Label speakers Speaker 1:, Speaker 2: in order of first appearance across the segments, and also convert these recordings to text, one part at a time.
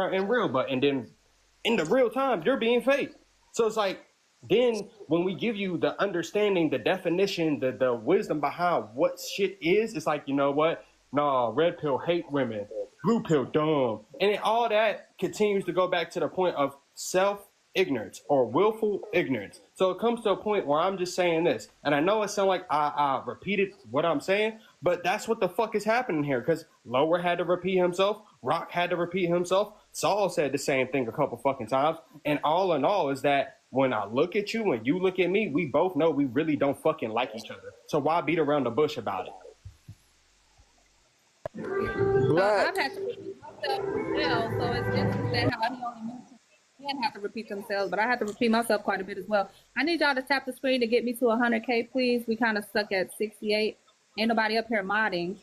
Speaker 1: are in real, but and then in the real time you're being fake. So it's like then when we give you the understanding, the definition, the wisdom behind what shit is, it's like, you know what? Nah, red pill hate women, blue pill dumb. And then all that continues to go back to the point of self ignorance or willful ignorance. So it comes to a point where I'm just saying this, and I know it sounds like I repeated what I'm saying, but that's what the fuck is happening here. Because Lower had to repeat himself, Rock had to repeat himself, Saul said the same thing a couple fucking times, and all in all is that when I look at you, when you look at me, we both know we really don't fucking like each other. So why beat around the bush about it?
Speaker 2: I've had to repeat myself as well, so it's interesting how he only mentioned men have to repeat themselves, but I had to repeat myself quite a bit as well. I need y'all to tap the screen to get me to 100K, please. We kind of stuck at 68. Ain't nobody up here modding.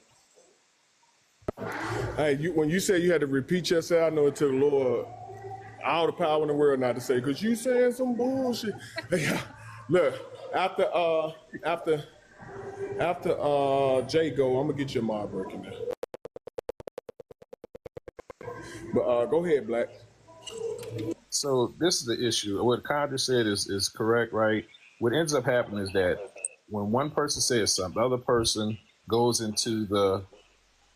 Speaker 3: Hey, when you say you had to repeat yourself, I know it took the Lord all the power in the world not to say, because you saying some bullshit. Look, after Jay go, I'm gonna get your mob breaking there. But go ahead, Black.
Speaker 4: So this is the issue. What Condra said is correct, right? What ends up happening is that when one person says something, the other person goes into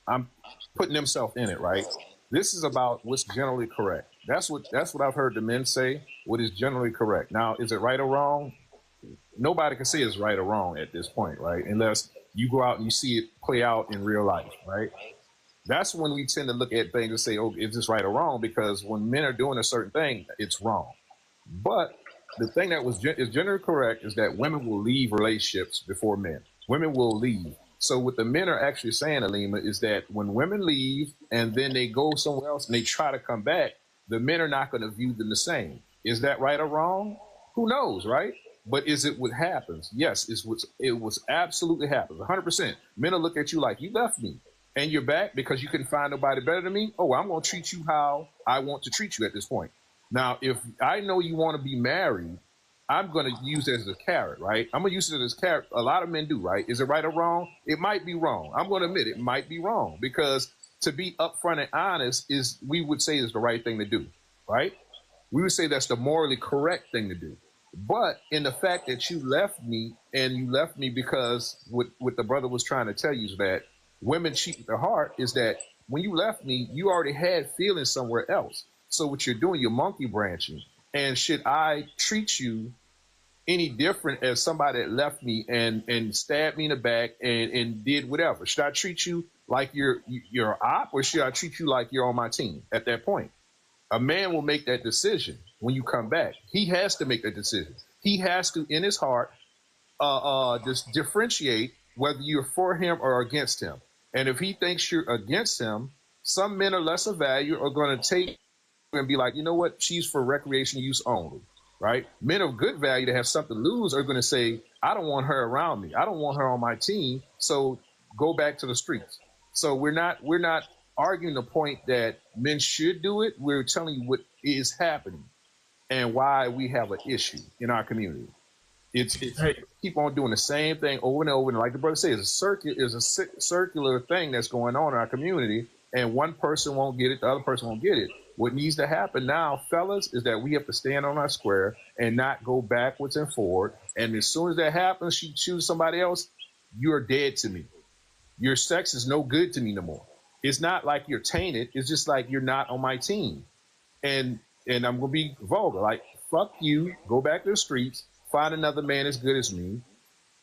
Speaker 4: I'm putting themselves in it, right? This is about what's generally correct. That's what I've heard the men say, what is generally correct. Now, is it right or wrong? Nobody can say it's right or wrong at this point, right? Unless you go out and you see it play out in real life, right? That's when we tend to look at things and say, oh, is this right or wrong? Because when men are doing a certain thing, it's wrong. But the thing that is generally correct is that women will leave relationships before men. Women will leave. So what the men are actually saying, Alima, is that when women leave and then they go somewhere else and they try to come back, the men are not going to view them the same. Is that right or wrong? Who knows, right? But is it what happens? Yes, it was absolutely happens. 100%. Men will look at you like, you left me and you're back because you couldn't find nobody better than me. Oh, I'm going to treat you how I want to treat you at this point. Now, if I know you want to be married, I'm going to use it as a carrot, right? I'm going to use it as a carrot. A lot of men do, right? Is it right or wrong? It might be wrong. I'm going to admit it might be wrong, because to be upfront and honest we would say is the right thing to do, right? We would say that's the morally correct thing to do. But in the fact that you left me, and you left me because what the brother was trying to tell you is that women cheat with their heart, is that when you left me, you already had feelings somewhere else. So what you're doing, you're monkey branching. And should I treat you any different as somebody that left me and stabbed me in the back and did whatever? Should I treat you like you're an op, or should I treat you like you're on my team at that point? A man will make that decision when you come back. He has to make that decision. He has to, in his heart, just differentiate whether you're for him or against him. And if he thinks you're against him, some men are lesser value are going to take and be like, you know what, she's for recreation use only, right? Men of good value that have something to lose are going to say, I don't want her around me. I don't want her on my team. So go back to the streets. So we're not arguing the point that men should do it. We're telling you what is happening and why we have an issue in our community. It's keep on doing the same thing over and over. And like the brother says, it's a circular thing that's going on in our community, and one person won't get it, the other person won't get it. What needs to happen now, fellas, is that we have to stand on our square and not go backwards and forward. And as soon as that happens, she chooses somebody else, you're dead to me. Your sex is no good to me no more. It's not like you're tainted. It's just like you're not on my team. And I'm going to be vulgar. Like, fuck you, go back to the streets, find another man as good as me,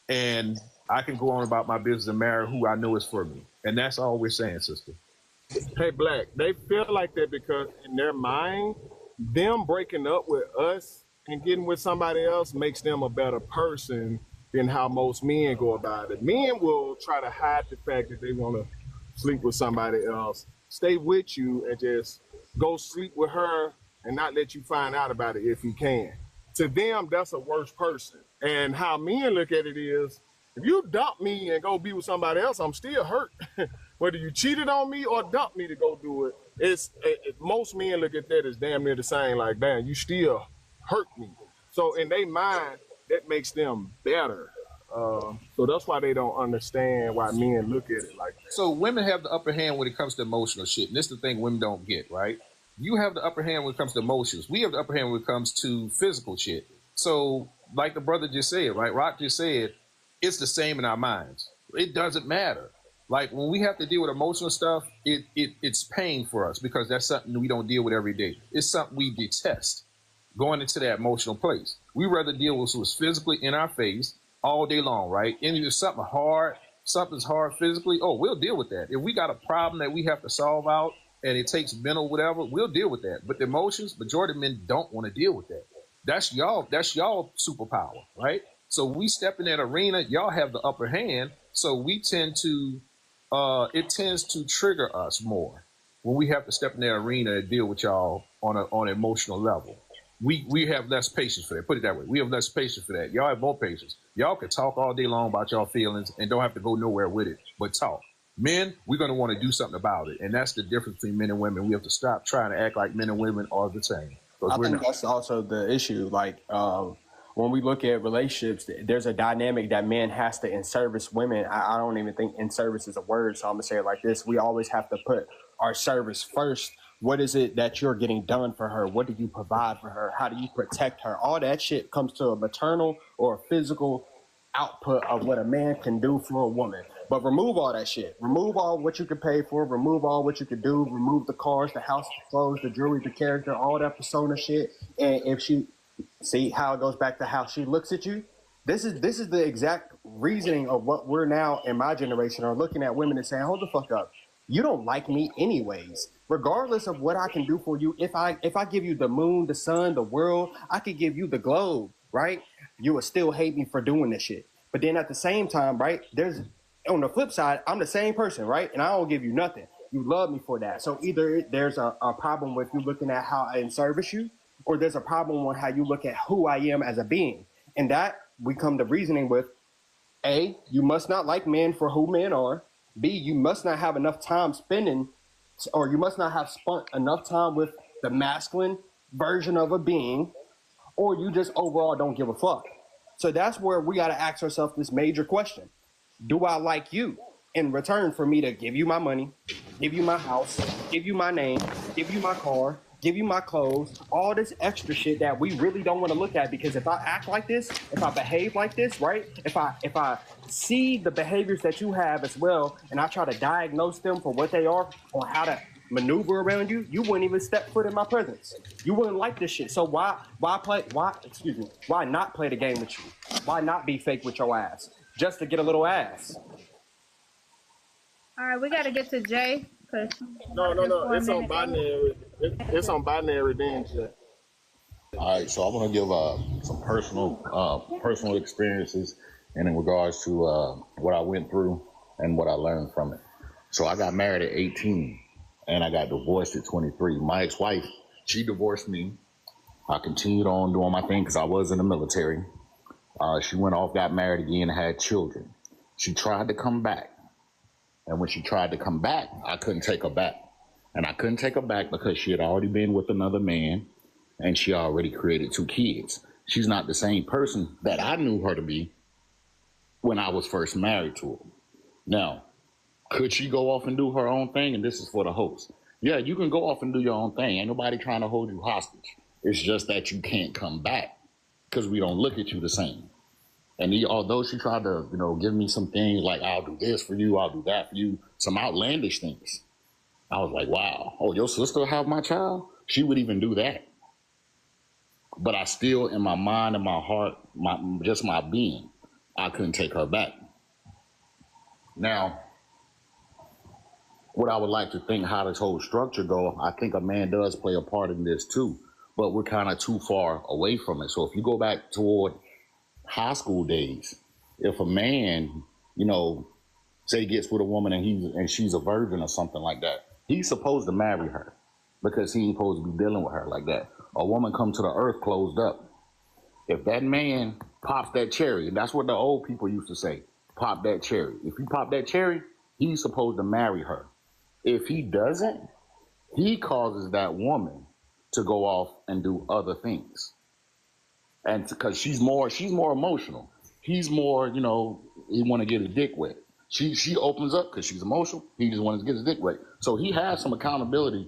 Speaker 4: and I can go on about my business and marry who I know is for me. And that's all we're saying, sister.
Speaker 3: Hey, Black, they feel like that because in their mind, them breaking up with us and getting with somebody else makes them a better person than how most men go about it. Men will try to hide the fact that they want to sleep with somebody else, stay with you, and just go sleep with her and not let you find out about it if he can. To them, that's a worse person. And how men look at it is, if you dump me and go be with somebody else, I'm still hurt. Whether you cheated on me or dumped me to go do it, most men look at that as damn near the same, like, damn, you still hurt me. So in their mind, that makes them better. So that's why they don't understand why men look at it like that.
Speaker 4: So women have the upper hand when it comes to emotional shit. And this is the thing women don't get, right? You have the upper hand when it comes to emotions. We have the upper hand when it comes to physical shit. So, like the brother just said, right? Rock just said, it's the same in our minds. It doesn't matter. Like when we have to deal with emotional stuff, it's pain for us because that's something we don't deal with every day. It's something we detest going into that emotional place. We rather deal with what's physically in our face all day long, right? And if something's hard physically, oh, we'll deal with that. If we got a problem that we have to solve out and it takes mental whatever, we'll deal with that. But the emotions, majority of men don't want to deal with that. That's y'all superpower, right? So we step in that arena, y'all have the upper hand. So we tend to, it tends to trigger us more when we have to step in that arena and deal with y'all on an emotional level. We have less patience for that. Put it that way. We have less patience for that. Y'all have more patience. Y'all can talk all day long about y'all feelings and don't have to go nowhere with it, but talk. Men, we're going to want to do something about it. And that's the difference between men and women. We have to stop trying to act like men and women are the same.
Speaker 1: I think that's also the issue. Like, when we look at relationships, there's a dynamic that men has to in service women. I don't even think in service is a word, so I'm gonna say it like this: we always have to put our service first. What is it that you're getting done for her? What do you provide for her? How do you protect her? All that shit comes to a maternal or a physical output of what a man can do for a woman. But remove all that shit. Remove all what you can pay for. Remove all what you could do. Remove the cars, the house, the clothes, the jewelry, the character, all that persona shit. And if she see how it goes back to how she looks at you, this is the exact reasoning of what we're now in my generation are looking at women and saying, hold the fuck up. You don't like me anyways. Regardless of what I can do for you, if I give you the moon, the sun, the world, I could give you the globe, right? You would still hate me for doing this shit. But then at the same time, right, there's on the flip side, I'm the same person, right? And I don't give you nothing. You love me for that. So either there's a problem with you looking at how I service you, or there's a problem with how you look at who I am as a being. And that we come to reasoning with, A, you must not like men for who men are. B, you must not have enough time spending, or you must not have spent enough time with the masculine version of a being, or you just overall don't give a fuck. So that's where we got to ask ourselves this major question. Do I like you in return for me to give you my money, give you my house, give you my name, give you my car, give you my clothes, all this extra shit that we really don't want to look at? Because if I act like this, if I behave like this, right? If I see the behaviors that you have as well, and I try to diagnose them for what they are or how to maneuver around you, you wouldn't even step foot in my presence. You wouldn't like this shit. So why not play the game with you? Why not be fake with your ass? Just to get a little ass.
Speaker 2: All right, we got to get to Jay.
Speaker 3: No. It's on binary. It's on binary then.
Speaker 5: All right, so I'm gonna give some personal experiences, and in regards to what I went through and what I learned from it. So I got married at 18, and I got divorced at 23. My ex-wife, she divorced me. I continued on doing my thing because I was in the military. She went off, got married again, had children. She tried to come back. And when she tried to come back, I couldn't take her back. And I couldn't take her back because she had already been with another man and she already created 2 kids. She's not the same person that I knew her to be when I was first married to her. Now, could she go off and do her own thing? And this is for the host. Yeah, you can go off and do your own thing. Ain't nobody trying to hold you hostage. It's just that you can't come back because we don't look at you the same. And although she tried to, give me some things like, I'll do this for you, I'll do that for you, some outlandish things. I was like, wow, oh, your sister have my child? She would even do that. But I still, in my mind and my heart, just my being, I couldn't take her back. Now, what I would like to think how this whole structure go, I think a man does play a part in this too, but we're kind of too far away from it. So if you go back toward high school days, if a man, say gets with a woman and she's a virgin or something like that, he's supposed to marry her because he ain't supposed to be dealing with her like that. A woman come to the earth closed up. If that man pops that cherry, and that's what the old people used to say, pop that cherry. If you pop that cherry, he's supposed to marry her. If he doesn't, he causes that woman to go off and do other things. And because she's more emotional. He's more, he want to get his dick wet. She opens up because she's emotional. He just wants to get his dick wet. So he has some accountability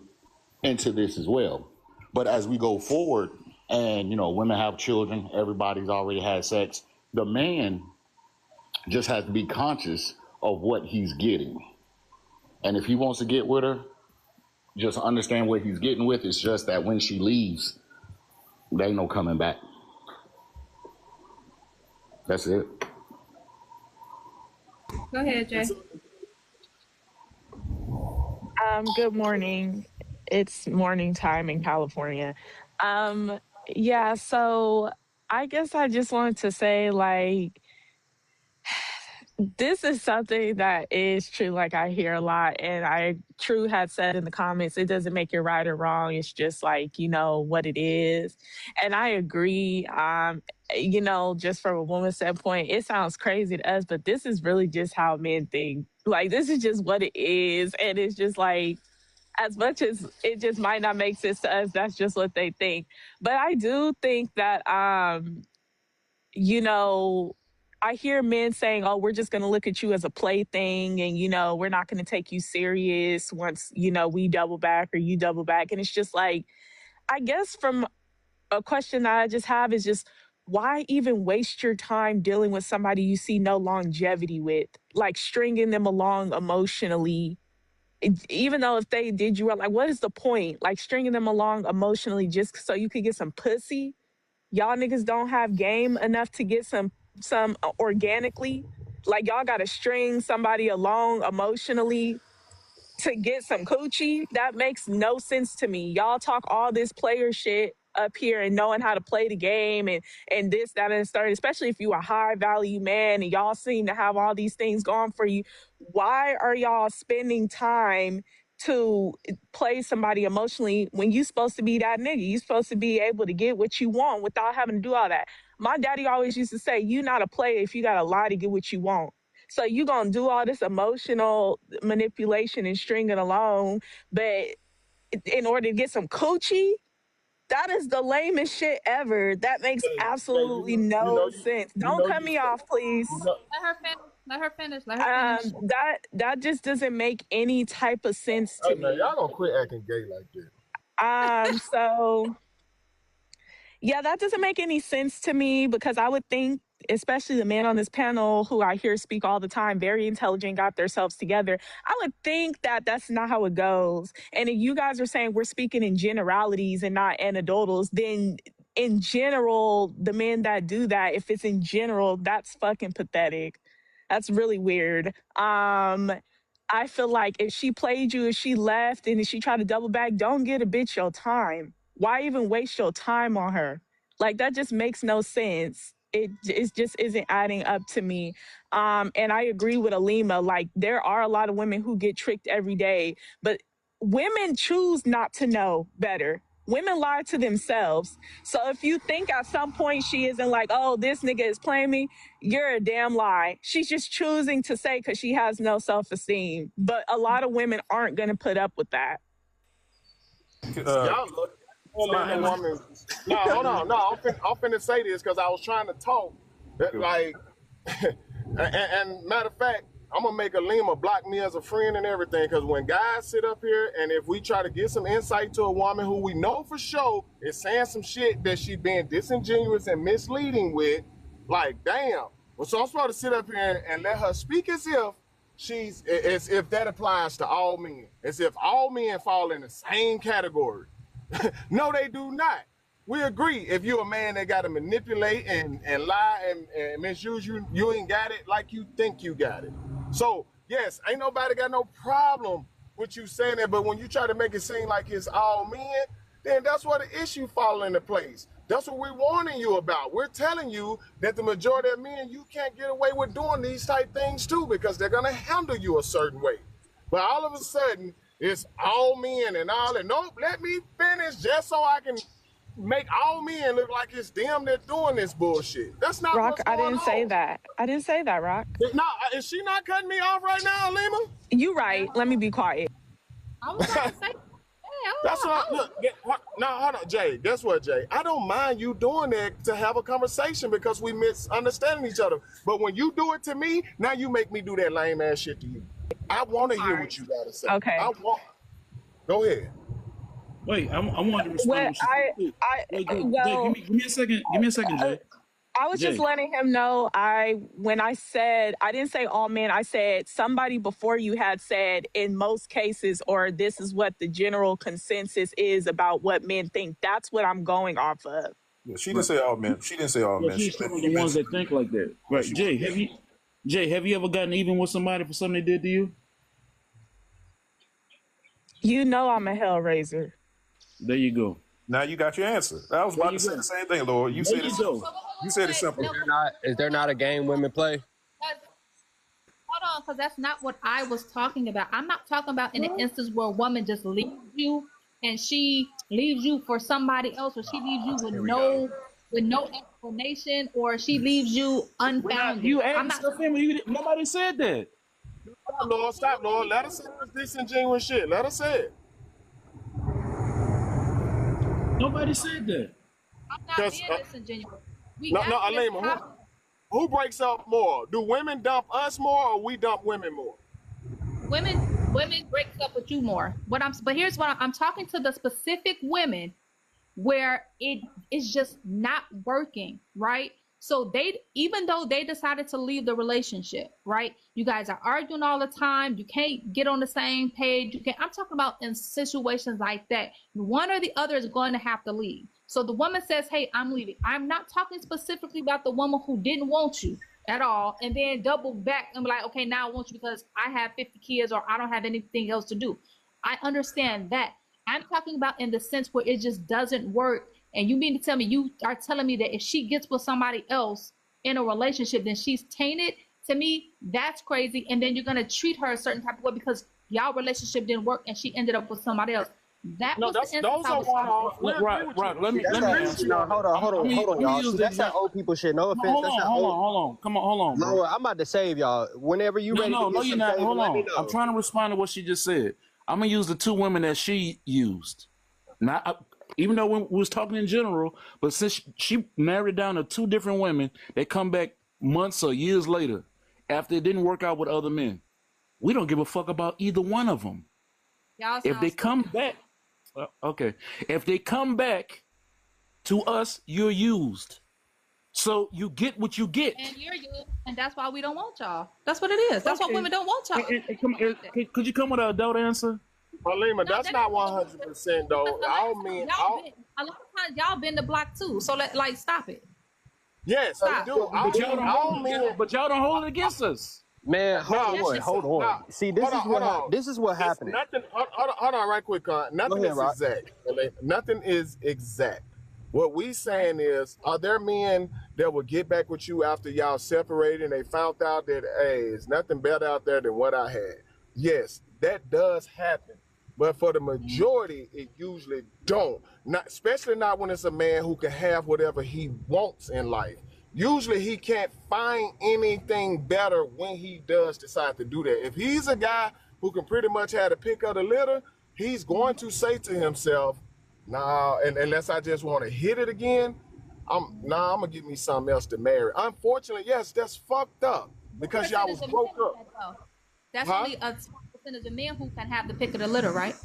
Speaker 5: into this as well. But as we go forward, and women have children, everybody's already had sex. The man just has to be conscious of what he's getting, and if he wants to get with her, just understand what he's getting with. It's just that when she leaves, there ain't no coming back. That's it.
Speaker 2: Go ahead, Jay.
Speaker 6: Good morning. It's morning time in California. Yeah, so I guess I just wanted to say, like, this is something that is true. Like, I hear a lot, and True had said in the comments, it doesn't make it right or wrong. It's just like, what it is. And I agree. Just from a woman's standpoint, it sounds crazy to us, but this is really just how men think. Like, this is just what it is. And it's just like, as much as it just might not make sense to us, that's just what they think. But I do think that, I hear men saying, oh, we're just going to look at you as a plaything, and, we're not going to take you serious once, we double back or you double back. And it's just like, I guess from a question that I just have is just, why even waste your time dealing with somebody you see no longevity with, like stringing them along emotionally? Even though if they did you wrong, like, what is the point? Like, stringing them along emotionally just so you could get some pussy? Y'all niggas don't have game enough to get some organically. Like, y'all gotta string somebody along emotionally to get some coochie. That makes no sense to me. Y'all talk all this player shit up here and knowing how to play the game and this, that, and the third, especially if you a high value man and y'all seem to have all these things going for you. Why are y'all spending time to play somebody emotionally when you supposed to be that nigga? You supposed to be able to get what you want without having to do all that. My daddy always used to say, you not a player if you got to lie to get what you want. So you gonna do all this emotional manipulation and stringing along, but in order to get some coochie? That is the lamest shit ever. That makes absolutely no sense. Don't cut me off, please.
Speaker 2: Let her finish. Let her finish. Let her finish.
Speaker 6: That just doesn't make any type of sense to me.
Speaker 3: Y'all gonna quit acting gay like that.
Speaker 6: So yeah, that doesn't make any sense to me, because I would think, especially the men on this panel who I hear speak all the time, very intelligent, got themselves together. I would think that that's not how it goes. And if you guys are saying we're speaking in generalities and not anecdotals, then in general, the men that do that, if it's in general, that's fucking pathetic. That's really weird. I feel like if she played you, if she left, and if she tried to double back, don't get a bitch your time. Why even waste your time on her? Like, that just makes no sense. It just isn't adding up to me. And I agree with Alima. Like, there are a lot of women who get tricked every day, but women choose not to know better. Women lie to themselves. So if you think at some point she isn't like, oh, this nigga is playing me, you're a damn lie. She's just choosing to say because she has no self-esteem. But a lot of women aren't going to put up with that.
Speaker 3: Y'all look. Woman. No, hold on. No, I'm finna say this because I was trying to talk. Like, and matter of fact, I'm gonna make Alima block me as a friend and everything. Because when guys sit up here and if we try to get some insight to a woman who we know for sure is saying some shit that she being disingenuous and misleading with, like, damn. Well, so I'm supposed to sit up here and let her speak as if that applies to all men, as if all men fall in the same category. No, they do not. We agree. If you're a man that got to manipulate and lie and misuse you, you ain't got it like you think you got it. So, yes, ain't nobody got no problem with you saying that, but when you try to make it seem like it's all men, then that's where the issue fall into place. That's what we're warning you about. We're telling you that the majority of men, you can't get away with doing these type things too, because they're going to handle you a certain way. But all of a sudden, it's all men and all that. Nope, let me finish just so I can make all men look like it's them that doing this bullshit. That's not
Speaker 6: Rock,
Speaker 3: what's going
Speaker 6: I didn't say that. I didn't say that, Rock.
Speaker 3: No, is she not cutting me off right now, Alima?
Speaker 6: You right. Let me be quiet.
Speaker 2: I was trying to say,
Speaker 3: that's what no, hold on, Jay. Guess what, Jay? I don't mind you doing that to have a conversation because we misunderstanding each other. But when you do it to me, now you make me do that lame ass shit to you. I want to hear what you gotta say.
Speaker 6: Okay.
Speaker 3: Go ahead.
Speaker 7: Wait, I wanted to respond to
Speaker 6: Well,
Speaker 7: what she said too. Wait, Jay,
Speaker 6: well,
Speaker 7: give me a second. Give me a second, Jay.
Speaker 6: I was just
Speaker 7: Jay,
Speaker 6: letting him know. When I said, I didn't say all men. I said somebody before you had said in most cases, or this is what the general consensus is about what men think. That's what I'm going off of.
Speaker 4: Yeah, she didn't say all men. She didn't say all
Speaker 7: well,
Speaker 4: men.
Speaker 7: she's talking about the ones that think like that. Right, Jay, have you ever gotten even with somebody for something they did to you?
Speaker 6: You know I'm a hellraiser.
Speaker 7: There you go.
Speaker 4: Now you got your answer. I was about to say the same thing, Lord. You said it. You said it simple.
Speaker 8: Is there not a game women play?
Speaker 2: Hold on, because that's not what I was talking about. I'm not talking about in an instance where a woman just leaves you and she leaves you for somebody else, or she leaves you with no explanation, or she leaves you unfounded.
Speaker 7: You asked nobody said that.
Speaker 3: Stop, Lord. Let us say this disingenuous shit. Let us say it.
Speaker 7: Nobody said that.
Speaker 2: I'm not being disingenuous.
Speaker 3: Alima, who breaks up more? Do women dump us more, or we dump women more?
Speaker 2: Women breaks up with you more. But here's what I'm talking to the specific women where it is just not working, right? So even though they decided to leave the relationship, right? You guys are arguing all the time. You can't get on the same page. I'm talking about in situations like that. One or the other is going to have to leave. So the woman says, hey, I'm leaving. I'm not talking specifically about the woman who didn't want you at all, and then double back and be like, okay, now I want you because I have 50 kids or I don't have anything else to do. I understand that. I'm talking about in the sense where it just doesn't work. And you mean to tell me, you are telling me that if she gets with somebody else in a relationship, then she's tainted? To me, that's crazy. And then you're going to treat her a certain type of way because y'all relationship didn't work and she ended up with somebody else. Those are
Speaker 3: one-off.
Speaker 7: Rock, let me answer.
Speaker 8: No, hold on, y'all. See, that's that old people shit. No offense.
Speaker 7: Hold on. Come on, hold on, bro.
Speaker 8: No, I'm about to save y'all. Whenever you ready to get
Speaker 7: you're not. Hold on.
Speaker 8: I'm
Speaker 7: trying to respond to what she just said. I'm gonna use the two women that she used. Even though we was talking in general, but since she married down to two different women, they come back months or years later after it didn't work out with other men. We don't give a fuck about either one of them. If they come back, if they come back to us, you're used. So you get what you get.
Speaker 2: And you're used, and that's why we don't want y'all. That's what it is. That's why women don't want y'all.
Speaker 7: Could you come with an adult answer?
Speaker 3: Malima, that's not 100% though. A lot of
Speaker 2: times y'all been the block too. So stop it.
Speaker 3: Yes, we do.
Speaker 7: But y'all don't hold it against us.
Speaker 8: Man, hold on. See, this is what happened.
Speaker 3: Hold on, right quick, nothing is exact. Nothing is exact. What we saying is, are there men that will get back with you after y'all separated and they found out that, hey, there's nothing better out there than what I had? Yes, that does happen. But for the majority, it usually don't. Especially not when it's a man who can have whatever he wants in life. Usually he can't find anything better when he does decide to do that. If he's a guy who can pretty much have the pick of the litter, he's going to say to himself, nah, and unless I just want to hit it again, I'm gonna get me something else to marry. Unfortunately, yes, that's fucked up because y'all was broke up.
Speaker 2: That's only a small percentage of men who can have the pick of the litter, right?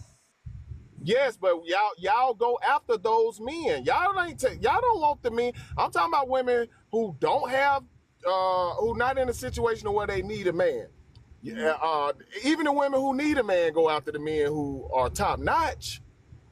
Speaker 3: Yes, but y'all go after those men. Y'all don't want the men. I'm talking about women who don't have, who not in a situation where they need a man. Yeah, even the women who need a man go after the men who are top notch.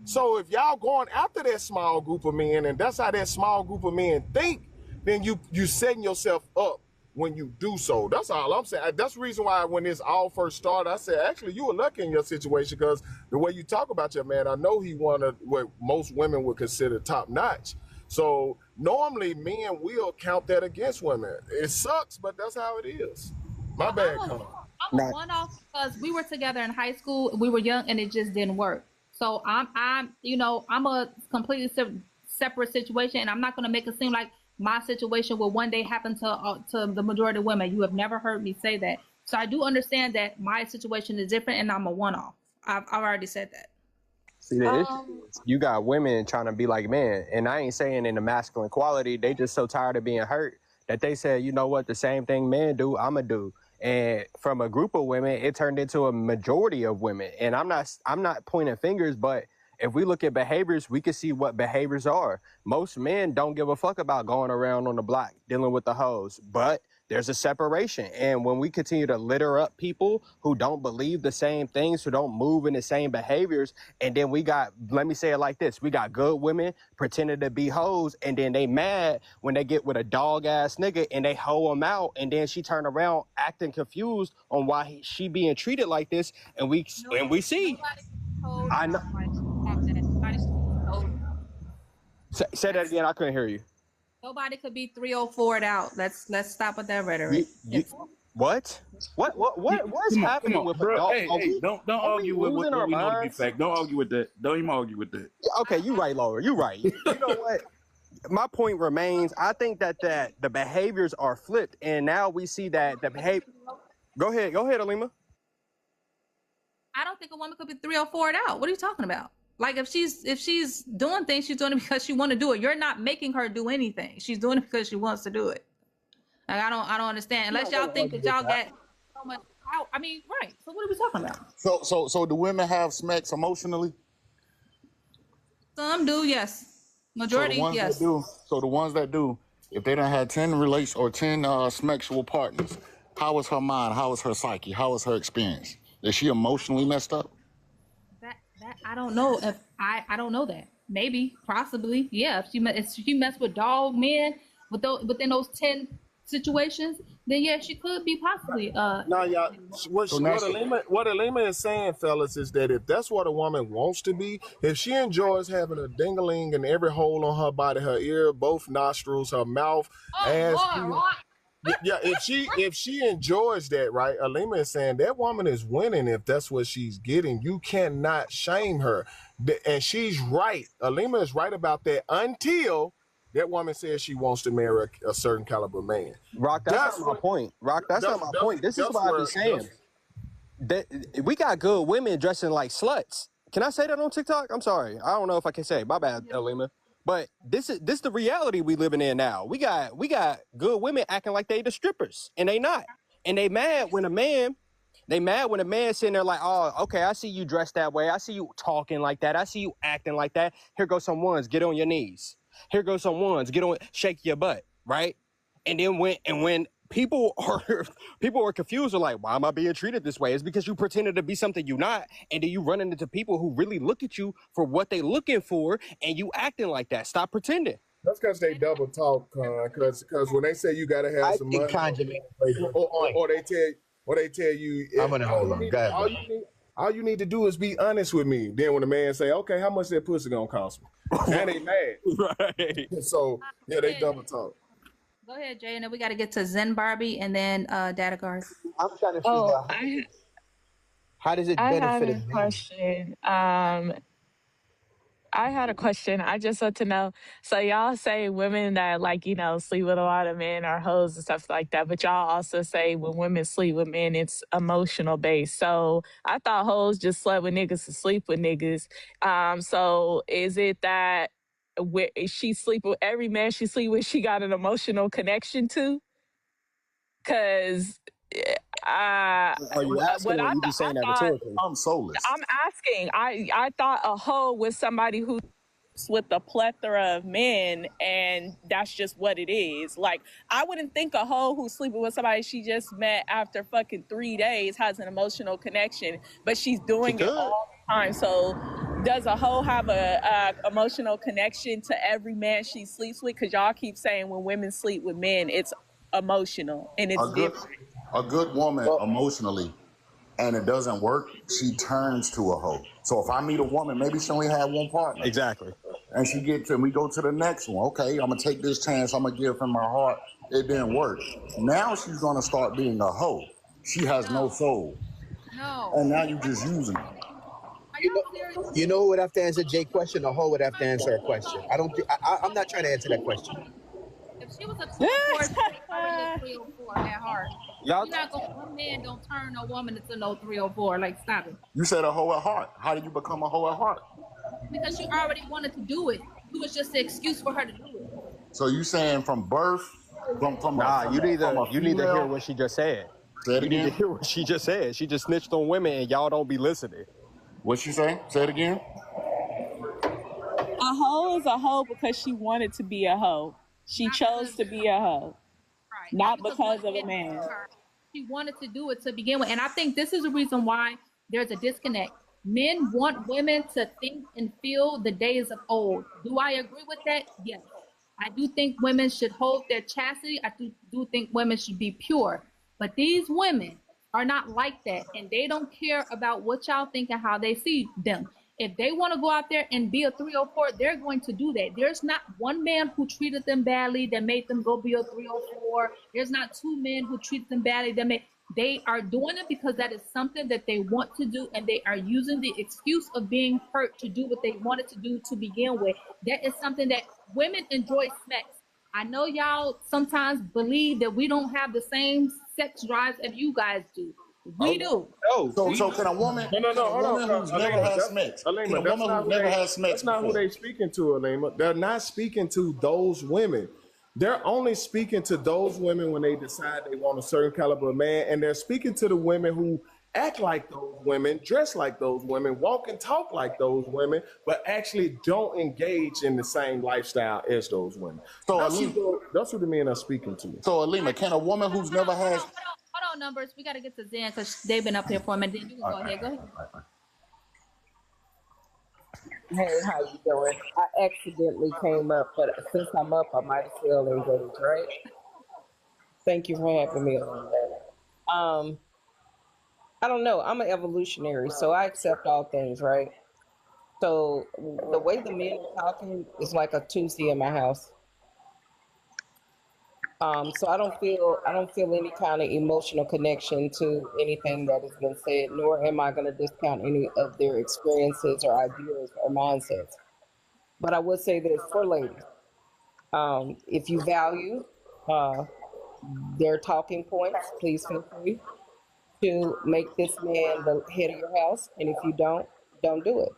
Speaker 3: So if y'all going after that small group of men, and that's how that small group of men think, then you setting yourself up when you do so. That's all I'm saying. That's the reason why when this all first started, I said, actually, you were lucky in your situation because the way you talk about your man, I know he wanted what most women would consider top notch. So normally men will count that against women. It sucks, but that's how it is. My bad, Con.
Speaker 2: I'm a one-off because we were together in high school. We were young and it just didn't work. So I'm a completely separate situation, and I'm not going to make it seem like my situation will one day happen to the majority of women. You have never heard me say that. So I do understand that my situation is different, and I'm a one-off. I've already said that.
Speaker 8: See, the issue is you got women trying to be like men, and I ain't saying in the masculine quality. They just so tired of being hurt that they said, you know what, the same thing men do, I'ma do. And from a group of women, it turned into a majority of women. And I'm not pointing fingers, but if we look at behaviors, we can see what behaviors are. Most men don't give a fuck about going around on the block dealing with the hoes, but there's a separation. And when we continue to litter up people who don't believe the same things, who don't move in the same behaviors, and then we got, let me say it like this, we got good women pretending to be hoes, and then they mad when they get with a dog ass nigga and they hoe him out, and then she turn around acting confused on why she being treated like this, and we see. I know. Say that again. I couldn't hear you.
Speaker 2: Nobody could be 304'd out. Let's stop with that rhetoric.
Speaker 8: What is happening with
Speaker 7: bro?
Speaker 8: adult?
Speaker 7: Hey, don't argue with what we know to be fact. Don't argue with that. Don't even argue with that.
Speaker 8: Okay, you right, Laura. You right. You know what? My point remains. I think that the behaviors are flipped, and now we see that the behavior. Go ahead, Alima.
Speaker 2: I don't think a woman could be 304'd out. What are you talking about? Like if she's doing things, she's doing it because she want to do it. You're not making her do anything. She's doing it because she wants to do it. Like I don't understand. Unless y'all think that y'all got so much out. I mean, right. So what are we talking about?
Speaker 5: So do women have smacks emotionally?
Speaker 2: Some do, yes. Majority, yes.
Speaker 5: So the ones that do, if they don't have 10 sexual partners, how is her mind? How is her psyche? How is her experience? Is she emotionally messed up?
Speaker 2: That I don't know. If I don't know that. Maybe, possibly, yeah. If she messed with dog men within those 10 situations, then yeah, she could be possibly.
Speaker 3: No, y'all. What Alima is saying, fellas, is that if that's what a woman wants to be, if she enjoys having a ding-a-ling in every hole on her body, her ear, both nostrils, her mouth, yeah, if she enjoys that, right? Alima is saying that woman is winning if that's what she's getting. You cannot shame her, and she's right. Alima is right about that until that woman says she wants to marry a certain caliber man.
Speaker 8: Rock, that's not my point. Rock, that's not my point. This is what I be saying. That we got good women dressing like sluts. Can I say that on TikTok? I'm sorry, I don't know if I can say. My bad, Alima. But this is the reality we living in now. We got good women acting like they the strippers, and they not. And they mad when a man sitting there like, oh, okay, I see you dressed that way. I see you talking like that. I see you acting like that. Here goes some ones, get on your knees. Here goes some ones, shake your butt, right? And then when people are confused, are like, why am I being treated this way? It's because you pretended to be something you're not, and then you running into people who really look at you for what they looking for, and you acting like that. Stop pretending.
Speaker 3: That's because they double talk, because when they say you gotta have some money, or they tell you,
Speaker 9: I'm gonna hold on. Go ahead.
Speaker 3: All you need to do is be honest with me. Then when the man say, okay, how much that pussy gonna cost me? And they mad.
Speaker 8: Right.
Speaker 3: So yeah, they double talk.
Speaker 2: Go ahead, Jay, and then we got to get to Zen Barbie and then Data Guard.
Speaker 9: I'm trying to figure out how does it benefit
Speaker 6: I have a question. I had a question. I just want to know. So y'all say women that sleep with a lot of men are hoes and stuff like that, but y'all also say when women sleep with men, it's emotional based. So I thought hoes just slept with niggas to sleep with niggas. So is it that she sleep with every man she sleep with, she got an emotional connection to? Because
Speaker 8: are you asking, or are you just saying that rhetorically?
Speaker 5: I'm soulless.
Speaker 6: I'm asking. I thought a hoe was somebody who's with a plethora of men, and that's just what it is. Like, I wouldn't think a hoe who's sleeping with somebody she just met after fucking 3 days has an emotional connection, but she's doing it all the time. So does a hoe have a emotional connection to every man she sleeps with? Because y'all keep saying when women sleep with men, it's emotional, and it's different.
Speaker 5: A good woman emotionally, and it doesn't work, she turns to a hoe. So if I meet a woman, maybe she only had one partner.
Speaker 8: Exactly.
Speaker 5: And we go to the next one. Okay, I'm gonna take this chance, I'm gonna give from my heart. It didn't work. Now she's gonna start being a hoe. She has no soul.
Speaker 2: No.
Speaker 5: And now you're just using her.
Speaker 9: You know who would have to answer Jay's question? The hoe would have to answer a question. I'm not trying to answer that question.
Speaker 2: If she was a 204, she'd already 304 at heart. One man don't turn a woman into no 304. Like, stop it.
Speaker 5: You said a hoe at heart. How did you become a hoe at heart?
Speaker 2: Because she already wanted to do it. It was just the excuse for her to do it.
Speaker 5: So you saying from birth,
Speaker 8: you need to hear what she just said.
Speaker 5: Say it again.
Speaker 8: You need to hear what she just said. She just snitched on women, and y'all don't be listening.
Speaker 5: What'd she say? Say it again.
Speaker 6: hoe is a hoe because she wanted to be a hoe. She chose to be a hoe,
Speaker 2: right,
Speaker 6: not because of a
Speaker 2: men
Speaker 6: man.
Speaker 2: she wanted to do it to begin with. And I think this is the reason why there's a disconnect. Men want women to think and feel the days of old. Do I agree with that? Yes. I do think women should hold their chastity. I do think women should be pure. But these women are not like that. And they don't care about what y'all think and how they see them. If they want to go out there and be a 304, they're going to do that. There's not one man who treated them badly that made them go be a 304. There's not two men who treated them badly that made. They are doing it because that is something that they want to do, and they are using the excuse of being hurt to do what they wanted to do to begin with. That is something that women enjoy sex. I know y'all sometimes believe that we don't have the same sex drives as you guys do. We do.
Speaker 5: Oh, so can a woman?
Speaker 3: No,
Speaker 5: hold on. Who's never had sex? Can a woman who's never had sex?
Speaker 3: That's not who they speaking to, Alima. They're not speaking to those women. They're only speaking to those women when they decide they want a certain caliber of man, and they're speaking to the women who act like those women, dress like those women, walk and talk like those women, but actually don't engage in the same lifestyle as those women. So that's who the men are speaking to.
Speaker 5: So Alima, can a woman who's never had...
Speaker 2: Hold on, Numbers. We got to get to Zen because they've been up here for a minute. You can go ahead. Go ahead.
Speaker 10: Hey, how you doing? I accidentally came up, but since I'm up, I might as well engage, right? Thank you for having me on. I don't know. I'm an evolutionary, so I accept all things, right? So the way the men are talking is like a Tuesday in my house. So I don't feel any kind of emotional connection to anything that has been said, nor am I going to discount any of their experiences or ideas or mindsets. But I would say this for ladies: if you value their talking points, please feel free to make this man the head of your house, and if you don't do it.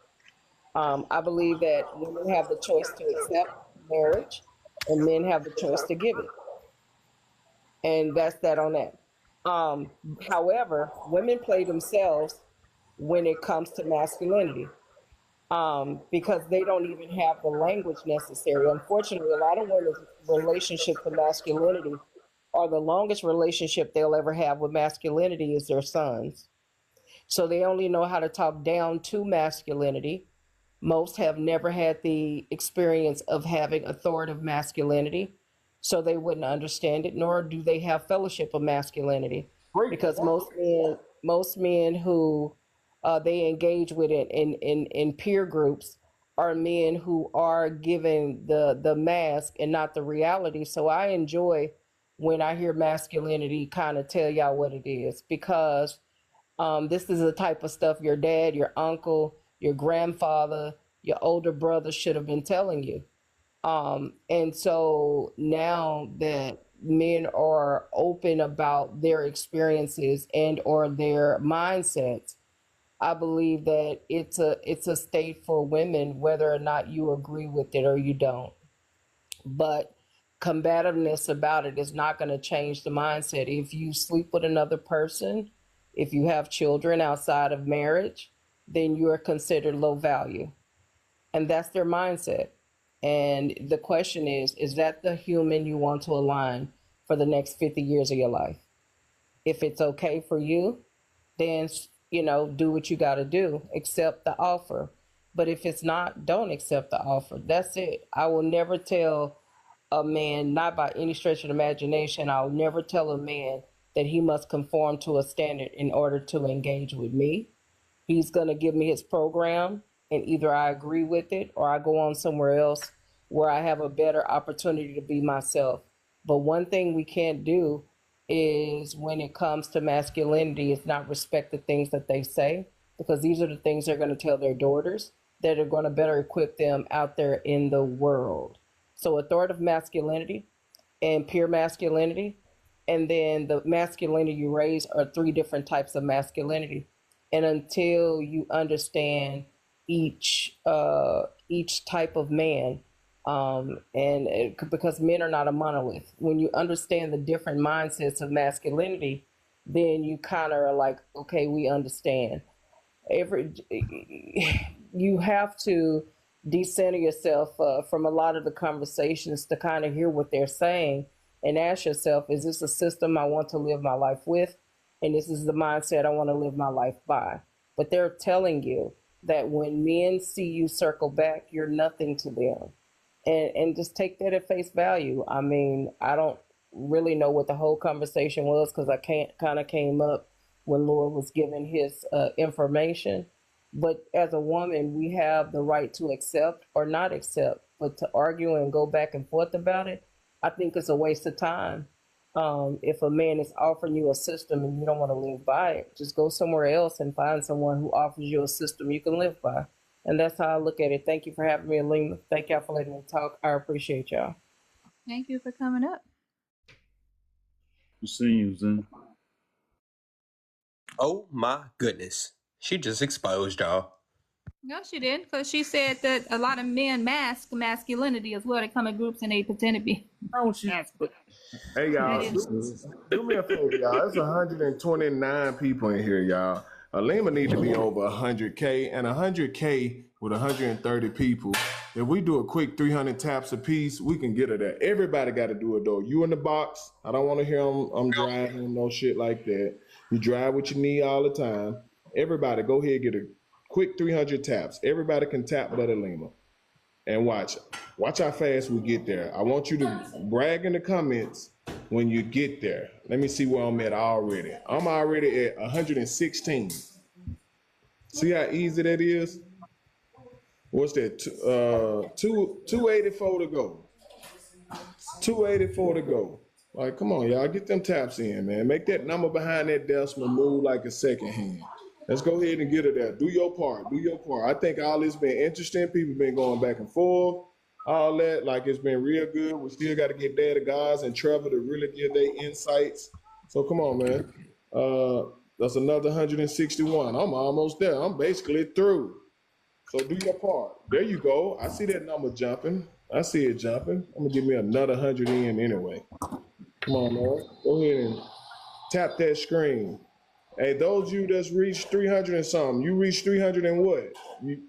Speaker 10: I believe that women have the choice to accept marriage, and men have the choice to give it. And that's that on that. However, women play themselves when it comes to masculinity, because they don't even have the language necessary. Unfortunately, a lot of women's relationship to masculinity, or the longest relationship they'll ever have with masculinity, is their sons. So they only know how to talk down to masculinity. Most have never had the experience of having authoritative masculinity, so they wouldn't understand it, nor do they have fellowship of masculinity. Because most men who they engage with it in peer groups are men who are given the mask and not the reality. So I enjoy when I hear masculinity kind of tell y'all what it is, because this is the type of stuff your dad, your uncle, your grandfather, your older brother should have been telling you. And so now that men are open about their experiences and or their mindsets, I believe that it's a state for women, whether or not you agree with it or you don't. But combativeness about it is not going to change the mindset. If you sleep with another person, if you have children outside of marriage, then you are considered low value. And that's their mindset. And the question is that the human you want to align for the next 50 years of your life? If it's okay for you, then, do what you got to do, accept the offer. But if it's not, don't accept the offer. That's it. I will never tell a man, not by any stretch of the imagination, I'll never tell a man that he must conform to a standard in order to engage with me. He's going to give me his program, and either I agree with it or I go on somewhere else where I have a better opportunity to be myself. But one thing we can't do is, when it comes to masculinity, is not respect the things that they say, because these are the things they're going to tell their daughters that are going to better equip them out there in the world. So authoritative masculinity and pure masculinity, and then the masculinity you raise, are three different types of masculinity. And until you understand each type of man, because men are not a monolith. When you understand the different mindsets of masculinity, then you kind of are like, okay, we understand. You have to decenter yourself from a lot of the conversations to kind of hear what they're saying and ask yourself, is this a system I want to live my life with? And this is the mindset I want to live my life by. But they're telling you that when men see you circle back, you're nothing to them. And just take that at face value. I mean, I don't really know what the whole conversation was because I kind of came up when Lord was giving his information. But as a woman, we have the right to accept or not accept, but to argue and go back and forth about it, I think it's a waste of time. If a man is offering you a system and you don't want to live by it, just go somewhere else and find someone who offers you a system you can live by. And that's how I look at it. Thank you for having me, Alima. Thank y'all for letting me talk. I appreciate y'all.
Speaker 2: Thank you for coming up.
Speaker 7: We'll see you, Zen.
Speaker 8: Oh my goodness. She just exposed y'all.
Speaker 2: No, she didn't, because she said that a lot of men mask masculinity as well. They come in groups and they pretend to be.
Speaker 3: Oh, hey, y'all, do me a favor, y'all. There's 129 people in here, y'all. Alima need to be over 100K, and 100K with 130 people. If we do a quick 300 taps a piece, we can get her there. Everybody got to do it, though. You in the box. I don't want to hear I'm driving, no shit like that. You drive what you need all the time. Everybody, go ahead and get a quick 300 taps. Everybody can tap but Alima. And watch how fast we get there. I want you to brag in the comments when you get there. Let me see where I'm at already. I'm already at 116. See how easy that is? What's that? 284 to go. 284 to go. Like, come on, y'all, get them taps in, man. Make that number behind that decimal move like a second hand. Let's go ahead and get it there. Do your part. Do your part. I think all this been interesting. People been going back and forth. All that, like, it's been real good. We still got to get Daddy Gods and Trevor to really give their insights. So come on, man. That's another 161. I'm almost there. I'm basically through. So do your part. There you go. I see that number jumping. I see it jumping. I'm gonna give me another 100 in anyway. Come on, man. Go ahead and tap that screen. Hey, those of you that's reached 300 and something, you reached 300 and what?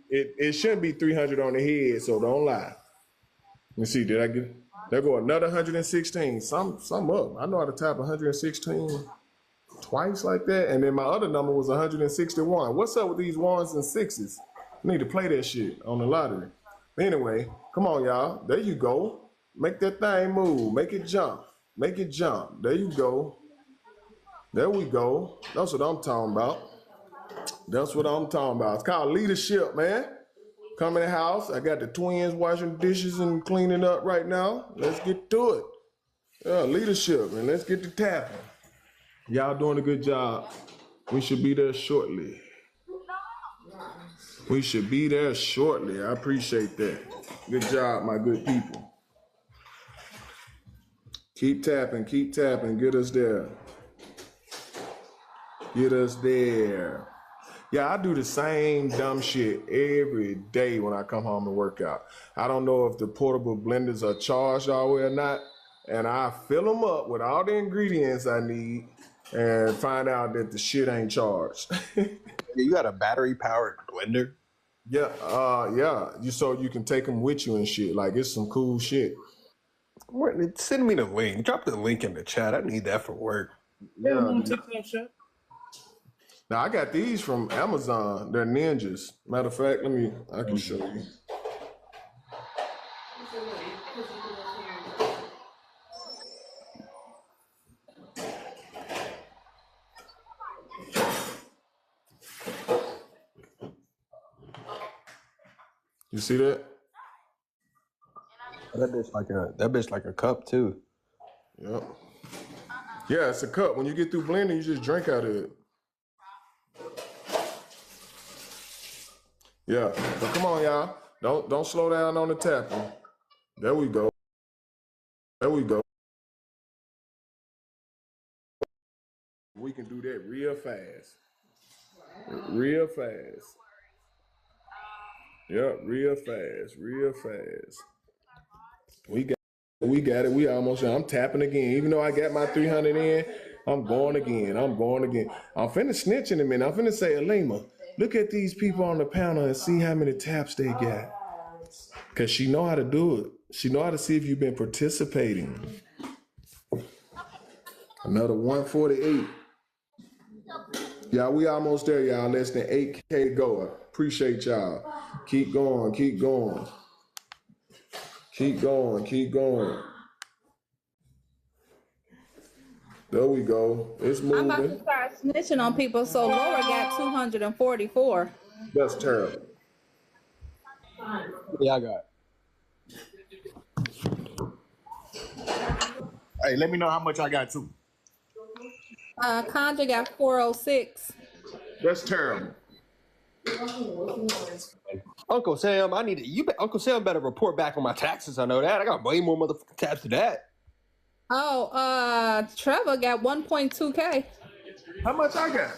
Speaker 3: It shouldn't be 300 on the head, so don't lie. Let me see, did I get, there go another 116, some up. I know how to tap 116 twice like that, and then my other number was 161. What's up with these ones and sixes? I need to play that shit on the lottery. Anyway, come on, y'all. There you go. Make that thing move. Make it jump. Make it jump. There you go. There we go. That's what I'm talking about. That's what I'm talking about. It's called leadership, man. Come in the house. I got the twins washing dishes and cleaning up right now. Let's get to it. Yeah, leadership, and let's get to tapping. Y'all doing a good job. We should be there shortly. We should be there shortly. I appreciate that. Good job, my good people. Keep tapping, get us there. Get us there. Yeah, I do the same dumb shit every day when I come home and work out. I don't know if the portable blenders are charged all the way or not, and I fill them up with all the ingredients I need and find out that the shit ain't charged.
Speaker 8: You got a battery-powered blender?
Speaker 3: Yeah, so you can take them with you and shit. Like, it's some cool shit.
Speaker 8: Send me the link. Drop the link in the chat. I need that for work.
Speaker 3: Yeah. Now, I got these from Amazon. They're ninjas. Matter of fact, I can show you. You see that?
Speaker 8: That bitch like a cup too.
Speaker 3: Yep. Yeah, it's a cup. When you get through blending, you just drink out of it. Yeah. So come on, y'all. Don't slow down on the tapping. There we go. There we go. We can do that real fast. Real fast. Yep, real fast. We got it. We almost there. I'm tapping again. Even though I got my 300 in, I'm going again. I'm finna snitch in a minute. I'm finna say, Alima, look at these people on the panel and see how many taps they got.
Speaker 11: Because she know how to do it. She know how to see if you've been participating. Another 148. Y'all, we almost there, y'all. Less than 8K to go. Appreciate y'all. Keep going, keep going. Keep going, keep going. There we go. It's moving.
Speaker 2: I'm about to start snitching on people. So Laura got 244.
Speaker 11: That's terrible.
Speaker 8: Yeah, I got
Speaker 5: Hey, let me know how much I got too.
Speaker 2: Conja got 406.
Speaker 11: That's terrible.
Speaker 8: Uncle Sam, Uncle Sam better report back on my taxes. I know that. I got way more motherfucking tabs than that.
Speaker 2: Oh, Trevor got 1.2K.
Speaker 11: How much I got?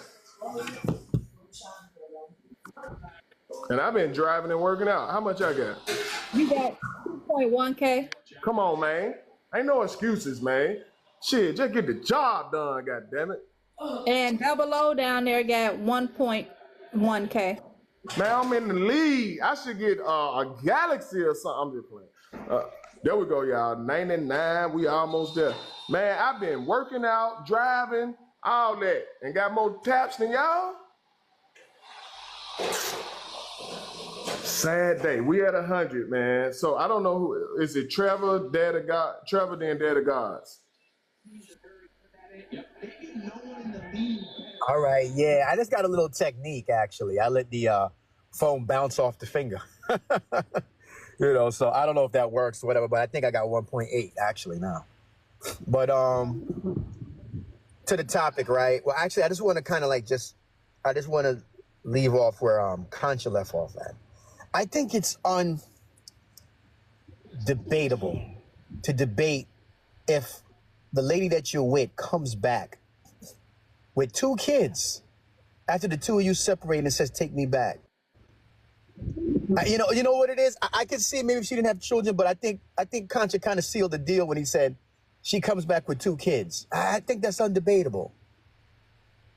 Speaker 11: And I've been driving and working out. How much I got?
Speaker 2: You got 2.1K.
Speaker 11: Come on, man. Ain't no excuses, man. Shit, just get the job done, goddammit.
Speaker 2: And Double O down there got 1.1K.
Speaker 11: Man, I'm in the lead. I should get a Galaxy or something. I'm just playing. There we go, y'all. 99. We almost there. Man, I've been working out, driving, all that, and got more taps than y'all. Sad day. We at 100, man. So I don't know who is it. Trevor, Dad of God. Trevor, then Dad of Gods.
Speaker 9: All right, yeah. I just got a little technique, actually. I let the phone bounce off the finger. So I don't know if that works or whatever, but I think I got 1.8 actually now. But to the topic, right? Well, actually, I just want to kind of like I just want to leave off where Concha left off at. I think it's undebatable to debate if the lady that you're with comes back with 2 kids after the 2 of you separate and says, "Take me back." You know what it is? I could see maybe if she didn't have children, but I think Concha kind of sealed the deal when he said she comes back with 2 kids. I think that's undebatable.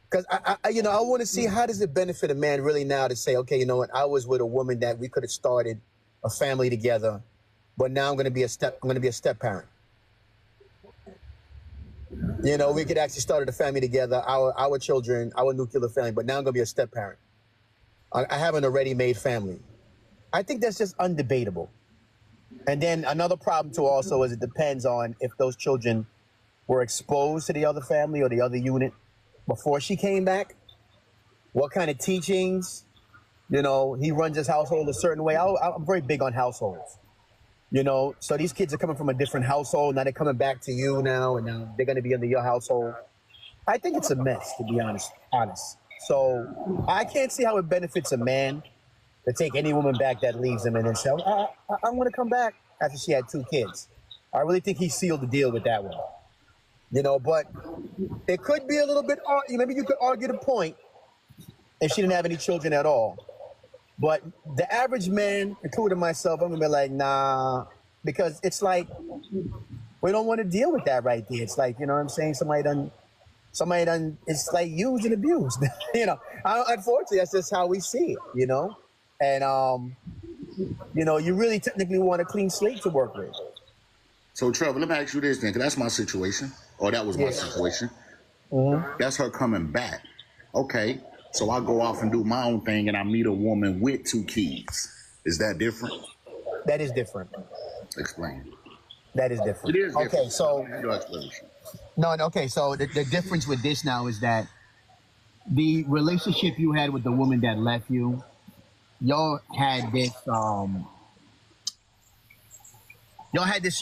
Speaker 9: Because I want to see how does it benefit a man really now to say, okay, you know what? I was with a woman that we could have started a family together, but now I'm going to be a step parent. We could actually start a family together, our children, our nuclear family, but now I'm going to be a step parent. I have an already made family. I think that's just undebatable. And then another problem too also is it depends on if those children were exposed to the other family or the other unit before she came back. What kind of teachings? He runs his household a certain way. I'm very big on households. So these kids are coming from a different household. Now they're coming back to you now, and now they're going to be under your household. I think it's a mess, to be honest. So I can't see how it benefits a man to take any woman back that leaves him and then say, I'm going to come back after she had 2 kids. I really think he sealed the deal with that one. But it could be a little bit, maybe you could argue the point if she didn't have any children at all. But the average man, including myself, I'm going to be like, nah, because it's like, we don't want to deal with that right there. It's like, you know what I'm saying? Somebody done, it's like used and abused. Unfortunately, that's just how we see it, And, you really technically want a clean slate to work with.
Speaker 5: So, Trevor, let me ask you this then, because that's my situation, or that was my situation. Mm-hmm. That's her coming back. Okay, so I go off and do my own thing, and I meet a woman with 2 kids. Is that different?
Speaker 9: That is different.
Speaker 5: Explain.
Speaker 9: That is different.
Speaker 5: It is different.
Speaker 9: Okay, so...
Speaker 5: Your explanation.
Speaker 9: No, okay, so the difference with this now is that the relationship you had with the woman that left you, y'all had this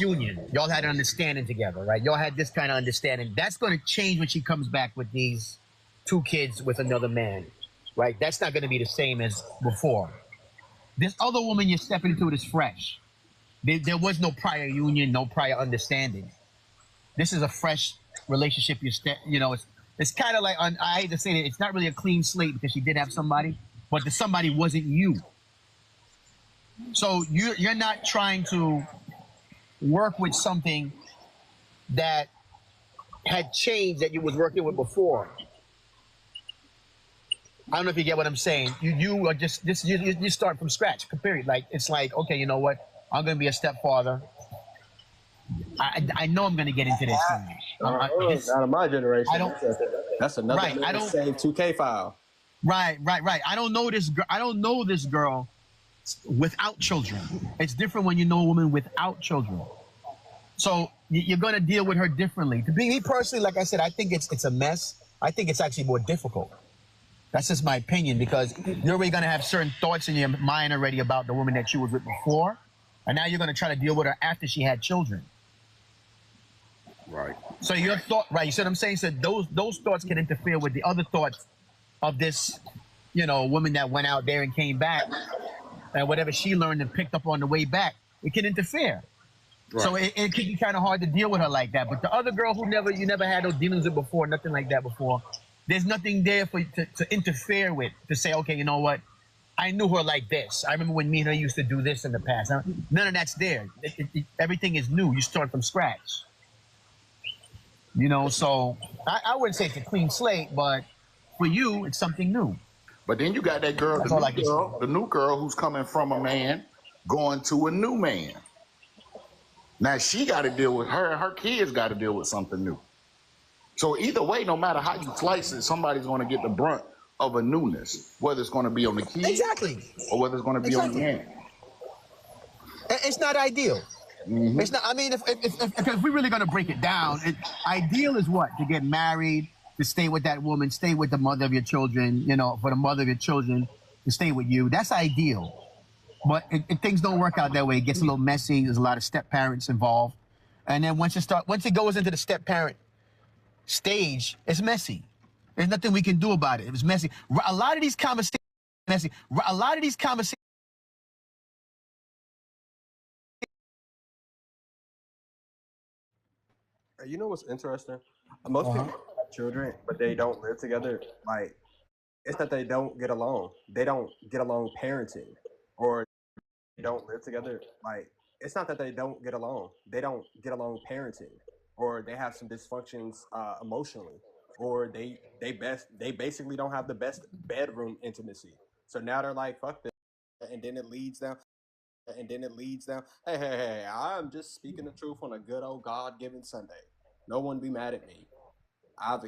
Speaker 9: union. Y'all had an understanding together, right? Y'all had this kind of understanding. That's going to change when she comes back with these 2 kids with another man, right? That's not going to be the same as before. This other woman you're stepping into is fresh. There was no prior union, no prior understanding. This is a fresh relationship. It's kind of like, I hate to say that, it's not really a clean slate because she did have somebody, but the somebody wasn't you. So you're not trying to work with something that had changed that you was working with before. I don't know if you get what I'm saying. You are just you start from scratch. Period. Like it's like, okay, you know what? I'm going to be a stepfather. I know I'm going to get into this soon.
Speaker 8: Not in my generation.
Speaker 9: I don't.
Speaker 8: That's another
Speaker 9: Right, I don't-
Speaker 8: same 2K file.
Speaker 9: Right. I don't know this girl. I don't know this girl without children. It's different when you know a woman without children. So you're going to deal with her differently. To me personally, like I said, I think it's a mess. I think it's actually more difficult. That's just my opinion, because you're already going to have certain thoughts in your mind already about the woman that you was with before, and now you're going to try to deal with her after she had children.
Speaker 5: Right.
Speaker 9: So your thought, right? You see what I'm saying? So those thoughts can interfere with the other thoughts of this, woman that went out there and came back, and whatever she learned and picked up on the way back, it can interfere. Right. So it can be kind of hard to deal with her like that. But the other girl who you never had those dealings with before, nothing like that before, there's nothing there for you to interfere with, to say, okay, you know what? I knew her like this. I remember when me and her used to do this in the past. None of that's there. Everything is new. You start from scratch. So I wouldn't say it's a clean slate, but for you, it's something new.
Speaker 5: But then you got that girl, the new girl who's coming from a man going to a new man. Now she got to deal with her kids got to deal with something new. So either way, no matter how you slice it, somebody's going to get the brunt of a newness, whether it's going to be on the kids,
Speaker 9: exactly,
Speaker 5: or whether it's going to be on the man.
Speaker 9: It's not ideal. Mm-hmm. It's not. I mean, if we're really going to break it down, ideal is what? To get married, to stay with that woman, stay with the mother of your children. For the mother of your children to stay with you. That's ideal. But things don't work out that way. It gets a little messy. There's a lot of step parents involved, and then once it goes into the step parent stage, it's messy. There's nothing we can do about it. It was messy. A lot of these conversations, messy. A lot of these conversations.
Speaker 8: You know what's interesting? Most people have children, but they don't live together. Like, it's that they don't get along. They don't get along parenting, or they don't live together. Like, it's not that they don't get along. They don't get along parenting, or they have some dysfunctions emotionally, or they basically don't have the best bedroom intimacy. So now they're like, fuck this, and then it leads down. Hey, I'm just speaking the truth on a good old God-given Sunday. No one be mad at me. I've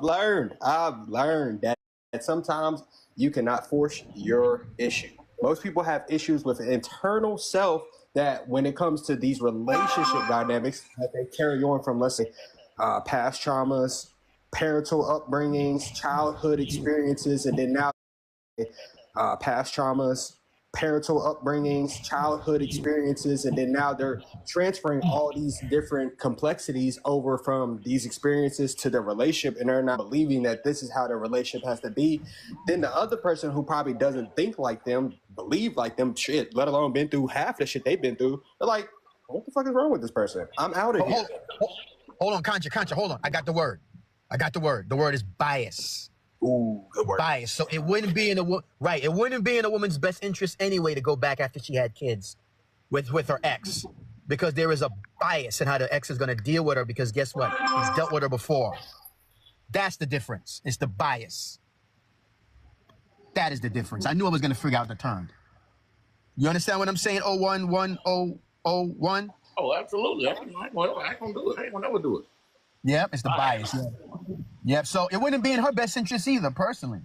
Speaker 8: learned that sometimes you cannot force your issue. Most people have issues with internal self that when it comes to these relationship dynamics that they carry on from, let's say, past traumas, parental upbringings, childhood experiences, and then now past traumas, parental upbringings, childhood experiences, and then now they're transferring all these different complexities over from these experiences to the relationship, and they're not believing that this is how the relationship has to be. Then the other person who probably doesn't think like them, believe like them, shit, let alone been through half the shit they've been through, they're like, what the fuck is wrong with this person? I'm out of here.
Speaker 9: Hold on, Concha, hold on. I got the word. The word is bias.
Speaker 8: Ooh, good word.
Speaker 9: Bias. So it wouldn't be in a woman's best interest anyway to go back after she had kids with her ex, because there is a bias in how the ex is going to deal with her, because guess what? He's dealt with her before. That's the difference. It's the bias. That is the difference. I knew I was going to figure out the term. You understand what I'm saying? 011001?
Speaker 5: Oh, absolutely. I ain't gonna do it. I ain't gonna never do it.
Speaker 9: Yep, it's the bias. Yep. So it wouldn't be in her best interest either, personally.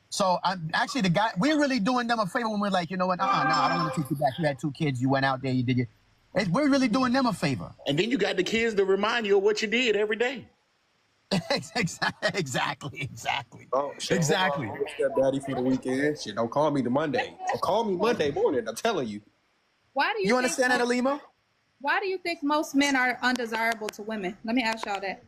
Speaker 9: So I'm actually we're really doing them a favor when we're like, you know what? I don't want to take you back. You had 2 kids. You went out there. You did it. We're really doing them a favor.
Speaker 5: And then you got the kids to remind you of what you did every day.
Speaker 9: Exactly.
Speaker 8: Oh, shit,
Speaker 9: exactly.
Speaker 8: Stepdaddy for the weekend. Shit, don't call me the Monday. Or call me Monday morning. I'm telling you.
Speaker 2: Why do
Speaker 9: you understand that, Alima?
Speaker 2: Why do you think most men are undesirable to women? Let me ask y'all that.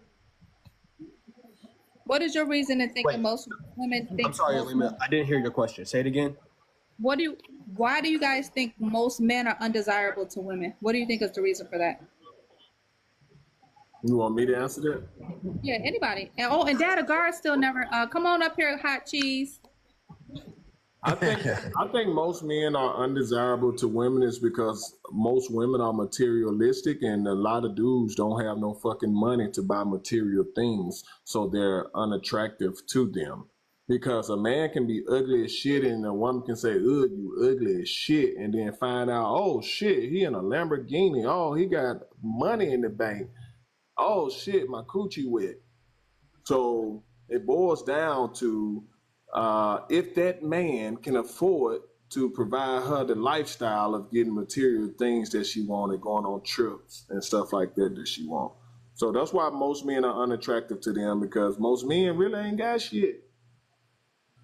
Speaker 2: What is your reason in thinking most women think?
Speaker 8: I'm sorry, Alima. I didn't hear your question. Say it again.
Speaker 2: Why do you guys think most men are undesirable to women? What do you think is the reason for that?
Speaker 11: You want me to answer that?
Speaker 2: Yeah, anybody. And Dad Agar still never. Come on up here, hot cheese.
Speaker 11: I think most men are undesirable to women is because most women are materialistic, and a lot of dudes don't have no fucking money to buy material things, so they're unattractive to them. Because a man can be ugly as shit and a woman can say, ugh, you ugly as shit, and then find out, oh shit, he in a Lamborghini. Oh, he got money in the bank. Oh shit, my coochie wet. So it boils down to if that man can afford to provide her the lifestyle of getting material things that she wanted, going on trips and stuff like that she want. So that's why most men are unattractive to them, because most men really ain't got shit.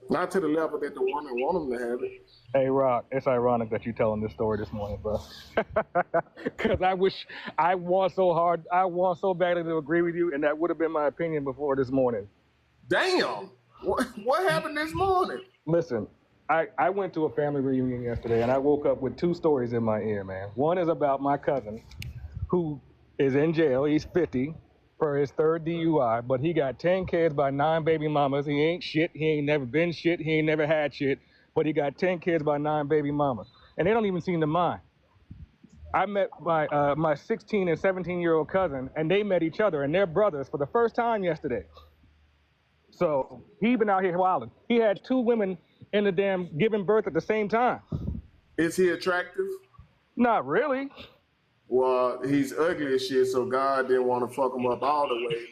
Speaker 11: Not to the level that the woman want them to have it.
Speaker 12: Hey, Rock, it's ironic that you're telling this story this morning, bro. Because I want so badly to agree with you, and that would have been my opinion before this morning.
Speaker 11: Damn! What happened this morning?
Speaker 12: Listen, I went to a family reunion yesterday, and I woke up with two stories in my ear, man. One is about my cousin, who is in jail. He's 50 for his third DUI, but he got 10 kids by 9 baby mamas. He ain't shit. He ain't never been shit. He ain't never had shit. But he got 10 kids by 9 baby mamas. And they don't even seem to mind. I met my 16 and 17-year-old cousin, and they met each other, and they're brothers for the first time yesterday. So he been out here wilding. He had 2 women in the damn giving birth at the same time.
Speaker 11: Is he attractive?
Speaker 12: Not really.
Speaker 11: Well, he's ugly as shit, so God didn't want to fuck him up all the
Speaker 12: way.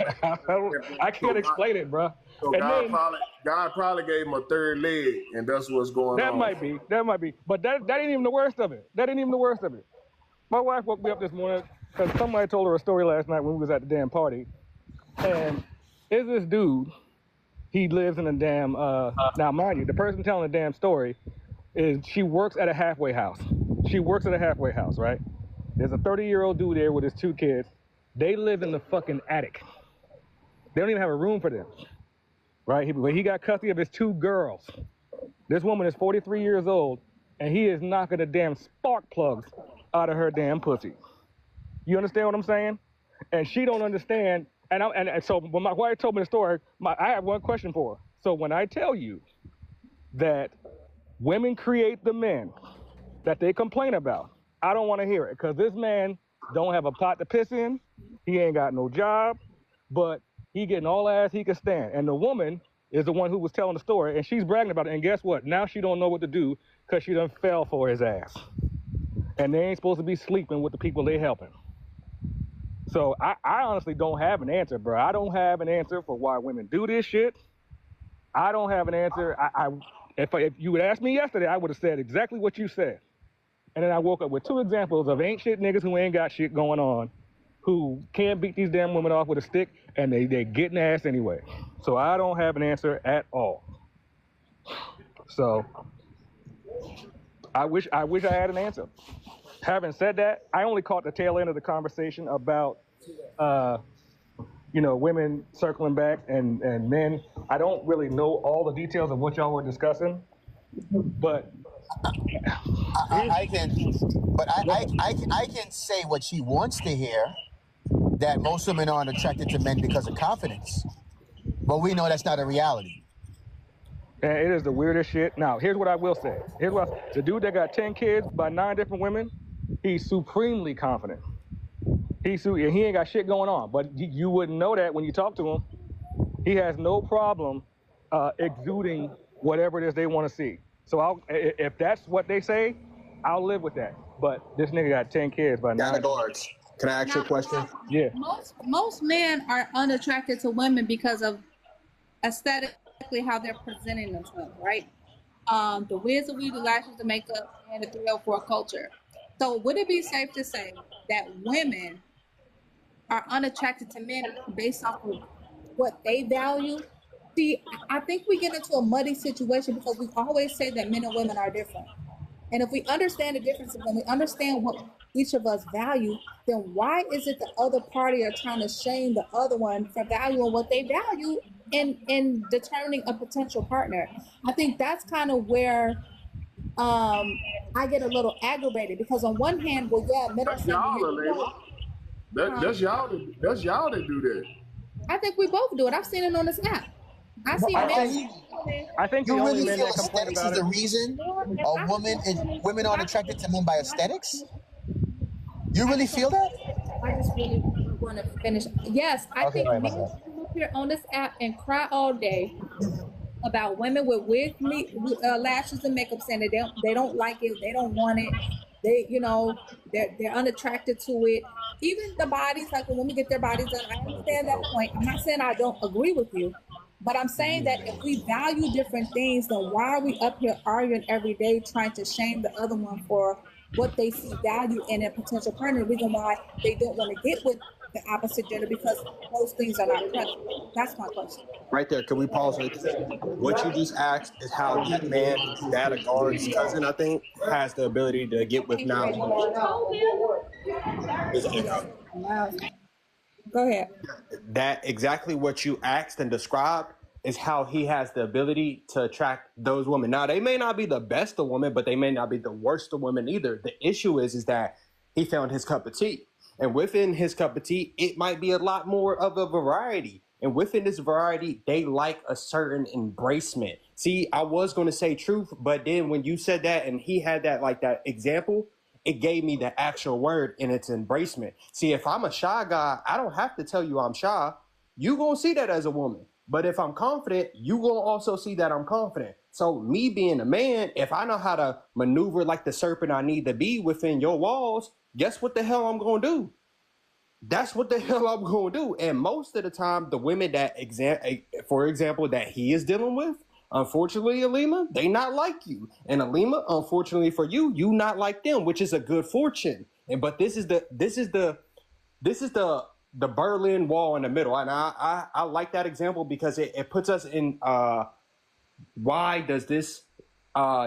Speaker 12: I can't explain it, bro.
Speaker 11: So God probably gave him a third leg, and that's what's going on.
Speaker 12: That might be. But that ain't even the worst of it. My wife woke me up this morning because somebody told her a story last night when we was at the damn party. And is this dude, he lives in a damn, now mind you, the person telling the damn story she works at a halfway house. She works at a halfway house, right? There's a 30-year-old dude there with his 2 kids. They live in the fucking attic. They don't even have a room for them, right? He got custody of his 2 girls. This woman is 43 years old, and he is knocking the damn spark plugs out of her damn pussy. You understand what I'm saying? And she don't understand. And so when my wife told me the story, I have one question for her. So when I tell you that women create the men that they complain about, I don't want to hear it, because this man don't have a pot to piss in. He ain't got no job, but he getting all the ass he can stand. And the woman is the one who was telling the story, and she's bragging about it. And guess what? Now she don't know what to do because she done fell for his ass. And they ain't supposed to be sleeping with the people they helping. So I honestly don't have an answer, bro. I don't have an answer for why women do this shit. I don't have an answer. If you would ask me yesterday, I would have said exactly what you said. And then I woke up with 2 examples of ain't shit niggas who ain't got shit going on, who can't beat these damn women off with a stick, and they getting ass anyway. So I don't have an answer at all. So I wish I had an answer. Having said that, I only caught the tail end of the conversation about, women circling back and men. I don't really know all the details of what y'all were discussing, but
Speaker 9: I can say what she wants to hear, that most women aren't attracted to men because of confidence. But we know that's not a reality.
Speaker 12: And it is the weirdest shit. Now, here's what I will say. The dude that got 10 kids by 9 different women, he's supremely confident. He ain't got shit going on, but you wouldn't know that when you talk to him. He has no problem exuding whatever it is they want to see. So if that's what they say, I'll live with that. But this nigga got 10 kids by 9.
Speaker 8: Guards. Can I ask you a question?
Speaker 12: Yeah.
Speaker 2: Most men are unattracted to women because of aesthetically how they're presenting themselves, right? The wigs, the weave, the lashes, the makeup, and the 304 culture. So would it be safe to say that women are unattracted to men based off of what they value? See, I think we get into a muddy situation because we always say that men and women are different. And if we understand the differences and we understand what each of us value, then why is it the other party are trying to shame the other one for valuing what they value in determining a potential partner? I think that's kind of where I get a little aggravated, because on one hand, well, yeah, men are saying
Speaker 11: that's y'all that do that.
Speaker 2: I think we both do it. I've seen it on this app. I
Speaker 12: think
Speaker 9: you really feel aesthetics is the reason women aren't attracted to men by aesthetics? You really feel that?
Speaker 2: I just really want to finish. Yes, I think men come up here on this app and cry all day about women with lashes and makeup saying they don't like it, they don't want it, they're unattracted to it. Even the bodies, like when women get their bodies done, I understand that point. I'm not saying I don't agree with you, but I'm saying that if we value different things, then why are we up here arguing every day trying to shame the other one for what they see value in a potential partner? The reason why they don't want to get with the opposite gender because those things are not present. That's my question.
Speaker 8: Right there, can we pause right there? What you just asked is how that man, that a guard's cousin, I think, has the ability to get with now. There's an echo.
Speaker 2: Go ahead.
Speaker 8: That exactly what you asked and described is how he has the ability to attract those women. Now, they may not be the best of women, but they may not be the worst of women either. The issue is that he found his cup of tea. And within his cup of tea, it might be a lot more of a variety. And within this variety, they like a certain embracement. See, I was going to say truth, but then when you said that and he had that like that example, it gave me the actual word in its embracement. See, if I'm a shy guy, I don't have to tell you I'm shy. You going to see that as a woman. But if I'm confident, you going to also see that I'm confident. So me being a man, if I know how to maneuver like the serpent I need to be within your walls, guess what the hell I'm going to do? That's what the hell I'm going to do. And most of the time, the women that, for example, that he is dealing with, unfortunately, Alima, they not like you. And Alima, unfortunately for you, you not like them, which is a good fortune. But this is the Berlin Wall in the middle. And I like that example because it puts us in why does this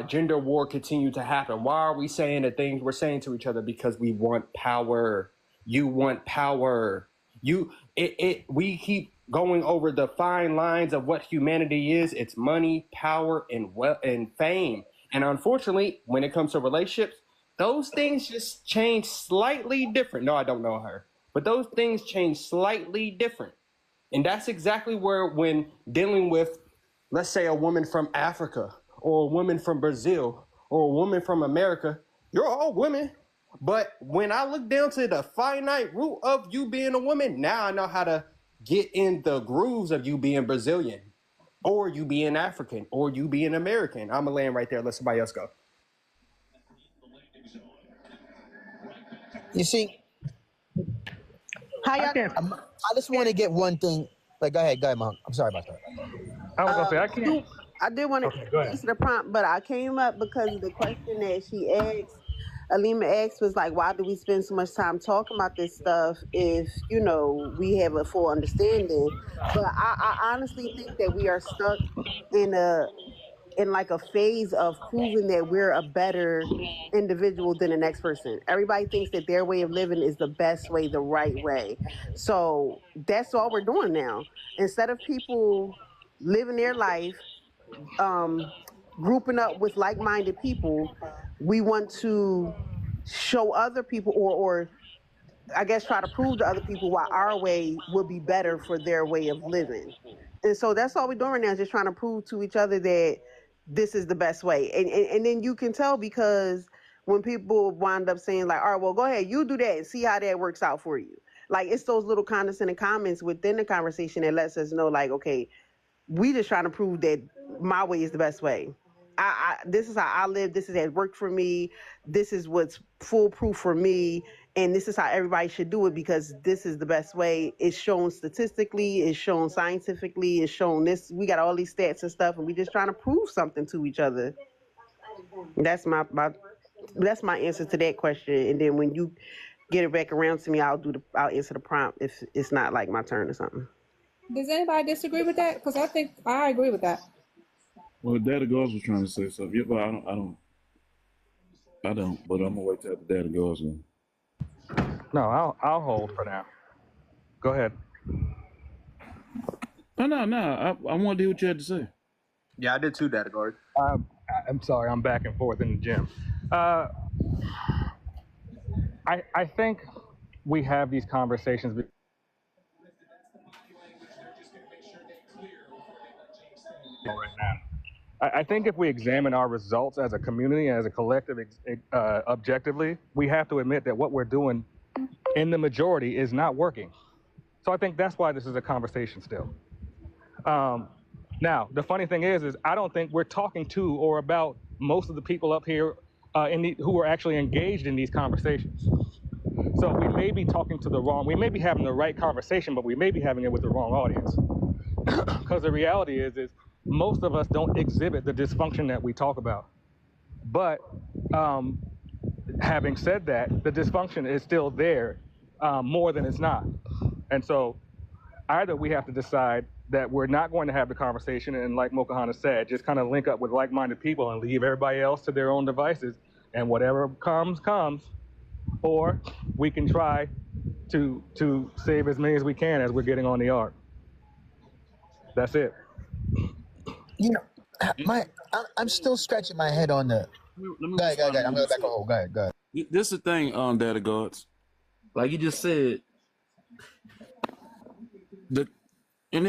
Speaker 8: gender war continue to happen? Why are we saying the things we're saying to each other? Because we want power. You want power. We keep going over the fine lines of what humanity is. It's money, power, and fame. And unfortunately, when it comes to relationships, those things just change slightly different. No, I don't know her. But those things change slightly different. And that's exactly where when dealing with, let's say, a woman from Africa or a woman from Brazil or a woman from America, you're all women. But when I look down to the finite root of you being a woman, now I know how to get in the grooves of you being Brazilian or you being African or you being American. I'm going to land right there. Let somebody else go.
Speaker 9: You see, I just want to get one thing. Like, go ahead, Mom. I'm sorry about that.
Speaker 12: I was going to say, I can't.
Speaker 13: I did want to answer the prompt, but I came up because of the question that she asked. Alima asked was like, why do we spend so much time talking about this stuff if, we have a full understanding? But I honestly think that we are stuck in a phase of proving that we're a better individual than the next person. Everybody thinks that their way of living is the best way, the right way. So that's all we're doing now. Instead of people living their life, grouping up with like-minded people, we want to show other people or I guess try to prove to other people why our way would be better for their way of living. And so that's all we're doing right now, is just trying to prove to each other that this is the best way. And then you can tell because when people wind up saying like, all right, well, go ahead, you do that and see how that works out for you. Like, it's those little condescending comments within the conversation that lets us know, like, okay, we just trying to prove that my way is the best way. This is how I live. This is how it worked for me. This is what's foolproof for me. And this is how everybody should do it because this is the best way. It's shown statistically. It's shown scientifically. It's shown this. We got all these stats and stuff, and we just trying to prove something to each other. That's my answer to that question. And then when you get it back around to me, I'll answer the prompt if it's not like my turn or something.
Speaker 2: Does anybody disagree with that? Because I think I agree with that.
Speaker 7: Well, Daddy Gauze was trying to say something. Yeah, but I don't. But I'm gonna wait till the Daddy Gauze one.
Speaker 12: No, I'll hold for now. Go ahead.
Speaker 7: No. I want to hear what you had to say.
Speaker 8: Yeah, I did too, Daddy Gauze.
Speaker 12: I'm sorry. I'm back and forth in the gym. I think we have these conversations. Right now. I think if we examine our results as a community, as a collective, objectively, we have to admit that what we're doing in the majority is not working. So I think that's why this is a conversation still. Now, the funny thing is I don't think we're talking to or about most of the people up here who are actually engaged in these conversations. So we may be talking to we may be having the right conversation, but we may be having it with the wrong audience. Because the reality is most of us don't exhibit the dysfunction that we talk about. But having said that, the dysfunction is still there more than it's not. And so either we have to decide that we're not going to have the conversation and, like Mokahana said, just kind of link up with like-minded people and leave everybody else to their own devices, and whatever comes, or we can try to save as many as we can as we're getting on the ark. That's it.
Speaker 9: You know, I'm still scratching my head on the. Go ahead. I'm going back on hold. Go ahead.
Speaker 7: This is the thing, Data Gods. Like you just said,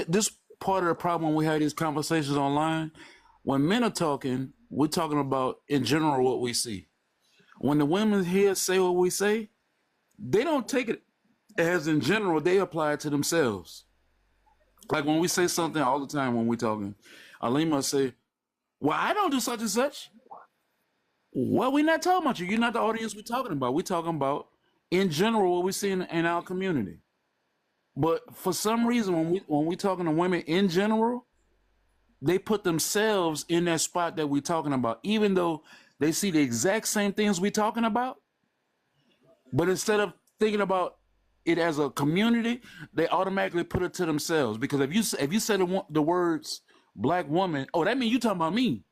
Speaker 7: this part of the problem when we have these conversations online, when men are talking, we're talking about in general what we see. When the women here say what we say, they don't take it as in general, they apply it to themselves. Like when we say something all the time when we're talking, Alima say, well, I don't do such and such. Well, we're not talking about you. You're not the audience we're talking about. We're talking about, in general, what we see in our community. But for some reason, when we talking to women in general, they put themselves in that spot that we're talking about, even though they see the exact same things we're talking about. But instead of thinking about it as a community, they automatically put it to themselves. Because if you say the words black woman, oh, that means you talking about me.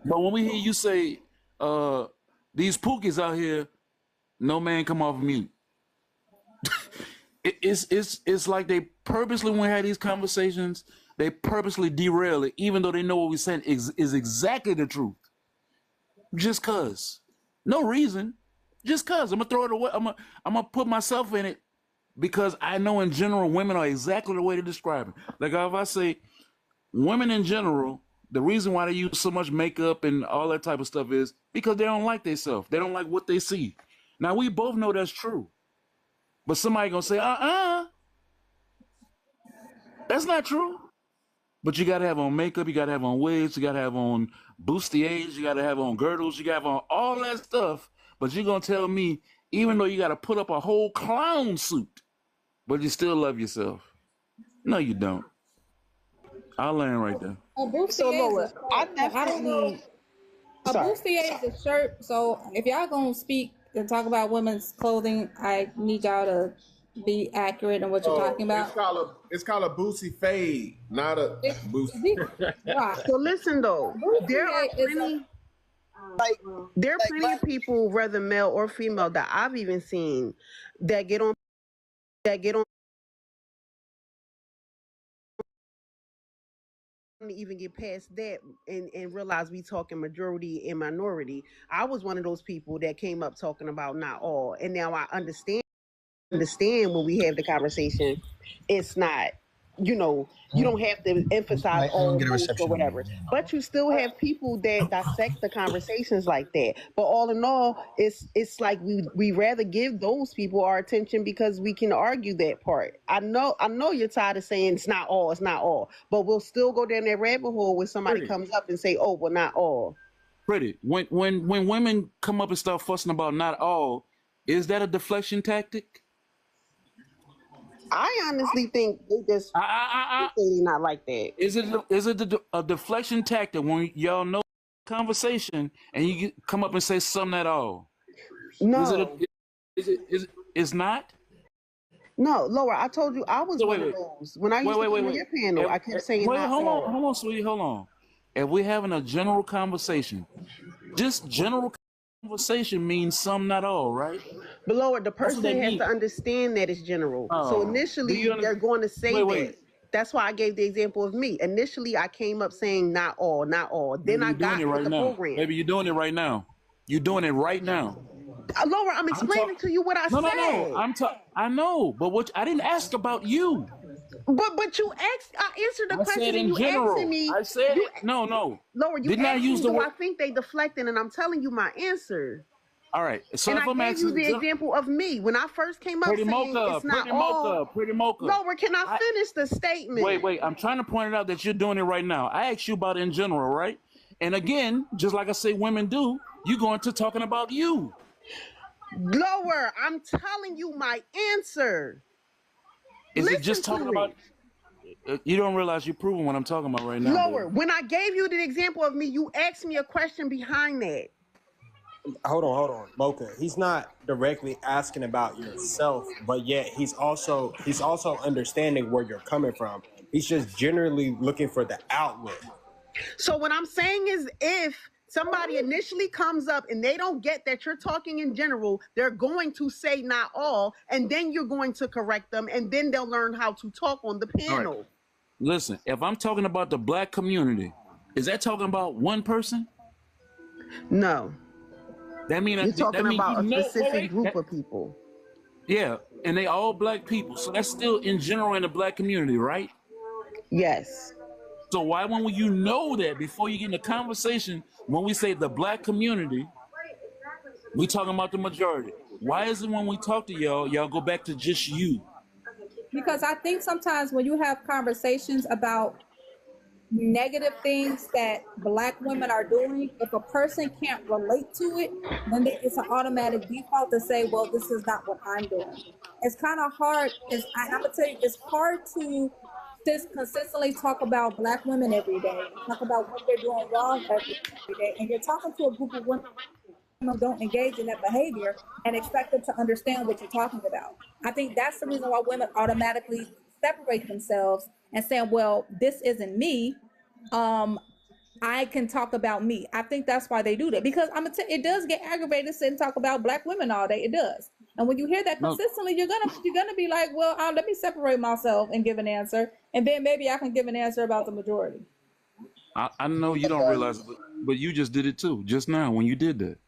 Speaker 7: But when we hear you say these pookies out here, no man come off mute. It's like they purposely, when we have these conversations, they purposely derail it, even though they know what we're saying is exactly the truth. Just cause, no reason. Just cause I'm gonna throw it away. I'm gonna put myself in it because I know in general women are exactly the way to describe it. Like if I say women in general, the reason why they use so much makeup and all that type of stuff is because they don't like themselves. They don't like what they see. Now we both know that's true. But somebody gonna say, that's not true. But you gotta have on makeup, you gotta have on wigs, you gotta have on bustiers, you gotta have on girdles, you gotta have on all that stuff. But you're gonna tell me, even though you gotta put up a whole clown suit, but you still love yourself. No, you don't. I'll land right there.
Speaker 2: A bustier is a shirt. So if y'all gonna speak and talk about women's clothing, I need y'all to be accurate in what you're talking about.
Speaker 11: It's called a boosie fade, not a boosie.
Speaker 13: So listen though, there are plenty of people, whether male or female, that I've even seen that get on even get past that and realize we talking majority and minority. I was one of those people that came up talking about not all, and now I understand when we have the conversation, it's not, you don't have to emphasize all or whatever, but you still have people that dissect the conversations like that. But all in all, it's like we rather give those people our attention because we can argue that part. I know you're tired of saying it's not all, but we'll still go down that rabbit hole when somebody comes up and say, oh, well, not all.
Speaker 7: Pretty. When women come up and start fussing about not all, is that a deflection tactic?
Speaker 13: I honestly think they just they're not like that.
Speaker 7: Is it a deflection tactic when y'all know conversation and you come up and say something at all?
Speaker 13: No.
Speaker 7: It's not?
Speaker 13: No, Laura, I told you I was one of those. When I used to be on your panel, I kept saying
Speaker 7: hold on, sweetie, hold on. If we're having a general conversation, just general conversation means some, not all, right?
Speaker 13: But Lord, the person has to understand that it's general. So initially, they're going to say that. That's why I gave the example of me. Initially, I came up saying not all. Then I got with the program.
Speaker 7: Maybe you're doing it right now. You're doing it right now.
Speaker 13: Laura, I'm explaining to you what I said.
Speaker 7: No. I know, but I didn't ask about you.
Speaker 13: But you asked. I answered the question, and you asked me.
Speaker 7: I said no.
Speaker 13: Laura, you
Speaker 7: didn't
Speaker 13: asked
Speaker 7: I use
Speaker 13: me,
Speaker 7: the word?
Speaker 13: I think they deflected, and I'm telling you my answer.
Speaker 7: All right. So
Speaker 13: And
Speaker 7: if
Speaker 13: I
Speaker 7: I'm
Speaker 13: gave you
Speaker 7: asking,
Speaker 13: the example of me when I first came up
Speaker 7: Pretty
Speaker 13: saying
Speaker 7: Mocha,
Speaker 13: it's not
Speaker 7: Pretty
Speaker 13: all.
Speaker 7: Mocha, Pretty Mocha.
Speaker 13: Lower, can I finish the statement?
Speaker 7: Wait. I'm trying to point it out that you're doing it right now. I asked you about it in general, right? And again, just like I say women do, you go into talking about you.
Speaker 13: Lower, I'm telling you my answer.
Speaker 7: Is
Speaker 13: Listen
Speaker 7: it just talking
Speaker 13: to
Speaker 7: about? You don't realize you're proving what I'm talking about right now.
Speaker 13: Lower,
Speaker 7: baby.
Speaker 13: when I gave you the example of me, you asked me a question behind that.
Speaker 8: Hold on, Mocha. He's not directly asking about yourself, but yet he's also understanding where you're coming from. He's just generally looking for the outlet.
Speaker 13: So what I'm saying is, if somebody initially comes up and they don't get that you're talking in general, they're going to say not all, and then you're going to correct them, and then they'll learn how to talk on the panel.
Speaker 7: Right. Listen, if I'm talking about the black community, is that talking about one person?
Speaker 13: No.
Speaker 7: That mean
Speaker 13: You're talking about a specific group
Speaker 7: that,
Speaker 13: of people.
Speaker 7: Yeah, and they all black people. So that's still in general in the black community, right?
Speaker 13: Yes.
Speaker 7: So why when you know that before you get in the conversation, when we say the black community, we talking about the majority? Why is it when we talk to y'all go back to just you?
Speaker 2: Because I think sometimes when you have conversations about negative things that black women are doing, if a person can't relate to it, then it's an automatic default to say, well, this is not what I'm doing. It's kind of hard. I'm gonna tell you, it's hard to just consistently talk about black women every day, talk about what they're doing wrong every day, and you're talking to a group of women who don't engage in that behavior and expect them to understand what you're talking about. I think that's the reason why women automatically separate themselves and say, well, this isn't me. I can talk about me. I think that's why they do that, because it does get aggravated to sit and talk about black women all day. It does. And when you hear that consistently, you're gonna be like, well, let me separate myself and give an answer, and then maybe I can give an answer about the majority.
Speaker 7: I know you don't realize it, but you just did it too, just now when you did that.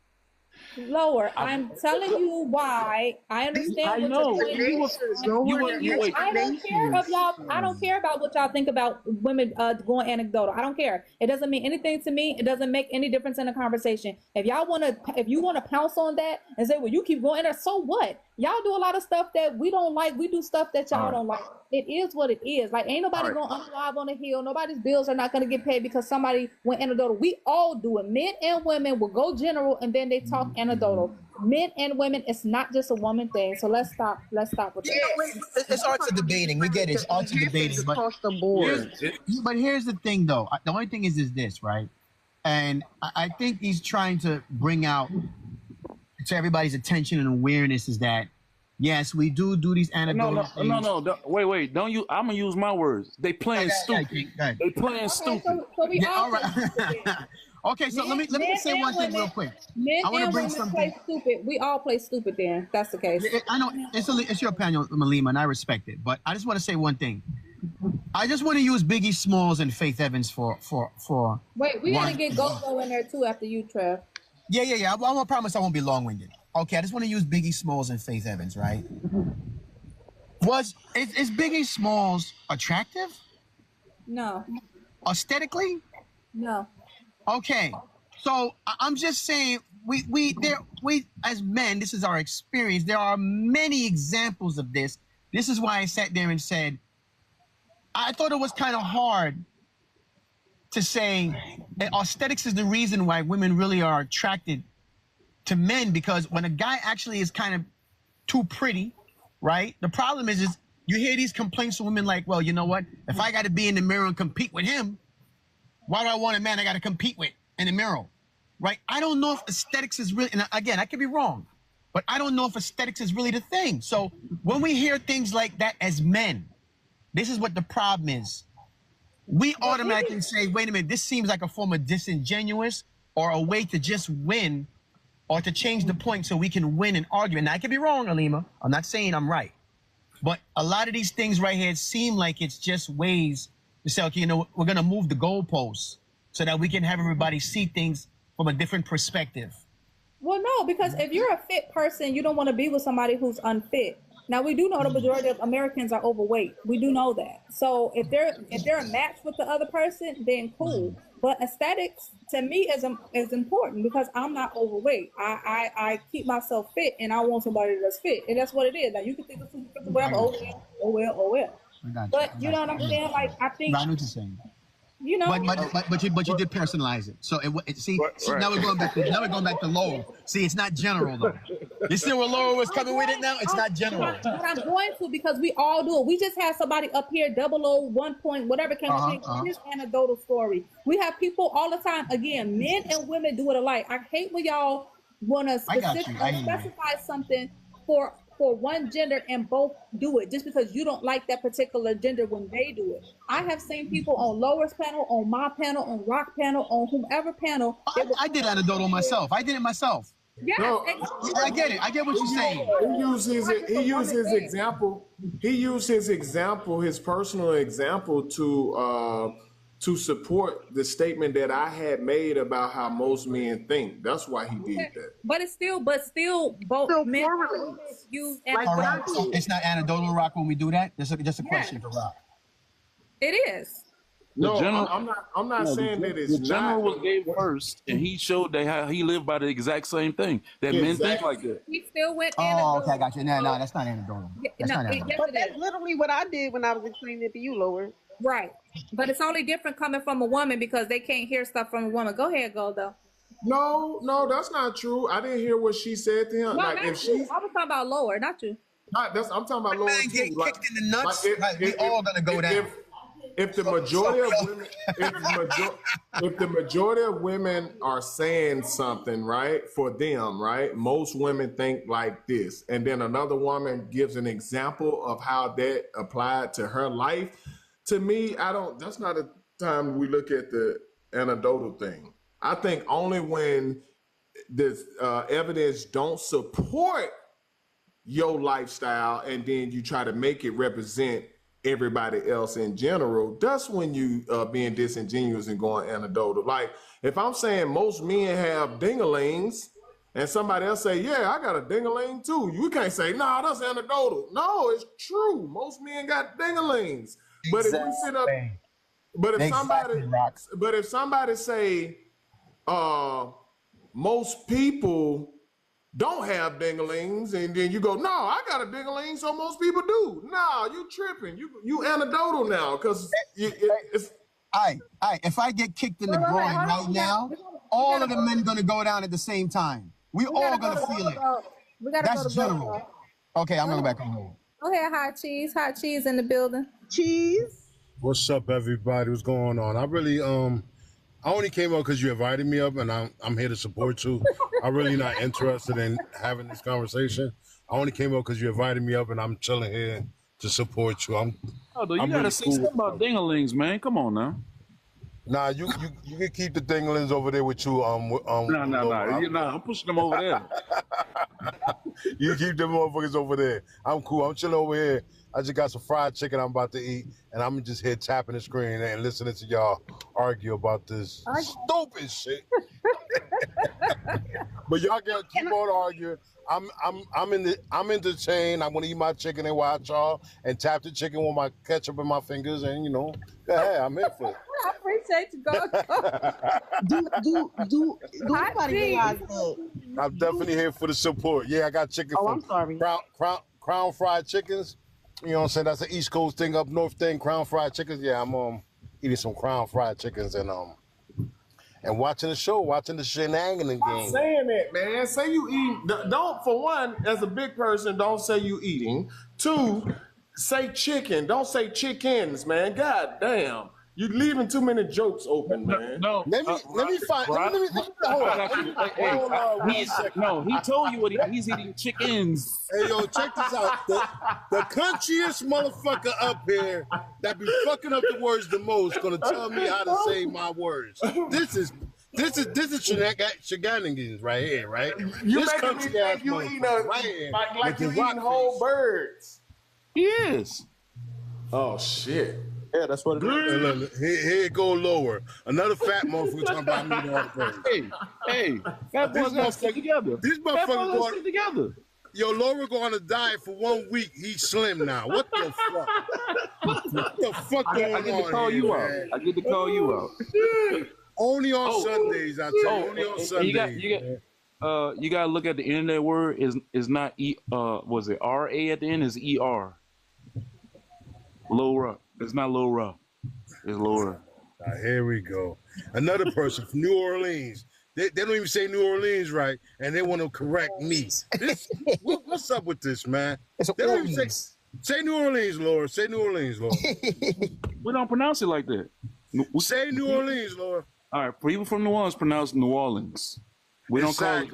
Speaker 2: Lower, I'm telling you why. I understand.
Speaker 7: I know.
Speaker 2: I don't care of y'all. I don't care about what y'all think about women going anecdotal. I don't care. It doesn't mean anything to me. It doesn't make any difference in the conversation. If you want to pounce on that and say, well, you keep going there, so what? Y'all do a lot of stuff that we don't like. We do stuff that y'all don't like. It is what it is. Like, ain't nobody going unalive on the hill. Nobody's bills are not going to get paid because somebody went anecdotal. We all do it. Men and women will go general and then they talk anecdotal. Men and women, it's not just a woman thing. So let's stop with that.
Speaker 9: It's art to debating. We get it. It's art to debating. But
Speaker 13: across the board.
Speaker 9: But here's the thing, though. The only thing is this, right? And I think he's trying to bring out to everybody's attention and awareness is that, yes, we do these anecdotal things.
Speaker 7: No. Wait. Don't you? I'm gonna use my words. They playing stupid. They playing stupid.
Speaker 2: So we all
Speaker 9: all right. Okay, so let me say one thing real quick.
Speaker 2: Men
Speaker 9: I want to
Speaker 2: and
Speaker 9: bring
Speaker 2: women
Speaker 9: something.
Speaker 2: play stupid. We all play stupid then. That's the case.
Speaker 9: I know it's your opinion, Malima, and I respect it. But I just want to say one thing. I just want to use Biggie Smalls and Faith Evans for.
Speaker 2: Wait, we gotta get Go-Go in there too after you, Trev.
Speaker 9: Yeah. I promise I won't be long-winded. Okay, I just want to use Biggie Smalls and Faith Evans, right? Is Biggie Smalls attractive?
Speaker 2: No.
Speaker 9: Aesthetically?
Speaker 2: No.
Speaker 9: Okay, so I'm just saying we as men, this is our experience. There are many examples of this. This is why I sat there and said, I thought it was kind of hard to say that aesthetics is the reason why women really are attracted to men, because when a guy actually is kind of too pretty, right? The problem is you hear these complaints from women like, well, you know what? If I got to be in the mirror and compete with him, why do I want a man I got to compete with in the mirror, right? I don't know if aesthetics is really, and again, I could be wrong, but I don't know if aesthetics is really the thing. So when we hear things like that as men, this is what the problem is. We automatically say, wait a minute, this seems like a form of disingenuous or a way to just win or to change the point so we can win an argument. Now, I could be wrong, Alima. I'm not saying I'm right. But a lot of these things right here seem like it's just ways to say, okay, we're going to move the goalposts so that we can have everybody see things from a different perspective.
Speaker 2: Well, no, because if you're a fit person, you don't want to be with somebody who's unfit. Now, we do know the majority of Americans are overweight. We do know that. So if they're a match with the other person, then cool. But aesthetics to me is important because I'm not overweight. I keep myself fit, and I want somebody that's fit, and that's what it is. Now you can think of whatever. Oh well. But you know what I'm saying? Like I think.
Speaker 9: I know what you're saying.
Speaker 2: You know,
Speaker 9: but you did personalize it. So see now we're going back to Laura. See, it's not general though. You see where Laura was coming with it now? It's not general.
Speaker 2: But I'm going to because we all do it. We just had somebody up here, 001 point, whatever came up his anecdotal story. We have people all the time. Again, men and women do it alike. I hate when y'all want to specify something for one gender and both do it just because you don't like that particular gender when they do it. I have seen people on Lower's panel, on my panel, on Rock panel, on whomever panel.
Speaker 9: I did anecdotal myself. I did it myself.
Speaker 2: Yes,
Speaker 11: No,
Speaker 9: I get it. I get what you're saying.
Speaker 11: He used his example, his personal example to support the statement that I had made about how most men think. That's why he did that.
Speaker 2: But still both men and women use anecdotal.
Speaker 9: So it's not anecdotal, Rock, when we do that? Just a question to Rock.
Speaker 2: It is.
Speaker 11: No, I'm not saying that it's
Speaker 7: the general
Speaker 11: not.
Speaker 7: was gave first, and he showed that how he lived by the exact same thing. That men think like that.
Speaker 2: He still went
Speaker 9: Oh, okay, I got you. No, that's not anecdotal. That's not anecdotal.
Speaker 13: But that's literally what I did when I was explaining it to you, Lower.
Speaker 2: Right. But it's only different coming from a woman because they can't hear stuff from a woman. Go ahead, Goldo.
Speaker 11: No, that's not true. I didn't hear what she said to him.
Speaker 2: No,
Speaker 11: like
Speaker 2: not
Speaker 11: if
Speaker 2: you.
Speaker 11: she,
Speaker 2: I was talking about Lower, not you.
Speaker 11: I'm talking about Laura
Speaker 9: Man
Speaker 11: too.
Speaker 9: get
Speaker 11: Like,
Speaker 9: kicked in the nuts.
Speaker 11: like,
Speaker 9: We all gonna go down.
Speaker 11: If the majority of women, if the majority of women are saying something, right, for them, right, most women think like this, and then another woman gives an example of how that applied to her life. To me, that's not a time we look at the anecdotal thing. I think only when the evidence don't support your lifestyle and then you try to make it represent everybody else in general, that's when you being disingenuous and going anecdotal. Like if I'm saying most men have dingalings and somebody else say, yeah, I got a dingaling too, you can't say, nah, that's anecdotal. No, it's true. Most men got dingalings. But if we sit up, but if somebody say, most people don't have dingalings, and then you go, no, I got a dingaling, so most people do. No, you tripping. You anecdotal now, because it's.
Speaker 9: If I get kicked in the groin right now, all of the men gonna go down at the same time. We all gonna feel it. That's general. Okay, I'm gonna go back on hold.
Speaker 2: Go ahead, Hot Cheese in the building.
Speaker 13: Cheese.
Speaker 14: What's up, everybody? What's going on? I really I only came up because you invited me up, and I'm here to support you. I'm really not interested in having this conversation. I only came up because you invited me up, and I'm chilling here to support you.
Speaker 7: You gotta
Speaker 14: really
Speaker 7: say something about dingalings, man. Come on now.
Speaker 14: Nah, you can keep the dinglings over there with you.
Speaker 7: No. I'm pushing them over there.
Speaker 14: You keep them motherfuckers over there. I'm cool. I'm chilling over here. I just got some fried chicken I'm about to eat, and I'm just here tapping the screen and listening to y'all argue about this stupid shit. But y'all can keep on arguing. I'm entertained. I'm gonna eat my chicken and watch y'all and tap the chicken with my ketchup in my fingers, and go ahead. I'm here for it.
Speaker 2: I appreciate you, Goldo.
Speaker 13: Do anybody realize that?
Speaker 14: I'm definitely here for the support. Yeah, I got chicken from
Speaker 13: I'm sorry.
Speaker 14: Crown Fried Chickens. You know what I'm saying? That's an East Coast thing, up north thing. Crown Fried Chickens. Yeah, I'm eating some Crown Fried Chickens and watching the show, watching the shenanigans game.
Speaker 11: I'm saying that, man. Say you eat. Don't, for one, as a big person, don't say you eating. Two, say chicken. Don't say chickens, man. God damn. You're leaving too many jokes open, man.
Speaker 7: No.
Speaker 14: Let me find. Let me hold on.
Speaker 7: No, he told you what he's eating chickens.
Speaker 14: Hey, yo, check this out. The countryest motherfucker up here that be fucking up the words the most gonna tell me how to say my words. This is shenanigans right here, right?
Speaker 11: You making me think you eating like you eating whole birds.
Speaker 7: He is.
Speaker 11: Oh shit.
Speaker 8: Yeah, that's what it is.
Speaker 14: Here it go lower. Another fat motherfucker talking about me all the time.
Speaker 7: Hey, fat boys gotta stick together.
Speaker 14: This motherfucker going stick together. Yo, Laura going to diet for 1 week. He's slim now. What the fuck? What the fuck going on?
Speaker 7: I get to call you out.
Speaker 14: Only on Sundays, I tell you. Only on Sundays.
Speaker 7: You got to look at the end of that word. Is not was it R-A at the end? Is E-R. Laura. It's not Laura. It's Laura.
Speaker 14: Here we go. Another person from New Orleans. They don't even say New Orleans right, and they want to correct me. What's up with this, man? They don't even say New Orleans, Laura. Say New Orleans, Laura.
Speaker 7: We don't pronounce it like that.
Speaker 14: Say New Orleans, Laura.
Speaker 7: All right, people from New Orleans pronounce New Orleans. We don't call it.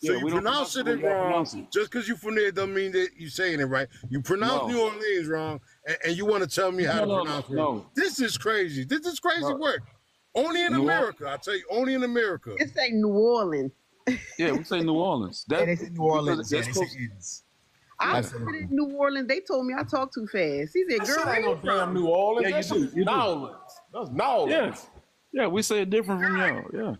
Speaker 14: So you pronounce it wrong. Just because you're from there doesn't mean that you're saying it right. You pronounce New Orleans wrong, and you want to tell me how to pronounce it. No. This is crazy. This is crazy work. Only in America. I tell you, only in America.
Speaker 13: It's like New Orleans.
Speaker 7: Yeah, we say New Orleans.
Speaker 15: They say New Orleans.
Speaker 13: I said in New Orleans. They told me I talk too fast. He said, "Girl,
Speaker 11: ain't no damn New Orleans. Yeah, you do. New Orleans. That's New Orleans.
Speaker 7: Yeah, we say it different from y'all.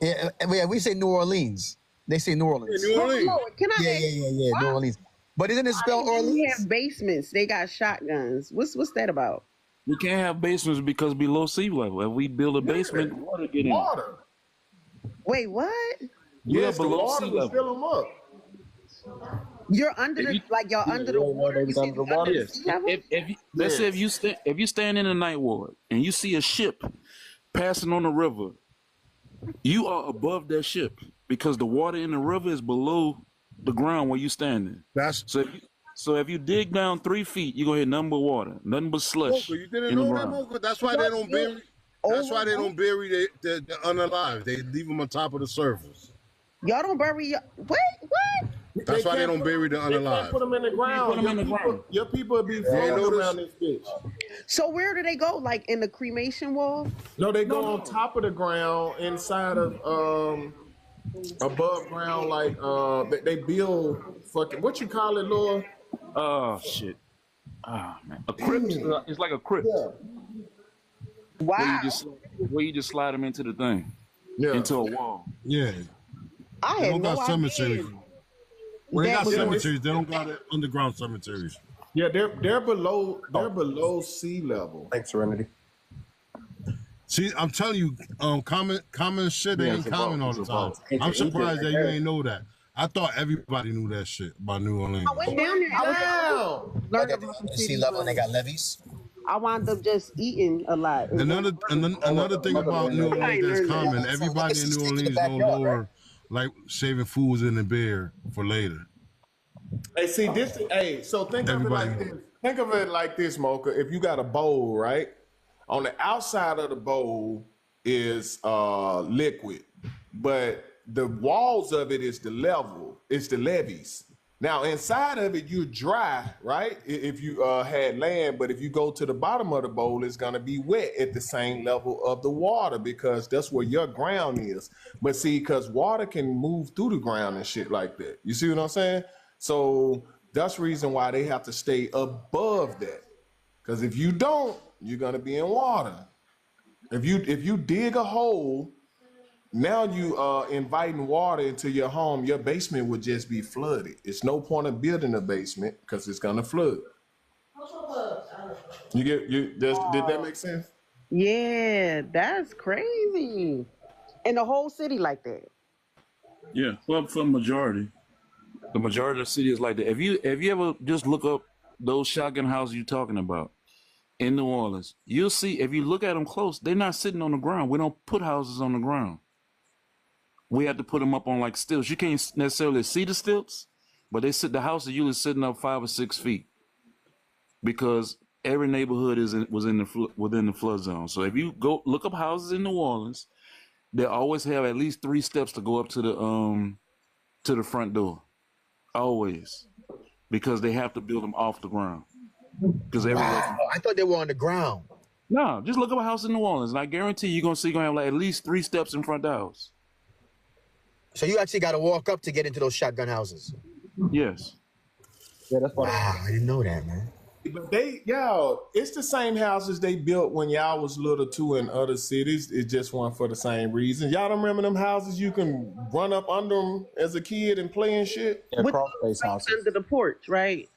Speaker 15: Yeah, we say New Orleans. They say New Orleans.
Speaker 14: Yeah, New Orleans.
Speaker 13: Can I
Speaker 15: Yeah, New Orleans. But isn't it spelled Orleans?
Speaker 13: We have basements. They got shotguns. What's that about?
Speaker 7: We can't have basements because below sea level. If we build a basement, water get in.
Speaker 11: Water.
Speaker 13: Wait, what?
Speaker 11: Yes,
Speaker 7: below
Speaker 11: the water
Speaker 7: sea
Speaker 11: will
Speaker 7: level.
Speaker 11: fill them up.
Speaker 13: You're under y'all under the water. You see the water.
Speaker 7: Yes. Let's say if you stand in a night ward and you see a ship passing on the river, you are above that ship because the water in the river is below the ground where you standing. So if you dig down 3 feet, you gonna hit nothing but water, nothing but slush.
Speaker 14: Mocha, you didn't know that, Mocha? That's why they don't bury. That's why they don't bury the unalive. They leave them on top of the surface.
Speaker 13: Y'all don't bury what?
Speaker 14: That's why they don't bury the
Speaker 11: They can't
Speaker 14: unalive.
Speaker 11: put them in the ground. Your people be floating around this bitch.
Speaker 13: So where do they go? Like in the cremation wall?
Speaker 11: No, they go on top of the ground, inside of above ground, like they build fucking what you call it, Lord?
Speaker 7: Oh shit. Ah man. A crypt. It's like a crypt.
Speaker 11: Yeah.
Speaker 13: Wow.
Speaker 7: Where you just slide them into the thing.
Speaker 11: Yeah.
Speaker 7: Into a wall.
Speaker 14: Yeah.
Speaker 13: I
Speaker 14: They
Speaker 13: had
Speaker 14: don't
Speaker 13: no
Speaker 14: got cemeteries.
Speaker 13: idea.
Speaker 14: Well, they got
Speaker 13: That was-
Speaker 14: cemeteries. They don't got underground cemeteries.
Speaker 11: Yeah, they're below sea level.
Speaker 8: Thanks, Serenity.
Speaker 14: See, I'm telling you, common shit ain't common all the time. I'm surprised that you ain't know that. I thought everybody knew that shit about New Orleans.
Speaker 13: I went down there. I learned about the
Speaker 15: Sea level and they got levees.
Speaker 13: I wound up just eating a lot.
Speaker 14: Another thing about New Orleans that's common, everybody in New Orleans know lower, like saving foods in the beer for later.
Speaker 11: Hey, see this. Hey, so think of it like this. Think of it like this, Mocha. If you got a bowl, right? On the outside of the bowl is liquid, but the walls of it is the level. It's the levees. Now inside of it, you're dry, right? If you had land, but if you go to the bottom of the bowl, it's gonna be wet at the same level of the water because that's where your ground is. But see, because water can move through the ground and shit like that. You see what I'm saying? So that's the reason why they have to stay above that. Because if you don't, you're gonna be in water. If you dig a hole, now you are inviting water into your home. Your basement would just be flooded. It's no point of building a basement because it's gonna flood. Did that make sense?
Speaker 13: Yeah, that's crazy. In the whole city like that.
Speaker 7: Yeah, well, for the majority of the city is like that. If you ever just look up those shotgun houses you're talking about in New Orleans, you'll see if you look at them close, they're not sitting on the ground. We don't put houses on the ground. We have to put them up on like stilts. You can't necessarily see the stilts, but the house is usually sitting up 5 or 6 feet because every neighborhood within the flood zone. So if you go look up houses in New Orleans, they always have at least 3 steps to go up to the front door, always, because they have to build them off the ground. Because
Speaker 15: I thought they were on the ground.
Speaker 7: No, just look up a house in New Orleans, and I guarantee you're gonna have like at least 3 steps in front of the house.
Speaker 15: So you actually got to walk up to get into those shotgun houses.
Speaker 7: Yes.
Speaker 15: Yeah, that's wow. I didn't know that, man.
Speaker 11: But it's the same houses they built when y'all was little too in other cities. It just wasn't for the same reason. Y'all don't remember them houses you can run up under them as a kid and play and shit?
Speaker 15: Yeah, crawl space houses.
Speaker 13: Under the porch, right?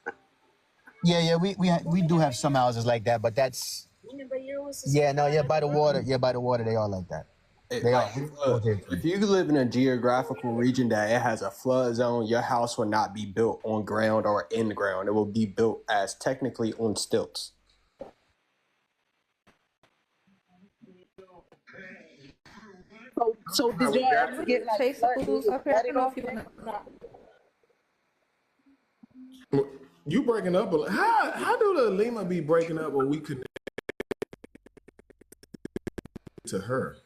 Speaker 15: Yeah, we do have some houses like that, but that's by the water. Yeah, by the water they are like that.
Speaker 9: They are.
Speaker 8: If you live in a geographical region that it has a flood zone, your house will not be built on ground or in the ground. It will be built as technically on stilts.
Speaker 2: So did you ever get Chase Fools up here? I don't know if you want to.
Speaker 11: You breaking up? How do the Lima be breaking up when we connect to her?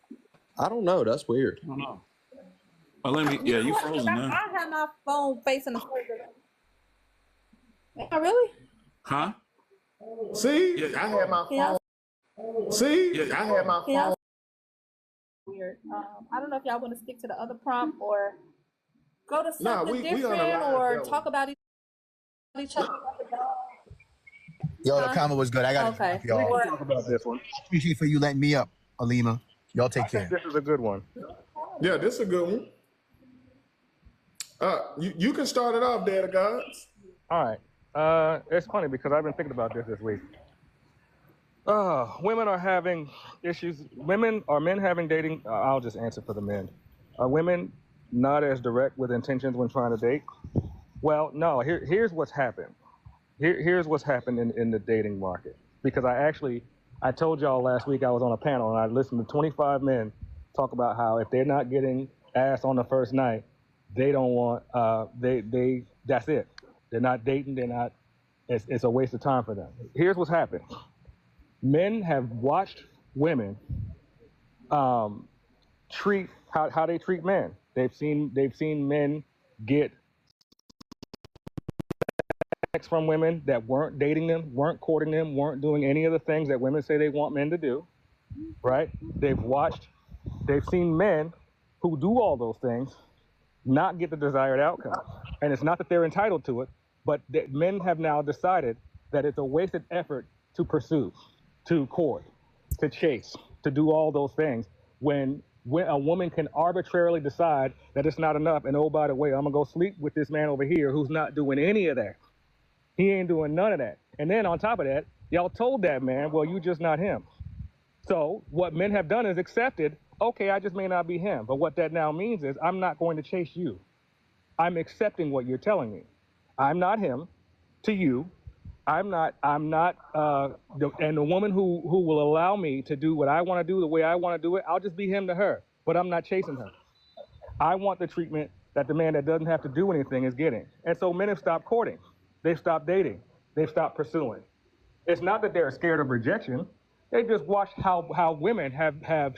Speaker 8: I don't know. That's weird.
Speaker 7: I don't know. Well, let me. Yeah, you frozen now.
Speaker 2: I have my phone facing the screen. Oh, really?
Speaker 7: Huh?
Speaker 11: See, yeah, I had my phone. See, yeah, I had my phone.
Speaker 2: Weird. I don't know if y'all want to stick to the other prompt or go to something
Speaker 11: we
Speaker 2: different or talk about each other.
Speaker 9: Yo, the comment was good. I got
Speaker 2: Okay.
Speaker 9: y'all.
Speaker 12: We can talk about this one.
Speaker 9: Appreciate for you letting me up, Alima. Y'all take care.
Speaker 12: This is a good one.
Speaker 11: Yeah, this is a good one. You can start it off, Dad of Gods.
Speaker 12: All right. It's funny because I've been thinking about this week. Women are having issues. Men having dating? I'll just answer for the men. Are women not as direct with intentions when trying to date? Well, no. Here's what's happened. Here's what's happened in the dating market. Because I told y'all last week I was on a panel and I listened to 25 men talk about how if they're not getting ass on the first night, they don't want. That's it. They're not dating. They're not. It's a waste of time for them. Here's what's happened. Men have watched women treat how they treat men. They've seen men get sex from women that weren't dating them, weren't courting them, weren't doing any of the things that women say they want men to do. Right? They've seen men who do all those things not get the desired outcome. And it's not that they're entitled to it, but that men have now decided that it's a wasted effort to pursue, to court, to chase, to do all those things when a woman can arbitrarily decide that it's not enough and, oh, by the way, I'm gonna go sleep with this man over here who's not doing any of that. He ain't doing none of that. And then on top of that, y'all told that man, well, you just not him. So what men have done is accepted, okay, I just may not be him. But what that now means is I'm not going to chase you. I'm accepting what you're telling me. I'm not him to you. And the woman who will allow me to do what I want to do the way I want to do it, I'll just be him to her, but I'm not chasing her. I want the treatment that the man that doesn't have to do anything is getting. And so men have stopped courting. They've stopped dating. They've stopped pursuing. It's not that they're scared of rejection. They just watched how women have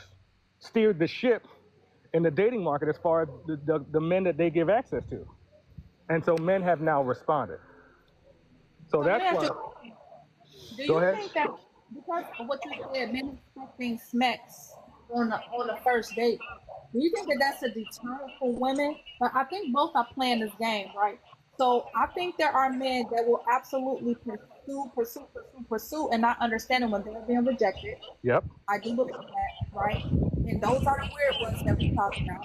Speaker 12: steered the ship in the dating market as far as the men that they give access to. And so men have now responded. So that's why.
Speaker 2: Do you think that because of what you said, men expecting smacks on the first date, do you think that that's a deterrent for women? But I think both are playing this game, right? So I think there are men that will absolutely pursue, and not understanding when they're being rejected.
Speaker 12: Yep.
Speaker 2: I do believe that, right? And those are the weird ones that we talk about.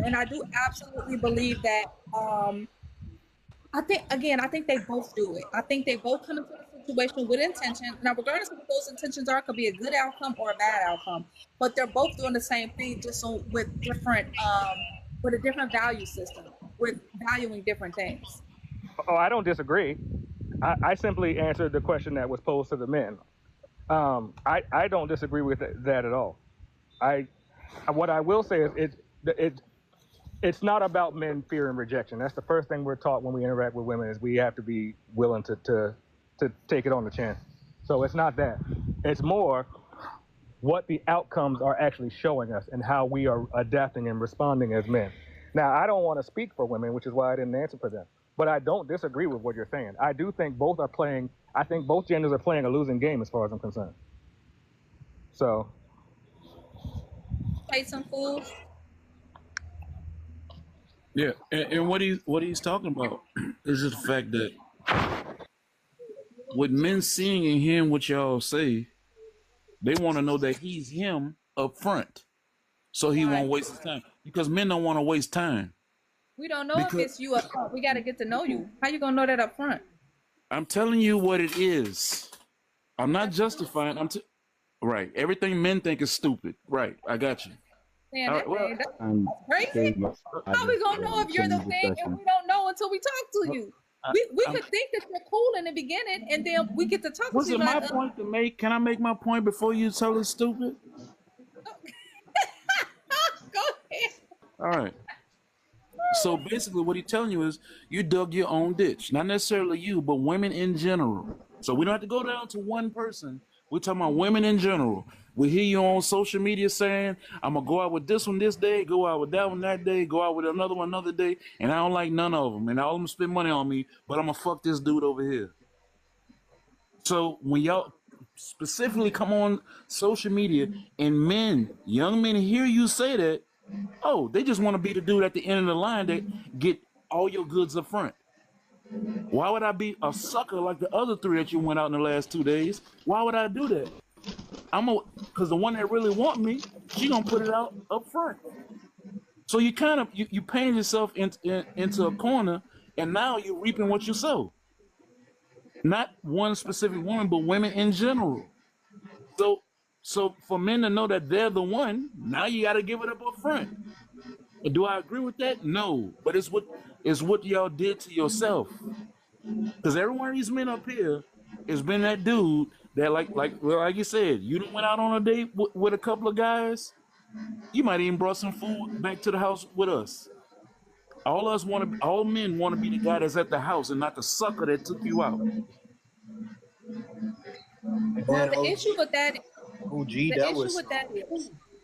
Speaker 2: And I do absolutely believe that. I think they both do it. I think they both come into the situation with intention. Now, regardless of what those intentions are, it could be a good outcome or a bad outcome. But they're both doing the same thing, just with a different value system, with valuing different things.
Speaker 12: Oh, I don't disagree. I simply answered the question that was posed to the men. I don't disagree with that at all. What I will say is it's not about men fearing rejection. That's the first thing we're taught when we interact with women is we have to be willing to take it on the chin. So it's not that. It's more what the outcomes are actually showing us and how we are adapting and responding as men. Now, I don't want to speak for women, which is why I didn't answer for them. But I don't disagree with what you're saying. I do think both genders are playing a losing game as far as I'm concerned. So.
Speaker 2: Play some fools.
Speaker 7: Yeah, and what he's talking about is just the fact that with men seeing and hearing what y'all say, they want to know that he's him up front, so he won't waste his time. Because men don't want to waste time.
Speaker 2: We don't know if it's you up front. We got to get to know you. How you gonna know that up front?
Speaker 7: I'm telling you what it is. I'm not justifying. Right. Everything men think is stupid. Right. I got you.
Speaker 2: saying that
Speaker 7: well,
Speaker 2: thing. That's crazy. How we gonna know if you're the thing and we don't know until we talk to you? We could think that you're cool in the beginning, and then we get to talk to you.
Speaker 7: Was it my point to make? Can I make my point before you tell us stupid?
Speaker 2: Go ahead.
Speaker 7: All right. So basically, what he's telling you is you dug your own ditch. Not necessarily you, but women in general. So we don't have to go down to one person. We're talking about women in general. We hear you on social media saying, I'm going to go out with this one this day, go out with that one that day, go out with another one another day, and I don't like none of them. And all of them spend money on me, but I'm going to fuck this dude over here. So when y'all specifically come on social media and men, young men hear you say that, oh, they just want to be the dude at the end of the line that get all your goods up front. Why would I be a sucker like the other three that you went out in the last 2 days? Why would I do that? Because the one that really want me, she gonna put it out up front. So you kind of you paint yourself into a corner, and now you're reaping what you sow. Not one specific woman, but women in general. So for men to know that they're the one, now you got to give it up front. Do I agree with that? No, but it's what y'all did to yourself. Because every one of these men up here has been that dude that like you said, you done went out on a date with a couple of guys. You might even brought some food back to the house with us. All men want to be the guy that's at the house and not the sucker that took you out.
Speaker 2: Well, the issue with that.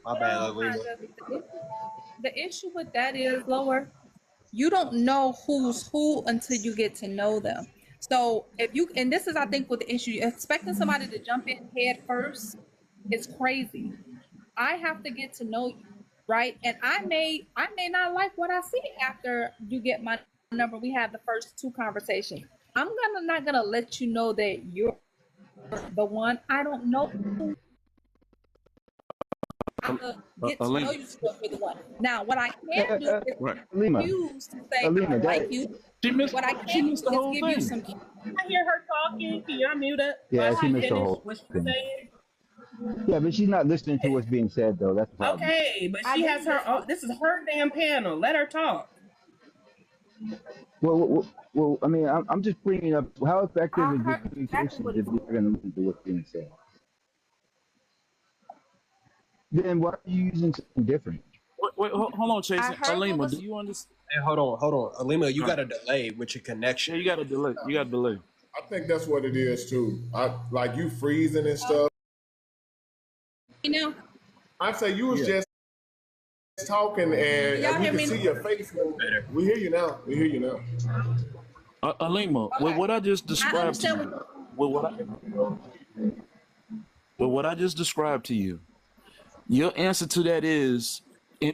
Speaker 8: My bad,
Speaker 2: the issue with that is, Lower, you don't know who's who until you get to know them. So if you, and this is, I think, what the issue, expecting somebody to jump in head first is crazy. I have to get to know you, right? And I may not like what I see after you get my number. We have the first 2 conversations. I'm not gonna let you know that you're the one. I don't know. I'm gonna get to know you still for the one. Now, what I can do is refuse to say I like you. What I can do is give you some.
Speaker 16: I hear her talking. Can y'all mute it?
Speaker 17: Yeah, she missed the whole thing. Yeah, but she's not listening to what's being said, though. That's the problem.
Speaker 16: Okay, but she has her own. This is her damn panel. Let her talk.
Speaker 17: Well, I mean, I'm just bringing up how effective is this communication if you're going to listen to what's being said. Then why are you using something different?
Speaker 7: Wait, hold on, Chase. Alima, do you understand?
Speaker 8: Hey, hold on. Alima, you got a delay with your connection.
Speaker 7: Yeah, you got a delay.
Speaker 11: I think that's what it is too. Like you freezing and stuff.
Speaker 2: You know,
Speaker 11: I say you was just talking and we can see your face. We hear you now.
Speaker 7: Alima, with what I just described to you, with what I just described to you, your answer to that is,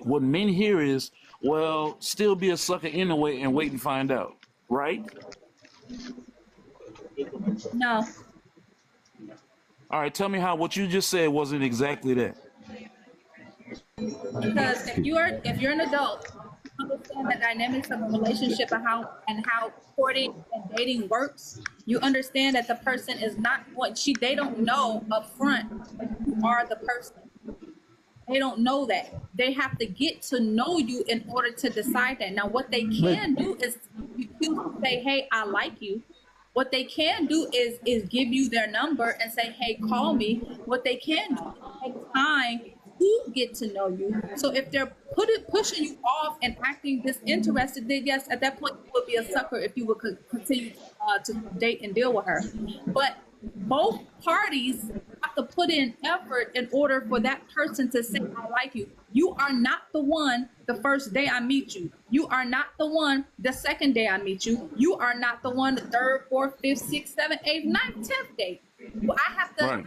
Speaker 7: what men hear is, well, still be a sucker anyway and wait and find out, right?
Speaker 2: No.
Speaker 7: All right, tell me how what you just said wasn't exactly that.
Speaker 2: Because if you're an adult, you understand the dynamics of a relationship and how courting and dating works. You understand that the person is not what they don't know up front that you are the person. They don't know that. They have to get to know you in order to decide that. Now, what they can do is you say, hey, I like you. What they can do is give you their number and say, hey, call me. What they can do is take time to get to know you. So if they're pushing you off and acting disinterested, then yes, at that point you would be a sucker if you would continue to date and deal with her. But both parties have to put in effort in order for that person to say, I like you. You are not the one the first day I meet you. You are not the one the second day I meet you. You are not the one the 3rd, 4th, 5th, 6th, 7th, 8th, 9th, 10th day. Well, I have to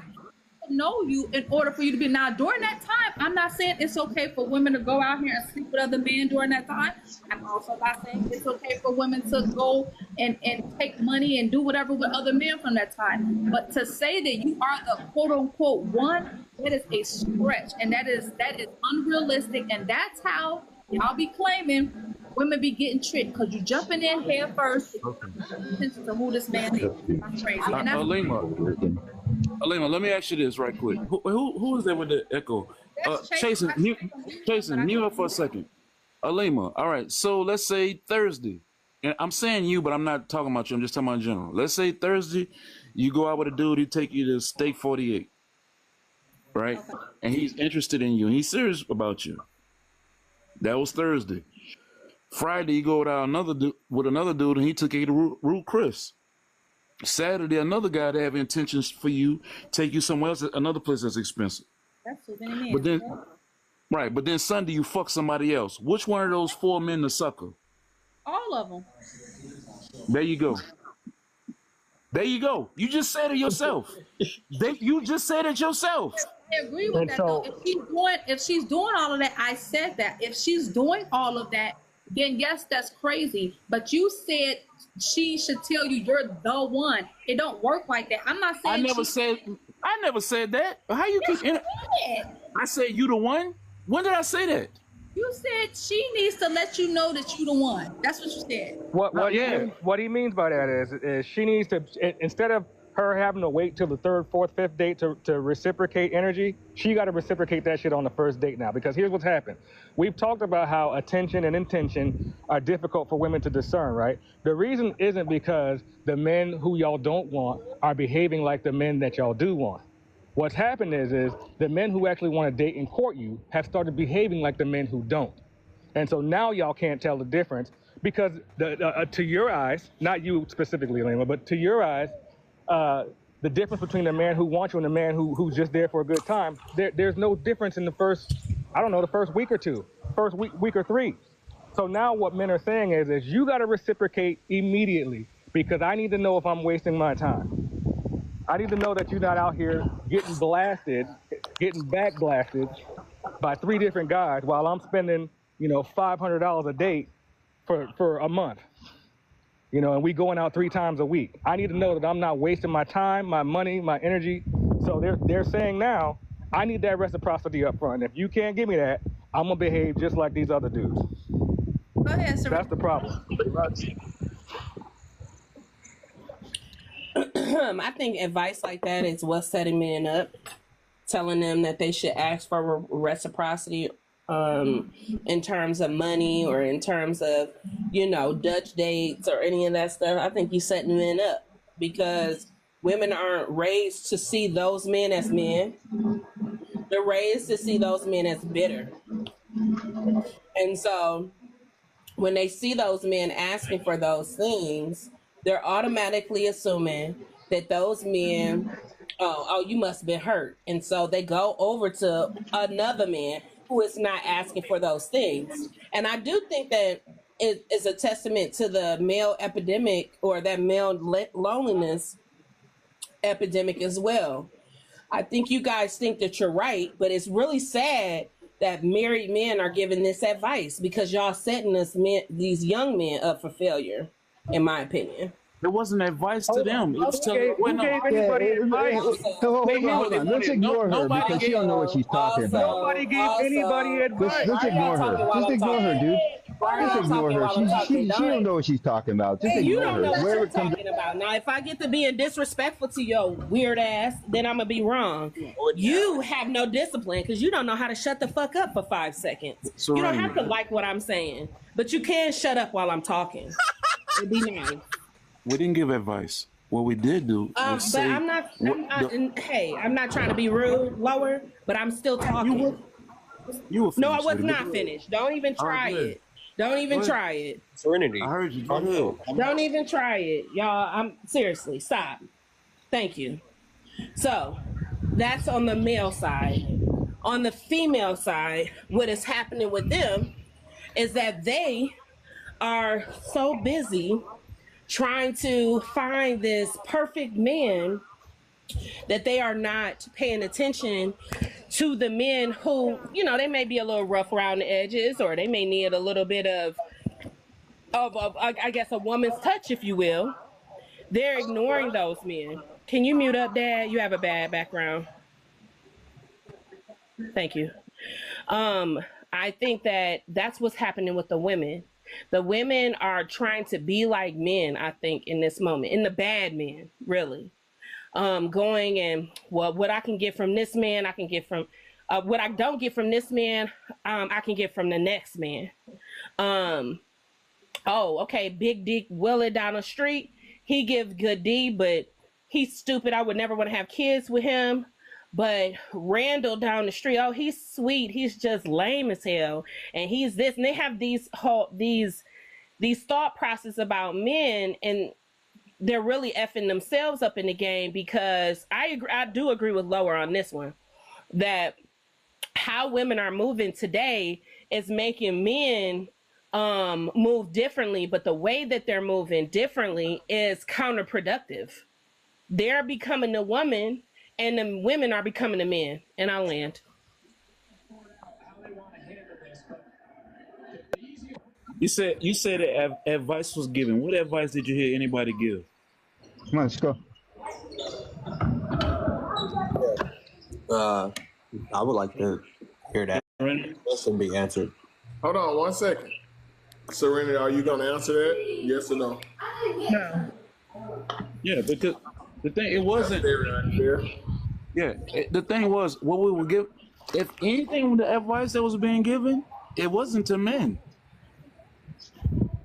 Speaker 2: know you in order for you to be. Now, during that time, I'm not saying it's okay for women to go out here and sleep with other men during that time. I'm also not saying it's okay for women to go and take money and do whatever with other men from that time. But to say that you are the quote unquote one, that is a stretch, and that is unrealistic, and that's how y'all be claiming women be getting tricked, because you jumping in head first to who this man is. That's crazy.
Speaker 7: Alima, let me ask you this right quick. Who is there with the echo? Chasen, mute up for a second. Alima, all right. So let's say Thursday, and I'm saying you, but I'm not talking about you. I'm just talking about in general. Let's say Thursday, you go out with a dude, he take you to Steak 48, right? Okay. And he's interested in you, and he's serious about you. That was Thursday. Friday, you go with another dude, and he took you to Ruth Chris. Saturday, another guy that have intentions for you, take you somewhere else, another place that's expensive.
Speaker 2: That's too many
Speaker 7: But then, right, but then Sunday you fuck somebody else. Which one of those 4 men to sucker?
Speaker 2: All of them.
Speaker 7: There you go. There you go. You just said it yourself. You just said it yourself.
Speaker 2: I agree with that though. If she's doing all of that, I said that. If she's doing all of that, then yes, that's crazy. But you said she should tell you you're the one. It don't work like that. I'm not saying
Speaker 7: I never said that. How you keep I said you the one? When did I say that?
Speaker 2: You said she needs to let you know that you the one. That's what you said.
Speaker 12: What he means by that is she needs to, instead of her having to wait till the 3rd, 4th, 5th date to reciprocate energy, she got to reciprocate that shit on the 1st date now. Because here's what's happened. We've talked about how attention and intention are difficult for women to discern, right? The reason isn't because the men who y'all don't want are behaving like the men that y'all do want. What's happened is the men who actually want to date and court you have started behaving like the men who don't. And so now y'all can't tell the difference because to your eyes, not you specifically, Lima, but to your eyes, the difference between the man who wants you and the man who's just there for a good time, there's no difference in the first week or two, first week or 3. So now what men are saying is you got to reciprocate immediately because I need to know if I'm wasting my time. I need to know that you're not out here getting back blasted by 3 different guys while I'm spending, $500 a date for a month. And we going out 3 times a week. I need to know that I'm not wasting my time, my money, my energy. So they're saying now, I need that reciprocity up front. If you can't give me that, I'm gonna behave just like these other dudes.
Speaker 2: Go ahead, sir.
Speaker 12: That's the problem.
Speaker 10: I think advice like that is what's setting men up, telling them that they should ask for reciprocity in terms of money or in terms of, Dutch dates or any of that stuff. I think you're setting men up because women aren't raised to see those men as men. They're raised to see those men as bitter. And so when they see those men asking for those things, they're automatically assuming that those men, you must have been hurt. And so they go over to another man who is not asking for those things. And I do think that it is a testament to the male epidemic or that male loneliness epidemic as well. I think you guys think that you're right, but it's really sad that married men are giving this advice because y'all setting these young men up for failure, in my opinion.
Speaker 7: It wasn't advice to them. It was telling
Speaker 12: who gave anybody advice?
Speaker 17: Hold on. Let's ignore her because she don't know what she's talking about.
Speaker 12: Nobody gave anybody advice.
Speaker 17: Let's ignore her. Just ignore her, dude. Just ignore her. She don't know what she's talking about. Just
Speaker 10: you
Speaker 17: ignore
Speaker 10: don't know
Speaker 17: her.
Speaker 10: what you're talking about. Now, if I get to being disrespectful to your weird ass, then I'm going to be wrong. You have no discipline because you don't know how to shut the fuck up for 5 seconds. You don't have to like what I'm saying, but you can shut up while I'm talking. It'd be nice.
Speaker 7: We didn't give advice. What we did do was say...
Speaker 10: I'm not trying to be rude, lower, but I'm still talking.
Speaker 7: You were finished.
Speaker 10: No, I was not finished. Don't even try it. Don't even try it.
Speaker 8: Serenity.
Speaker 7: I heard you. Go ahead.
Speaker 10: Don't even try it. Y'all, seriously, stop. Thank you. So, that's on the male side. On the female side, what is happening with them is that they are so busy trying to find this perfect man that they are not paying attention to the men who, they may be a little rough around the edges or they may need a little bit of I guess, a woman's touch, if you will. They're ignoring those men. Can you mute up, Dad? You have a bad background. Thank you. I think that that's what's happening with the women. The women are trying to be like men, I think, in this moment, in the bad men, really. Going and, well, what I can get from this man, I can get from
Speaker 18: What I don't get from this man, I can get from the next man. Okay, big dick Willie down the street. He gives good D, but he's stupid. I would never want to have kids with him. But Randall down the street, oh, he's sweet. He's just lame as hell. And he's this. And they have these thought process about men, and they're really effing themselves up in the game, because I do agree with Lower on this one, that how women are moving today is making men move differently, but the way that they're moving differently is counterproductive. They're becoming the woman, and the women are becoming the men. And I'll land.
Speaker 7: You said that advice was given. What advice did you hear anybody give?
Speaker 17: Come on, let's go.
Speaker 8: I would like to hear that question be answered.
Speaker 11: Hold on 1 second. Serenity, are you going to answer that? Yes or no?
Speaker 7: No. Yeah, because the thing, it wasn't. Yeah, the thing was, what we would give, if anything, the advice that was being given, it wasn't to men.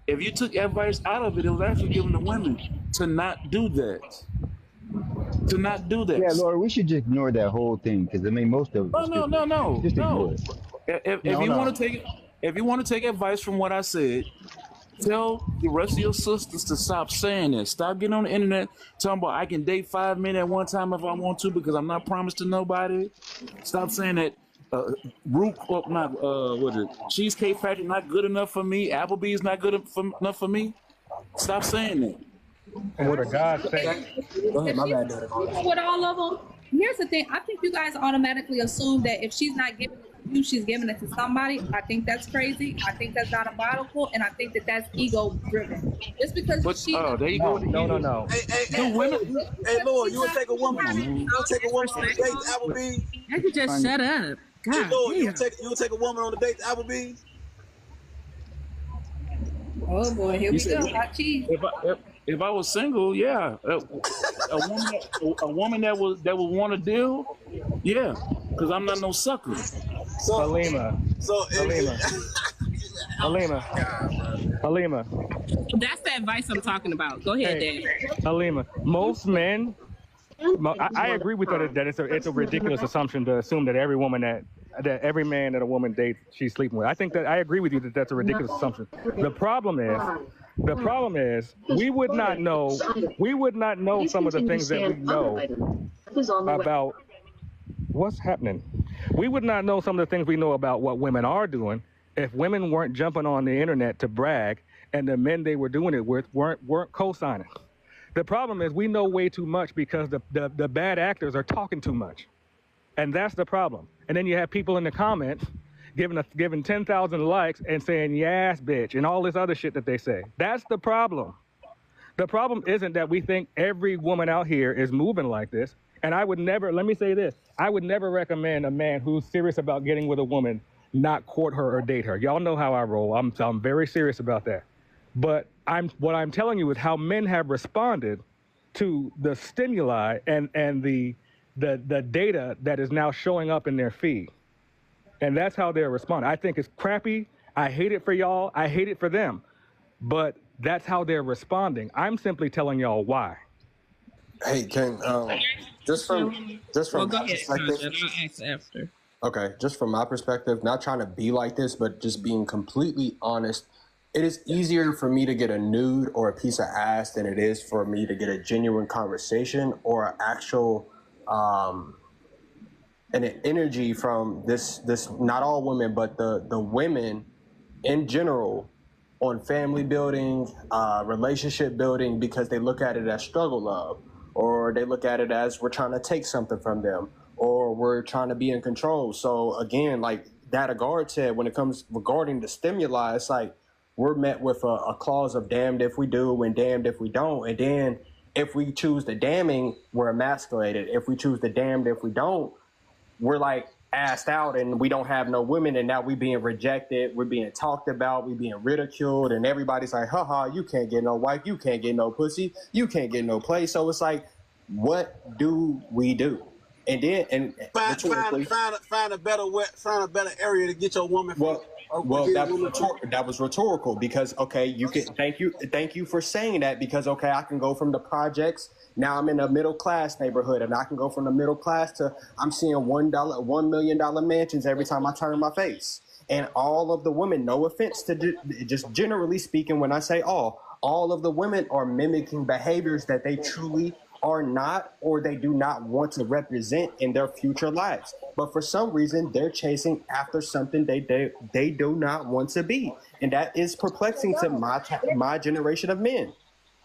Speaker 7: If you took advice out of it, it was actually given to women to not do that. To not do that.
Speaker 17: Yeah, Laura, we should just ignore that whole thing, because I mean, most of it.
Speaker 7: No.
Speaker 17: Just ignore it.
Speaker 7: If you want to take advice from what I said, tell the rest of your sisters to stop saying that. Stop getting on the internet talking about I can date 5 men at one time if I want to, because I'm not promised to nobody. Stop saying that Cheesecake Factory not good enough for me. Applebee's not good enough for me. Stop saying that.
Speaker 12: And what a God say.
Speaker 2: Go ahead, my bad. With all of them, here's the thing. I think you guys automatically assume that if she's not giving it to you, she's giving it to somebody. I think that's crazy. I think that's diabolical, and I think that that's ego driven. Just because
Speaker 7: there you go.
Speaker 12: No.
Speaker 15: Hey, Lord, you would take a woman? You would take a woman on a date to Applebee's?
Speaker 2: I could just shut up. God,
Speaker 15: hey, Lord, you would take a woman on a date to Applebee's?
Speaker 2: Oh boy, here we go. Hot cheese.
Speaker 7: If I was single, yeah, a woman that would want to deal, yeah, because I'm not no sucker.
Speaker 12: Halima.
Speaker 18: That's the advice I'm talking about. Go ahead, Dad.
Speaker 12: Halima, most men, I agree with her that it's a ridiculous assumption to assume that every woman that every man that a woman dates, she's sleeping with. I think that I agree with you that that's a ridiculous assumption. The problem is we would not know some of the things that we know about what's happening. We would not know some of the things we know about what women are doing if women weren't jumping on the internet to brag, and the men they were doing it with weren't co-signing. The problem is we know way too much because the bad actors are talking too much. And that's the problem. And then you have people in the comments giving 10,000 likes and saying, yes, bitch, and all this other shit that they say. That's the problem. The problem isn't that we think every woman out here is moving like this. And I would never, let me say this, I would never recommend a man who's serious about getting with a woman not court her or date her. Y'all know how I roll. I'm very serious about that. But what I'm telling you is how men have responded to the stimuli and the data that is now showing up in their feed. And that's how they're responding. I think it's crappy. I hate it for y'all. I hate it for them. But that's how they're responding. I'm simply telling y'all why.
Speaker 8: Hey, Ken, just from
Speaker 18: Well, go
Speaker 8: my
Speaker 18: ahead,
Speaker 8: perspective.
Speaker 18: I'll ask after.
Speaker 8: Okay, just from my perspective, not trying to be like this, but just being completely honest, it is easier for me to get a nude or a piece of ass than it is for me to get a genuine conversation or an actual an energy from this not all women, but the women in general on family building, relationship building, because they look at it as struggle love, or they look at it as we're trying to take something from them, or we're trying to be in control. So again, like Data Guard said, when it comes regarding the stimuli, it's like we're met with a clause of damned if we do and damned if we don't. And then if we choose the damning, we're emasculated. If we choose the damned if we don't, we're like asked out and we don't have no women, and now we being rejected, we're being talked about, we're being ridiculed, and everybody's like, haha, you can't get no wife, you can't get no pussy, you can't get no play. So it's like, what do we do? And then,
Speaker 15: find a better area to get your woman.
Speaker 8: Well, that was rhetorical because you can thank you for saying that because I can go from the projects. Now I'm in a middle class neighborhood, and I can go from the middle class to I'm seeing $1 million mansions every time I turn my face. And all of the women, no offense to just generally speaking, when I say all of the women are mimicking behaviors that they truly are not or they do not want to represent in their future lives. But for some reason, they're chasing after something they do not want to be. And that is perplexing to my generation of men.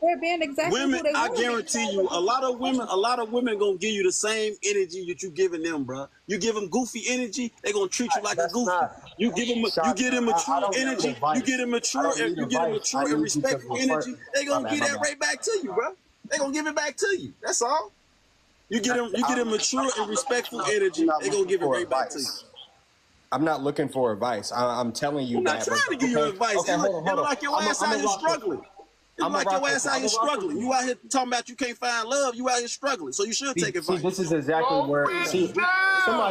Speaker 2: They're being exactly
Speaker 15: women.
Speaker 2: Who they
Speaker 15: I guarantee you, a lot of women gonna give you the same energy that you giving them, bro. You give them goofy energy, they gonna treat you like a goofy. You give them mature energy, you get them mature and respectful energy. They gonna give that right back to you, bro. They gonna give it back to you. That's all. You get them mature and respectful energy. They gonna give it right back to you.
Speaker 8: I'm not looking for advice. I'm telling you.
Speaker 15: I'm not trying to give you advice.
Speaker 8: Okay, hold on.
Speaker 15: Like your ass out here struggling. Like your ass out here struggling. You out here talking about you can't find love. You out here struggling. So you should take advice.
Speaker 8: See, this is exactly where. See,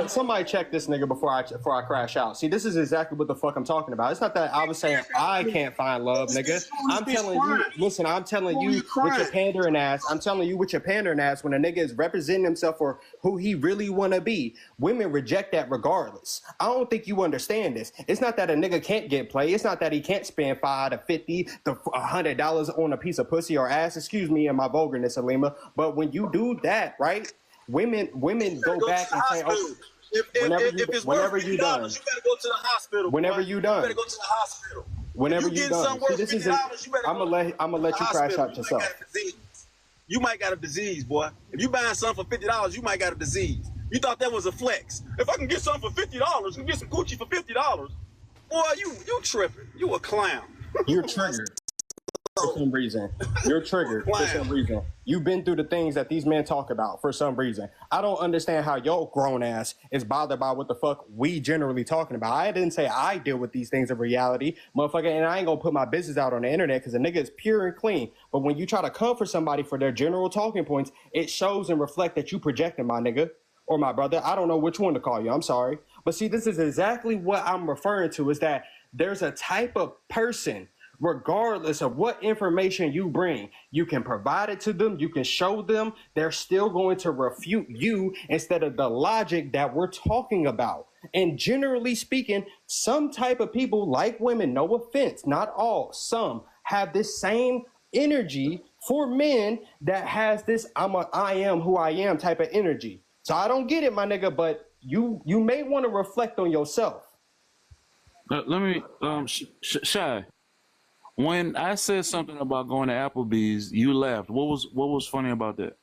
Speaker 8: somebody check this nigga before I crash out. See, this is exactly what the fuck I'm talking about. It's not that I was saying I can't find love, nigga. I'm telling you. Listen, I'm telling you with your pandering ass. I'm telling you with your pandering ass. When a nigga is representing himself for who he really want to be, women reject that regardless. I don't think you understand this. It's not that a nigga can't get play. It's not that he can't spend $5 to $50 to $100 on a piece of pussy or ass. Excuse me and my vulgarness, Alima. But when you do that, right? Women go back and say, "Oh, whenever you done,
Speaker 15: you better go to the hospital.
Speaker 8: Whenever you done,
Speaker 15: you better go to the hospital.
Speaker 8: Whenever you done." See, this is I'm gonna let you crash out yourself.
Speaker 15: You might got a disease, boy. If you buying something for $50, you might got a disease. You thought that was a flex. If I can get something for $50, can get some Gucci for $50. Boy, you tripping. You a clown.
Speaker 8: You're triggered. For some reason, you're triggered for some reason. You've been through the things that these men talk about for some reason. I don't understand how your grown ass is bothered by what the fuck we generally talking about. I didn't say I deal with these things in reality, motherfucker, and I ain't gonna put my business out on the internet because the nigga is pure and clean. But when you try to come for somebody for their general talking points, it shows and reflects that you projecting, my nigga or my brother. I don't know which one to call you. I'm sorry. But see, this is exactly what I'm referring to is that there's a type of person, regardless of what information you bring, you can provide it to them, you can show them, they're still going to refute you instead of the logic that we're talking about. And generally speaking, some type of people like women, no offense, not all, some have this same energy for men that has this I am who I am type of energy. So I don't get it, my nigga, but you may want to reflect on yourself.
Speaker 7: Let me, Shy. When I said something about going to Applebee's, you laughed. What was funny about that?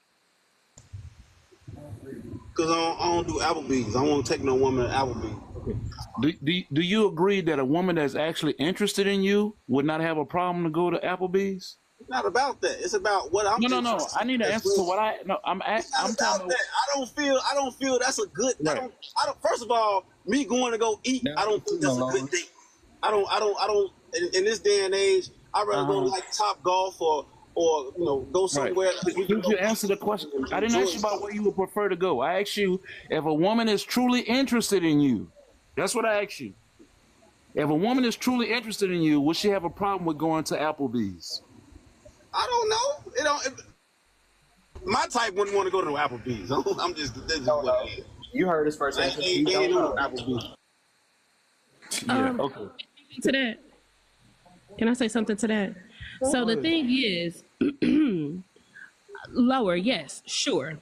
Speaker 15: Because I don't do Applebee's. I won't take no woman to Applebee's.
Speaker 7: Do you agree that a woman that's actually interested in you would not have a problem to go to Applebee's?
Speaker 15: It's not about that. It's about what I'm.
Speaker 7: No. I need an answer to what I. No, I'm
Speaker 15: talking about. I don't feel that's a good. Right. I don't. First of all, me going to go eat, I don't think that's a good date. I don't. In this day and age, I'd rather go like Top Golf or go somewhere.
Speaker 7: Right. Did you answer the question? I didn't ask you about where you would prefer to go. I asked you if a woman is truly interested in you. That's what I asked you. If a woman is truly interested in you, would she have a problem with going to Applebee's?
Speaker 15: I don't know. My type wouldn't want to go to Applebee's. I'm just. This is what it is.
Speaker 8: You heard his first answer. You don't know Applebee's.
Speaker 7: Yeah. Okay.
Speaker 18: To that. Can I say something to that? So the thing is, lower, yes, sure.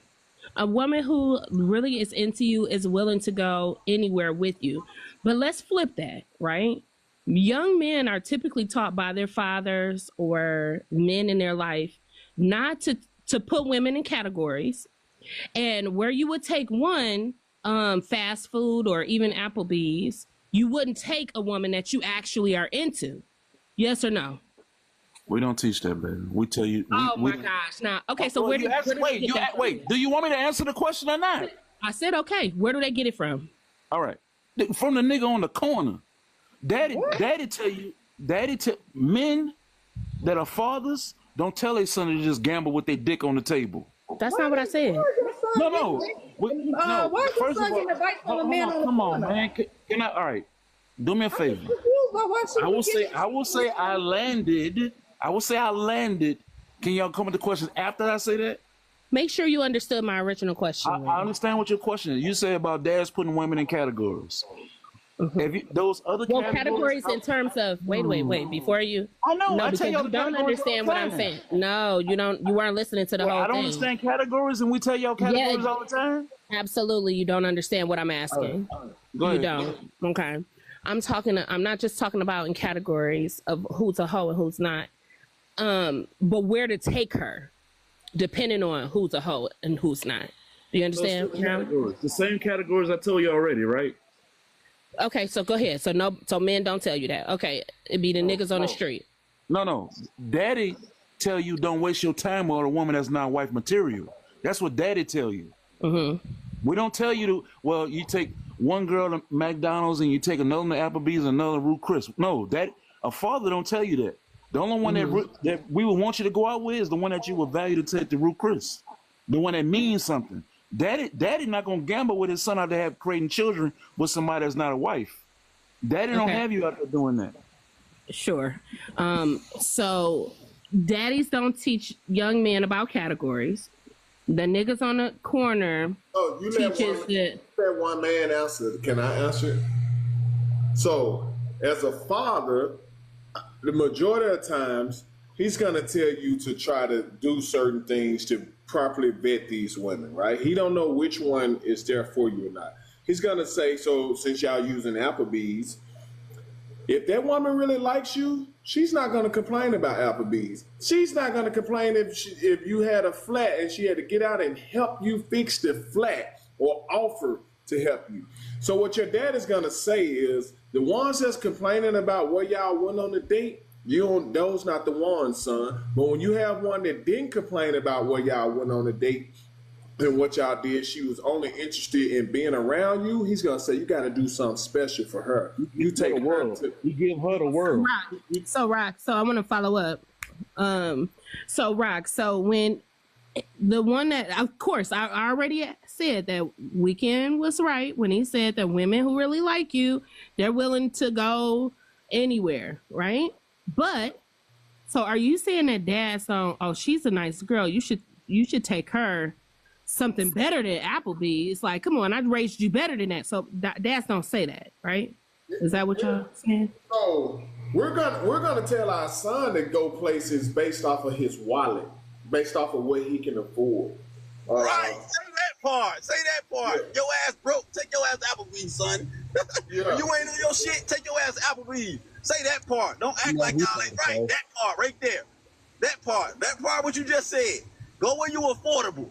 Speaker 18: A woman who really is into you is willing to go anywhere with you. But let's flip that, right? Young men are typically taught by their fathers or men in their life not to put women in categories. And where you would take one, fast food or even Applebee's, you wouldn't take a woman that you actually are into. Yes or no?
Speaker 7: We don't teach that, baby. We tell you.
Speaker 18: My gosh! Now, okay. So wait.
Speaker 7: Do you want me to answer the question or not?
Speaker 18: I said okay. Where do they get it from?
Speaker 7: All right, from the nigga on the corner. Daddy tell you. Men that are fathers don't tell their son to just gamble with their dick on the table.
Speaker 18: That's not what I said.
Speaker 7: No, no. No.
Speaker 2: Why is your
Speaker 7: First of
Speaker 2: son
Speaker 7: all,
Speaker 2: getting advice from a man on the
Speaker 7: come on,
Speaker 2: corner?
Speaker 7: man. Can I? All right. Do me a favor.
Speaker 2: Why should
Speaker 7: I
Speaker 2: we
Speaker 7: will
Speaker 2: get
Speaker 7: say. I will say. I landed. I will say I landed. Can y'all come with the questions after I say that?
Speaker 18: Make sure you understood my original question.
Speaker 7: I understand what your question is. You say about dads putting women in categories. Have you, those other
Speaker 18: categories in terms of wait before you.
Speaker 7: I know.
Speaker 18: No,
Speaker 7: I
Speaker 18: because
Speaker 7: tell y'all
Speaker 18: you
Speaker 7: the
Speaker 18: don't
Speaker 7: categories
Speaker 18: understand
Speaker 7: all
Speaker 18: what
Speaker 7: the
Speaker 18: I'm
Speaker 7: time.
Speaker 18: saying. No, you don't. You weren't listening to the whole
Speaker 7: I don't
Speaker 18: thing.
Speaker 7: understand categories, and we tell y'all categories all the time.
Speaker 18: Absolutely, you don't understand what I'm asking.
Speaker 7: Go
Speaker 18: You
Speaker 7: ahead.
Speaker 18: don't. Okay. I'm not just talking about in categories of who's a hoe and who's not. But where to take her, depending on who's a hoe and who's not. Do you understand?
Speaker 7: Those categories, the same categories I told you already, right?
Speaker 18: Okay, so go ahead. So men don't tell you that. Okay, it be the niggas on the street.
Speaker 7: No. Daddy tell you don't waste your time on a woman that's not wife material. That's what daddy tell you.
Speaker 18: Mm-hmm.
Speaker 7: We don't tell you to, well, you take one girl to McDonald's and you take another to Applebee's and another to Ruth Chris. No, a father don't tell you that. The only one that we would want you to go out with is the one that you would value to take to Ruth Chris. The one that means something. Daddy not gonna gamble with his son out there creating children with somebody that's not a wife. Daddy don't have you out there doing that.
Speaker 18: Sure. So daddies don't teach young men about categories. The niggas on the corner teaches that.
Speaker 11: That one man answer. Can I answer it? So, as a father, the majority of times, he's going to tell you to try to do certain things to properly vet these women, right? He don't know which one is there for you or not. He's going to say, so since y'all using Applebee's, if that woman really likes you, she's not going to complain about Applebee's. She's not going to complain if you had a flat and she had to get out and help you fix the flat or offer to help you. So what your dad is going to say is, the ones that's complaining about where y'all went on the date, those not the ones, son. But when you have one that didn't complain about where y'all went on the date and what y'all did, she was only interested in being around you, he's going to say, you got to do something special for her. You take her to...
Speaker 7: You give her the world.
Speaker 18: Rock, so I want to follow up. So when the one that, of course, I already said that Weekend was right when he said that women who really like you, they're willing to go anywhere, right? But, so are you saying that dad's on, oh, she's a nice girl, you should take her something better than Applebee's? It's like, come on, I raised you better than that. So dads don't say that, right? Is that what y'all saying?
Speaker 11: So we're gonna tell our son to go places based off of his wallet, based off of what he can afford.
Speaker 15: Right, say that part. Say that part. Yeah. Your ass broke. Take your ass to Applebee's, son. You ain't on your shit. Take your ass to Applebee's. Say that part. Don't act like y'all ain't right. That part right there. That part. That part. What you just said. Go where you affordable.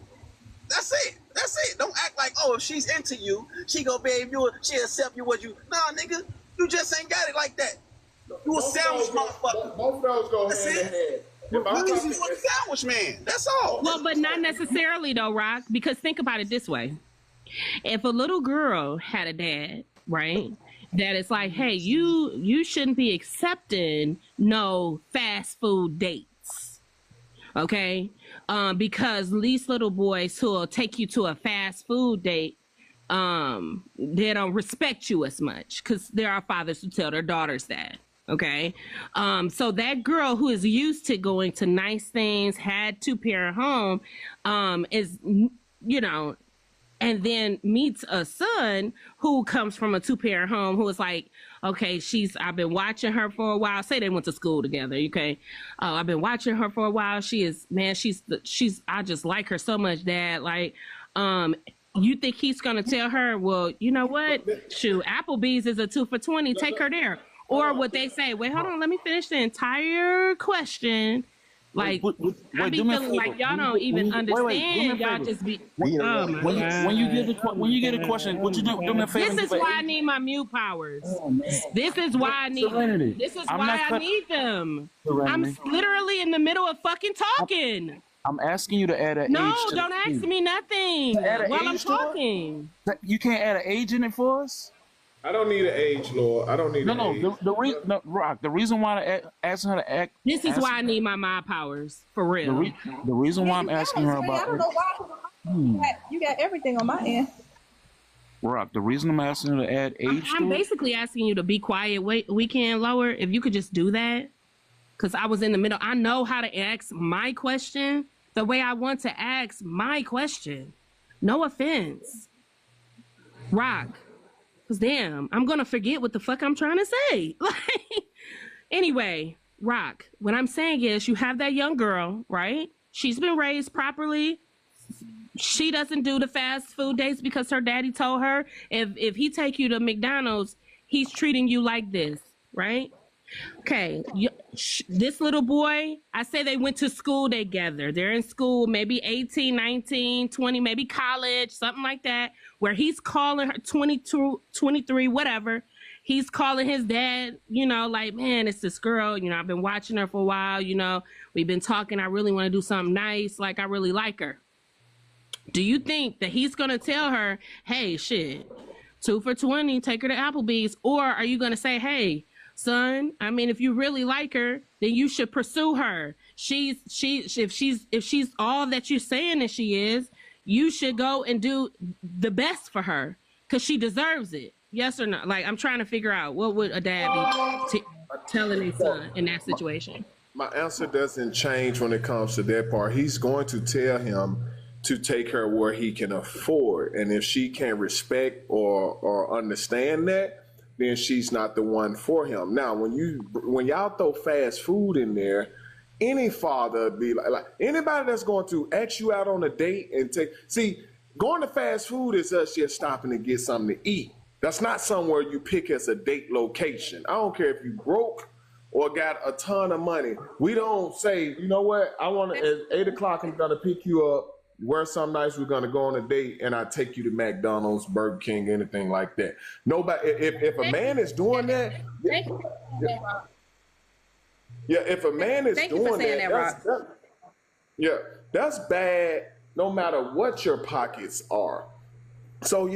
Speaker 15: That's it. That's it. Don't act like, oh, if she's into you, she gonna babe you. She accept you what you. Nah, nigga, you just ain't got it like that. You a sandwich motherfucker.
Speaker 11: Both of those go hand in hand.
Speaker 15: Because he's a sandwich man. That's all.
Speaker 18: Well, but not necessarily though, Rock. Because think about it this way: if a little girl had a dad, right, that it's like, hey, you shouldn't be accepting no fast food dates, okay? Because these little boys who will take you to a fast food date, they don't respect you as much because there are fathers who tell their daughters that. Okay. So that girl who is used to going to nice things, had two-parent home, is, you know, and then meets a son who comes from a two-parent home who is like, okay, I've been watching her for a while. Say they went to school together. Okay. I've been watching her for a while. I just like her so much, Dad. Like, you think he's going to tell her, well, you know what? Shoot, Applebee's is a 2 for $20. Take her there. Or would they say, wait, hold on, let me finish the entire question. Like, I be feeling like y'all don't even understand. Y'all just be, oh my God.
Speaker 7: When you get a question, what you do me a favor.
Speaker 18: This is why I need my mute powers. This is why I need them. This is why I need them. I'm literally in the middle of fucking talking.
Speaker 7: I'm asking you to add an age.
Speaker 18: No, don't ask me nothing while I'm talking.
Speaker 7: You can't add an age in it for us?
Speaker 11: I don't need an age, Lord. I don't need an age.
Speaker 7: Rock, the reason why I'm asking her to act...
Speaker 18: This is why I need my mind powers, for real.
Speaker 7: The reason why I'm asking her about...
Speaker 2: You got everything on my end.
Speaker 7: Rock, the reason I'm asking you to add age
Speaker 18: I'm basically asking you to be quiet. Weekend Lower, if you could just do that. Because I was in the middle. I know how to ask my question the way I want to ask my question. No offense. Rock. Because damn, I'm going to forget what the fuck I'm trying to say. Anyway, Rock, what I'm saying is you have that young girl, right? She's been raised properly. She doesn't do the fast food dates because her daddy told her if he take you to McDonald's, he's treating you like this, right? Okay, this little boy, I say they went to school together. They're in school, maybe 18, 19, 20, maybe college, something like that, where he's calling her 22, 23, whatever. He's calling his dad, you know, like, man, it's this girl, you know, I've been watching her for a while, you know, we've been talking, I really want to do something nice, like I really like her. Do you think that he's going to tell her, hey, shit, 2 for $20, take her to Applebee's? Or are you going to say, hey, son, I mean, if you really like her, then you should pursue her. If she's all that you're saying that she is, you should go and do the best for her because she deserves it. Yes or no? Like, I'm trying to figure out what would a dad be telling his son in that situation.
Speaker 11: My answer doesn't change when it comes to that part. He's going to tell him to take her where he can afford, and if she can't respect or understand that, then she's not the one for him. Now, when y'all throw fast food in there, any father be like anybody that's going to ask you out on a date and going to fast food is us just stopping to get something to eat. That's not somewhere you pick as a date location. I don't care if you broke or got a ton of money. We don't say, you know what, I want to, at 8 o'clock, I'm going to pick you up, wear something nice, we're going to go on a date, and I take you to McDonald's, Burger King, anything like that. Nobody, if a man is doing that, if a man is doing that, that's bad no matter what your pockets are. So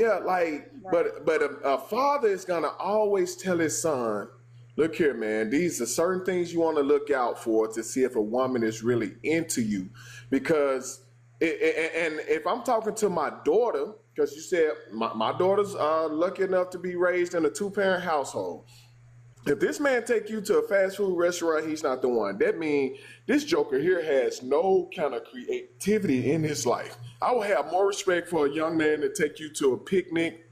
Speaker 11: but a father is going to always tell his son, look here, man, these are certain things you want to look out for to see if a woman is really into you. Because, and if I'm talking to my daughter, because you said my daughter's lucky enough to be raised in a 2-parent household. If this man take you to a fast food restaurant, he's not the one. That means this joker here has no kind of creativity in his life. I would have more respect for a young man to take you to a picnic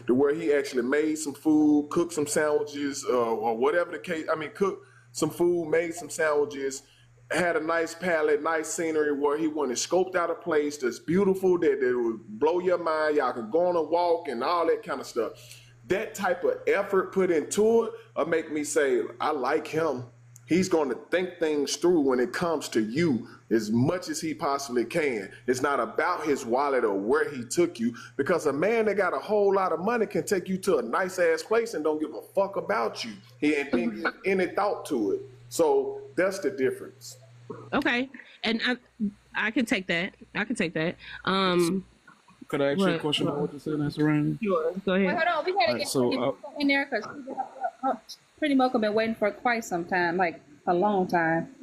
Speaker 11: to where he actually made some food, cooked some sandwiches, or whatever the case. I mean, cooked some food, made some sandwiches, had a nice palette, nice scenery where he went and scoped out a place that's beautiful, that would blow your mind. Y'all can go on a walk and all that kind of stuff. That type of effort put into it will make me say, I like him. He's going to think things through when it comes to you as much as he possibly can. It's not about his wallet or where he took you, because a man that got a whole lot of money can take you to a nice ass place and don't give a fuck about you. He ain't give any thought to it. So that's the difference.
Speaker 18: Okay. And I can take that.
Speaker 7: Could I ask you a question about what you said, Nasarene?
Speaker 18: Sure. Go ahead.
Speaker 2: Wait, hold on. We gotta get Pretty Mocha in there because Pretty Mocha been waiting for quite some time, like a long time.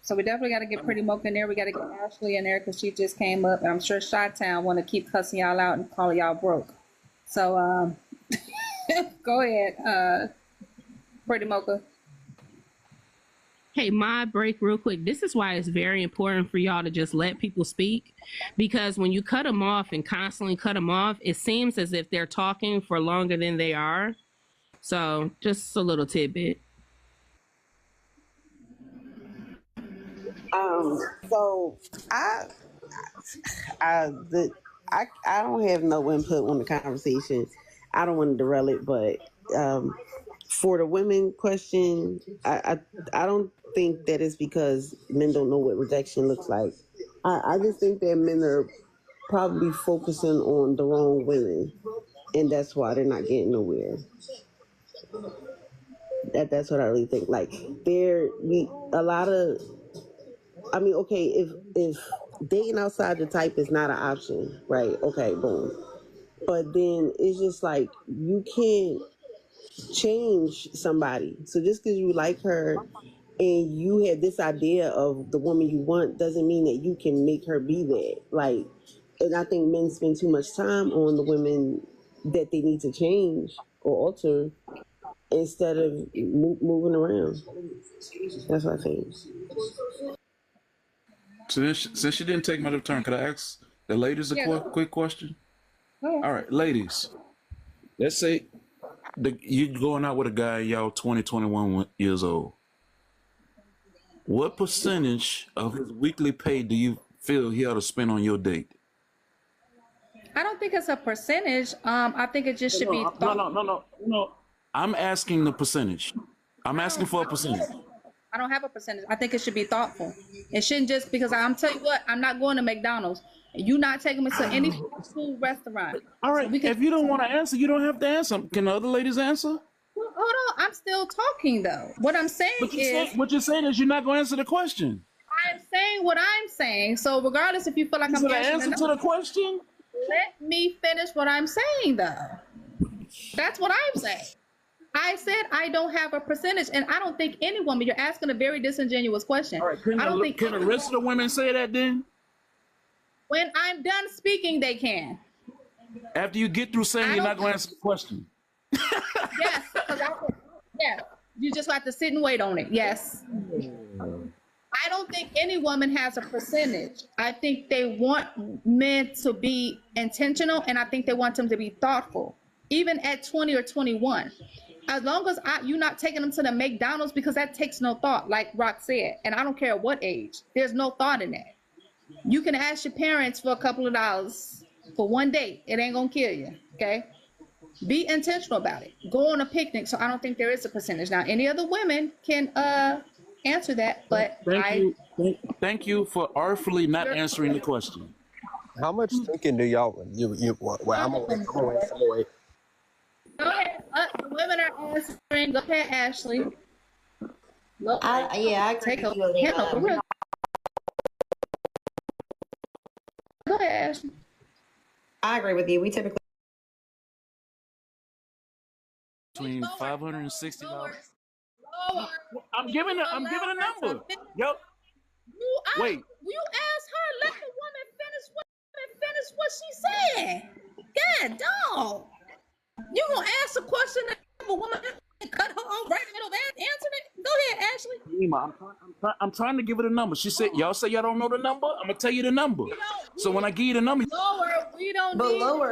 Speaker 2: So we definitely got to get Pretty Mocha in there. We got to get Ashley in there because she just came up, and I'm sure Chi-Town want to keep cussing y'all out and calling y'all broke. So go ahead, Pretty Mocha.
Speaker 18: Hey, my break real quick. This is why it's very important for y'all to just let people speak, because when you cut them off and constantly cut them off, it seems as if they're talking for longer than they are. So just a little tidbit.
Speaker 13: So I don't have no input on the conversation. I don't want to derail it, but for the women question, I don't think that it's because men don't know what rejection looks like. I just think that men are probably focusing on the wrong women, and that's why they're not getting nowhere. That's what I really think. Like okay, if dating outside the type is not an option, right? Okay, boom. But then it's just like you can't change somebody. So just because you like her and you have this idea of the woman you want, doesn't mean that you can make her be that. Like, and I think men spend too much time on the women that they need to change or alter instead of moving around. That's what I think.
Speaker 7: So since she didn't take my turn, could I ask the ladies a quick question? All right, ladies. Let's say you going out with a guy, y'all 20, 21 years old. What percentage of his weekly pay do you feel he ought to spend on your date?
Speaker 2: I don't think it's a percentage. I think it just should be.
Speaker 7: No. I'm asking the percentage. I'm asking for a percentage.
Speaker 2: I don't have a percentage. I think it should be thoughtful. It shouldn't just because I'm telling you what, I'm not going to McDonald's. You not taking me to any food restaurant.
Speaker 7: All right. So if you don't want to answer, you don't have to answer. Can the other ladies answer?
Speaker 2: Well, hold on. I'm still talking though. What I'm saying
Speaker 7: what you're saying is you're not going to answer the question.
Speaker 2: I'm saying what I'm saying. So regardless if you feel like I'm
Speaker 7: answer to the question,
Speaker 2: let me finish what I'm saying though. That's what I'm saying. I said I don't have a percentage, and I don't think any woman. You're asking a very disingenuous question.
Speaker 7: All right, can the rest of the women say that then?
Speaker 2: When I'm done speaking, they can.
Speaker 7: After you get through saying you're not going to answer the question.
Speaker 2: Yes, yeah. You just have to sit and wait on it. Yes. I don't think any woman has a percentage. I think they want men to be intentional, and I think they want them to be thoughtful, even at 20 or 21. As long as you're not taking them to the McDonald's, because that takes no thought, like Rock said, and I don't care what age. There's no thought in that. You can ask your parents for a couple of dollars for one date. It ain't gonna kill you, okay? Be intentional about it. Go on a picnic. So I don't think there is a percentage. Now, any other women can answer that, but
Speaker 7: Thank you for artfully not answering the question.
Speaker 8: How much thinking do y'all? I'm away.
Speaker 2: Go ahead. The women are answering. Go ahead, Ashley.
Speaker 19: I
Speaker 2: take a Go ahead, Ashley.
Speaker 19: I agree with you. We typically
Speaker 7: between $560. I'm giving a number. Yep. Wait.
Speaker 2: You ask her. Let the woman finish what she said. God, dog. You gonna ask a question of a woman and cut her off right in the middle of answering it? Go ahead, Ashley.
Speaker 7: Lima, I'm trying to give it a number. She said, y'all say y'all don't know the number? I'm gonna tell you the number. So when I give you the number,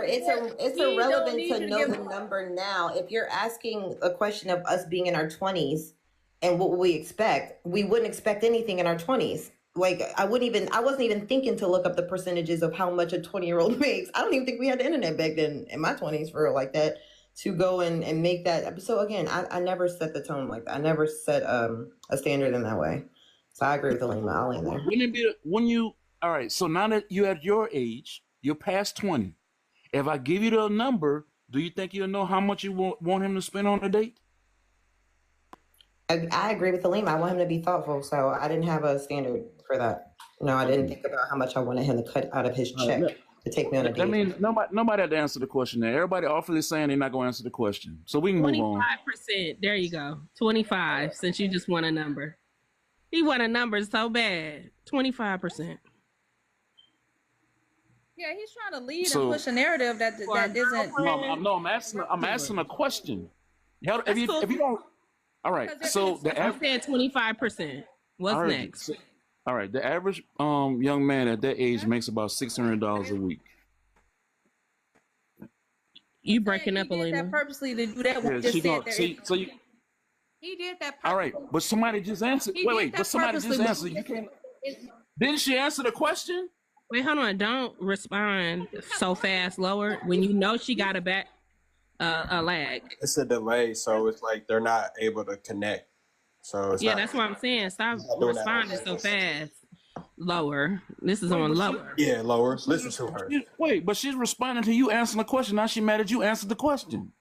Speaker 19: it's irrelevant to know the number now. If you're asking a question of us being in our 20s and what we expect, we wouldn't expect anything in our 20s. Like I wasn't even thinking to look up the percentages of how much a 20-year-old makes. I don't even think we had the internet back then in my 20s for real like that to go and make that. So again, I never set the tone like that. I never set a standard in that way. So I agree with Alima. I'll end there.
Speaker 7: Wouldn't it be all right, so now that you're at your age, you're past 20. If I give you the number, do you think you'll know how much you want him to spend on a date?
Speaker 19: I agree with Alima. I want him to be thoughtful. So I didn't have a standard for that. No, I didn't think about how much I wanted him to cut out of his check to take me on a date.
Speaker 7: I mean, nobody had to answer the question there. Everybody awfully saying they're not going to answer the question. So we can move on.
Speaker 18: 25%. There you go. 25, since you just want a number. He want a number so bad. 25%.
Speaker 2: Yeah, he's trying to lead and push a narrative that isn't.
Speaker 7: No, I'm asking a question. If you don't. All right. So
Speaker 18: I'm saying 25%. What's next?
Speaker 7: All right. The average young man at that age makes about $600 a week.
Speaker 18: You breaking up,
Speaker 2: Alima? He did that purposely to do that.
Speaker 7: Yeah,
Speaker 2: just said
Speaker 7: that.
Speaker 2: He did that.
Speaker 7: All right, but somebody just answered. But somebody just answered. Didn't she answer the question?
Speaker 18: Wait, hold on. Don't respond so fast, Lower. When you know she got a lag.
Speaker 8: It's a delay, so it's like they're not able to connect. So it's
Speaker 18: that's what I'm saying. Stop responding so fast. Lower. This is on Lower.
Speaker 8: Yeah, Lower. Listen to her.
Speaker 7: Wait, but she's responding to you answering the question. Now she mad at you answered the question.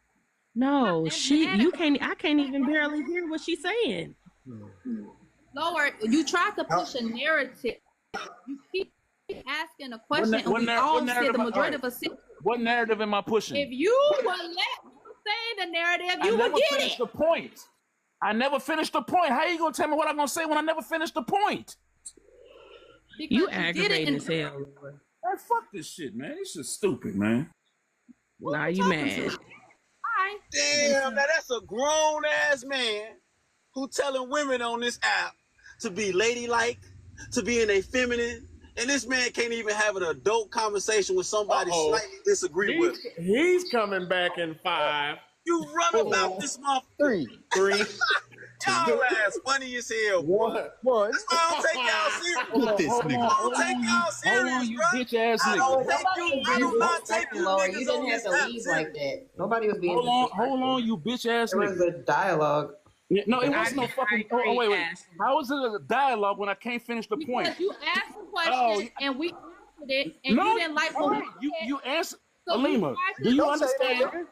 Speaker 18: No, I can't even barely hear what she's saying.
Speaker 2: Lower, you tried to push a narrative. You keep asking a question, and we all said the majority of us.
Speaker 7: What narrative am I pushing?
Speaker 2: If you would let me say the narrative, you would get it.
Speaker 7: The point. I never finished the point. How you gonna tell me what I'm gonna say when I never finished the point?
Speaker 18: You aggravating as hell.
Speaker 7: Man, fuck this shit, man. This shit's stupid, man.
Speaker 18: Now you mad.
Speaker 2: Hi.
Speaker 15: Damn, now that's a grown ass man who telling women on this app to be ladylike, to be in a feminine, and this man can't even have an adult conversation with somebody slightly disagree with.
Speaker 11: He's coming back in 5.
Speaker 15: You run about this motherfucker.
Speaker 8: 3.
Speaker 15: Y'all ass funny as hell, boy. That's why I don't take y'all serious. I don't take y'all serious,
Speaker 7: you
Speaker 15: bro.
Speaker 7: bitch ass
Speaker 15: I
Speaker 7: nigga.
Speaker 15: do not take you
Speaker 19: Lower.
Speaker 15: niggas
Speaker 19: You didn't
Speaker 15: on
Speaker 19: have
Speaker 15: this
Speaker 19: to
Speaker 15: app
Speaker 19: leave
Speaker 15: serious.
Speaker 19: like that. Nobody was being.
Speaker 7: Hold on, you bitch ass
Speaker 19: There was
Speaker 7: nigga.
Speaker 19: a dialogue.
Speaker 7: Yeah, no, it wasn't no fucking. Oh, wait. How is it a dialogue when I can't finish the point?
Speaker 2: Because you asked a question and we answered it, and you didn't like what we said.
Speaker 7: You answered.
Speaker 2: So
Speaker 7: Alima, do you understand?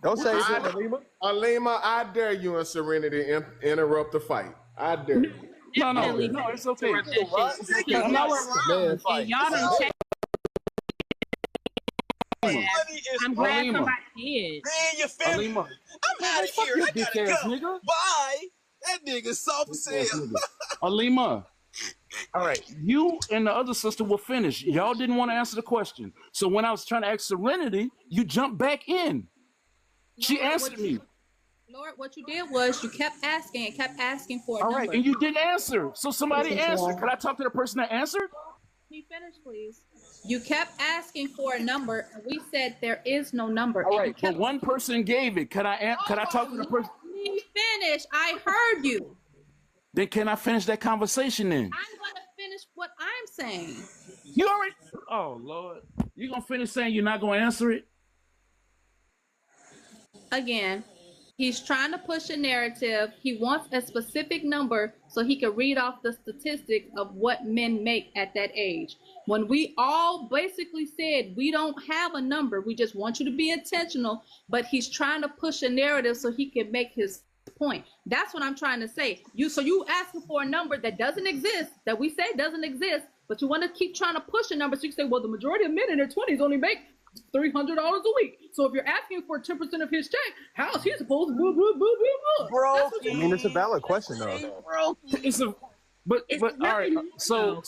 Speaker 8: Don't say it, Alima.
Speaker 11: Alima, I dare you and Serenity interrupt the fight. I dare you.
Speaker 7: No, it's okay.
Speaker 18: And y'all done check. I'm glad somebody did.
Speaker 15: Man, you family. I'm out of here. I gotta go. Bye. That nigga soft as hell.
Speaker 7: Alima. All right, you and the other sister were finished. Y'all didn't want to answer the question. So when I was trying to ask Serenity, you jumped back in. She answered me.
Speaker 2: Lord, what you did was you kept asking for a number.
Speaker 7: All right, and you didn't answer. So somebody answered. Could I talk to the person that answered?
Speaker 2: Let me finish, please. You kept asking for a number, and we said there is no number.
Speaker 7: All right, but one person gave it. Could I talk to the person?
Speaker 2: Let me finish. I heard you.
Speaker 7: Then can I finish that conversation then?
Speaker 2: I'm going to finish what I'm saying.
Speaker 7: You already. Oh Lord, you gonna finish saying you're not gonna answer it?
Speaker 2: Again, he's trying to push a narrative. He wants a specific number so he can read off the statistics of what men make at that age. When we all basically said we don't have a number, we just want you to be intentional, but he's trying to push a narrative so he can make his point. That's what I'm trying to say. You asking for a number that doesn't exist, that we say doesn't exist, but you want to keep trying to push a number so you can say, well, the majority of men in their 20s only make $300 a week. So if you're asking for 10% of his check, how is he supposed to blah, blah, blah, blah, blah?
Speaker 15: Bro,
Speaker 8: I mean, it's a valid question though.
Speaker 15: bro.
Speaker 7: But all right. So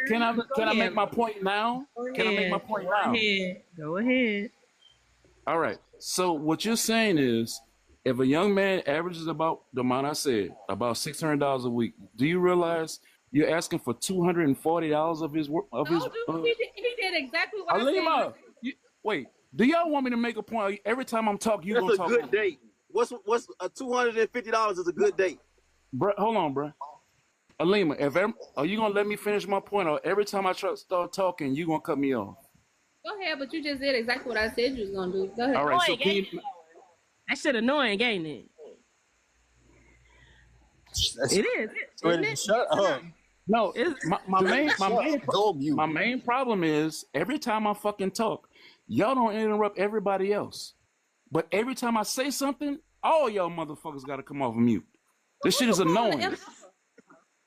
Speaker 7: can I make my point now? Can I make my point now?
Speaker 18: Go ahead.
Speaker 7: All right. So what you're saying is, if a young man averages about the amount I said, about $600 a week, do you realize you're asking for $240 of his work?
Speaker 2: He did exactly what
Speaker 7: Alima, wait. Do y'all want me to make a point? Every time I'm talking, you gonna talk.
Speaker 15: That's a good date. What's $250 is a good date.
Speaker 7: Bro, hold on, bro. Alima, are you gonna let me finish my point, or every time I start talking, you gonna cut me off?
Speaker 2: Go ahead, but you just did exactly what I said you was gonna do. Go ahead.
Speaker 7: All right, so can you,
Speaker 18: that shit annoying, ain't it? It is. Isn't it?
Speaker 8: Shut up.
Speaker 7: No, my main problem is every time I fucking talk, y'all don't interrupt everybody else. But every time I say something, all y'all motherfuckers gotta come off mute. This shit is annoying.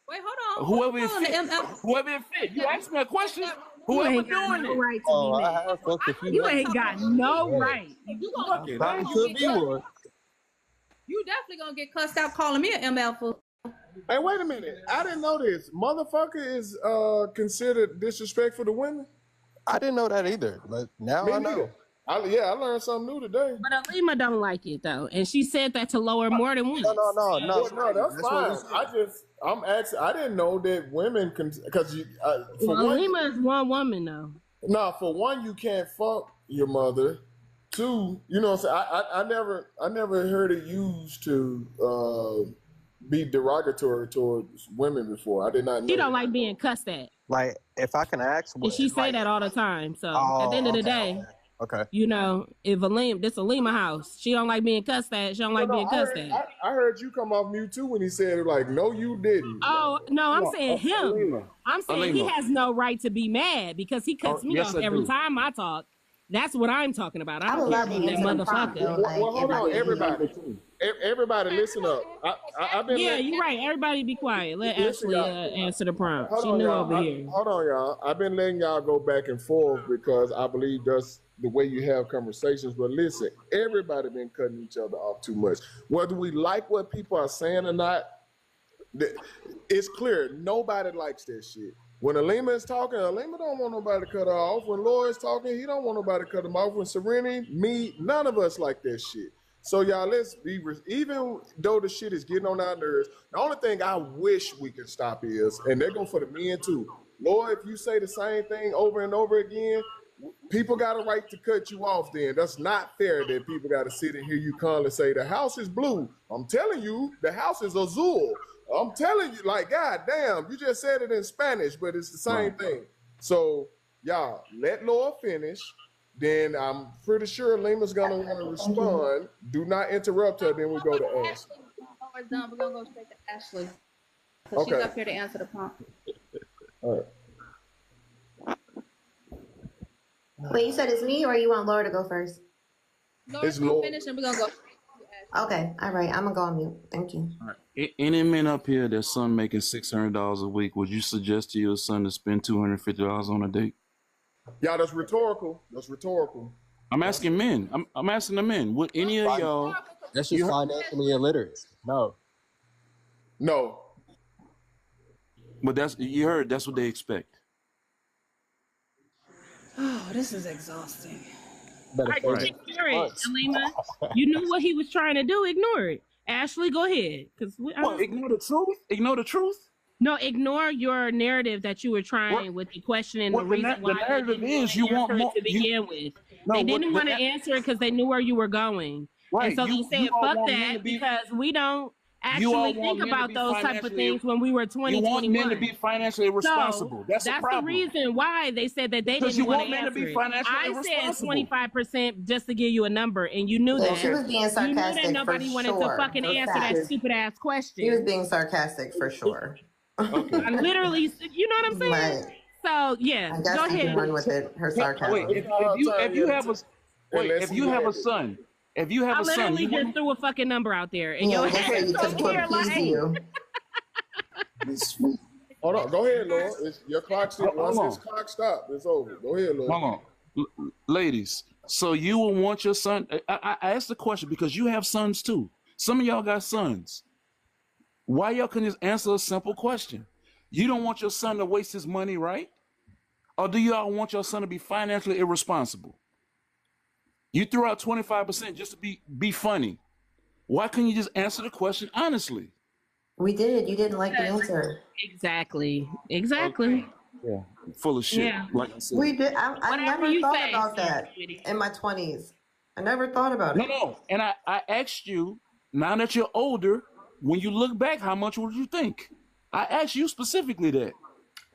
Speaker 2: Wait, hold on.
Speaker 7: Whoever it fit. You ask me a question. Whoever doing it.
Speaker 18: Right to be you ain't got no right.
Speaker 2: You definitely gonna get cussed out calling me an ML fool.
Speaker 11: Hey, wait a minute. I didn't know this. Motherfucker is considered disrespectful to women?
Speaker 8: I didn't know that either, but now I know.
Speaker 11: I learned something new today.
Speaker 18: But Alima don't like it though, and she said that to Lower more than once.
Speaker 11: No, that's fine. I'm asking. I didn't know that women can, because
Speaker 18: Alima is one woman though.
Speaker 11: No, for one, you can't fuck your mother. Two, you know what I'm saying? I never heard it used to be derogatory towards women before. I did not know.
Speaker 18: She don't like being cussed at.
Speaker 8: Like, if I can ask,
Speaker 18: and she say that all the time. So at the end of the day.
Speaker 8: Okay.
Speaker 18: You know, if this Alima house, she don't like being cussed at. She don't like being cussed at.
Speaker 11: I heard you come off mute too when he said like, no, you didn't.
Speaker 18: Oh no, I'm saying him. Alima. I'm saying he has no right to be mad because he cuts me off every time I talk. That's what I'm talking about. I don't care about that motherfucker.
Speaker 11: Well, hold on, everybody. everybody listen up. I've been
Speaker 18: Yeah, you're right. Everybody be quiet. Let Ashley answer the prompt. She knew over here.
Speaker 11: Hold on, y'all. I've been letting y'all go back and forth because I believe that's the way you have conversations. But listen, everybody been cutting each other off too much. Whether we like what people are saying or not, it's clear nobody likes that shit. When Alima is talking, Alima don't want nobody to cut her off. When Laura is talking, he don't want nobody to cut him off. When Serenity, me, none of us like that shit. So y'all, let's be, even though the shit is getting on our nerves, the only thing I wish we could stop is, and they go for the men too. Lord, if you say the same thing over and over again, people got a right to cut you off then. That's not fair that people got to sit and hear you calmly say, the house is blue. I'm telling you, the house is azul. I'm telling you, like, God damn, you just said it in Spanish, but it's the same thing. So, y'all, let Laura finish. Then I'm pretty sure Lima's gonna want to respond. Do not interrupt her. Then we go to Ashley.
Speaker 2: We're done. We're gonna go straight to Ashley. So she's up here to answer the prompt.
Speaker 11: All right.
Speaker 19: Wait, you said it's me, or you want Laura to go first?
Speaker 2: Laura's gonna finish, and we're gonna go straight to Ashley.
Speaker 19: Okay, all right. I'm gonna go on mute. Thank you.
Speaker 7: All right. Any men up here that's son making $600 a week, would you suggest to your son to spend $250 on a date?
Speaker 11: Yeah, that's rhetorical. That's rhetorical.
Speaker 7: I'm asking men. I'm asking the men. Would any of y'all?
Speaker 8: That's just financially illiterate. No.
Speaker 11: No.
Speaker 7: But you heard. That's what they expect.
Speaker 18: Oh, this is exhausting.
Speaker 8: Right.
Speaker 18: Ignore it, Alima. You knew what he was trying to do. Ignore it. Ashley, go ahead.
Speaker 7: Ignore the truth? Ignore the truth?
Speaker 18: No, ignore your narrative that you were trying with the question and the reason why.
Speaker 7: The narrative is you want more
Speaker 18: to begin with. They didn't want to answer it because they knew where you were going. Right. And so they said, fuck that, because we don't actually think about those type of things when we were 20,
Speaker 7: You want
Speaker 18: 21.
Speaker 7: men to be financially responsible.
Speaker 18: So
Speaker 7: that's the problem.
Speaker 18: the reason why they said that they
Speaker 7: Because
Speaker 18: didn't
Speaker 7: you
Speaker 18: want
Speaker 7: want
Speaker 18: to
Speaker 7: men to
Speaker 18: answer
Speaker 7: be
Speaker 18: it.
Speaker 7: financially
Speaker 18: I
Speaker 7: responsible.
Speaker 18: said 25% just to give you a number, and you knew that.
Speaker 19: She was being sarcastic.
Speaker 18: You knew that nobody
Speaker 19: for
Speaker 18: wanted
Speaker 19: sure.
Speaker 18: to fucking answer that stupid ass question.
Speaker 19: She was being sarcastic for sure.
Speaker 18: I literally, you know what I'm saying?
Speaker 19: Right.
Speaker 18: So yeah,
Speaker 19: I guess
Speaker 18: go
Speaker 19: you can
Speaker 18: ahead.
Speaker 19: run with it. Her sarcasm.
Speaker 7: Wait, if you have a son, if you have
Speaker 18: I
Speaker 7: a son,
Speaker 18: literally just threw a fucking number out there, and
Speaker 19: Yeah,
Speaker 18: your
Speaker 19: that's
Speaker 18: head
Speaker 19: what
Speaker 18: over
Speaker 19: you
Speaker 18: here
Speaker 19: took
Speaker 18: like,
Speaker 19: you.
Speaker 11: Hold on. Go ahead, Laura. Your clock's once this clock stops, it's over. Go ahead, Laura.
Speaker 7: Hold on. Ladies, so you will want your son. I asked the question because you have sons too. Some of y'all got sons. Why y'all couldn't just answer a simple question? You don't want your son to waste his money, right? Or do y'all want your son to be financially irresponsible? You threw out 25% just to be funny. Why couldn't you just answer the question honestly?
Speaker 19: We did. You didn't like the answer.
Speaker 18: Exactly.
Speaker 7: Yeah. Full of shit.
Speaker 18: Yeah.
Speaker 7: Like I said.
Speaker 19: We did. I
Speaker 18: Whatever
Speaker 19: never
Speaker 18: you
Speaker 19: thought
Speaker 18: say,
Speaker 19: about that in my 20s. I never thought about it.
Speaker 7: No. And I asked you, now that you're older, when you look back, how much would you think? I asked you specifically that.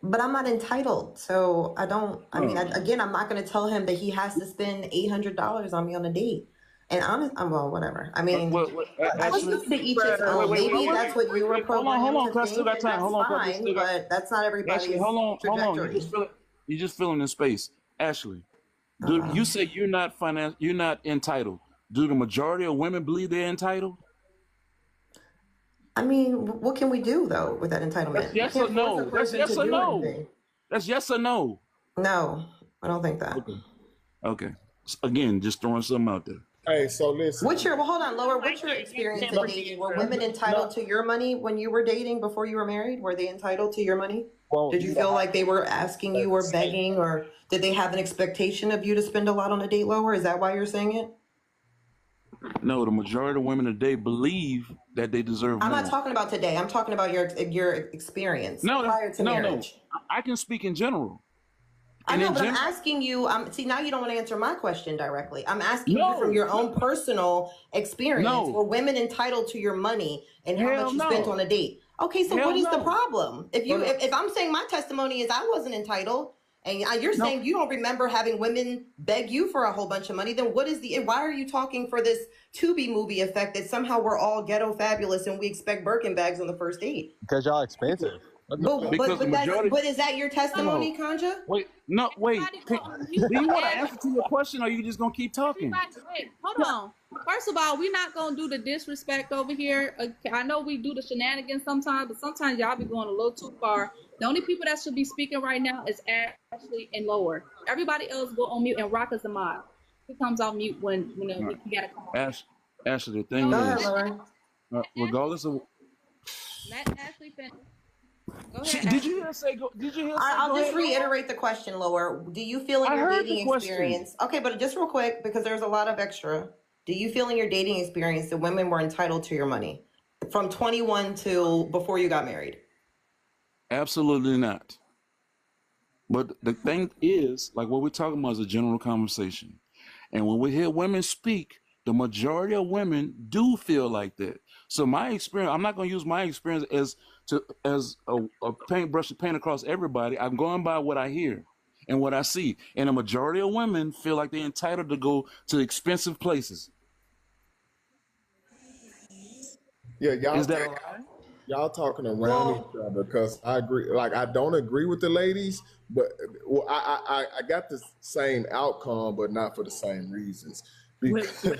Speaker 19: But I'm not entitled, so I don't. I mean, again, I'm not going to tell him that he has to spend $800 on me on a date. And well, whatever. I mean, let's just to each his own. Maybe that's what you were programmed to think, and that's fine. But that's not everybody's
Speaker 7: Ashley, hold on.
Speaker 19: trajectory.
Speaker 7: You just filling in space. Ashley, you say you're not entitled. Do the majority of women believe they're entitled?
Speaker 19: I mean, what can we do though with that entitlement?
Speaker 7: That's yes or no. That's yes or no. That's yes or no.
Speaker 19: No, I don't think that.
Speaker 7: Okay. Again, just throwing something out there.
Speaker 11: Hey, so listen.
Speaker 19: Hold on, Laura. What's your experience in dating? Were women entitled to your money when you were dating before you were married? Were they entitled to your money? Did you feel like they were asking you or begging, or did they have an expectation of you to spend a lot on a date, Laura? Is that why you're saying it?
Speaker 7: No, the majority of women today believe that they deserve
Speaker 19: I'm
Speaker 7: more.
Speaker 19: not talking about today. I'm talking about your experience prior to marriage.
Speaker 7: I can speak in general.
Speaker 19: I know, but I'm asking you. See, now you don't want to answer my question directly. I'm asking you from your own personal experience. Were women entitled to your money and how much you spent on a date? Okay, so what is the problem? If I'm saying my testimony is I wasn't entitled, and you're saying you don't remember having women beg you for a whole bunch of money, then why are you talking for this Tubi movie effect that somehow we're all ghetto fabulous and we expect Birkin bags on the first date?
Speaker 8: Because y'all expensive.
Speaker 19: But is that your testimony, Kanja?
Speaker 7: Wait, no, wait. Do you want to answer to your question, or are you just gonna keep talking?
Speaker 2: Wait, hold on. First of all, we're not gonna do the disrespect over here. I know we do the shenanigans sometimes, but sometimes y'all be going a little too far. The only people that should be speaking right now is Ashley and Lower. Everybody else go on mute and Rock is the mod. He comes off mute when you know he gotta come on.
Speaker 7: Ashley, the thing is, regardless of.
Speaker 2: Let Ashley finish. Go ahead,
Speaker 7: Did you hear say go? Did you hear?
Speaker 19: I'll just reiterate the question, Lower. Do you feel in your dating experience? Okay, but just real quick, because there's a lot of extra. Do you feel in your dating experience that women were entitled to your money from 21 till before you got married?
Speaker 7: Absolutely not. But the thing is, like what we're talking about is a general conversation, and when we hear women speak, the majority of women do feel like that. So my experience, I'm not going to use my experience as a paintbrush to paint across everybody. I'm going by what I hear and what I see. And the majority of women feel like they're entitled to go to expensive places.
Speaker 11: Yeah, y'all,
Speaker 7: is that
Speaker 11: y'all talking around each other because I agree. Like, I don't agree with the ladies, but I got the same outcome, but not for the same reasons. Because,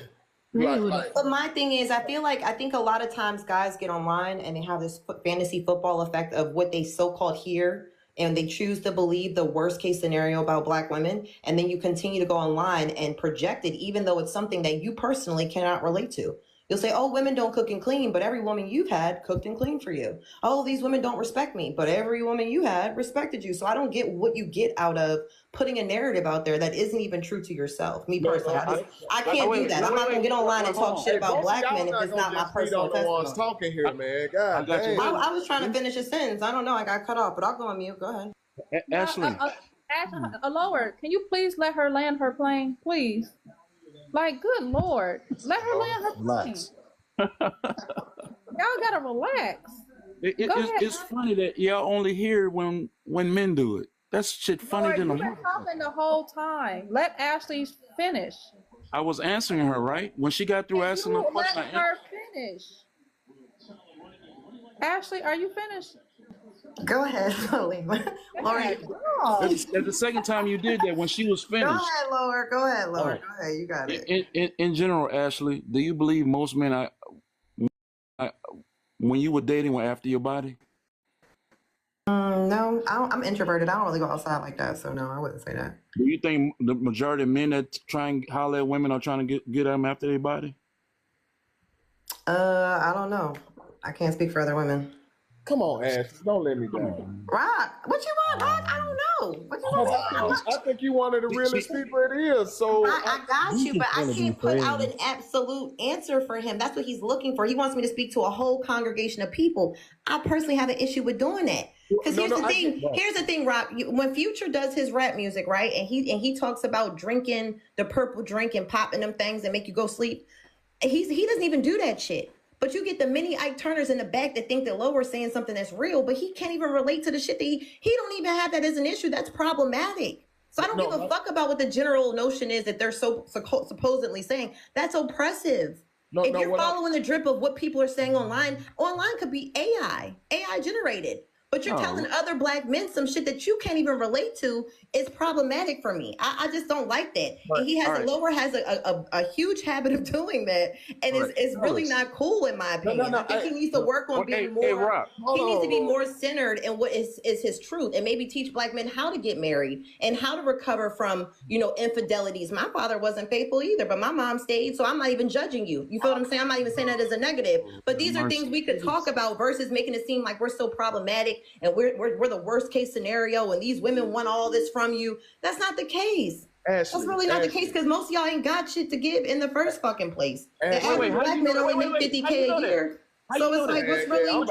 Speaker 19: but my thing is, I think a lot of times guys get online and they have this fantasy football effect of what they so-called hear, and they choose to believe the worst case scenario about Black women, and then you continue to go online and project it, even though it's something that you personally cannot relate to. You'll say, oh, women don't cook and clean, but every woman you've had cooked and cleaned for you. Oh, these women don't respect me, but every woman you had respected you. So I don't get what you get out of putting a narrative out there that isn't even true to yourself. Me personally, I can't do that. I'm not going to get online and talk shit about Black men if it's not my personal testimony.
Speaker 11: Talking here, man. God damn.
Speaker 19: I was trying to finish a sentence. I don't know. I got cut off, but I'll go on mute. Go ahead.
Speaker 7: Ashley.
Speaker 2: Lower, can you please let her land her plane, please? Like, good Lord, let her land her plane. Y'all gotta relax.
Speaker 7: It's funny that y'all only hear when men do it. That's shit funny than a
Speaker 2: You've been talking the whole time. Let Ashley finish.
Speaker 7: I was answering her, right? When she got through asking the question,
Speaker 2: let her finish. Ashley, are you finished?
Speaker 19: Go ahead, Laura.
Speaker 7: That's the second time you did that when she was finished.
Speaker 19: Go ahead, Laura. Go ahead, Laura. Go ahead. You got it.
Speaker 7: In general, Ashley, do you believe most men, when you were dating, were after your body?
Speaker 19: No, I'm introverted. I don't really go outside like that, so no, I wouldn't say that.
Speaker 7: Do you think the majority of men that try and holler at women are trying to get them after their body?
Speaker 19: I don't know. I can't speak for other women.
Speaker 11: Come on, Ashley. Don't let me down.
Speaker 19: Rock, what you want, Rock? I don't know. What you want?
Speaker 11: I think you one of the realest people it is. So
Speaker 19: I got you, but I can't put out an absolute answer for him. That's what he's looking for. He wants me to speak to a whole congregation of people. I personally have an issue with doing that. Because here's the thing, Rock. When Future does his rap music, right, and he talks about drinking the purple drink and popping them things that make you go sleep, he doesn't even do that shit. But you get the mini Ike Turners in the back that think that Lower's saying something that's real, but he can't even relate to the shit that he don't even have that as an issue. That's problematic. So I don't give a fuck about what the general notion is that they're so supposedly saying. That's oppressive. If you're following the drip of what people are saying online could be AI generated. But you're telling other Black men some shit that you can't even relate to is problematic for me. I just don't like that. And he has Lower has a huge habit of doing that, and it's really not cool in my opinion. I think he needs to work on being more. He needs to be more centered in what is his truth, and maybe teach Black men how to get married and how to recover from infidelities. My father wasn't faithful either, but my mom stayed, so I'm not even judging you. You feel what I'm saying? I'm not even saying that as a negative. But these are things we could talk about versus making it seem like we're so problematic and we're the worst case scenario and these women want all this from you. That's not the case. That's really not the case because most of y'all ain't got shit to give in the first fucking place. The average Black men only make $50K a year. So it's like, what's really,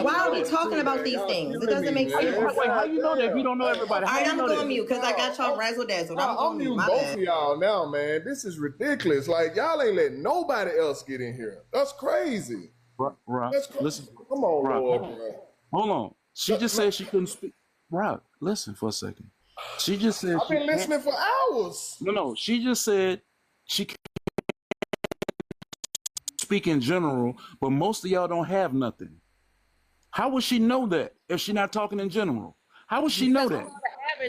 Speaker 19: why are we talking about these things? It doesn't make sense.
Speaker 7: Wait, how you know that if you don't know everybody?
Speaker 19: All right, I'm going to mute because I got y'all razzle dazzled.
Speaker 11: I'm mute both of y'all now, man. This is ridiculous. Like, y'all ain't letting nobody else get in here. That's crazy.
Speaker 7: Rock, listen.
Speaker 11: Come on,
Speaker 7: Rock,
Speaker 11: Lord.
Speaker 7: hold on. She just said she couldn't speak. Rock, listen for a second. She just said
Speaker 11: I've been listening for hours.
Speaker 7: No. She just said she can't speak in general, but most of y'all don't have nothing. How would she know that if she's not talking in general? How would she know that?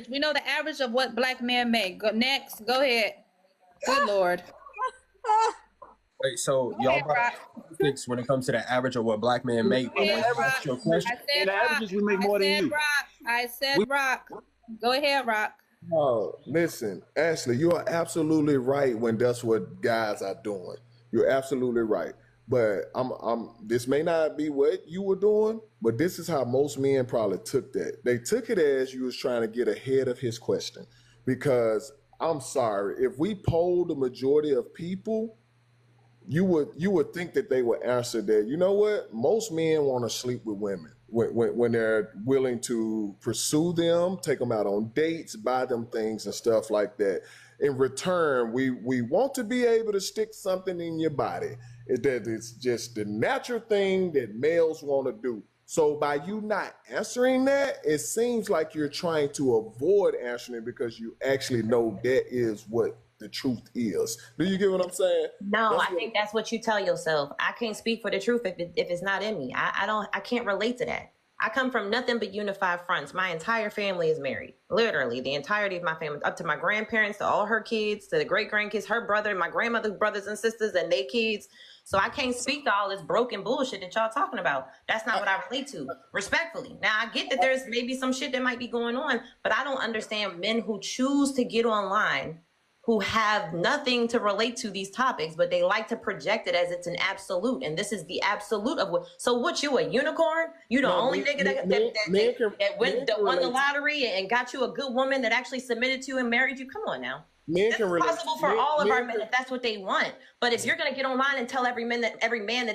Speaker 2: We know the average of what black men make. Go next. Go ahead. Good Lord.
Speaker 8: Wait, so y'all brought statistics when it comes to the average of what black men make. Your question.
Speaker 7: In the averages, we make more than you.
Speaker 2: I said Rock. Go ahead, Rock.
Speaker 11: Oh, listen, Ashley, you are absolutely right when that's what guys are doing. You're absolutely right. But this may not be what you were doing, but this is how most men probably took that. They took it as you was trying to get ahead of his question. Because I'm sorry, if we polled the majority of people, you would think that they would answer that. You know what? Most men want to sleep with women when they're willing to pursue them, take them out on dates, buy them things and stuff like that. In return, we want to be able to stick something in your body. It's just the natural thing that males want to do. So by you not answering that, it seems like you're trying to avoid answering it because you actually know that is what the truth is. Do you get what I'm saying?
Speaker 19: No, I think that's what you tell yourself. I can't speak for the truth if it's not in me. I can't relate to that. I come from nothing but unified fronts. My entire family is married. Literally, the entirety of my family, up to my grandparents, to all her kids, to the great-grandkids, her brother, my grandmother's brothers and sisters, and their kids. So I can't speak to all this broken bullshit that y'all talking about. That's not what I relate to, respectfully. Now, I get that there's maybe some shit that might be going on, but I don't understand men who choose to get online who have nothing to relate to these topics, but they like to project it as it's an absolute. And this is the absolute of what. So what, you a unicorn? You the only nigga that won the lottery and got you a good woman that actually submitted to you and married you? Come on now. It's possible for all of our men if that's what they want. But if you're going to get online and tell every man that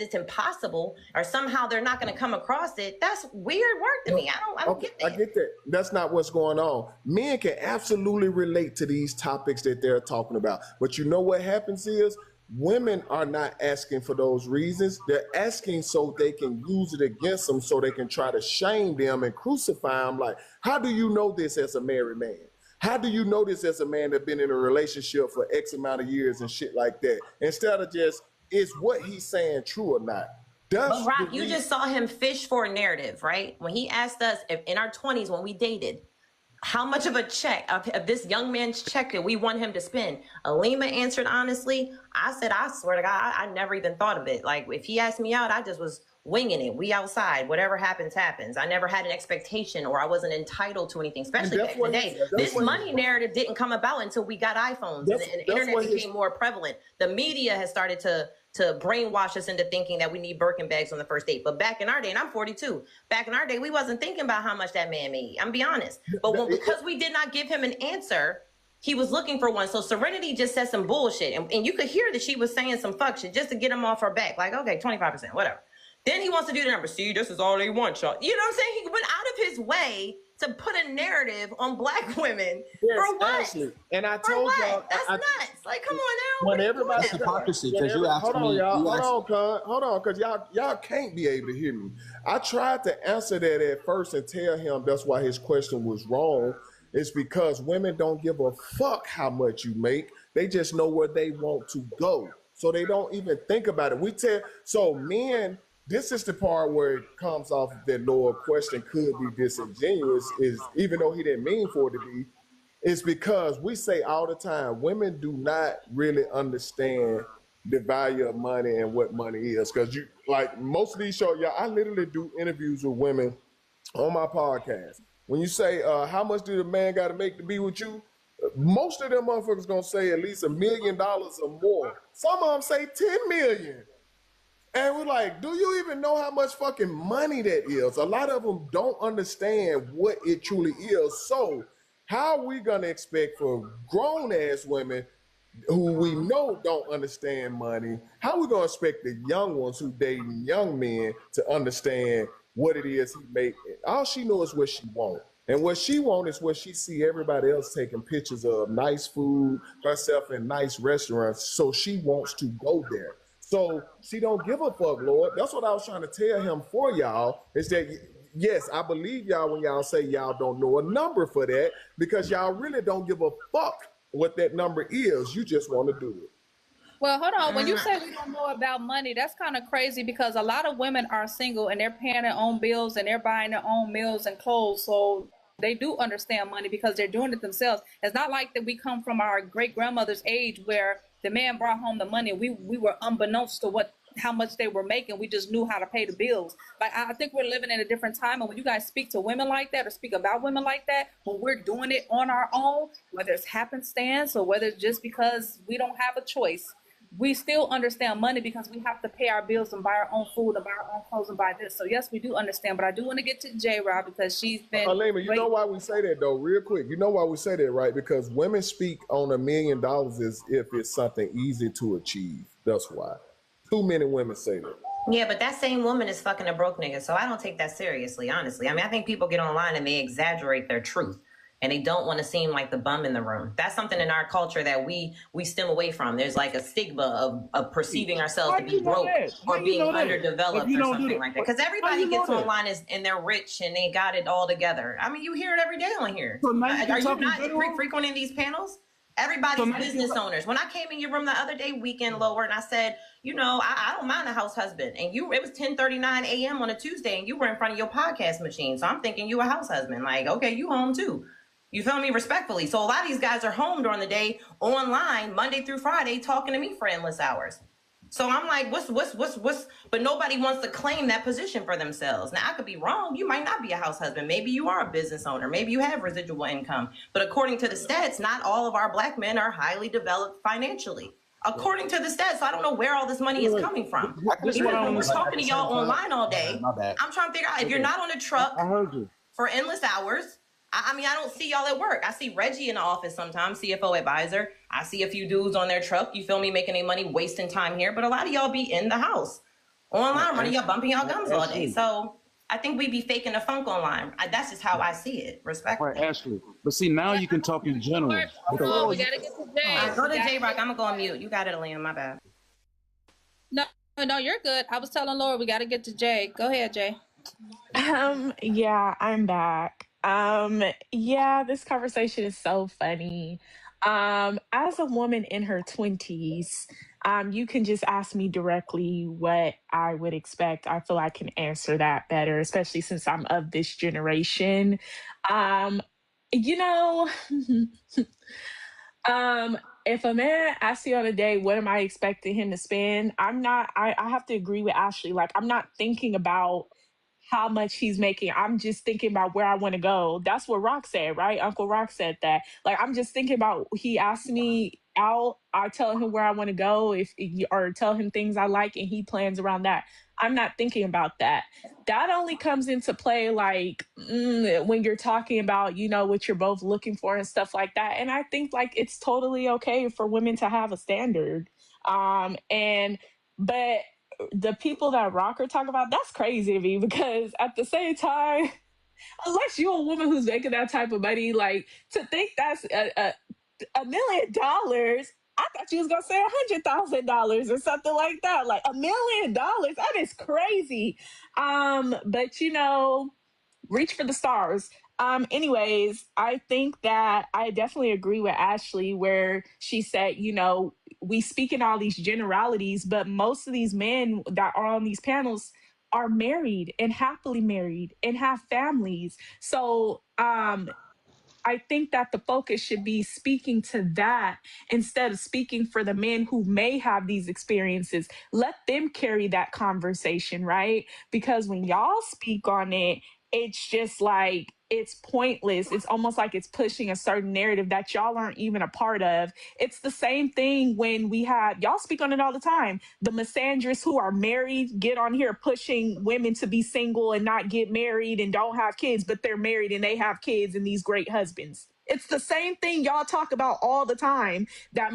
Speaker 19: it's impossible, or somehow they're not going to come across it, that's weird work to me. I don't get that.
Speaker 11: I get that. That's not what's going on. Men can absolutely relate to these topics that they're talking about. But you know what happens is women are not asking for those reasons. They're asking so they can use it against them, so they can try to shame them and crucify them. Like, how do you know this as a married man? How do you know this as a man that's been in a relationship for X amount of years and shit like that? Instead of just, is what he's saying true or not?
Speaker 19: But Rock, you just saw him fish for a narrative, right? When he asked us if in our 20s when we dated, how much of a check of this young man's check that we want him to spend? Alima answered honestly. I said, I swear to God, I never even thought of it. Like, if he asked me out, I just was winging it. We outside. Whatever happens, happens. I never had an expectation, or I wasn't entitled to anything, especially back in the day. This money narrative didn't come about until we got iPhones and the internet became more prevalent. The media has started to brainwash us into thinking that we need Birkin bags on the first date. But back in our day, and I'm 42, back in our day, we wasn't thinking about how much that man made. I'm be honest. But because we did not give him an answer, he was looking for one. So Serenity just said some bullshit. And you could hear that she was saying some fuck shit just to get him off her back. Like, okay, 25%, whatever. Then he wants to do the number. See, this is all they want, y'all. You know what I'm saying? He went out of his way to put a narrative on black women.
Speaker 11: Yes,
Speaker 19: for what?
Speaker 11: Ashley. And I told y'all.
Speaker 19: That's nuts. Like, come on now.
Speaker 11: When everybody,
Speaker 13: hypocrisy, because you asked me.
Speaker 11: Hold on, because y'all can't be able to hear me. I tried to answer that at first and tell him that's why his question was wrong. It's because women don't give a fuck how much you make. They just know where they want to go. So they don't even think about it. So men, this is the part where it comes off that lower question could be disingenuous, is even though he didn't mean for it to be, it's because we say all the time, women do not really understand the value of money and what money is. Because you, like most of these shows, I literally do interviews with women on my podcast. When you say, how much did a man got to make to be with you? Most of them motherfuckers gonna say at least $1 million or more. Some of them say 10 million. And we're like, do you even know how much fucking money that is? A lot of them don't understand what it truly is. So how are we going to expect for grown-ass women who we know don't understand money, how are we going to expect the young ones who dating young men to understand what it is he make? All she knows is what she wants. And what she wants is what she see everybody else taking pictures of, nice food, herself in nice restaurants, so she wants to go there. So she don't give a fuck, Lord. That's what I was trying to tell him for y'all, is that, yes, I believe y'all when y'all say y'all don't know a number for that, because y'all really don't give a fuck what that number is. You just want to do it.
Speaker 2: Well, hold on. When you say we don't know about money, that's kind of crazy because a lot of women are single and they're paying their own bills and they're buying their own meals and clothes. So they do understand money because they're doing it themselves. It's not like that we come from our great grandmother's age where the man brought home the money. We were unbeknownst to how much they were making. We just knew how to pay the bills. Like, I think we're living in a different time. And when you guys speak to women like that or speak about women like that, when we're doing it on our own, whether it's happenstance or whether it's just because we don't have a choice, we still understand money because we have to pay our bills and buy our own food and buy our own clothes and buy this. So yes, we do understand. But I do want to get to J-Rob because she's been.
Speaker 11: Alima, you know why we say that though, real quick. You know why we say that, right? Because women speak on $1 million as if it's something easy to achieve. That's why. Too many women say that.
Speaker 19: Yeah, but that same woman is fucking a broke nigga. So I don't take that seriously, honestly. I mean, I think people get online and they exaggerate their truth. And they don't want to seem like the bum in the room. That's something in our culture that we stem away from. There's like a stigma of perceiving ourselves to be broke or being underdeveloped or something like that. Because everybody gets online and they're rich and they got it all together. I mean, you hear it every day on here. Are you not frequenting these panels? Everybody's business owners. When I came in your room the other day, weekend lower, and I said, you know, I don't mind a house husband. And it was 10:39 a.m. on a Tuesday and you were in front of your podcast machine. So I'm thinking you a house husband. Like, okay, you home too. You feel me? Respectfully. So a lot of these guys are home during the day, online, Monday through Friday, talking to me for endless hours. So I'm like, what's, but nobody wants to claim that position for themselves. Now I could be wrong. You might not be a house husband. Maybe you are a business owner. Maybe you have residual income. But according to the stats, not all of our black men are highly developed financially. According to the stats, I don't know where all this money is coming from. Even when we're talking to y'all online all day, I'm trying to figure out if you're not on a truck for endless hours. I mean, I don't see y'all at work. I see Reggie in the office sometimes, CFO advisor. I see a few dudes on their truck, you feel me, making their money, wasting time here. But a lot of y'all be in the house, online, running y'all, bumping y'all gums all day. So I think we be faking the funk online. That's just how I see it, respectfully.
Speaker 7: Right, Ashley. But see, now you can talk in general.
Speaker 2: Oh, we got to get to Jay.
Speaker 19: Go to J-Rock. I'm going to go on mute. You got it, Alina. My bad.
Speaker 2: No, you're good. I was telling Laura we got to get to Jay. Go ahead, Jay.
Speaker 6: Yeah, I'm back. Yeah, this conversation is so funny. As a woman in her 20s, you can just ask me directly what I would expect. I feel I can answer that better, especially since I'm of this generation. You know, if a man asks you on a date, what am I expecting him to spend? I have to agree with Ashley. Like, I'm not thinking about how much he's making. I'm just thinking about where I want to go. That's what Rock said, right? Uncle Rock said that. Like, I'm just thinking about, he asked me out, I tell him where I want to go, or tell him things I like, and he plans around that. I'm not thinking about that. That only comes into play like when you're talking about, you know, what you're both looking for and stuff like that. And I think like it's totally okay for women to have a standard. But the people that Rocker talk about, that's crazy to me, because at the same time, unless you're a woman who's making that type of money, like, to think that's $1 million, I thought you was gonna say $100,000 or something like that. Like $1 million, that is crazy. But you know, reach for the stars. Anyways, I think that I definitely agree with Ashley where she said, you know, we speak in all these generalities, but most of these men that are on these panels are married and happily married and have families. So I think that the focus should be speaking to that instead of speaking for the men who may have these experiences. Let them carry that conversation, right? Because when y'all speak on it, it's just like, it's pointless. It's almost like it's pushing a certain narrative that y'all aren't even a part of. It's the same thing when we have, y'all speak on it all the time, the misandrists who are married get on here pushing women to be single and not get married and don't have kids, but they're married and they have kids and these great husbands. It's the same thing y'all talk about all the time that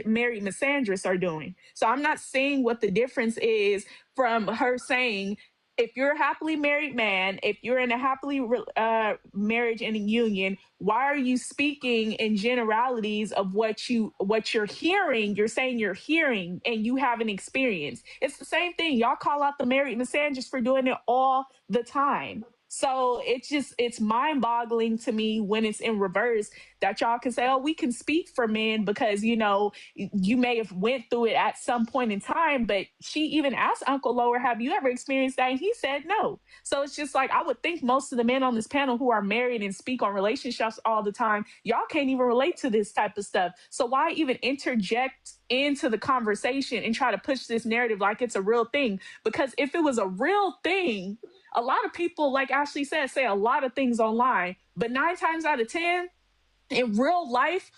Speaker 6: married misandrists are doing. So I'm not seeing what the difference is from her saying, if you're a happily married man, if you're in a happily marriage and a union, why are you speaking in generalities of what you're hearing? You're saying you're hearing and you haven't experienced. It's the same thing. Y'all call out the married misandrists for doing it all the time. So it's mind boggling to me when it's in reverse that y'all can say, oh, we can speak for men because, you know, you may have went through it at some point in time, but she even asked Uncle Lower, have you ever experienced that? And he said no. So it's just like, I would think most of the men on this panel who are married and speak on relationships all the time, y'all can't even relate to this type of stuff. So why even interject into the conversation and try to push this narrative like it's a real thing? Because if it was a real thing, a lot of people, like Ashley said, say a lot of things online, but 9 times out of 10 in real life,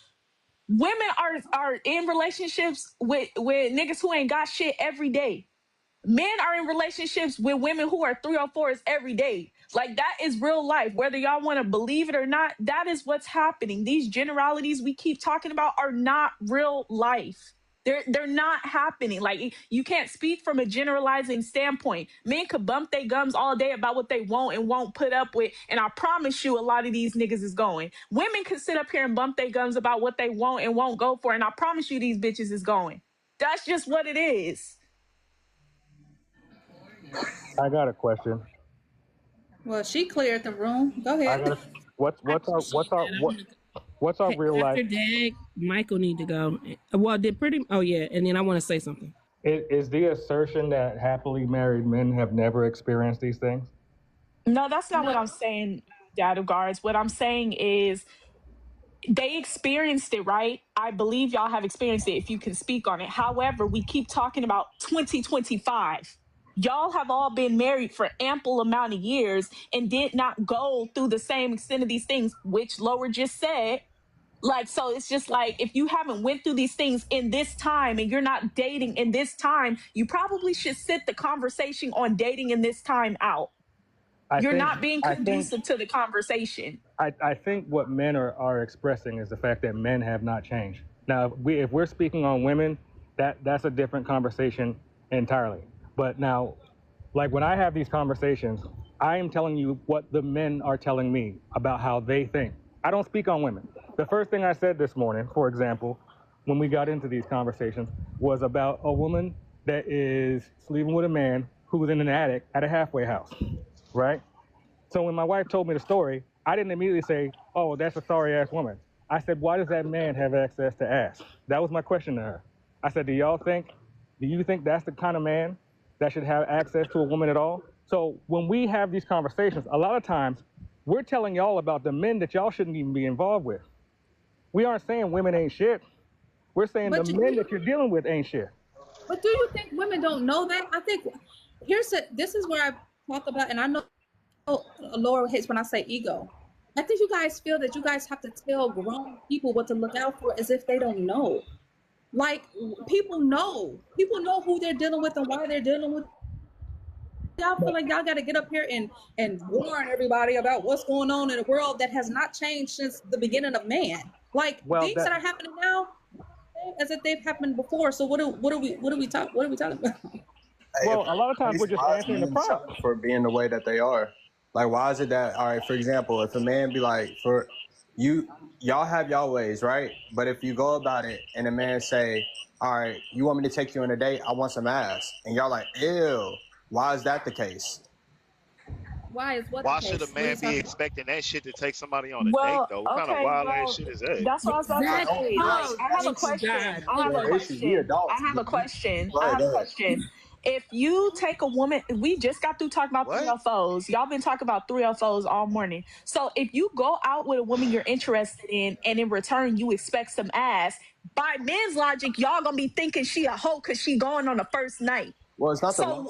Speaker 6: women are in relationships with niggas who ain't got shit every day. Men are in relationships with women who are 304s every day. Like, that is real life. Whether y'all want to believe it or not, that is what's happening. These generalities we keep talking about are not real life. They're not happening. Like, you can't speak from a generalizing standpoint. Men could bump their gums all day about what they want and won't put up with, and I promise you a lot of these niggas is going. Women can sit up here and bump their gums about what they want and won't go for, and I promise you these bitches is going. That's just what it is.
Speaker 12: I got a question.
Speaker 2: Well, she cleared the room. Go ahead.
Speaker 12: What's our real life?
Speaker 20: After Dag, Michael need to go. Well, oh yeah, and then I want to say something.
Speaker 12: Is the assertion that happily married men have never experienced these things?
Speaker 6: No, that's not what I'm saying, Dad Guards. What I'm saying is they experienced it, right? I believe y'all have experienced it if you can speak on it. However, we keep talking about 2025. Y'all have all been married for ample amount of years and did not go through the same extent of these things, which Lower just said. Like, so it's just like, if you haven't went through these things in this time and you're not dating in this time, you probably should sit the conversation on dating in this time out. You're not being conducive to the conversation.
Speaker 12: I think what men are expressing is the fact that men have not changed. Now, if we're speaking on women, that's a different conversation entirely. But now, like when I have these conversations, I am telling you what the men are telling me about how they think. I don't speak on women. The first thing I said this morning, for example, when we got into these conversations, was about a woman that is sleeping with a man who's in an attic at a halfway house, right? So when my wife told me the story, I didn't immediately say, oh, that's a sorry-ass woman. I said, why does that man have access to ass? That was my question to her. I said, do you think that's the kind of man that should have access to a woman at all? So when we have these conversations, a lot of times we're telling y'all about the men that y'all shouldn't even be involved with. We aren't saying women ain't shit. We're saying the men that you're dealing with ain't shit.
Speaker 2: But do you think women don't know that? I think this is where I talk about, and I know Laura hates when I say ego. I think you guys feel that you guys have to tell grown people what to look out for as if they don't know. Like, people know who they're dealing with and why they're dealing with. Y'all feel like y'all got to get up here and warn everybody about what's going on in a world that has not changed since the beginning of man. Like, things that are happening now, as if they've happened before. So what are we talking about?
Speaker 12: Well, a lot of times we're just answering the problem
Speaker 8: for being the way that they are. Like, why is it that, all right, for example, if a man be like, for you, y'all have y'all ways, right? But if you go about it and a man say, all right, you want me to take you on a date? I want some ass. And y'all like, ew. Why is that the case?
Speaker 2: Why
Speaker 21: should a man be expecting that shit to take somebody on a date, though? What kind of wild ass shit is that?
Speaker 6: That's what I was about to say. I have a question. If you take a woman, we just got through talking about 304s. Y'all been talking about 304s all morning. So if you go out with a woman you're interested in, and in return you expect some ass, by men's logic, y'all gonna be thinking she a hoe because she going on the first night.
Speaker 8: Well, it's not
Speaker 6: so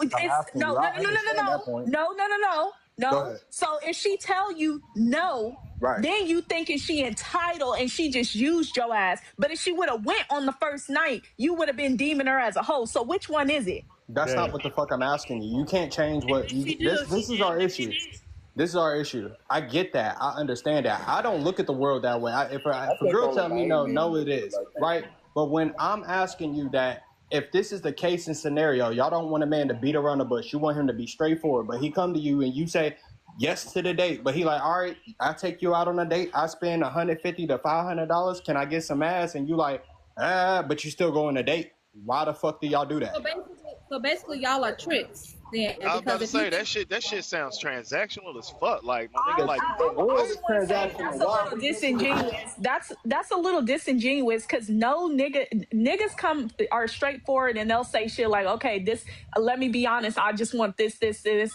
Speaker 6: no. So if she tell you no, then you thinking she entitled and she just used your ass. But if she would have went on the first night, you would have been deeming her as a hoe. So which one is it?
Speaker 8: That's not what the fuck I'm asking you. You can't change what you. This is our issue. This is our issue. I get that. I understand that. I don't look at the world that way. If a girl tell me no, it is right. But when I'm asking you that, if this is the case and scenario, y'all don't want a man to beat around the bush. You want him to be straightforward. But he come to you and you say yes to the date. But he like, all right, I take you out on a date. I spend $150 to $500. Can I get some ass? And you like, but you still go on a date. Why the fuck do y'all do that?
Speaker 2: So basically, y'all are tricks then.
Speaker 21: I was about to
Speaker 2: Because
Speaker 21: say that shit sounds transactional as fuck. Like my nigga, like
Speaker 6: I wanna say that's a little disingenuous. That's a little disingenuous because no niggas are straightforward and they'll say shit like, okay, this. Let me be honest. I just want this,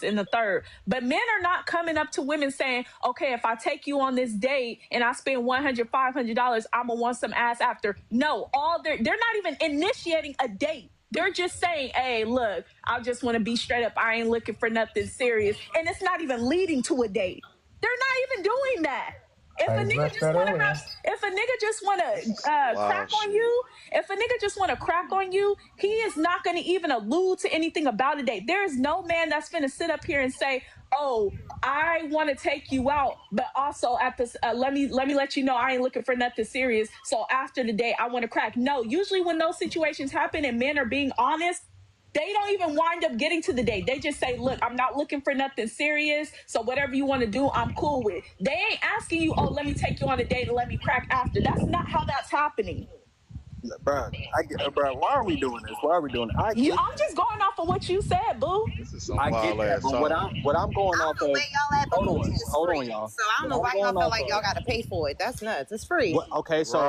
Speaker 6: and the third. But men are not coming up to women saying, okay, if I take you on this date and I spend $100, $500, I'm gonna want some ass after. No, they're not even initiating a date. They're just saying, hey, look, I just want to be straight up. I ain't looking for nothing serious. And it's not even leading to a date. They're not even doing that. If a nigga just want to crack on you, if a nigga just want to crack on you, he is not going to even allude to anything about a date. There is no man that's going to sit up here and say, oh, I want to take you out, but also at this, let me let you know I ain't looking for nothing serious. So after the date, I want to crack. No, usually when those situations happen and men are being honest, they don't even wind up getting to the date. They just say, look, I'm not looking for nothing serious. So whatever you want to do, I'm cool with. They ain't asking you, oh, let me take you on a date and let me crack after. That's not how that's happening.
Speaker 8: Bro, why are we doing this? Why are we doing it?
Speaker 6: I'm just going off of what you said, boo.
Speaker 21: This is some
Speaker 8: I get
Speaker 21: wild
Speaker 8: that,
Speaker 21: ass
Speaker 8: but what I'm going off of. Hold on, y'all.
Speaker 1: So I don't know why y'all feel like y'all got to pay for it. That's nuts. It's free.
Speaker 8: Okay, so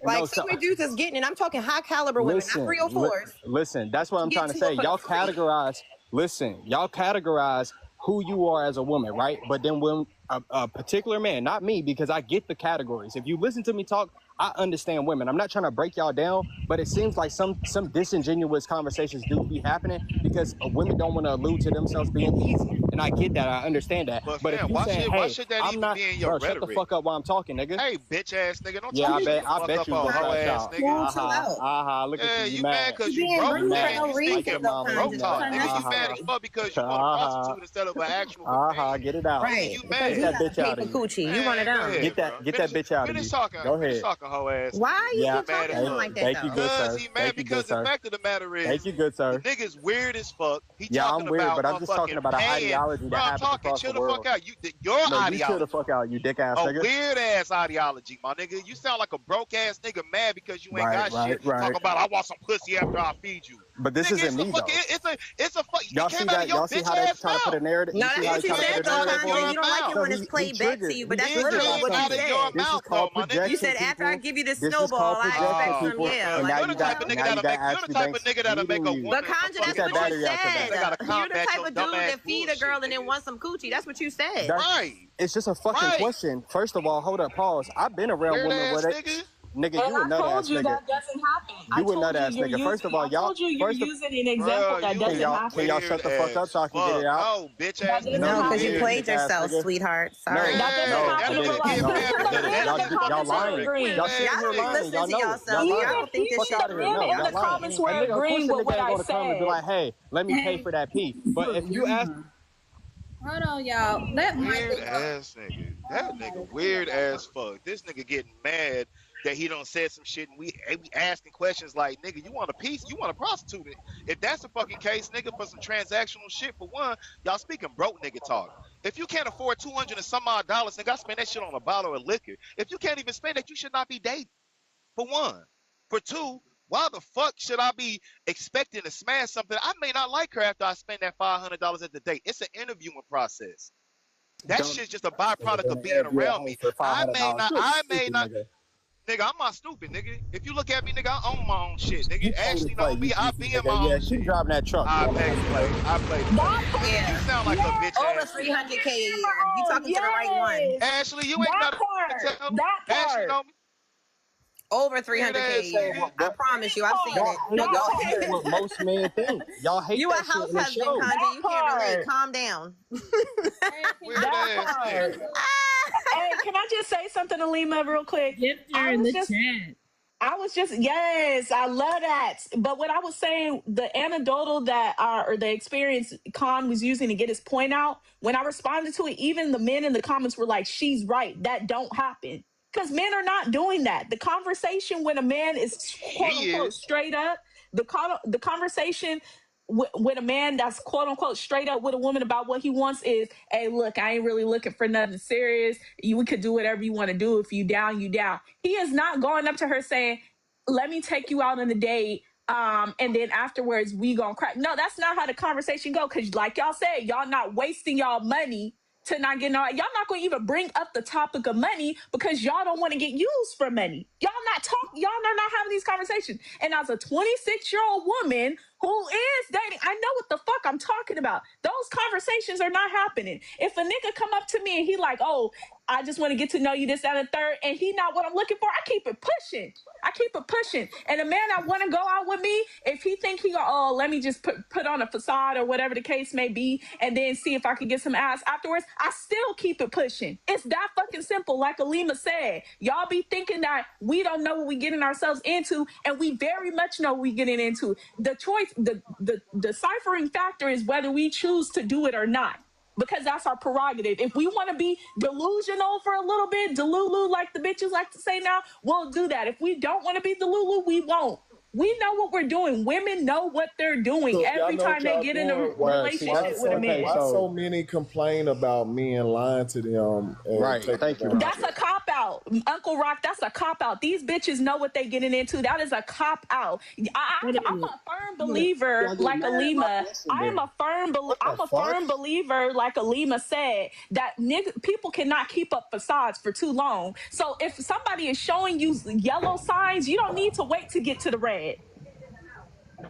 Speaker 1: like secret dudes is getting it. I'm talking high caliber women, not 304s.
Speaker 8: Listen, that's what I'm trying to say. Y'all categorize. Listen, y'all categorize who you are as a woman, right? But then when a particular man, not me, because I get the categories. If you listen to me talk, I understand women. I'm not trying to break y'all down, but it seems like some disingenuous conversations do be happening because women don't want to allude to themselves being easy. And I get that. I understand that. But if you saying,
Speaker 21: why
Speaker 8: hey,
Speaker 21: should that
Speaker 8: I'm
Speaker 21: even
Speaker 8: not,
Speaker 21: be in your
Speaker 8: bro, shut the
Speaker 21: rhetoric?
Speaker 8: fuck up while I'm talking, nigga.
Speaker 21: Hey, bitch ass nigga, don't
Speaker 8: Yeah,
Speaker 21: talk
Speaker 8: I bet you
Speaker 21: on
Speaker 8: gonna
Speaker 21: hoe
Speaker 8: crash
Speaker 21: ass
Speaker 8: out.
Speaker 21: nigga.
Speaker 8: Look
Speaker 21: Yeah,
Speaker 8: at
Speaker 21: you
Speaker 8: you
Speaker 21: mad because you broke, nigga. You thinking broke talk, nigga. You mad as fuck because you want a prostitute instead of an actual companion.
Speaker 8: Get it out.
Speaker 1: Right.
Speaker 21: You
Speaker 1: Because
Speaker 21: mad.
Speaker 1: you
Speaker 8: Get that
Speaker 1: gotta
Speaker 8: bitch
Speaker 1: pay
Speaker 8: out
Speaker 1: for
Speaker 8: of you.
Speaker 1: coochie. You run it down.
Speaker 8: Get that bitch out of you.
Speaker 21: Finish talking.
Speaker 8: Go
Speaker 21: Finish
Speaker 8: ahead.
Speaker 21: talking, hoe ass.
Speaker 1: Why are you keep talking to him like that,
Speaker 8: Thank you,
Speaker 1: though?
Speaker 8: good sir.
Speaker 21: Because he mad because the fact of the matter is,
Speaker 8: Thank you, good sir.
Speaker 21: the nigga's weird as fuck. He
Speaker 8: Yeah,
Speaker 21: talking
Speaker 8: I'm weird,
Speaker 21: about
Speaker 8: but I'm just talking about an
Speaker 21: paying.
Speaker 8: ideology
Speaker 21: Bro,
Speaker 8: that
Speaker 21: I'm
Speaker 8: happens
Speaker 21: talking.
Speaker 8: across
Speaker 21: Chill
Speaker 8: the
Speaker 21: the
Speaker 8: world.
Speaker 21: fuck out. Your
Speaker 8: No, you
Speaker 21: ideology.
Speaker 8: chill the fuck out, you dick ass
Speaker 21: A
Speaker 8: nigga.
Speaker 21: weird ass ideology, my nigga. You sound like a broke ass nigga mad because you ain't got shit.
Speaker 8: Right.
Speaker 21: Talking about I want some pussy after I feed you.
Speaker 8: But this
Speaker 21: Nigga,
Speaker 8: isn't me though.
Speaker 21: It's a fuck.
Speaker 8: Y'all
Speaker 21: It
Speaker 8: see
Speaker 21: came out
Speaker 8: that?
Speaker 21: of your
Speaker 8: Y'all see
Speaker 21: bitch
Speaker 8: how they
Speaker 21: ass
Speaker 8: trying to put a
Speaker 21: mouth.
Speaker 8: narrative?
Speaker 1: No,
Speaker 8: You see
Speaker 1: that's
Speaker 8: how
Speaker 1: what
Speaker 8: they
Speaker 1: you
Speaker 8: trying to
Speaker 1: said,
Speaker 8: put a
Speaker 1: though,
Speaker 8: narrative on
Speaker 1: Kanye.
Speaker 8: me?
Speaker 1: You don't like it
Speaker 8: So
Speaker 1: when it's played back to you, but that's
Speaker 21: It
Speaker 1: literally
Speaker 21: came
Speaker 1: what
Speaker 21: out
Speaker 1: you
Speaker 21: of your
Speaker 1: said.
Speaker 8: This is
Speaker 21: mouth,
Speaker 8: called
Speaker 21: though, my nigga.
Speaker 1: You
Speaker 8: projection,
Speaker 1: said after I
Speaker 8: people.
Speaker 1: give you the
Speaker 8: This is
Speaker 1: snowball,
Speaker 8: called
Speaker 1: I
Speaker 8: projection,
Speaker 1: expect some.
Speaker 8: people.
Speaker 1: Yeah,
Speaker 8: And
Speaker 1: like
Speaker 8: now
Speaker 21: You're
Speaker 8: you
Speaker 21: the type
Speaker 8: got
Speaker 21: of nigga that'll make a
Speaker 8: feeding
Speaker 21: woman
Speaker 8: you.
Speaker 1: But
Speaker 21: a
Speaker 1: Conja,
Speaker 21: fucking
Speaker 1: that's what you
Speaker 8: battery out your
Speaker 1: said.
Speaker 21: They gotta
Speaker 1: You're the
Speaker 21: combat
Speaker 1: type
Speaker 21: your
Speaker 1: of
Speaker 21: dumb
Speaker 1: dude
Speaker 21: ass
Speaker 1: that feed a
Speaker 21: bullshit,
Speaker 1: girl and then
Speaker 21: nigga.
Speaker 1: want some coochie. That's what you said.
Speaker 21: Right.
Speaker 8: It's just a fucking
Speaker 21: Right.
Speaker 8: question. First of all, hold up, pause. I've been around
Speaker 21: Weird
Speaker 8: women where
Speaker 21: ass
Speaker 8: they,
Speaker 21: nigga.
Speaker 8: nigga,
Speaker 6: And
Speaker 8: you a
Speaker 6: I
Speaker 8: nut
Speaker 6: told
Speaker 8: ass
Speaker 6: you
Speaker 8: nigga.
Speaker 6: that doesn't happen.
Speaker 8: You a nut ass
Speaker 6: you're
Speaker 8: nigga. First of all,
Speaker 6: I told you you're
Speaker 8: first of
Speaker 6: using an example that
Speaker 21: You
Speaker 6: doesn't happen.
Speaker 8: can y'all shut the fuck up so I can get it out?
Speaker 21: No, bitch
Speaker 6: That
Speaker 21: ass
Speaker 6: doesn't
Speaker 21: nigga.
Speaker 1: No, because
Speaker 21: You
Speaker 1: you
Speaker 21: weird.
Speaker 1: played yourself, sweetheart. Sorry.
Speaker 6: That doesn't
Speaker 21: That
Speaker 6: happen in
Speaker 21: nigga
Speaker 6: real life.
Speaker 21: get mad
Speaker 6: Because
Speaker 21: because
Speaker 6: the men in the
Speaker 21: that's
Speaker 6: comments
Speaker 21: your
Speaker 6: were
Speaker 21: rhetoric.
Speaker 6: agreeing.
Speaker 21: Weird
Speaker 8: Y'all
Speaker 21: ass
Speaker 8: sitting here
Speaker 1: Y'all
Speaker 21: nigga.
Speaker 1: don't
Speaker 8: lying.
Speaker 1: listen
Speaker 8: Y'all
Speaker 1: to
Speaker 8: know it.
Speaker 1: yourself.
Speaker 8: Y'all
Speaker 1: Y'all
Speaker 8: lying.
Speaker 1: don't think this
Speaker 8: Fuck
Speaker 1: shit
Speaker 8: out of here.
Speaker 6: Men
Speaker 8: No,
Speaker 6: in
Speaker 8: y'all
Speaker 6: the
Speaker 8: lying.
Speaker 6: comments were
Speaker 8: And nigga, of course
Speaker 6: agreeing
Speaker 8: the
Speaker 6: with
Speaker 8: nigga
Speaker 6: what
Speaker 8: ain't
Speaker 6: I
Speaker 8: gonna come and be
Speaker 6: said.
Speaker 8: like, hey, let me pay for that pee. But if you ask,
Speaker 2: Hold on, y'all. Let Michael
Speaker 21: Weird
Speaker 2: go.
Speaker 21: ass nigga. That nigga weird as fuck. This nigga getting mad that he done said some shit and we asking questions like, nigga, you want a piece? You want a prostitute? If that's the fucking case, nigga, for some transactional shit, for one, y'all speaking broke nigga talk. If you can't afford $200 and some odd dollars, nigga, I spend that shit on a bottle of liquor. If you can't even spend that, you should not be dating. For one. For two, why the fuck should I be expecting to smash something? I may not like her after I spend that $500 at the date. It's an interviewing process. That shit's just a byproduct of being around me. I may not, nigga, I'm not stupid, nigga. If you look at me, nigga, I own my own shit, nigga. Ashley know me, I be in my own shit.
Speaker 8: driving that truck.
Speaker 21: I play the play.
Speaker 1: Yeah.
Speaker 21: You sound like a bitch
Speaker 1: Over
Speaker 21: ass.
Speaker 1: 300K a year. You talking to the right one.
Speaker 21: Ashley, you ain't got to tell me. Ashley know me.
Speaker 1: Over 300K a year. I promise you, I've seen it. No, go ahead.
Speaker 8: What most men think. Y'all hate
Speaker 1: You a
Speaker 8: that shit
Speaker 1: house
Speaker 8: in the
Speaker 1: husband,
Speaker 8: show.
Speaker 1: Conja. You can't relate. Calm down.
Speaker 21: Weird ass nigga.
Speaker 6: Hey, can I just say something to Lima real quick?
Speaker 20: Gifter in the chat.
Speaker 6: Yes, I love that. But what I was saying, the anecdotal that or the experience Khan was using to get his point out, when I responded to it, even the men in the comments were like, she's right. That don't happen. Because men are not doing that. The conversation when a man is quote unquote straight up, the conversation with a man that's quote unquote straight up with a woman about what he wants is, hey, look, I ain't really looking for nothing serious. We could do whatever you want to do. If you down, you down. He is not going up to her saying, let me take you out on a date. And then afterwards we gonna crack. No, that's not how the conversation go. Cause like y'all said, y'all not wasting y'all money to not get y'all not gonna even bring up the topic of money because y'all don't want to get used for money. Y'all are not having these conversations. And as a 26-year-old woman who is dating, I know what the fuck I'm talking about. Those conversations are not happening. If a nigga come up to me and he like, oh, I just want to get to know you, this, that, and the third, and he not what I'm looking for, I keep it pushing. And a man that want to go out with me, if he think he go, oh, let me just put on a facade or whatever the case may be, and then see if I can get some ass afterwards, I still keep it pushing. It's that fucking simple. Like Alima said, y'all be thinking that we don't know what we getting ourselves into, and we very much know what we getting into. The choice, the deciphering factor is whether we choose to do it or not. Because that's our prerogative. If we want to be delusional for a little bit, delulu like the bitches like to say now, we'll do that. If we don't want to be delulu, we won't. We know what we're doing. Women know what they're doing
Speaker 11: So
Speaker 6: every time they get in a relationship with a man.
Speaker 11: Why so many complain about men lying to them?
Speaker 8: Right. Thank you.
Speaker 6: That's a cop out, Uncle Rock. That's a cop out. These bitches know what they getting into. That is a cop out. I'm a firm believer, like Alima. I'm a firm believer, like Alima said, that people cannot keep up facades for too long. So if somebody is showing you yellow signs, you don't need to wait to get to the red.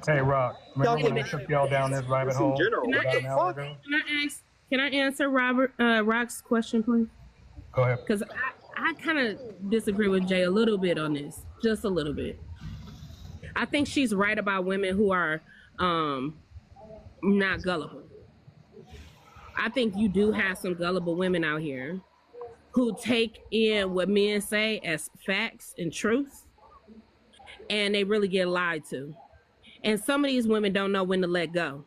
Speaker 12: Hey, Rock, remember when I took y'all down this rabbit hole about an hour ago?
Speaker 20: Can I answer Rock's question, please?
Speaker 12: Go ahead.
Speaker 20: Because I kind of disagree with Jay a little bit on this, just a little bit. I think she's right about women who are not gullible. I think you do have some gullible women out here who take in what men say as facts and truth, and they really get lied to. And some of these women don't know when to let go.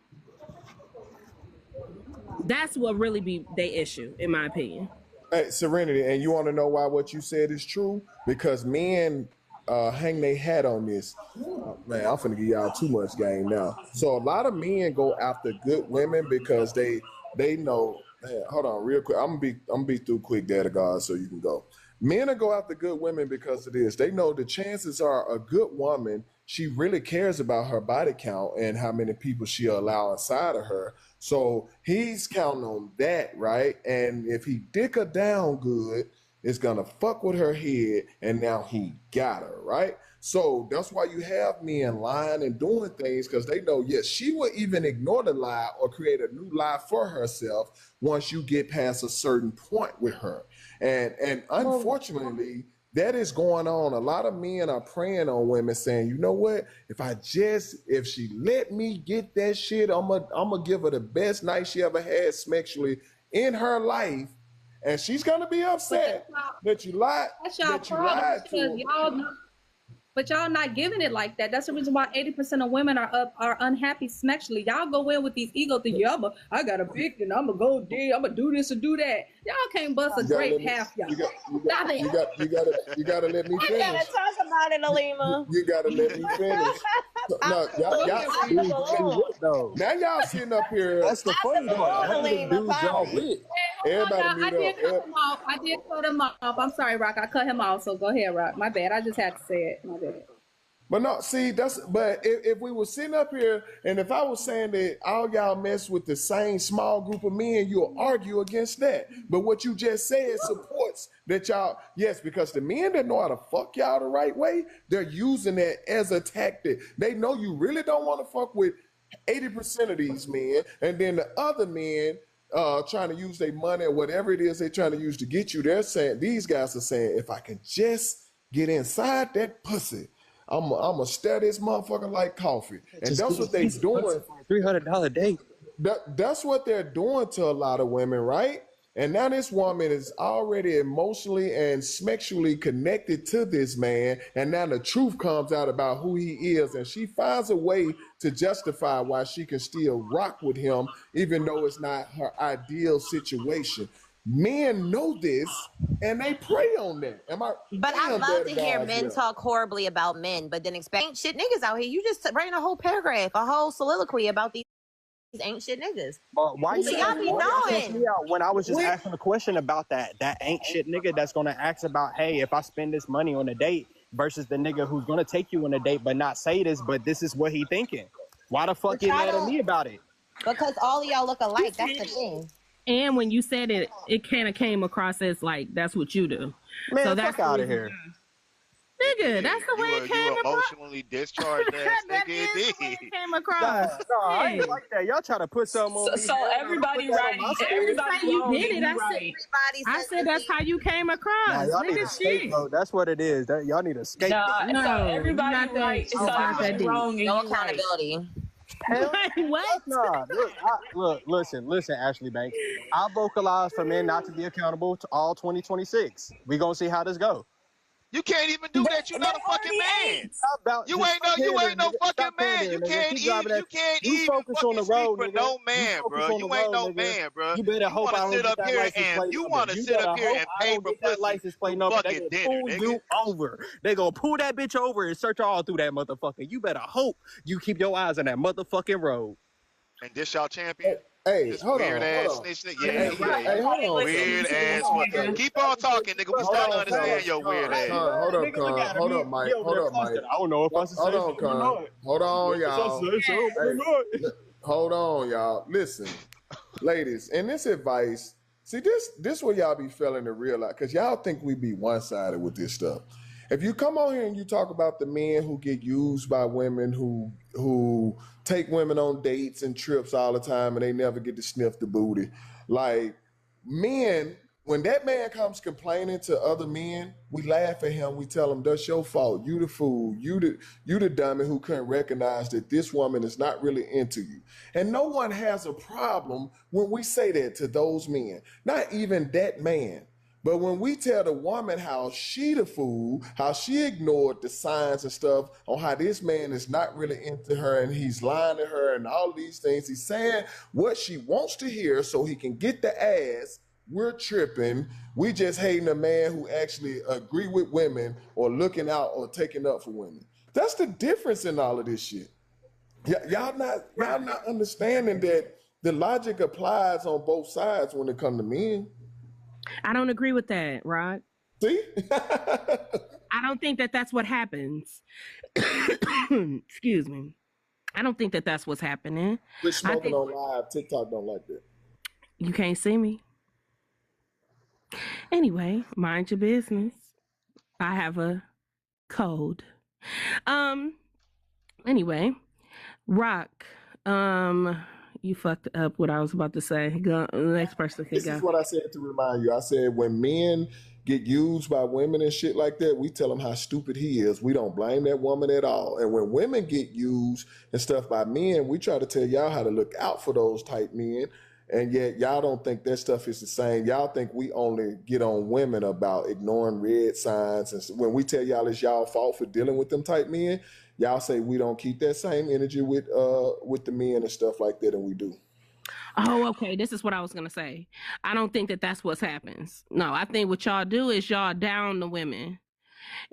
Speaker 20: That's what really be their issue, in my opinion.
Speaker 11: Hey, Serenity, and you want to know why what you said is true? Because men hang their hat on this. Man, I'm finna give y'all too much game now. So a lot of men go after good women because they know. Man, hold on, real quick. I'm gonna be through quick, Daddy God, so you can go. Men will go after good women because of this. They know the chances are a good woman, she really cares about her body count and how many people she'll allow inside of her. So he's counting on that, right? And if he dick her down good, it's gonna fuck with her head, and now he got her, right? So that's why you have men lying and doing things, because they know, yes, she will even ignore the lie or create a new lie for herself once you get past a certain point with her. And unfortunately, that is going on. A lot of men are preying on women saying, you know what? If she let me get that shit, I'm gonna give her the best night she ever had sexually in her life. And she's gonna be upset that you lied.
Speaker 2: That's y'all problem because y'all know. But y'all not giving it like that. That's the reason why 80% of women are unhappy sexually. Y'all go in with these ego things. Yeah, I got a big and I'm gonna go dig. I'm gonna do this and do that. Y'all can't bust a grape half y'all.
Speaker 11: You gotta let me finish.
Speaker 1: I gotta talk about it, Alima.
Speaker 11: You gotta let me finish. No, now y'all sitting up here.
Speaker 8: That's the funny part.
Speaker 11: Everybody mute up.
Speaker 2: I did cut him off. I'm sorry, Rock. I cut him off. So go ahead, Rock. My bad. I just had to say it. My bad.
Speaker 11: But no, see, but if we were sitting up here and if I was saying that all y'all mess with the same small group of men, you'll argue against that. But what you just said supports that y'all, yes, because the men that know how to fuck y'all the right way, they're using that as a tactic. They know you really don't want to fuck with 80% of these men, and then the other men trying to use their money or whatever it is they're trying to use to get you. They're saying, these guys are saying, if I can just get inside that pussy, I'm gonna stir this motherfucker like coffee. And that's what they're doing.
Speaker 8: $300 a day.
Speaker 11: That's what they're doing to a lot of women, right? And now this woman is already emotionally and sexually connected to this man. And now the truth comes out about who he is. And she finds a way to justify why she can still rock with him, even though it's not her ideal situation. Men know this and they prey on that.
Speaker 1: But I love to hear men talk horribly about men, but then expect ain't shit niggas out here. You just ran a whole paragraph, a whole soliloquy about these ain't shit niggas.
Speaker 8: Why
Speaker 1: y'all be knowing?
Speaker 8: When I was just asking a question about that ain't shit nigga that's gonna ask about, hey, if I spend this money on a date, versus the nigga who's gonna take you on a date but not say this, but this is what he thinking. Why the fuck
Speaker 1: But
Speaker 8: you
Speaker 1: y'all
Speaker 8: mad at
Speaker 1: don't-
Speaker 8: me about it?
Speaker 1: Because all of y'all look alike. That's the thing.
Speaker 20: And when you said it, it kind of came across as like that's what you do.
Speaker 8: Man,
Speaker 20: so
Speaker 8: fuck
Speaker 20: that's the
Speaker 8: out of
Speaker 20: reason-
Speaker 8: here.
Speaker 20: Nigga, that's the way
Speaker 21: You
Speaker 20: it came across.
Speaker 21: emotionally discharged ass
Speaker 20: That
Speaker 21: nigga.
Speaker 20: is the way
Speaker 21: Indeed.
Speaker 20: it came across.
Speaker 8: No, I ain't
Speaker 20: Yeah.
Speaker 8: like that. Y'all try to put something on me.
Speaker 6: So
Speaker 8: Hell no,
Speaker 6: everybody
Speaker 8: put that on
Speaker 6: right,
Speaker 8: my story.
Speaker 6: everybody
Speaker 20: Say you
Speaker 6: wrong,
Speaker 20: did
Speaker 6: and
Speaker 20: it.
Speaker 6: you right.
Speaker 20: I said that's how you came across.
Speaker 8: Nah, y'all need a
Speaker 20: Nigga, shit.
Speaker 8: scapegoat. That's what it is. Y'all need a scapegoat.
Speaker 6: Nah,
Speaker 20: No,
Speaker 6: so everybody
Speaker 20: not that-
Speaker 6: right,
Speaker 20: it's
Speaker 6: so
Speaker 20: not that
Speaker 6: everybody
Speaker 20: deep.
Speaker 6: wrong, and
Speaker 1: No
Speaker 6: you right.
Speaker 1: accountability.
Speaker 8: Hell,
Speaker 20: What?
Speaker 8: nah. Listen, Ashley Banks. I vocalize for men not to be accountable to all 2026. We gonna see how this go.
Speaker 21: You can't even do that. You're not a fucking man. You ain't no fucking man. You can't
Speaker 8: focus on the
Speaker 21: fucking
Speaker 8: road,
Speaker 21: speak for
Speaker 8: nigga.
Speaker 21: no man,
Speaker 8: focus
Speaker 21: bro.
Speaker 8: on
Speaker 21: You
Speaker 8: the
Speaker 21: ain't
Speaker 8: road,
Speaker 21: no
Speaker 8: nigga.
Speaker 21: man, bro.
Speaker 8: You better hope I
Speaker 21: wanna
Speaker 8: don't
Speaker 21: sit
Speaker 8: get
Speaker 21: up
Speaker 8: that
Speaker 21: here
Speaker 8: license
Speaker 21: and
Speaker 8: plate
Speaker 21: you
Speaker 8: number.
Speaker 21: want to sit up
Speaker 8: better
Speaker 21: here
Speaker 8: hope
Speaker 21: and
Speaker 8: I
Speaker 21: pay
Speaker 8: don't
Speaker 21: for
Speaker 8: get that
Speaker 21: pussy
Speaker 8: license plate
Speaker 21: through
Speaker 8: number. They
Speaker 21: fucking
Speaker 8: gonna
Speaker 21: dinner,
Speaker 8: pull
Speaker 21: nigga.
Speaker 8: you over. They gonna pull that bitch over and search all through that motherfucker. You better hope you keep your eyes on that motherfucking road.
Speaker 21: And this y'all champion.
Speaker 11: Hey,
Speaker 21: This
Speaker 11: hold
Speaker 21: weird
Speaker 11: on,
Speaker 21: ass
Speaker 11: hold on.
Speaker 21: snitch nigga.
Speaker 11: Hey,
Speaker 21: Yeah.
Speaker 11: hold on.
Speaker 21: Weird ass
Speaker 11: Hold
Speaker 21: one. Keep on talking, nigga. We
Speaker 11: on,
Speaker 21: starting to
Speaker 11: fellas.
Speaker 21: understand your weird ass.
Speaker 11: Hold up,
Speaker 8: Nigga, look
Speaker 11: Con.
Speaker 8: at him.
Speaker 11: Hold up,
Speaker 8: He
Speaker 11: Mike.
Speaker 8: over
Speaker 11: Hold
Speaker 8: there
Speaker 11: up, Mike.
Speaker 8: flustered. I don't know if I should say
Speaker 11: Hold on,
Speaker 8: something or
Speaker 11: Con.
Speaker 8: not.
Speaker 11: Hold on,
Speaker 8: If I
Speaker 11: y'all.
Speaker 8: say something or not.
Speaker 11: Hold on, y'all. Listen, ladies, and this advice, see, this where y'all be failing to realize, because y'all think we be one-sided with this stuff. If you come on here and you talk about the men who get used by women, who take women on dates and trips all the time and they never get to sniff the booty, like men, when that man comes complaining to other men, we laugh at him. We tell him, that's your fault. You the fool. You the dummy who couldn't recognize that this woman is not really into you. And no one has a problem when we say that to those men, not even that man. But when we tell the woman how she the fool, how she ignored the signs and stuff on how this man is not really into her and he's lying to her and all these things, he's saying what she wants to hear so he can get the ass, we're tripping. We just hating a man who actually agree with women or looking out or taking up for women. That's the difference in all of this shit. Y'all not understanding that the logic applies on both sides when it comes to men.
Speaker 20: I don't agree with that, Rod.
Speaker 11: See?
Speaker 20: I don't think that that's what happens. Excuse me. I don't think that that's what's happening.
Speaker 11: Quit smoking on live. TikTok don't like that.
Speaker 20: You can't see me. Anyway, mind your business. I have a code. Anyway, Rock, you fucked up what I was about to say. Go, the next person can
Speaker 11: This
Speaker 20: go.
Speaker 11: is what I said to remind you. I said when men get used by women and shit like that, we tell them how stupid he is. We don't blame that woman at all. And when women get used and stuff by men, we try to tell y'all how to look out for those type men. And yet y'all don't think that stuff is the same. Y'all think we only get on women about ignoring red signs. And when we tell y'all it's y'all fault for dealing with them type men, y'all say we don't keep that same energy with the men and stuff like that, and we do.
Speaker 20: Oh, okay. This is what I was gonna say. I don't think that that's what happens. No, I think what y'all do is y'all down the women.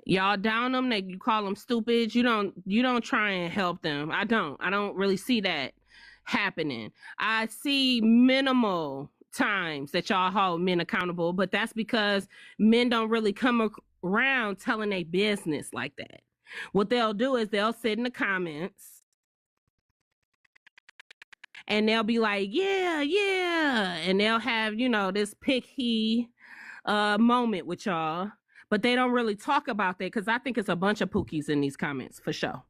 Speaker 20: Y'all down them. You call them stupid. You don't try and help them. I don't really see that happening. I see minimal times that y'all hold men accountable, but that's because men don't really come around telling their business like that. What they'll do is they'll sit in the comments and they'll be like, yeah, and they'll have, this picky moment with y'all, but they don't really talk about that because I think it's a bunch of pookies in these comments for sure.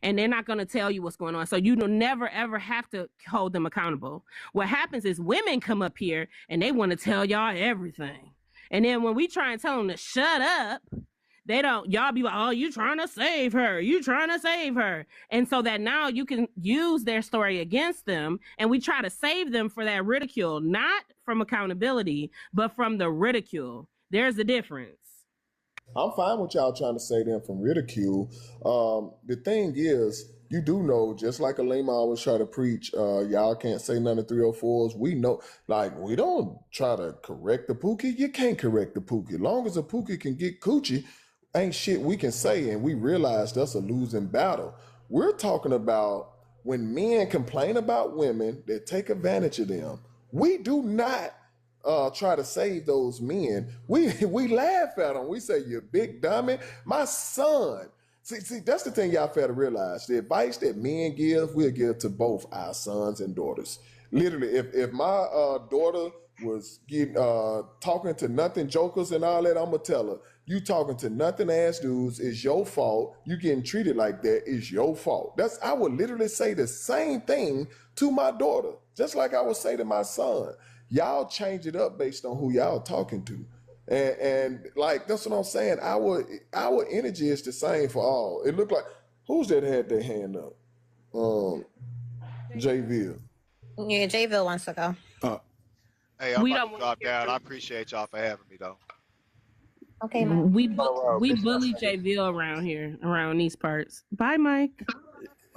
Speaker 20: And they're not going to tell you what's going on. So you don't never, ever have to hold them accountable. What happens is women come up here and they want to tell y'all everything. And then when we try and tell them to shut up, y'all be like, oh, you trying to save her. You trying to save her. And so that now you can use their story against them. And we try to save them for that ridicule, not from accountability, but from the ridicule. There's the difference.
Speaker 11: I'm fine with y'all trying to save them from ridicule. The thing is, you do know, just like Alima always try to preach, y'all can't say none of 304s. We know, like, we don't try to correct the pookie. You can't correct the pookie. Long as a pookie can get coochie, ain't shit we can say, and we realize that's a losing battle. We're talking about when men complain about women that take advantage of them. We do not try to save those men. We laugh at them. We say, "You big dummy." My son. See, that's the thing y'all fail to realize. The advice that men give, we'll give to both our sons and daughters. Literally, if my daughter was talking to nothing jokers and all that, I'm gonna tell her, you talking to nothing ass dudes is your fault. You getting treated like that is your fault. I would literally say the same thing to my daughter, just like I would say to my son. Y'all change it up based on who y'all talking to. And like, that's what I'm saying. Our energy is the same for all. It looked like, who's that had their hand up? Jayville.
Speaker 1: Yeah, Jayville wants to go.
Speaker 21: Hey, I'm about to drop down. I appreciate y'all for having me, though.
Speaker 1: Okay, man.
Speaker 20: We bully Jayville around these parts. Bye, Mike.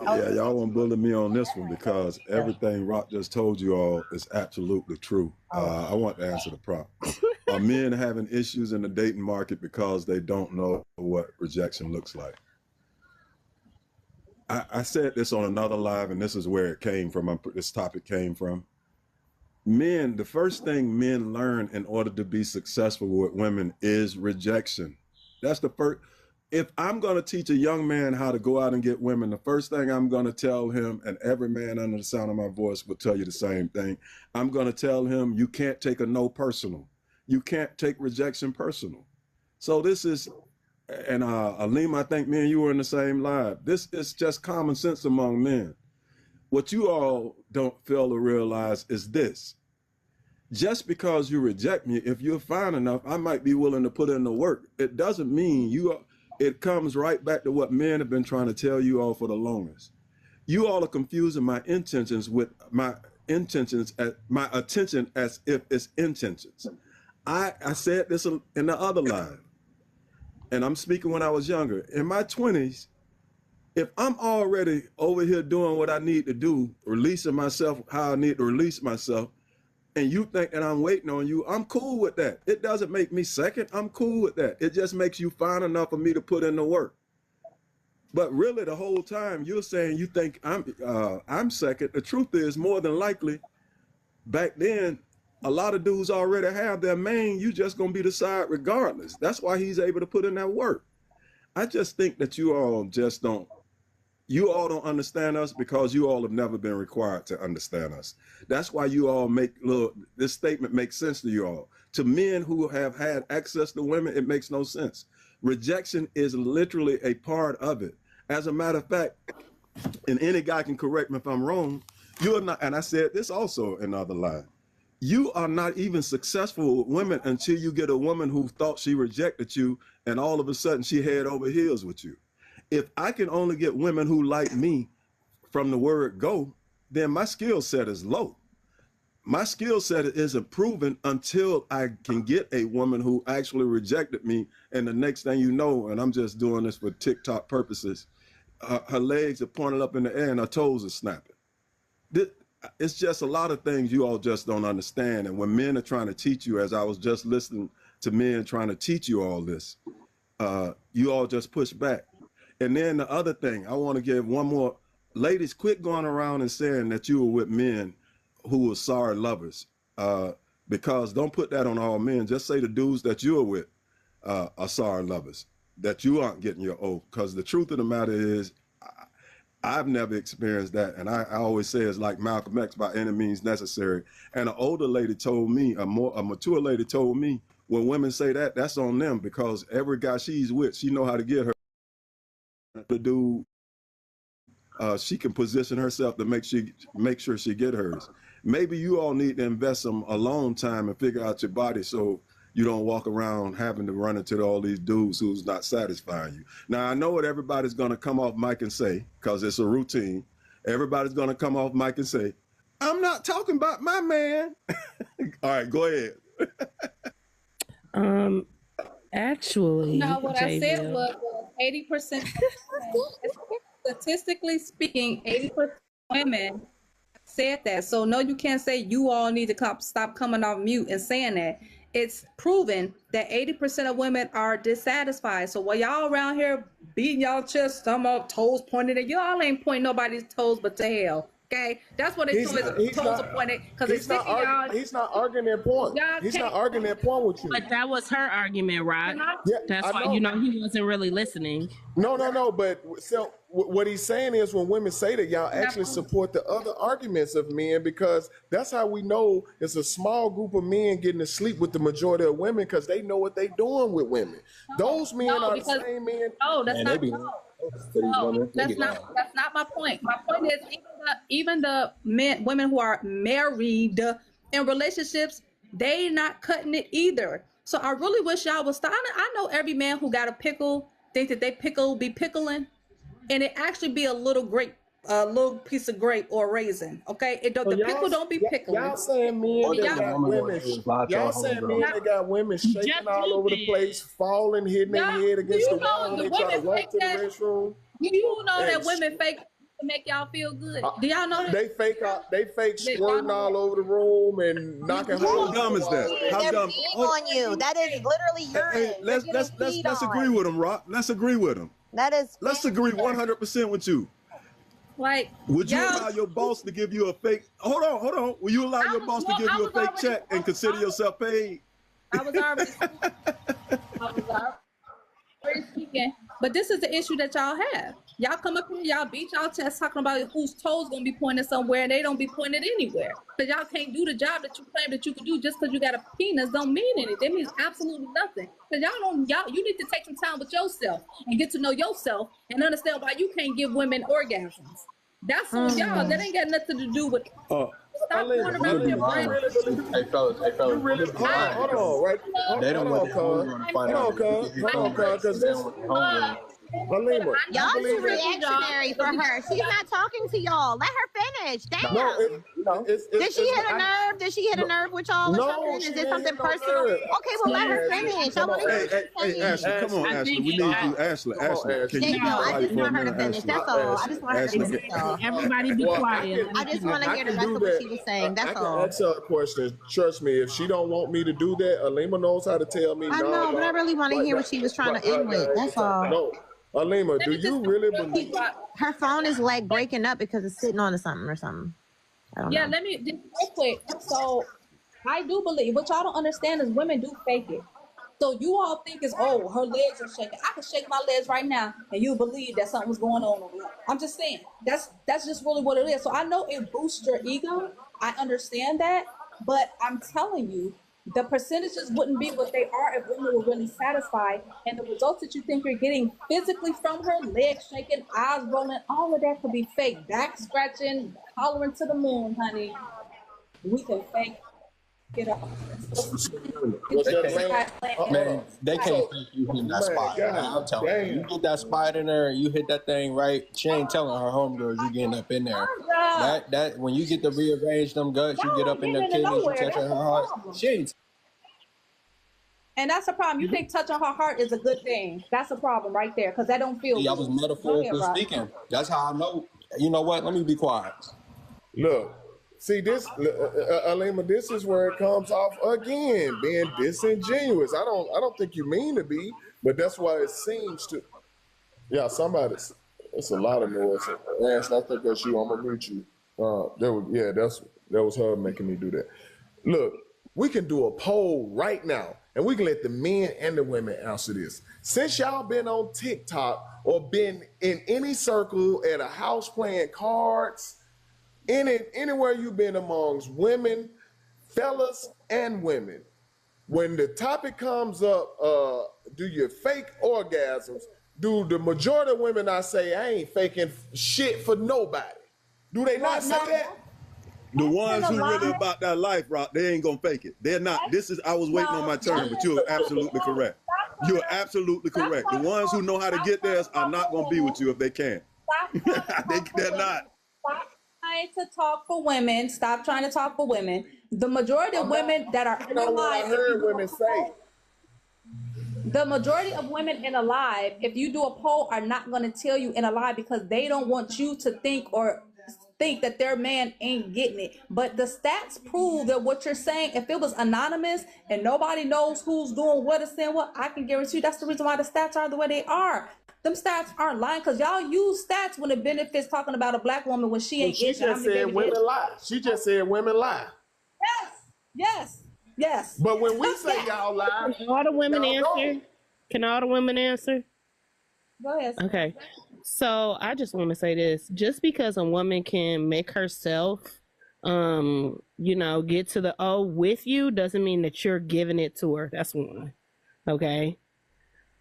Speaker 4: Yeah, y'all won't bully me on this one because everything Rock just told you all is absolutely true. I want to answer the prop. Are men having issues in the dating market because they don't know what rejection looks like? I said this on another live, and this is where it came from. This topic came from. Men, the first thing men learn in order to be successful with women is rejection. That's the first. If I'm going to teach a young man how to go out and get women, the first thing I'm going to tell him, and every man under the sound of my voice will tell you the same thing, I'm going to tell him, you can't take a no personal. You can't take rejection personal. So this is, and Alima, I think me and you were in the same live. This is just common sense among men. What you all don't fail to realize is this. Just because you reject me, if you're fine enough, I might be willing to put in the work. It doesn't mean you are. It comes right back to what men have been trying to tell you all for the longest. You all are confusing my intentions with my intentions, my attention as if it's intentions. I said this in the other line, and I'm speaking when I was younger. In my 20s, if I'm already over here doing what I need to do, releasing myself how I need to release myself, and you think that I'm waiting on you, I'm cool with that. It doesn't make me second. I'm cool with that. It just makes you fine enough for me to put in the work. But really, the whole time you're saying you think I'm second. The truth is, more than likely, back then, a lot of dudes already have their main. You just gonna be the side regardless. That's why he's able to put in that work. I just think that you all don't understand us because you all have never been required to understand us. That's why you all this statement makes sense to you all. To men who have had access to women, it makes no sense. Rejection is literally a part of it. As a matter of fact, and any guy can correct me if I'm wrong, you're not, and I said this also in another line, you are not even successful with women until you get a woman who thought she rejected you and all of a sudden she head over heels with you. If I can only get women who like me from the word go, then my skill set is low. My skill set isn't proven until I can get a woman who actually rejected me. And the next thing you know, and I'm just doing this for TikTok purposes, her legs are pointed up in the air and her toes are snapping. It's just a lot of things you all just don't understand. And when men are trying to teach you, as I was just listening to men trying to teach you all this, you all just push back. And then the other thing, I want to give one more. Ladies, quit going around and saying that you were with men who were sorry lovers, because don't put that on all men. Just say the dudes that you are with are sorry lovers, that you aren't getting your oath. Because the truth of the matter is, I've never experienced that. And I always say it's like Malcolm X, by any means necessary. And an older lady told me, a mature lady told me, when women say that, that's on them, because every guy she's with, she know how to get her. The dude, she can position herself to make sure she get hers. Maybe you all need to invest some alone time and figure out your body so you don't walk around having to run into all these dudes who's not satisfying you. Now, I know what everybody's going to come off mic and say, because it's a routine. Everybody's going to come off mic and say, I'm not talking about my man. All right, go ahead.
Speaker 20: Actually,
Speaker 2: no, what I said was 80%, statistically speaking, 80% of women said that. So no, you can't say you all need to stop coming off mute and saying that. It's proven that 80% of women are dissatisfied. So while y'all around here beating y'all chest, some up, toes pointed at y'all, ain't pointing nobody's toes but to hell. Okay, that's what they told us appointed because it's sick of y'all.
Speaker 11: He's not arguing that point. He's not arguing that point with you.
Speaker 20: But that was her argument, right?
Speaker 11: Yeah,
Speaker 20: that's
Speaker 11: I
Speaker 20: why
Speaker 11: know.
Speaker 20: he wasn't really listening.
Speaker 11: No. But so what he's saying is when women say that, y'all actually support the other arguments of men because that's how we know it's a small group of men getting to sleep with the majority of women because they know what they doing with women. Those men are the same men.
Speaker 2: No, that's not. That's not my point. My point is even the women who are married in relationships, they not cutting it either. So I really wish y'all would stop. I know every man who got a pickle think that they be pickling, and it actually be a little grape, a little piece of grape or raisin. Okay, the pickle don't be pickling.
Speaker 11: Y'all saying men that got women. Y'all saying men that got women shaking all over the place, falling, hitting their head against the wall when they try to walk to the restroom.
Speaker 2: You know that women fake to make y'all feel good. Do y'all know that?
Speaker 11: They fake squirting all over the room and knocking holes.
Speaker 4: How dumb is that? How dumb?
Speaker 1: On you. That is literally urine.
Speaker 4: Let's agree with him, Rock. Let's agree with him.
Speaker 1: That is.
Speaker 4: Let's agree 100% with you.
Speaker 2: Like,
Speaker 4: would you allow your boss to give you a fake? Hold on. Will you allow your boss to give you a fake check and consider yourself paid?
Speaker 2: I was already speaking, but this is the issue that y'all have. Y'all come up here, y'all beat y'all chest talking about whose toes gonna be pointed somewhere, and they don't be pointed anywhere. Because y'all can't do the job that you claim that you can do just because you got a penis don't mean anything. That means absolutely nothing. Because you need to take some time with yourself and get to know yourself and understand why you can't give women orgasms. That's on y'all. That ain't got nothing to do with. Stop going around your brain.
Speaker 8: Hey fellas.
Speaker 11: Hold on, right?
Speaker 8: They don't want to find out.
Speaker 11: Hold on, because this. Halima,
Speaker 1: y'all too reactionary for her. She's not talking to y'all. Let her finish. Damn. Did she hit a nerve? Did she hit a nerve with y'all or something? Is it something personal? Okay, well let her finish. I want to hear
Speaker 4: Hey, Ashley, come on, Ashley. We need you, Ashley. Can you
Speaker 1: I just want her to finish. That's all. I just want her to finish.
Speaker 20: Everybody be quiet.
Speaker 1: I just want to hear the rest of what she was saying. That's all.
Speaker 11: I can answer a question. Trust me, if she don't want me to do that, Halima knows how to tell me.
Speaker 1: I know, but I really want to hear what she was trying to end with. That's all.
Speaker 11: No. Halima, do you really believe
Speaker 1: her phone is like breaking up because it's sitting on something or something? I don't know.
Speaker 2: Let me just real quick. So I do believe what y'all don't understand is women do fake it. So you all think is her legs are shaking. I can shake my legs right now and you believe that something's going on over there. I'm just saying that's just really what it is. So I know it boosts your ego. I understand that, but I'm telling you, the percentages wouldn't be what they are if women were really satisfied. And the results that you think you're getting physically from her, legs shaking, eyes rolling, all of that could be fake. Back scratching, hollering to the moon, honey. We can fake it up.
Speaker 8: Man, they can't think you hitting that spot. I'm telling you, you get that spot in there and you hit that thing right. She ain't telling her homegirls you getting up in there. That when you get to rearrange them guts, you get up in their kidneys, you touch her heart. She ain't.
Speaker 2: And that's the problem. You think touching her heart is a good thing. That's a problem right there because that don't feel good.
Speaker 8: I was metaphorically speaking. That's how I know. You know what? Let me be quiet.
Speaker 11: Look. See this, Halima. This is where it comes off again, being disingenuous. I don't think you mean to be, but that's why it seems to. Yeah, somebody's. It's a lot of noise. Ash, I think that's you. I'm gonna mute you. That was her making me do that. Look, we can do a poll right now, and we can let the men and the women answer this. Since y'all been on TikTok or been in any circle at a house playing cards. Anywhere you've been amongst women, fellas, and women, when the topic comes up, do you fake orgasms? Do the majority of women not say, I ain't faking shit for nobody? Do they not say that?
Speaker 4: The ones who really about that life, Rock, they ain't gonna fake it. They're not. I was waiting on my turn, but you're absolutely correct. You're absolutely correct. The ones who know how to get theirs are not gonna be with you if they can't. They're not.
Speaker 2: To talk for women. Stop trying to talk for women. The majority of women that are in a live, the majority of women in a live, if you do a poll, are not going to tell you in a live because they don't want you to think that their man ain't getting it. But the stats prove that what you're saying, if it was anonymous and nobody knows who's doing what and saying what, I can guarantee you that's the reason why the stats are the way they are. them stats aren't lying because y'all use stats when it benefits talking about a black woman when she ain't.
Speaker 11: She just said women lie. She just said women lie.
Speaker 2: Yes.
Speaker 11: But when we say y'all lie,
Speaker 18: can all the women answer? Can all the women answer?
Speaker 2: Go ahead.
Speaker 18: Okay. So I just want to say this: just because a woman can make herself, get to the O with you, doesn't mean that you're giving it to her. That's one. Okay.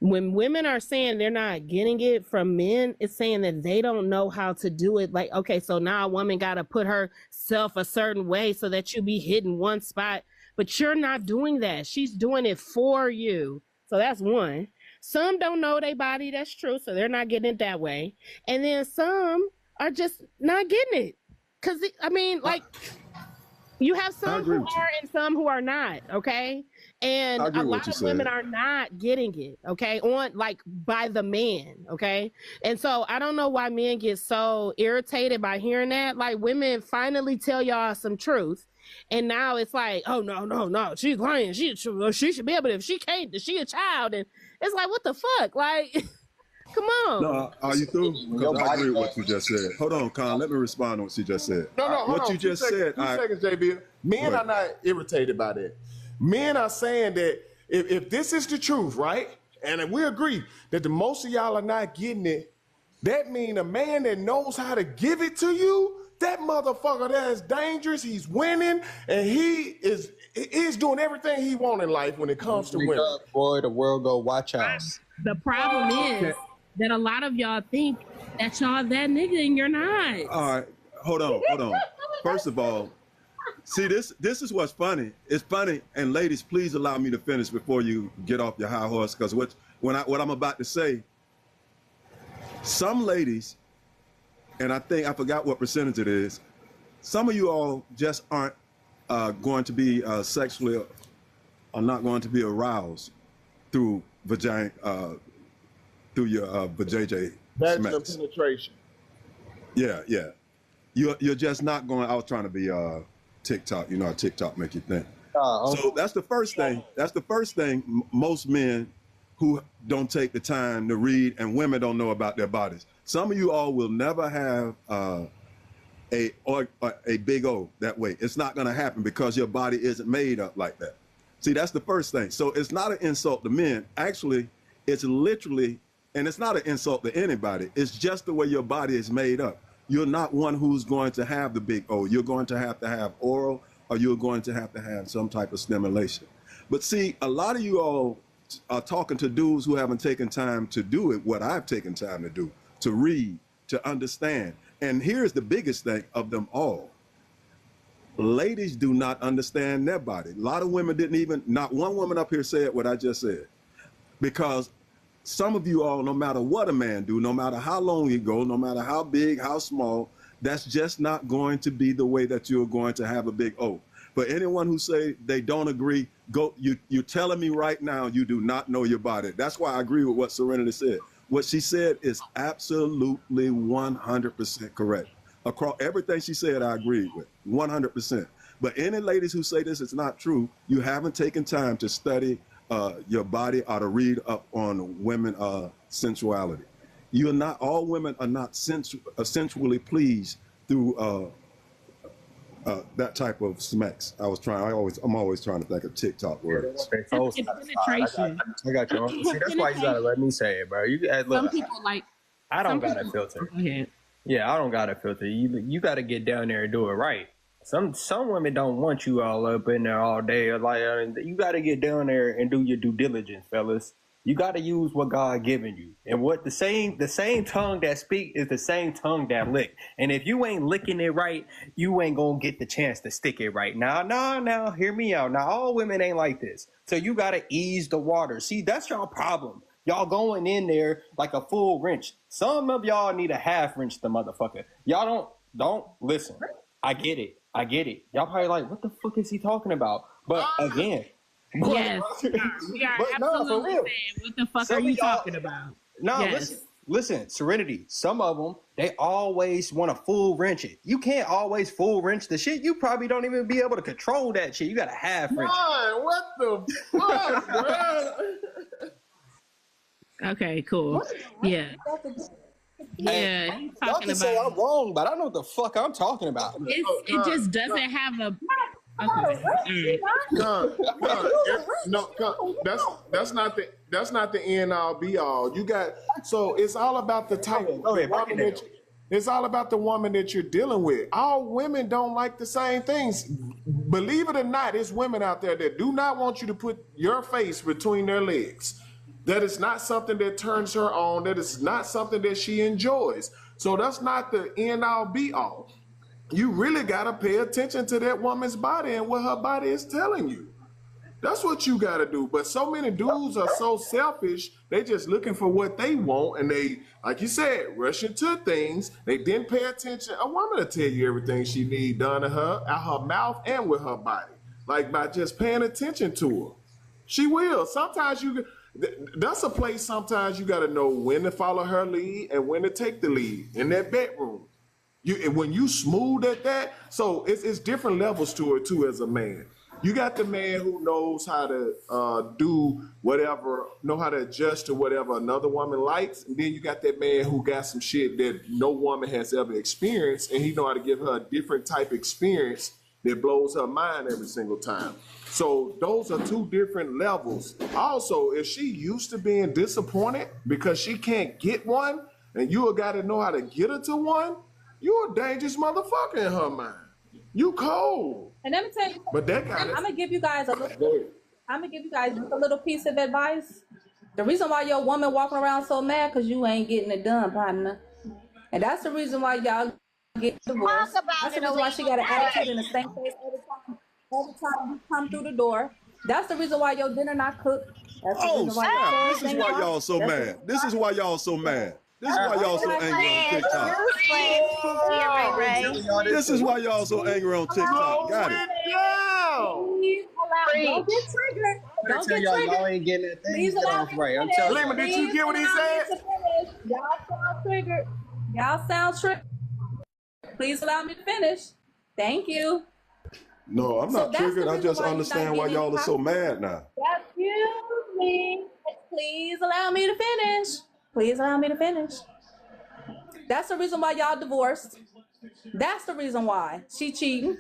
Speaker 18: When women are saying they're not getting it from men, it's saying that they don't know how to do it. Like, okay, so now a woman got to put herself a certain way so that you be hitting one spot, but you're not doing that. She's doing it for you. So that's one. Some don't know their body. That's true. So they're not getting it that way. And then some are just not getting it. Because, you have some who are and some who are not, okay? And a lot of women are not getting it, okay? By the man, okay? And so I don't know why men get so irritated by hearing that. Like, women finally tell y'all some truth. And now it's like, oh, no, she's lying. She should be able to, if she can't, she a child. And it's like, what the fuck? Like, come on.
Speaker 4: No, are you through? Because I agree with what you just said. Hold on, Con. Let me respond to what you just said.
Speaker 11: No,
Speaker 4: what you just said.
Speaker 11: 2 seconds, JB. Men are not irritated by that. Men are saying that if this is the truth, right? And if we agree that the most of y'all are not getting it, that means a man that knows how to give it to you, that motherfucker that is dangerous, he's winning, and he's doing everything he wants in life when it comes to women.
Speaker 8: Boy, the world go watch out.
Speaker 20: The problem is that a lot of y'all think that y'all that nigga and you're not.
Speaker 4: All right, hold on. First of all, see, this is what's funny. It's funny, and ladies, please allow me to finish before you get off your high horse, because what I'm about to say, some ladies, and I think I forgot what percentage it is, some of you all just aren't going to be sexually, are not going to be aroused through vagina, through your vajayjay.
Speaker 11: Vaginal penetration.
Speaker 4: Yeah. You're just not going. I was trying to be TikTok. You know how TikTok make you think. So that's the first thing. That's the first thing. Most men who don't take the time to read, and women don't know about their bodies. Some of you all will never have a big O that way. It's not going to happen because your body isn't made up like that. See, that's the first thing. So it's not an insult to men. Actually, it's literally, and it's not an insult to anybody. It's just the way your body is made up. You're not one who's going to have the big O. You're going to have oral, or you're going to have some type of stimulation. But see, a lot of you all are talking to dudes who haven't taken time to do it, what I've taken time to do, to read, to understand. And here's the biggest thing of them all. Ladies do not understand their body. A lot of women not one woman up here said what I just said. Because some of you all, no matter what a man do, no matter how long you go, no matter how big, how small, that's just not going to be the way that you're going to have a big O. For anyone who say they don't agree, you're telling me right now you do not know your body. That's why I agree with what Serenity said. What she said is absolutely 100% correct. Across everything she said, I agree with 100%. But any ladies who say this is not true, you haven't taken time to study your body or to read up on women sensuality. All women are not sensually pleased through that type of smacks. I'm always trying to think of TikTok words.
Speaker 8: Penetration. I got you. See, that's why you gotta let me say it, bro. Look,
Speaker 20: some people like.
Speaker 8: I don't got a filter. Yeah, I don't got a filter. You got to get down there and do it right. Some women don't want you all up in there all day. Like you got to get down there and do your due diligence, fellas. You got to use what God given you, and what the same tongue that speak is the same tongue that lick. And if you ain't licking it right, you ain't gonna get the chance to stick it right. Now, hear me out. Now, all women ain't like this, so you got to ease the water. See, that's y'all problem. Y'all going in there like a full wrench. Some of y'all need a half wrench, the motherfucker. Y'all don't listen. I get it. Y'all probably like, what the fuck is he talking about? But again,
Speaker 20: yes, we are absolutely saying, what the fuck are you talking about?
Speaker 8: No, yes. Listen, Serenity. Some of them, they always want to full wrench it. You can't always full wrench the shit. You probably don't even be able to control that shit. You got to half wrench it.
Speaker 11: What the fuck, bro?
Speaker 20: Okay, cool. Yeah. Yeah,
Speaker 8: Hey,
Speaker 20: he's
Speaker 8: y'all
Speaker 20: talking
Speaker 8: can say
Speaker 20: about
Speaker 8: I'm wrong, but I know what the fuck I'm talking about.
Speaker 20: it just doesn't have a okay.
Speaker 11: That's not the end all be all. You got so it's all about the type. It's all about the woman that you're dealing with. All women don't like the same things. Believe it or not, there's women out there that do not want you to put your face between their legs. That is not something that turns her on. That is not something that she enjoys. So that's not the end all be all. You really got to pay attention to that woman's body and what her body is telling you. That's what you got to do. But so many dudes are so selfish. They just looking for what they want. And they, like you said, rush into things. They didn't pay attention. A woman will tell you everything she needs done to her, out her mouth and with her body. Like by just paying attention to her. She will. Sometimes that's a place sometimes you got to know when to follow her lead and when to take the lead in that bedroom. When you smooth at that, so it's different levels to it too as a man. You got the man who knows how to do whatever, know how to adjust to whatever another woman likes, and then you got that man who got some shit that no woman has ever experienced, and he know how to give her a different type of experience that blows her mind every single time. So those are two different levels. Also, if she used to being disappointed because she can't get one, and you got to know how to get her to one, you're a dangerous motherfucker in her mind. You cold.
Speaker 2: And let me tell you,
Speaker 11: but that guy,
Speaker 2: I'm gonna give you guys a little piece of advice. The reason why your woman walking around so mad because you ain't getting it done, partner. And that's the reason why y'all get divorced. That's the reason why she got an attitude in the same place every time you come through the door. That's the reason why your dinner not cooked. That's the reason why
Speaker 4: this is why y'all so mad. This is why y'all so mad. This is why y'all so angry on TikTok. This is why y'all so angry on TikTok. Got it.
Speaker 2: Don't get triggered. Don't get triggered.
Speaker 8: Y'all ain't getting that thing.
Speaker 2: Please allow me to finish.
Speaker 11: Lima, did you get what he said?
Speaker 2: Y'all sound triggered. Y'all sound triggered. Please allow me to finish. Thank you.
Speaker 4: No, I'm not triggered. I just understand why y'all are so mad now.
Speaker 2: Excuse me. Please allow me to finish. Please allow me to finish. That's the reason why y'all divorced. That's the reason why she cheating.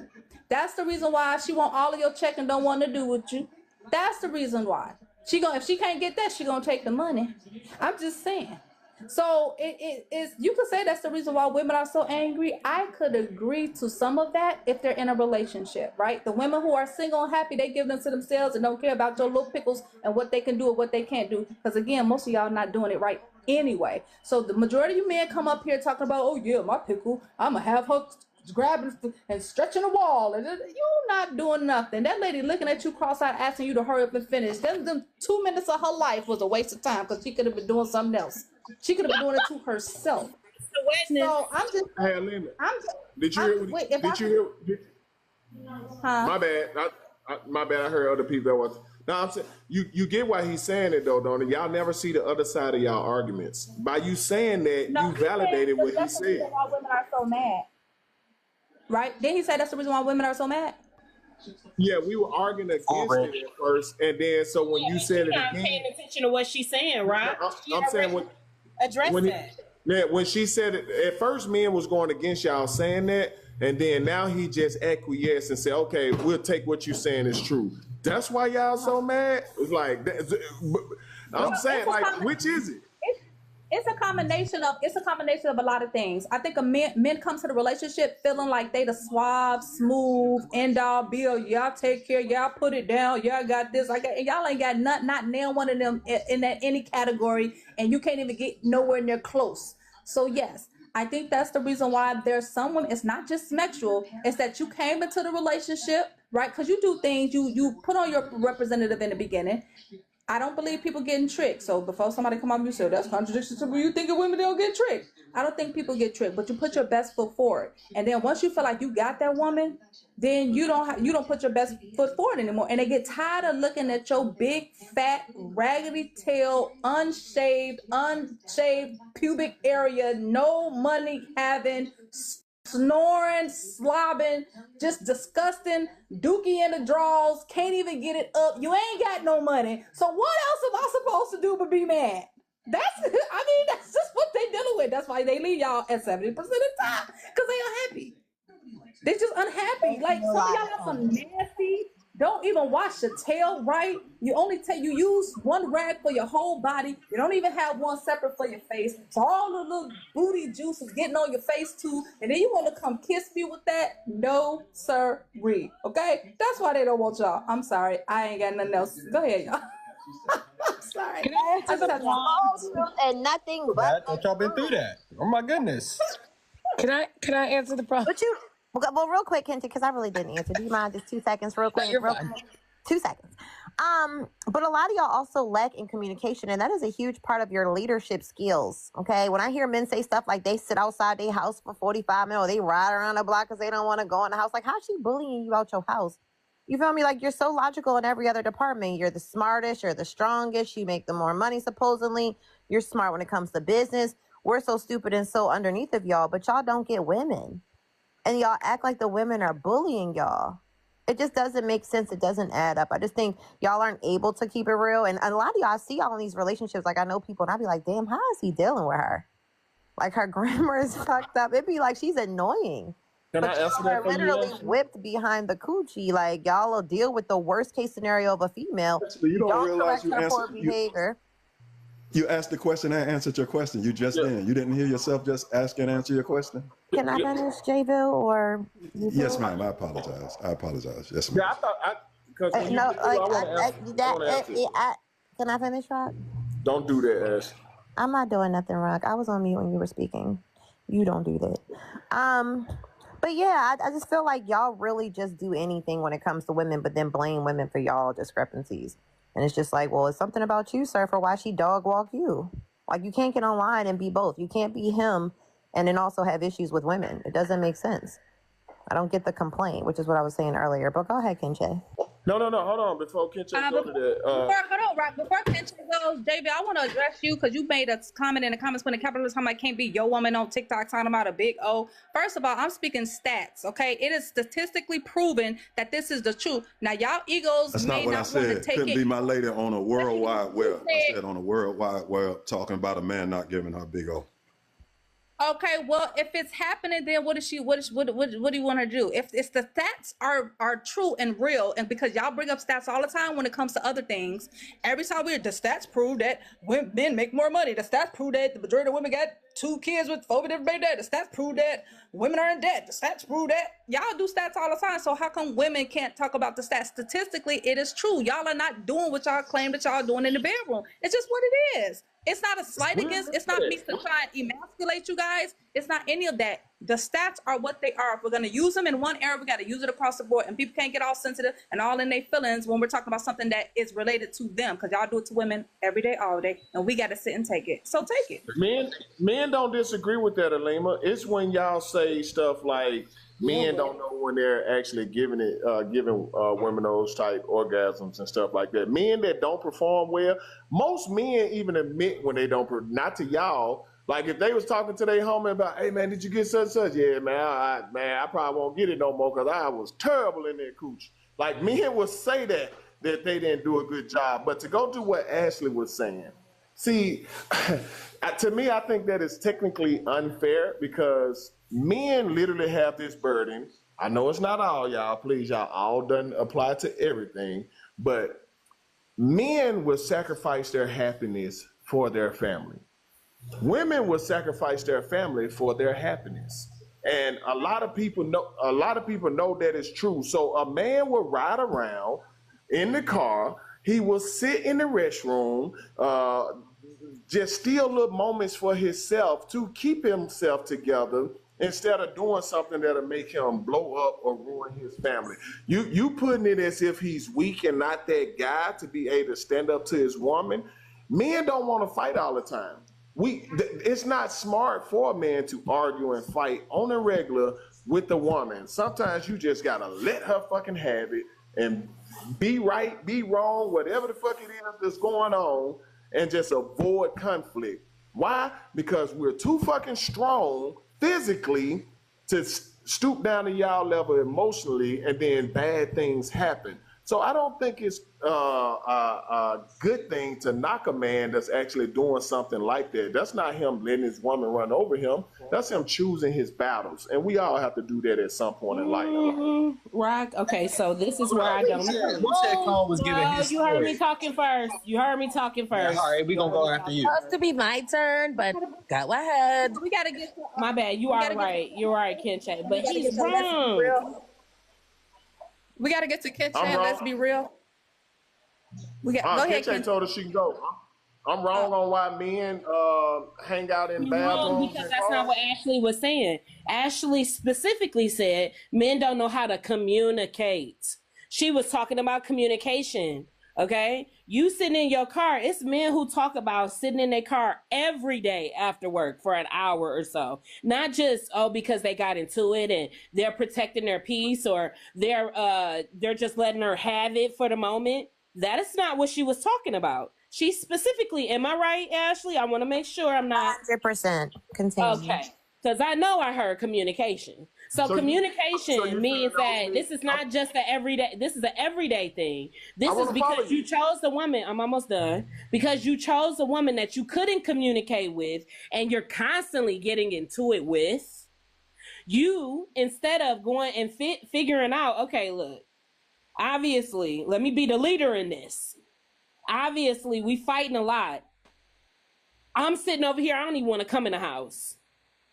Speaker 2: That's the reason why she want all of your check and don't want to do with you. That's the reason why. If she can't get that, she gonna take the money. I'm just saying. So it is, you could say that's the reason why women are so angry. I could agree to some of that if they're in a relationship, right? The women who are single and happy, they give them to themselves and don't care about your little pickles and what they can do or what they can't do. Because again, most of y'all not doing it right anyway. So the majority of you men come up here talking about, oh yeah, my pickle, I'm gonna have her grabbing and stretching the wall, and you not doing nothing. That lady looking at you cross-eyed asking you to hurry up and finish. Them 2 minutes of her life was a waste of time because she could have been doing something else. She could have been doing it to herself. So I'm just.
Speaker 11: Hey, Linda. Did you hear? My bad. My bad. I heard other people that was. No, I'm saying you get why he's saying it though, don't you? Y'all never see the other side of y'all arguments. By you saying that, you validated what he said.
Speaker 2: That's the reason why women are so mad. Right? Didn't he say that's the reason why women are so mad?
Speaker 11: Yeah, we were arguing against it at first, and then so when you said it again,
Speaker 20: paying attention to what she's saying, right?
Speaker 11: I'm saying
Speaker 20: address that.
Speaker 11: Yeah, when she said it at first, men was going against y'all saying that, and then now he just acquiesced and said, "Okay, we'll take what you're saying is true." That's why y'all so mad. It's like I'm saying, like, which is it?
Speaker 2: It's a combination of a lot of things. I think men come to the relationship feeling like they the suave, smooth, end all be all. Y'all take care, y'all put it down, y'all got this. Y'all ain't got not nail one of them in that any category, and you can't even get nowhere near close. So yes, I think that's the reason why there's some women. It's not just sexual. It's that you came into the relationship, right? Because you do things. You put on your representative in the beginning. I don't believe people getting tricked. So before somebody come up and say that's contradiction to you thinking women don't get tricked. I don't think people get tricked, but you put your best foot forward. And then once you feel like you got that woman, then you don't put your best foot forward anymore. And they get tired of looking at your big, fat, raggedy tail, unshaved pubic area, no money having, snoring, slobbing, just disgusting, dookie in the drawers, can't even get it up. You ain't got no money. So what else am I supposed to do but be mad? That's just what they dealing with. That's why they leave y'all at 70% of the time, because they unhappy. They just unhappy. Like, some of y'all have some nasty, don't even wash your tail right. You only you use one rag for your whole body. You don't even have one separate for your face. So all the little booty juice is getting on your face too. And then you want to come kiss me with that? No, sirree. Okay? That's why they don't want y'all. I'm sorry. I ain't got nothing else. Go ahead, y'all. I'm sorry.
Speaker 1: I just have the whole truth and nothing but.
Speaker 8: That y'all been through that. Oh my goodness.
Speaker 3: Can I answer the problem?
Speaker 1: But well, real quick, Kenzie, because I really didn't answer. Do you mind just 2 seconds, real quick?
Speaker 3: You're fine.
Speaker 1: 2 seconds. But a lot of y'all also lack in communication, and that is a huge part of your leadership skills. Okay, when I hear men say stuff like they sit outside their house for 45 minutes, or they ride around the block because they don't want to go in the house, like, how's she bullying you out your house? You feel me? Like, you're so logical in every other department. You're the smartest, you're the strongest, you make the more money, supposedly. You're smart when it comes to business. We're so stupid and so underneath of y'all, but y'all don't get women. And y'all act like the women are bullying y'all. It just doesn't make sense. It doesn't add up. I just think y'all aren't able to keep it real. And a lot of y'all, I see y'all in these relationships. Like, I know people, and I be like, damn, how is he dealing with her? Like, her grammar is fucked up. It'd be like she's annoying.
Speaker 11: Can
Speaker 1: but
Speaker 11: I answer that for you?
Speaker 1: Literally whipped behind the coochie. Like, y'all will deal with the worst case scenario of a female.
Speaker 4: But you don't realize you
Speaker 1: her poor
Speaker 4: answered.
Speaker 1: behavior.
Speaker 4: You asked the question and answered your question. You just didn't. You didn't hear yourself just ask and answer your question?
Speaker 1: Can I finish, J-Ville, or?
Speaker 4: Yes, ma'am. I apologize. Yes, ma'am.
Speaker 11: Yeah, I thought because when
Speaker 1: no,
Speaker 11: like
Speaker 1: can I finish, Rock?
Speaker 11: Don't do that, Ash.
Speaker 1: I'm not doing nothing, Rock. I was on mute when you were speaking. You don't do that. But yeah, I just feel like y'all really just do anything when it comes to women, but then blame women for y'all discrepancies. And it's just like, well, it's something about you, sir, for why she dog walk you. Like, you can't get online and be both. You can't be him and then also have issues with women. It doesn't make sense. I don't get the complaint, which is what I was saying earlier. But go ahead, Kenche.
Speaker 11: No. Hold on. Before Kenche go to that.
Speaker 2: Hold on, Rock. Before Kenche goes, JB, I want to address you because you made a comment in the comments when the capitalist time I can't be your woman on TikTok talking about a big O. First of all, I'm speaking stats, okay? It is statistically proven that this is the truth. Now, y'all egos
Speaker 4: That's
Speaker 2: may
Speaker 4: not what I
Speaker 2: not want to
Speaker 4: said.
Speaker 2: take
Speaker 4: Couldn't
Speaker 2: it.
Speaker 4: be my lady on a World Wide Web. I said on a World Wide Web talking about a man not giving her big O.
Speaker 2: Okay, well, if it's happening, then what do you want her to do? If the stats are true and real, and because y'all bring up stats all the time when it comes to other things, every time the stats prove that men make more money. The stats prove that the majority of women got 2 kids with 4 different baby daddies. The stats prove that women are in debt. The stats prove that. Y'all do stats all the time, so how come women can't talk about the stats? Statistically, it is true. Y'all are not doing what y'all claim that y'all doing in the bedroom. It's just what it is. It's not a slight against, it's not me to try and emasculate you guys. It's not any of that. The stats are what they are. If we're going to use them in one area, we got to use it across the board. And people can't get all sensitive and all in their feelings when we're talking about something that is related to them, because y'all do it to women every day, all day, and we got to sit and take it. So take it.
Speaker 11: Men don't disagree with that, Alima. It's when y'all say stuff like men don't know when they're actually giving women those type orgasms and stuff like that. Men that don't perform well, most men even admit when they don't. Not to y'all. Like, if they was talking to their homie about, hey, man, did you get such and such? Yeah, man, I probably won't get it no more because I was terrible in that cooch. Like, men would say that they didn't do a good job. But to go to what Ashley was saying, see, to me, I think that is technically unfair because men literally have this burden. I know it's not all y'all. Please, y'all all doesn't apply to everything. But men will sacrifice their happiness for their family. Women will sacrifice their family for their happiness. And a lot of people know that is true. So a man will ride around in the car, he will sit in the restroom, just steal little moments for himself to keep himself together instead of doing something that'll make him blow up or ruin his family. You putting it as if he's weak and not that guy to be able to stand up to his woman. Men don't want to fight all the time. It's not smart for a man to argue and fight on a regular with the woman. Sometimes you just gotta let her fucking have it and be right, be wrong, whatever the fuck it is that's going on, and just avoid conflict. Why? Because we're too fucking strong physically to stoop down to y'all level emotionally, and then bad things happen. So I don't think it's a good thing to knock a man that's actually doing something like that. That's not him letting his woman run over him. That's him choosing his battles. And we all have to do that at some point in life.
Speaker 18: Right. Okay, so this is where I don't agree.
Speaker 8: Who said Cole was giving his
Speaker 18: You heard me talking first. You heard me talking first.
Speaker 8: All right, we gonna go after you.
Speaker 3: Supposed to be my turn, but go ahead.
Speaker 2: We gotta get.
Speaker 18: My bad. You are right. You're right, Kenche. But he's wrong.
Speaker 2: We gotta get to Kenche.
Speaker 11: I'm wrong.
Speaker 2: Let's be real. We got. Go ahead,
Speaker 11: Kenche told her she can go. I'm wrong on why men hang out in bathrooms.
Speaker 18: Because that's not what Ashley was saying. Ashley specifically said men don't know how to communicate. She was talking about communication. Okay, you sitting in your car. It's men who talk about sitting in their car every day after work for an hour or so. Not just because they got into it and they're protecting their peace, or they're just letting her have it for the moment. That is not what she was talking about. She specifically, am I right, Ashley? I want to make sure I'm not
Speaker 1: 100%. Continue.
Speaker 18: Okay, because I know I heard communication. So communication means that this is not just the everyday. This is an everyday thing. This is because you chose the woman. I'm almost done. Because you chose the woman that you couldn't communicate with, and you're constantly getting into it with. You, instead of going and figuring out, okay, look, obviously, let me be the leader in this. Obviously, we fighting a lot. I'm sitting over here. I don't even want to come in the house.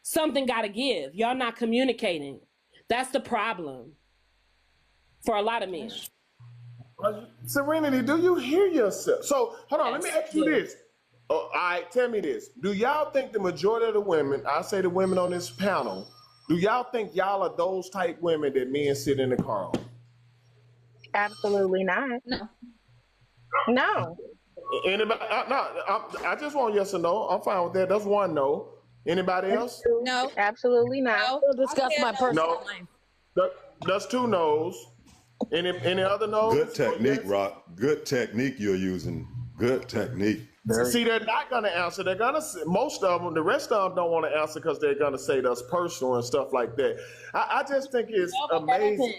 Speaker 18: Something got to give. Y'all not communicating. That's the problem for a lot of men.
Speaker 11: Serenity, do you hear yourself? So, hold on. Let me ask you this. All right, tell me this. Do y'all think the majority of the women, I say the women on this panel, do y'all think y'all are those type women that men sit in the car on?
Speaker 6: Absolutely not. No.
Speaker 11: Anybody? No, I just want yes or no. I'm fine with that. That's one no. Anybody else?
Speaker 2: No.
Speaker 6: Absolutely not.
Speaker 3: We'll discuss my personal life.
Speaker 11: That's two no's. Any other no's?
Speaker 4: Good technique, Rock. Good technique you're using. Good technique.
Speaker 11: See, they're not going to answer. They're going to say, most of them, the rest of them don't want to answer because they're going to say that's personal and stuff like that. I just think it's amazing.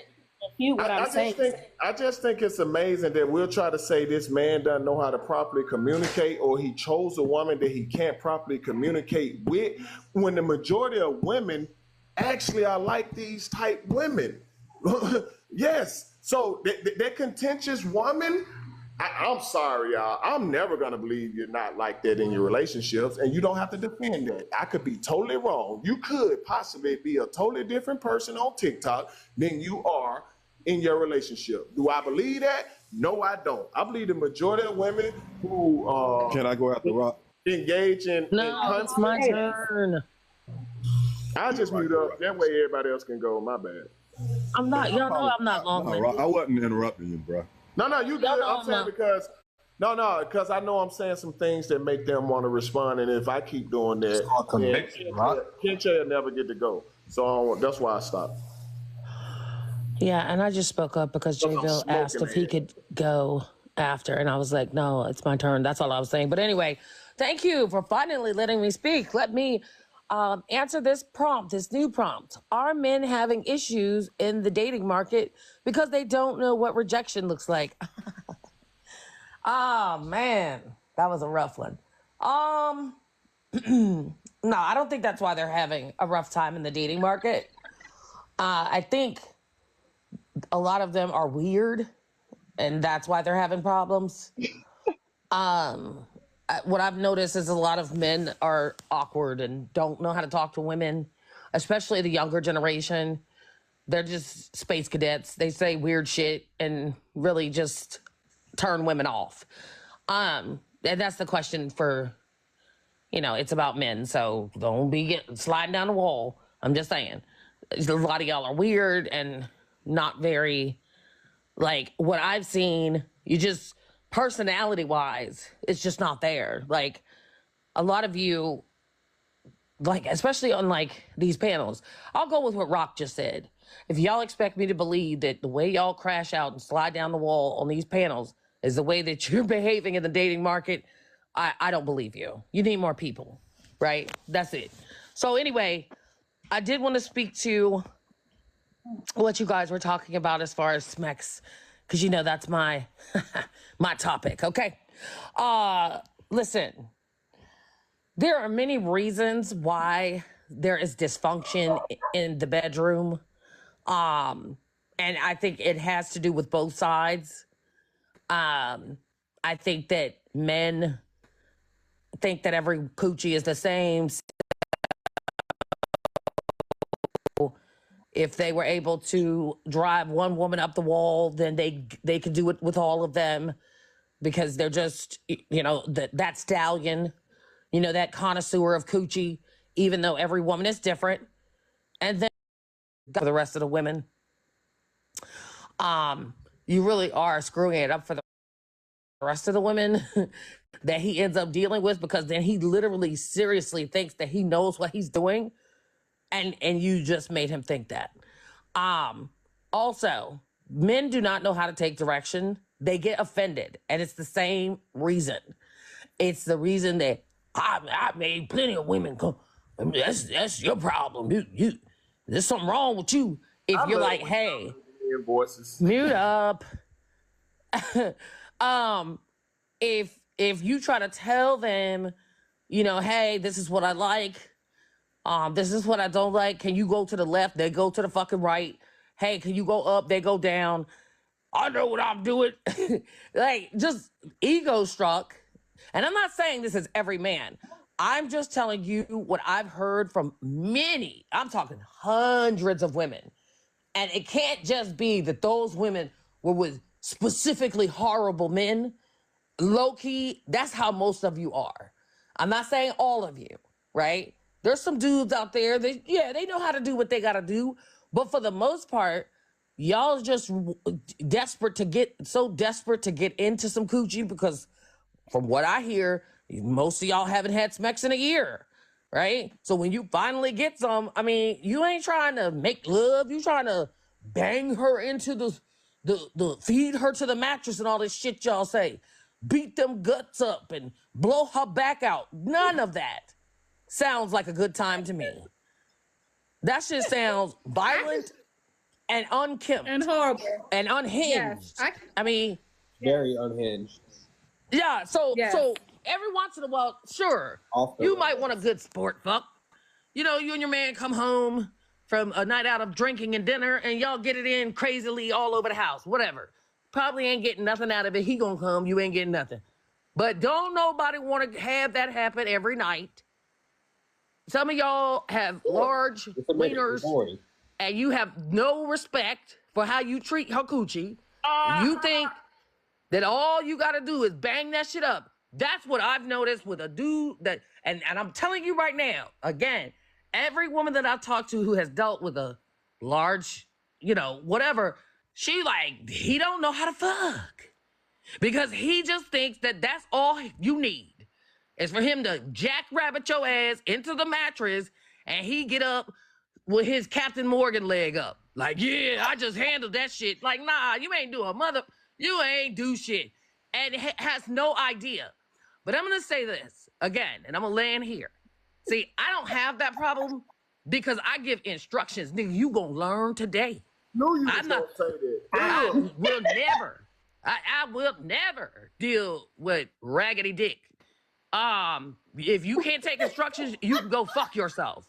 Speaker 11: I just think it's amazing that we'll try to say this man doesn't know how to properly communicate, or he chose a woman that he can't properly communicate with, when the majority of women actually are like these type women. Yes. So that contentious woman, I'm sorry, y'all. I'm never going to believe you're not like that in your relationships, and you don't have to defend that. I could be totally wrong. You could possibly be a totally different person on TikTok than you are in your relationship. Do I believe that? No, I don't. I believe the majority of women who
Speaker 4: Can I go after Rock?
Speaker 11: Engage in
Speaker 3: it's my turn.
Speaker 11: I'll just mute up. That way everybody else can go. My bad.
Speaker 3: I'm not. Y'all know I'm not long.
Speaker 4: No, I wasn't interrupting you, bro.
Speaker 11: No, you good. I'm saying because because I know I'm saying some things that make them want to respond, and if I keep doing that, Kenche will never get to go. So that's why I stopped.
Speaker 3: Yeah, and I just spoke up because J-Ville asked if he could go after, and I was like, no, it's my turn. That's all I was saying. But anyway, thank you for finally letting me speak. Let me answer this prompt, this new prompt. Are men having issues in the dating market because they don't know what rejection looks like? Oh, man, that was a rough one. No, I don't think that's why they're having a rough time in the dating market. I think a lot of them are weird, and that's why they're having problems. What I've noticed is a lot of men are awkward and don't know how to talk to women, especially the younger generation. They're just space cadets. They say weird shit and really just turn women off. And that's the question for, it's about men. So don't be sliding down the wall. I'm just saying. A lot of y'all are weird and not very, what I've seen, you just, personality-wise, it's just not there. A lot of you, especially on, these panels, I'll go with what Rock just said. If y'all expect me to believe that the way y'all crash out and slide down the wall on these panels is the way that you're behaving in the dating market, I don't believe you. You need more people, right? That's it. So anyway, I did want to speak to what you guys were talking about as far as Smex because you know that's my my topic. Okay, listen, there are many reasons why there is dysfunction in the bedroom, and I think it has to do with both sides. I think that men think that every coochie is the same. If they were able to drive one woman up the wall, then they could do it with all of them, because they're just, you know, that stallion, you know, that connoisseur of coochie, even though every woman is different. And then for the rest of the women, you really are screwing it up for the rest of the women that he ends up dealing with, because then he literally seriously thinks that he knows what he's doing, and you just made him think that. Also, men do not know how to take direction. They get offended, and it's the same reason. It's the reason that I made plenty of women come. I mean, that's your problem. You there's something wrong with you. If you're like, hey, mute up. If you try to tell them, you know, hey, this is what I like, this is what I don't like, can you go to the left? They go to the fucking right. Hey, can you go up? They go down. I know what I'm doing. Like, just ego struck. And I'm not saying this is every man. I'm just telling you what I've heard from many, I'm talking hundreds of women. And it can't just be that those women were with specifically horrible men. Low-key, that's how most of you are. I'm not saying all of you, right? There's some dudes out there that, yeah, they know how to do what they got to do. But for the most part, y'all just desperate to get into some coochie, because from what I hear, most of y'all haven't had sex in a year, right? So when you finally get some, I mean, you ain't trying to make love. You trying to bang her into the feed her to the mattress and all this shit y'all say. Beat them guts up and blow her back out. None of that sounds like a good time to me. That shit sounds violent and unkempt
Speaker 2: and horrible
Speaker 3: and unhinged. Yes, I mean,
Speaker 8: very unhinged.
Speaker 3: Yeah, so every once in a while, sure, you might want a good sport fuck. You know, you and your man come home from a night out of drinking and dinner, and y'all get it in crazily all over the house, whatever. Probably ain't getting nothing out of it. He gonna come, you ain't getting nothing. But don't nobody want to have that happen every night. Some of y'all have large wieners, and you have no respect for how you treat her coochie. You think that all you got to do is bang that shit up. That's what I've noticed with a dude that, and I'm telling you right now, again, every woman that I've talked to who has dealt with a large, you know, whatever, she like, he don't know how to fuck. Because he just thinks that that's all you need. Is for him to jackrabbit your ass into the mattress, and he get up with his Captain Morgan leg up. Like, yeah, I just handled that shit. Like, nah, you ain't do a mother... You ain't do shit. And has no idea. But I'm going to say this again, and I'm going to land here. See, I don't have that problem because I give instructions. Nigga, you going to learn today.
Speaker 11: No, you don't say that.
Speaker 3: I will never. I will never deal with raggedy dick. If you can't take instructions, you can go fuck yourself.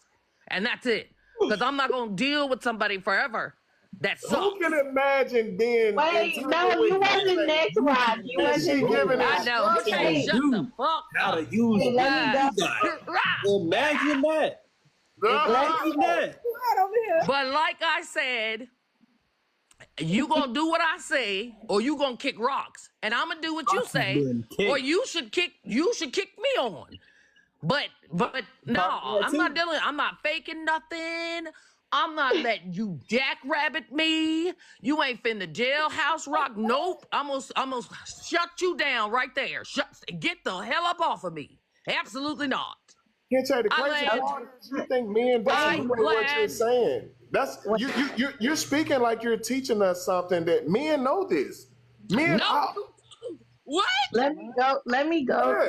Speaker 3: And that's it. Because I'm not going to deal with somebody forever. That sucks.
Speaker 11: Who can imagine being...
Speaker 1: Wait, no, you wasn't next, Rob. You wasn't giving
Speaker 3: I know. Okay, shut the fuck
Speaker 15: how to use that. Imagine that. Imagine that.
Speaker 3: But like I said, you gonna do what I say, or you gonna kick rocks, and I'm gonna do what you say, or you should kick me on. But no, I'm not dealing. I'm not faking nothing. I'm not letting you jackrabbit me. You ain't finna jailhouse rock. Nope. I'm gonna shut you down right there. Get the hell up off of me. Absolutely not.
Speaker 11: Can't tell the crazy part is you think men disagree with what you're saying. That's you're speaking like you're teaching us something that men know this. Men
Speaker 3: What?
Speaker 1: Let me go. Let me go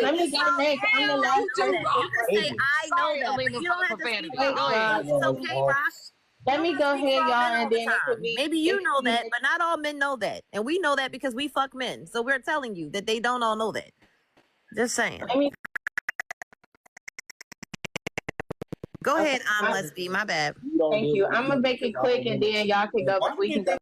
Speaker 1: next. I'm the last person.
Speaker 19: You can say I know that. You don't have to speak. It's okay, Ross.
Speaker 1: Let me go ahead, y'all, and then it could be. Maybe you know that, but not all men know that, and we know that because we fuck men. So we're telling you that they don't all know that. Just saying. Go ahead, Leslie. My bad.
Speaker 13: Thank you. I'm gonna make it quick, and then y'all can go. We can go.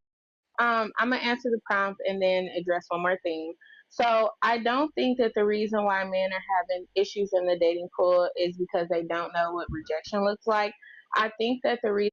Speaker 13: I'm gonna answer the prompt and then address one more thing. So I don't think that the reason why men are having issues in the dating pool is because they don't know what rejection looks like. I think that the reason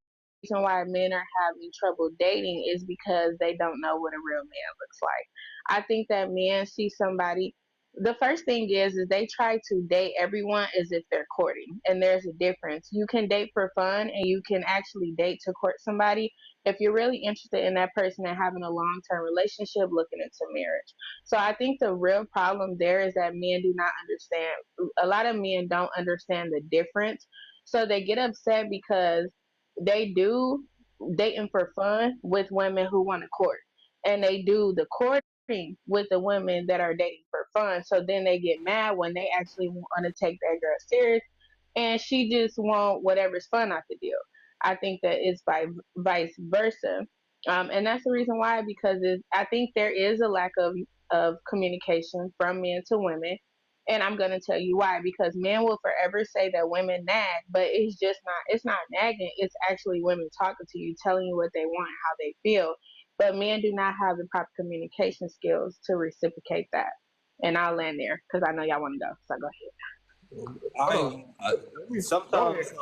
Speaker 13: why men are having trouble dating is because they don't know what a real man looks like. I think that men see somebody. The first thing is they try to date everyone as if they're courting, and there's a difference. You can date for fun, and you can actually date to court somebody if you're really interested in that person and having a long-term relationship, looking into marriage. So I think the real problem there is that men do not understand. A lot of men don't understand the difference. So they get upset because they do dating for fun with women who want to court, and they do the courting with the women that are dating for fun. So then they get mad when they actually want to take that girl serious, and she just want whatever's fun out the deal. I think that it's vice versa, and that's the reason why. Because I think there is a lack of communication from men to women, and I'm gonna tell you why. Because men will forever say that women nag, but it's just not. It's not nagging. It's actually women talking to you, telling you what they want, how they feel. But men do not have the proper communication skills to reciprocate that. And I'll land there because I know y'all want to go. So go ahead.
Speaker 8: Sometimes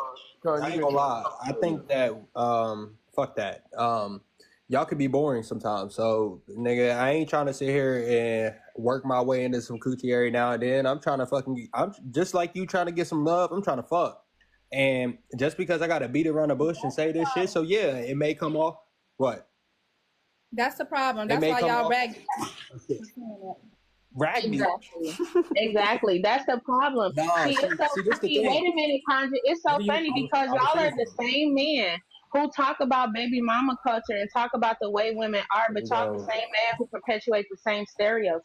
Speaker 8: I ain't gonna lie. I think that fuck that. Y'all could be boring sometimes. So nigga, I ain't trying to sit here and work my way into some coochie every now and then. I'm just like you trying to get some love. I'm trying to fuck. And just because I gotta beat around the bush and say this shit, so yeah, it may come off. What?
Speaker 2: That's the problem. That's why y'all
Speaker 8: rag me.
Speaker 13: Exactly. That's the problem.
Speaker 8: Nah,
Speaker 13: see, it's so funny. Wait a minute, Conjure. It's so funny because y'all are the same men who talk about baby mama culture and talk about the way women are, but y'all the same man who perpetuate the same stereotype.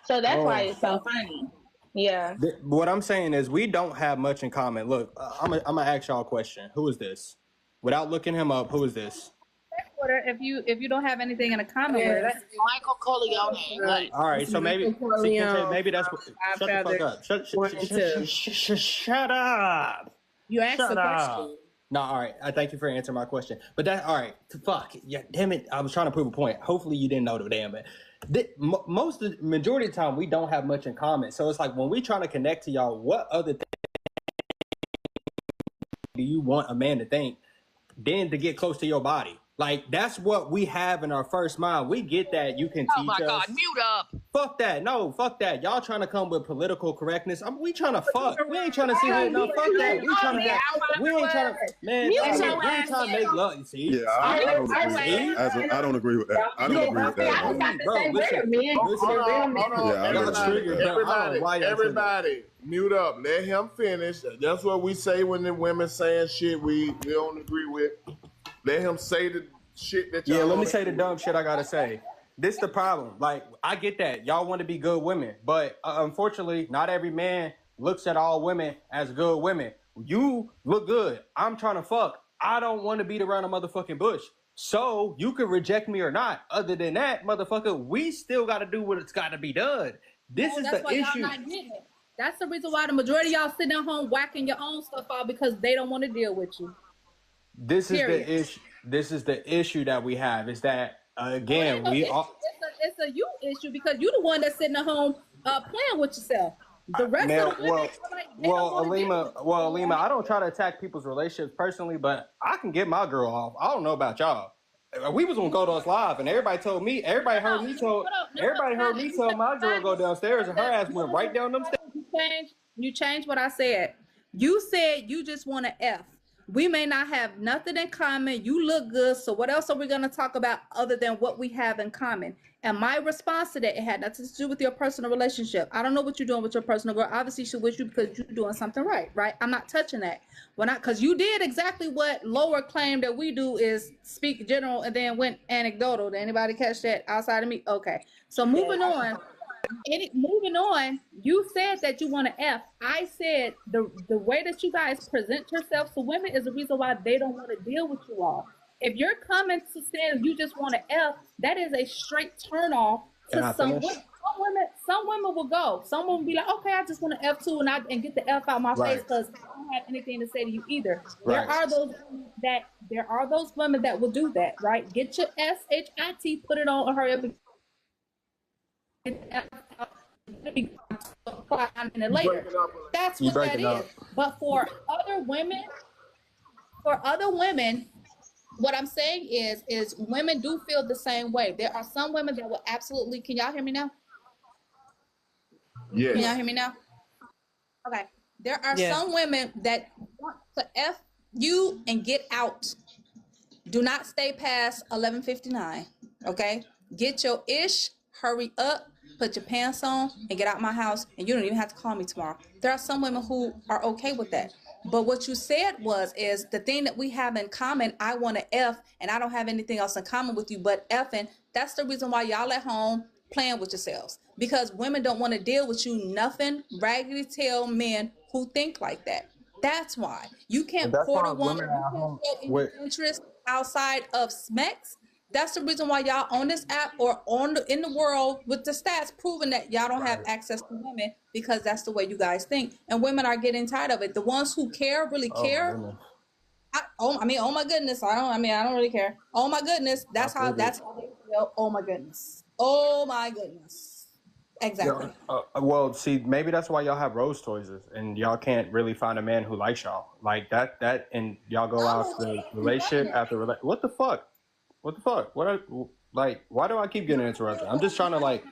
Speaker 13: So that's why it's so funny. Yeah.
Speaker 8: What I'm saying is we don't have much in common. Look, I'm gonna ask y'all a question. Who is this? Without looking him up, who is this?
Speaker 2: If you don't have anything in a common with, that's
Speaker 1: Michael Corleone.
Speaker 8: All right, so maybe that's shut the fuck up. Shut up.
Speaker 18: You asked the question.
Speaker 8: No, all right. I thank you for answering my question. But that, all right. Fuck. Yeah, damn it. I was trying to prove a point. Hopefully you didn't know the damn it. Majority of the time we don't have much in common. So it's like when we trying to connect to y'all, what other thing do you want a man to think then to get close to your body? Like, that's what we have in our first mind. We get that you can teach us. Oh my God,
Speaker 3: mute up.
Speaker 8: Fuck that. No, fuck that. Y'all trying to come with political correctness. We trying to fuck. We ain't trying to see here. No, fuck that. We ain't trying to, man, we ain't trying to make love. See?
Speaker 4: Yeah, I don't agree with that. I don't agree with that.
Speaker 11: Bro, listen. Everybody, mute up. Let him finish. That's what we say when the women saying shit we don't agree with. Let him say the shit that y'all
Speaker 8: let me say the dumb shit I gotta say. This the problem. Like, I get that. Y'all want to be good women. But unfortunately, not every man looks at all women as good women. You look good. I'm trying to fuck. I don't want to beat around a motherfucking bush. So, you can reject me or not. Other than that, motherfucker, we still got to do what it's got to be done. This is the issue.
Speaker 2: Y'all not getting it. That's the reason why the majority of y'all sitting at home whacking your own stuff out because they don't want to deal with you.
Speaker 8: This is the issue. This is the issue that we have. Is that again
Speaker 2: it's a you issue because you're the one that's sitting at home playing with yourself. The rest of the women,
Speaker 8: Alima, I don't try to attack people's relationships personally, but I can get my girl off. I don't know about y'all. We was on Godos Live, and everybody heard me tell my girl go downstairs, and her ass went right down them stairs.
Speaker 2: You changed what I said. You said you just want to F. We may not have nothing in common. You look good. So what else are we going to talk about other than what we have in common? And my response to that, it had nothing to do with your personal relationship. I don't know what you're doing with your personal girl. Obviously, she with you because you're doing something right? I'm not touching that. Because you did exactly what Lower claimed that we do is speak general and then went anecdotal. Did anybody catch that outside of me? Okay. So moving on. Moving on, you said that you want to F. I said the way that you guys present yourselves to women is the reason why they don't want to deal with you all. If you're coming to say you just want to F, that is a straight turn off to some women. Some women will go. Some women will be like, okay, I just want to F too and get the F out my face because I don't have anything to say to you either. Right. There are those women that will do that, right? Get your SHIT, put it on, hurry up and later. That's what that is. But for other women, what I'm saying is women do feel the same way. There are some women that will absolutely. Can y'all hear me now?
Speaker 11: Yes.
Speaker 2: Can y'all hear me now? Okay. There are some women that want to F you and get out. Do not stay past 11:59. Okay. Get your ish. Hurry up. Put your pants on and get out my house, and you don't even have to call me tomorrow. There are some women who are okay with that. But what you said is the thing that we have in common, I want to F, and I don't have anything else in common with you but F'ing. That's the reason why y'all at home playing with yourselves. Because women don't want to deal with you nothing, raggedy tail men who think like that. That's why. You can't pour a woman interest outside of SMEX. That's the reason why y'all on this app or in the world with the stats proving that y'all don't have access to women because that's the way you guys think. And women are getting tired of it. The ones who care, really care. Oh my goodness. I don't really care. Oh my goodness. That's how they feel. Oh my goodness. Oh my goodness. Exactly.
Speaker 8: Well, see, maybe that's why y'all have rose choices and y'all can't really find a man who likes y'all. Like that and y'all go out to relationship after relationship. What the fuck? What the fuck? Why do I keep getting interrupted? I'm just trying to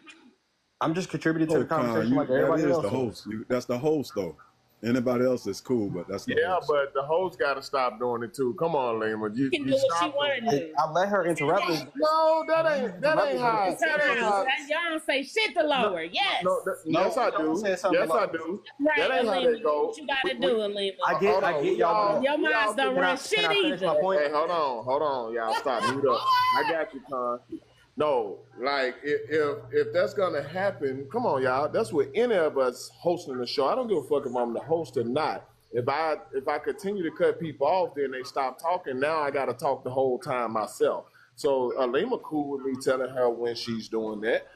Speaker 8: I'm just contributing to the conversation like everybody else.
Speaker 4: The host. That's the host though. Anybody else is cool, but that's the host.
Speaker 11: But the host got to stop doing it too. Come on, Lima. You
Speaker 18: can do what she want to do.
Speaker 8: I let her interrupt me.
Speaker 11: No, that ain't how.
Speaker 18: Y'all don't say shit to lower. Yes.
Speaker 11: Yes, I do. Yes, I do.
Speaker 18: Right,
Speaker 11: that ain't how they go.
Speaker 18: What you got to do, Lima?
Speaker 8: I get y'all.
Speaker 18: Your minds don't run shit either.
Speaker 11: Hey, hold on, y'all. Stop. Mute up. I got you, Con. No, like if that's gonna happen, come on, y'all. That's what any of us hosting the show. I don't give a fuck if I'm the host or not. If I continue to cut people off, then they stop talking. Now I got to talk the whole time myself. So Alima cool with me telling her when she's doing that.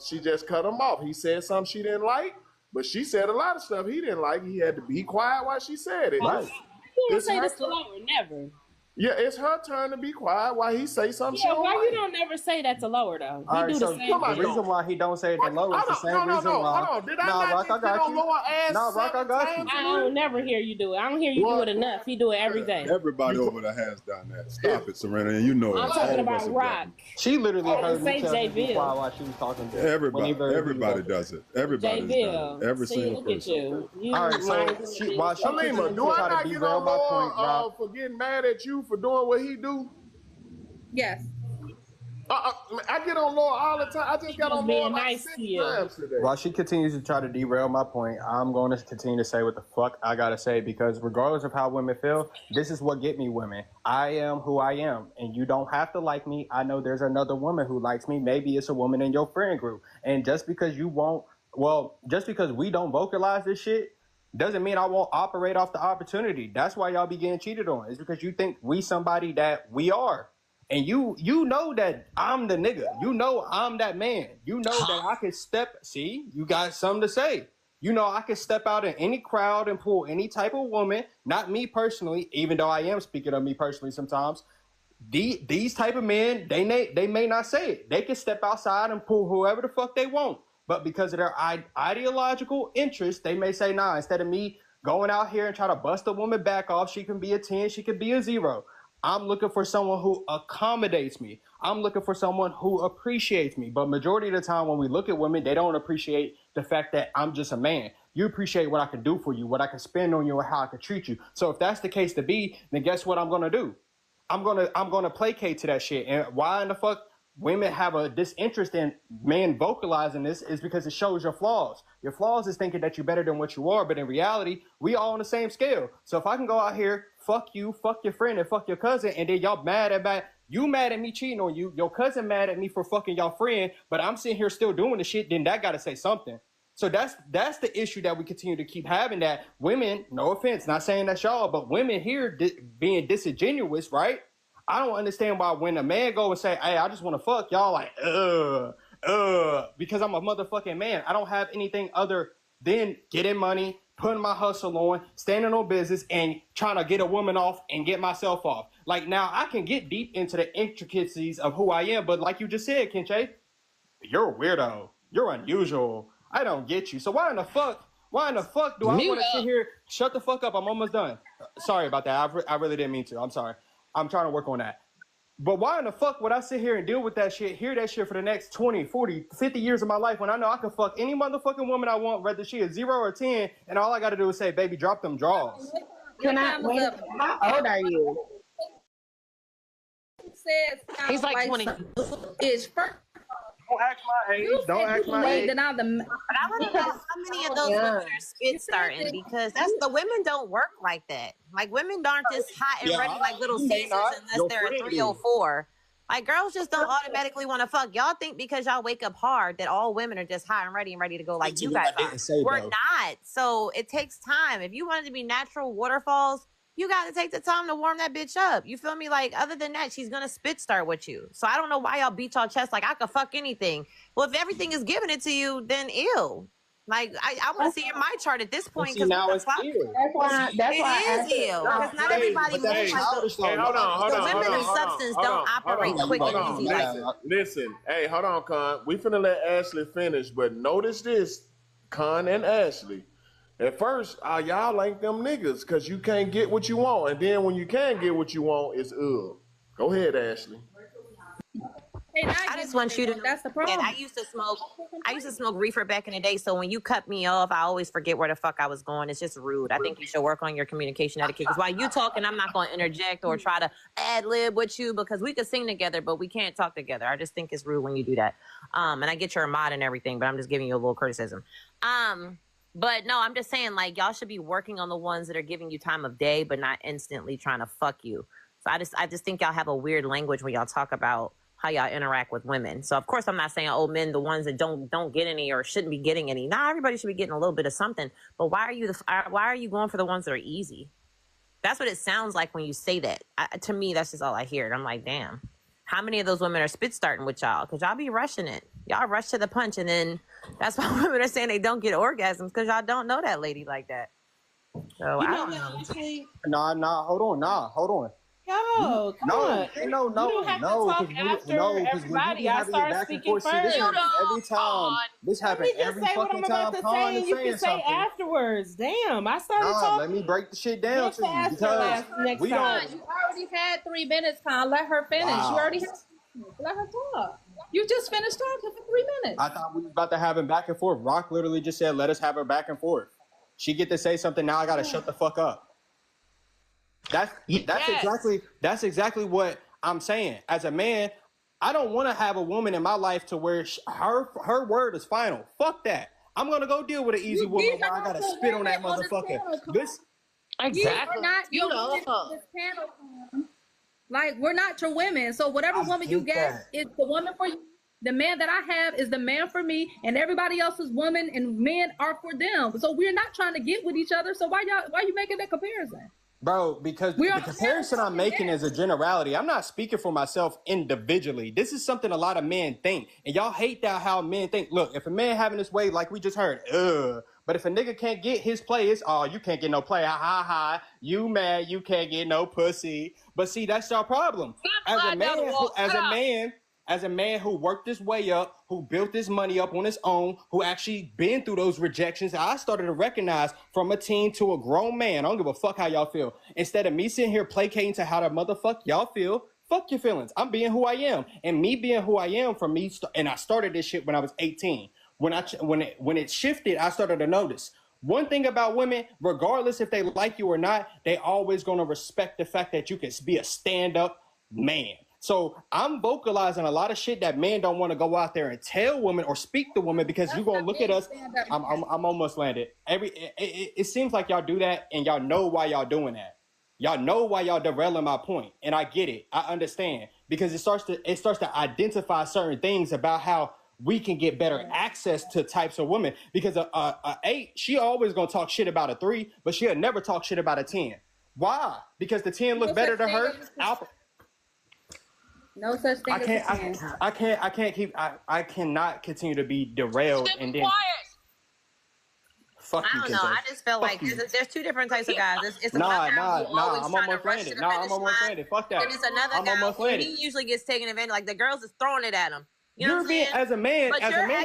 Speaker 11: She just cut him off. He said something she didn't like, but she said a lot of stuff he didn't like. He had to be quiet while she said it.
Speaker 18: Right. You don't say this to Laura, never.
Speaker 11: Yeah, it's her turn to be quiet while he say something.
Speaker 18: Yeah, why you don't never say that to Lower though? He do the same.
Speaker 8: The reason why he don't say it to Lower is the same reason why.
Speaker 11: Hold on. Did I not just get on Lower ass?
Speaker 8: No, Rock, I got you.
Speaker 18: I don't never hear you do it. I don't hear you do it enough. He do it every day.
Speaker 4: Everybody over there has done that. Stop it, Serena. And you know it.
Speaker 18: I'm talking about Rock.
Speaker 8: She literally heard me tell her to be quiet
Speaker 18: J-Bill.
Speaker 8: while she was talking to
Speaker 4: Everybody does it. Everybody's done it. Every single person.
Speaker 8: All right, so while she
Speaker 11: Alima, do I not get on Lower for getting mad at you for doing what he do?
Speaker 2: Yes.
Speaker 11: I get on Laura all the time. I just got on Laura like 6 times today.
Speaker 8: While she continues to try to derail my point, I'm going to continue to say what the fuck I gotta say because regardless of how women feel, this is what get me women. I am who I am, and you don't have to like me. I know there's another woman who likes me. Maybe it's a woman in your friend group. And just because we don't vocalize this shit doesn't mean I won't operate off the opportunity. That's why y'all be getting cheated on. It's because you think we somebody that we are. And you know that I'm the nigga. You know I'm that man. You know that I can you got something to say. You know I can step out in any crowd and pull any type of woman, not me personally, even though I am speaking of me personally sometimes. These type of men, they may not say it. They can step outside and pull whoever the fuck they want. But because of their ideological interests, they may say, nah, instead of me going out here and try to bust a woman back off, she can be a 10, she can be a 0. I'm looking for someone who accommodates me. I'm looking for someone who appreciates me. But majority of the time when we look at women, they don't appreciate the fact that I'm just a man. You appreciate what I can do for you, what I can spend on you, and how I can treat you. So if that's the case to be, then guess what I'm gonna do? I'm gonna placate to that shit. And why in the fuck women have a disinterest in men vocalizing this is because it shows your flaws. Your flaws is thinking that you're better than what you are, but in reality, we all on the same scale. So if I can go out here, fuck you, fuck your friend, and fuck your cousin, and then y'all mad about You mad at me cheating on you. Your cousin mad at me for fucking y'all friend, but I'm sitting here still doing the shit. Then that got to say something. So that's the issue that we continue to keep having, that women, no offense, not saying that's y'all, but women here being disingenuous, right? I don't understand why when a man go and say, hey, I just want to fuck, y'all like, because I'm a motherfucking man. I don't have anything other than getting money, putting my hustle on, standing on business, and trying to get a woman off and get myself off. Like, now I can get deep into the intricacies of who I am, but like you just said, Kenche, you're a weirdo. You're unusual. I don't get you. So why in the fuck do I want to sit here? Shut the fuck up. I'm almost done. Sorry about that. I really didn't mean to. I'm sorry. I'm trying to work on that. But why in the fuck would I sit here and deal with that shit, hear that shit for the next 20, 40, 50 years of my life when I know I can fuck any motherfucking woman I want, whether she is 0 or 10, and all I got to do is say, baby, drop them draws.
Speaker 1: How old are you?
Speaker 3: He's like 20.
Speaker 2: Is first.
Speaker 8: Don't ask my age. Don't ask my age.
Speaker 1: But I want to know how many of those women are spit starting, because that's the women don't work like that. Like, women aren't just hot and ready like little Caesars unless they're a 304. Like, girls just don't automatically want to fuck. Y'all think because y'all wake up hard that all women are just hot and ready to go like you guys are. We're not. So it takes time. If you want it to be natural waterfalls, you got to take the time to warm that bitch up. You feel me? Like, other than that, she's going to spit start with you. So I don't know why y'all beat y'all chest like I could fuck anything. Well, if everything is giving it to you, then ew. Like, I want to see in my chart at this point.
Speaker 8: See, now it's ill.
Speaker 1: That's why it is ill. Because not everybody moves like the women of substance don't operate quick and easy like that.
Speaker 11: Listen, hey, hold on, Con. We finna let Ashley finish, but notice this, Con and Ashley. At first, y'all ain't them niggas because you can't get what you want. And then when you can get what you want, it's ugh. Go ahead, Ashley.
Speaker 1: I just want you to know
Speaker 2: that's the problem.
Speaker 1: I used to smoke reefer back in the day. So when you cut me off, I always forget where the fuck I was going. It's just rude. I think you should work on your communication etiquette. Because while you talking, I'm not going to interject or try to ad lib with you, because we could sing together, but we can't talk together. I just think it's rude when you do that. And I get you're a mod and everything, but I'm just giving you a little criticism. But no, I'm just saying, like, y'all should be working on the ones that are giving you time of day, but not instantly trying to fuck you. So I just think y'all have a weird language when y'all talk about how y'all interact with women. So of course I'm not saying, oh, men, the ones that don't get any or shouldn't be getting any. Nah, everybody should be getting a little bit of something. But why are you going for the ones that are easy? That's what it sounds like when you say that. To me, that's just all I hear. And I'm like, damn. How many of those women are spit starting with y'all? Because y'all be rushing it. Y'all rush to the punch, and then that's why women are saying they don't get orgasms, because y'all don't know that lady like that. So I don't know.
Speaker 8: Nah, hold on.
Speaker 5: Yo, come on. You don't have to talk after everybody. I start speaking first.
Speaker 8: Every time. This happens every fucking time.
Speaker 5: You can say afterwards. Damn, I started talking.
Speaker 8: Let me break the shit down to you, because we don't.
Speaker 2: You already had 3 minutes, Con. Let her finish. Wow. You already let her talk. You just finished talking for 3 minutes.
Speaker 8: I thought we was about to have him back and forth. Rock literally just said, let us have her back and forth. She get to say something, now I gotta shut the fuck up. That's exactly what I'm saying. As a man, I don't want to have a woman in my life to where her word is final. Fuck that. I'm gonna go deal with an easy woman where I gotta spit on that motherfucker.
Speaker 2: Exactly. Like, we're not your women. So whatever woman you get is the woman for you. The man that I have is the man for me, and everybody else's woman and men are for them. So we're not trying to get with each other. So why you making that comparison?
Speaker 8: Bro, because the comparison I'm making is a generality. I'm not speaking for myself individually. This is something a lot of men think. And y'all hate that how men think. Look, if a man having this way, like we just heard, but if a nigga can't get his play, it's, oh, you can't get no play. Ha. You mad, you can't get no pussy. But see, that's your problem. As a man who worked his way up, who built his money up on his own, who actually been through those rejections, I started to recognize from a teen to a grown man, I don't give a fuck how y'all feel. Instead of me sitting here placating to how the motherfuck y'all feel, fuck your feelings. I'm being who I am. And me being who I am, for me, and I started this shit when I was 18. When it shifted, I started to notice. One thing about women, regardless if they like you or not, they always gonna respect the fact that you can be a stand-up man. So I'm vocalizing a lot of shit that men don't want to go out there and tell women or speak to women, because you're going to look at us. I'm almost landed. It seems like y'all do that and y'all know why y'all doing that. Y'all know why y'all derailing my point, and I get it. I understand because it starts to identify certain things about how we can get better access to types of women. Because a 8, she always gonna talk shit about a 3, but she'll never talk shit about a 10. Why? Because the 10 look better to her.
Speaker 2: No such thing as a 10.
Speaker 8: I cannot continue to be derailed and then. Fuck you,
Speaker 1: I don't know. I just feel like there's two different types of guys. It's a guy who always
Speaker 8: I'm
Speaker 1: trying to
Speaker 8: almost
Speaker 1: rush to
Speaker 8: landed.
Speaker 1: the
Speaker 8: No,
Speaker 1: finish
Speaker 8: I'm almost
Speaker 1: line.
Speaker 8: landed. Fuck that.
Speaker 1: And it's another guy who he usually gets taken advantage. Like the girls is throwing it at him. You know what I'm saying?
Speaker 8: As a man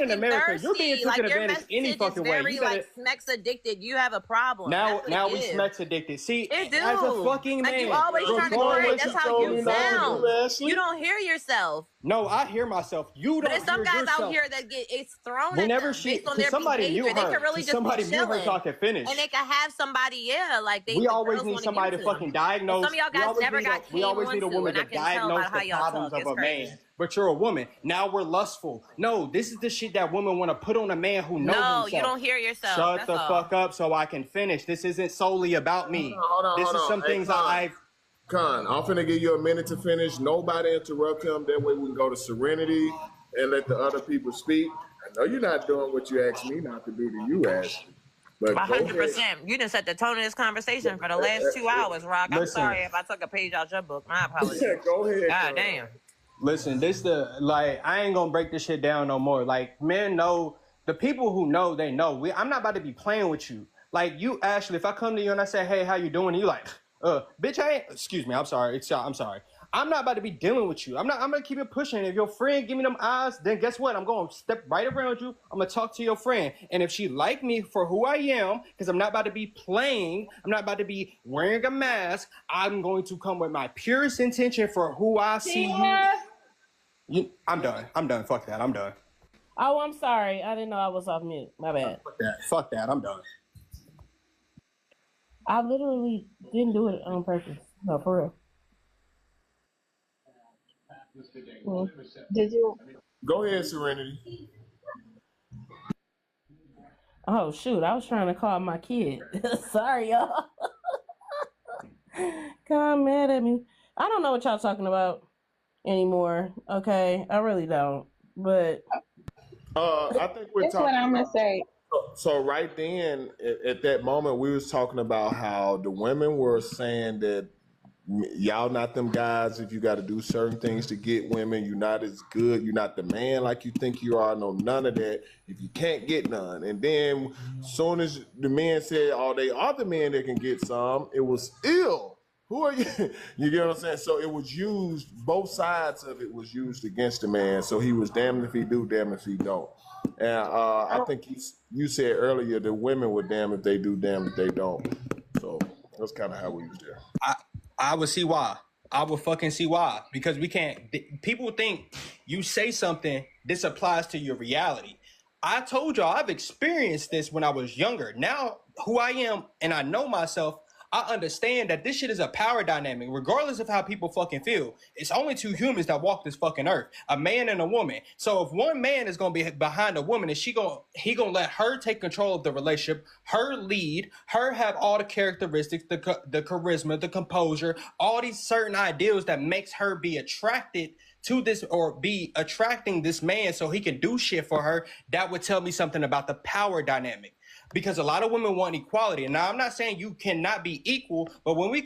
Speaker 8: in America,
Speaker 1: thirsty.
Speaker 8: you're being taken advantage any fucking way.
Speaker 1: Very, like Smex addicted. You have a problem.
Speaker 8: Now we Smex addicted. See,
Speaker 1: it do.
Speaker 8: as a fucking man,
Speaker 1: like you always trying to go right. That's how you sound. You don't hear yourself.
Speaker 8: No, I hear myself. You don't.
Speaker 1: But there's some
Speaker 8: hear
Speaker 1: guys
Speaker 8: yourself.
Speaker 1: out here that get it's thrown
Speaker 8: Whenever
Speaker 1: at them based on
Speaker 8: she,
Speaker 1: their
Speaker 8: somebody
Speaker 1: behavior.
Speaker 8: mute her.
Speaker 1: They can really just
Speaker 8: Somebody
Speaker 1: be
Speaker 8: mute her
Speaker 1: chilling.
Speaker 8: so I can finish.
Speaker 1: And they can have somebody, like they.
Speaker 8: We always need somebody to fucking diagnose.
Speaker 1: Some of y'all guys never got
Speaker 8: We always need a woman to diagnose the problems of a man. But you're a woman. Now we're lustful. No, this is the shit that women want to put on a man who knows himself.
Speaker 1: No, you don't hear yourself.
Speaker 8: Shut the fuck up so I can finish. This isn't solely about me.
Speaker 11: Hold on.
Speaker 8: Some things I've...
Speaker 11: Con, I'm finna give you a minute to finish. Nobody interrupt him. That way we can go to Serenity and let the other people speak. I know you're not doing what you asked me not to do to you, Ashley. But
Speaker 1: 100%. You done set the tone of this conversation for the last 2 hours, Rock. I'm sorry if I took a page out your book. My apologies.
Speaker 11: Go ahead.
Speaker 1: God damn.
Speaker 8: Listen, I ain't gonna break this shit down no more. Like, men know, the people who know, they know. I'm not about to be playing with you. Like, you, Ashley, if I come to you and I say, hey, how you doing? And you like, bitch, I ain't, excuse me, I'm sorry. I'm sorry. I'm not about to be dealing with you. I'm gonna keep it pushing. If your friend give me them eyes, then guess what? I'm gonna step right around you. I'm gonna talk to your friend. And if she like me for who I am, because I'm not about to be playing, I'm not about to be wearing a mask, I'm going to come with my purest intention for who I see you. I'm done. Fuck that. I'm done.
Speaker 20: Oh, I'm sorry. I didn't know I was off mute. My bad.
Speaker 8: Fuck that. I'm done.
Speaker 20: I literally didn't do it on purpose. No, for real.
Speaker 11: Did you? Go ahead, Serenity.
Speaker 20: Oh, shoot. I was trying to call my kid. Sorry, y'all. Come mad at me. I don't know what y'all talking about anymore. Okay? I really don't. But
Speaker 11: I think we're
Speaker 10: that's
Speaker 11: talking
Speaker 10: what I'm going to say.
Speaker 11: So right then, at that moment, we was talking about how the women were saying that y'all not them guys. If you got to do certain things to get women, you're not as good. You're not the man like you think you are. No, none of that. If you can't get none. And then soon as the men said, oh, they are the men that can get some, it was ill. Who are you? You get what I'm saying? So it was used, both sides of it was used against the man. So he was damned if he do, damned if he don't. And I think you said earlier the women were damned if they do, damned if they don't. So that's kind of how we was there.
Speaker 8: I would see why. I would fucking see why. Because we can't. People think you say something, this applies to your reality. I told y'all I've experienced this when I was younger. Now, who I am and I know myself, I understand that this shit is a power dynamic, regardless of how people fucking feel. It's only two humans that walk this fucking earth, a man and a woman. So if one man is gonna be behind a woman, and he gonna let her take control of the relationship, her lead, her have all the characteristics, the charisma, the composure, all these certain ideals that makes her be attracted to this or be attracting this man so he can do shit for her, that would tell me something about the power dynamic. Because a lot of women want equality. And now I'm not saying you cannot be equal, but when we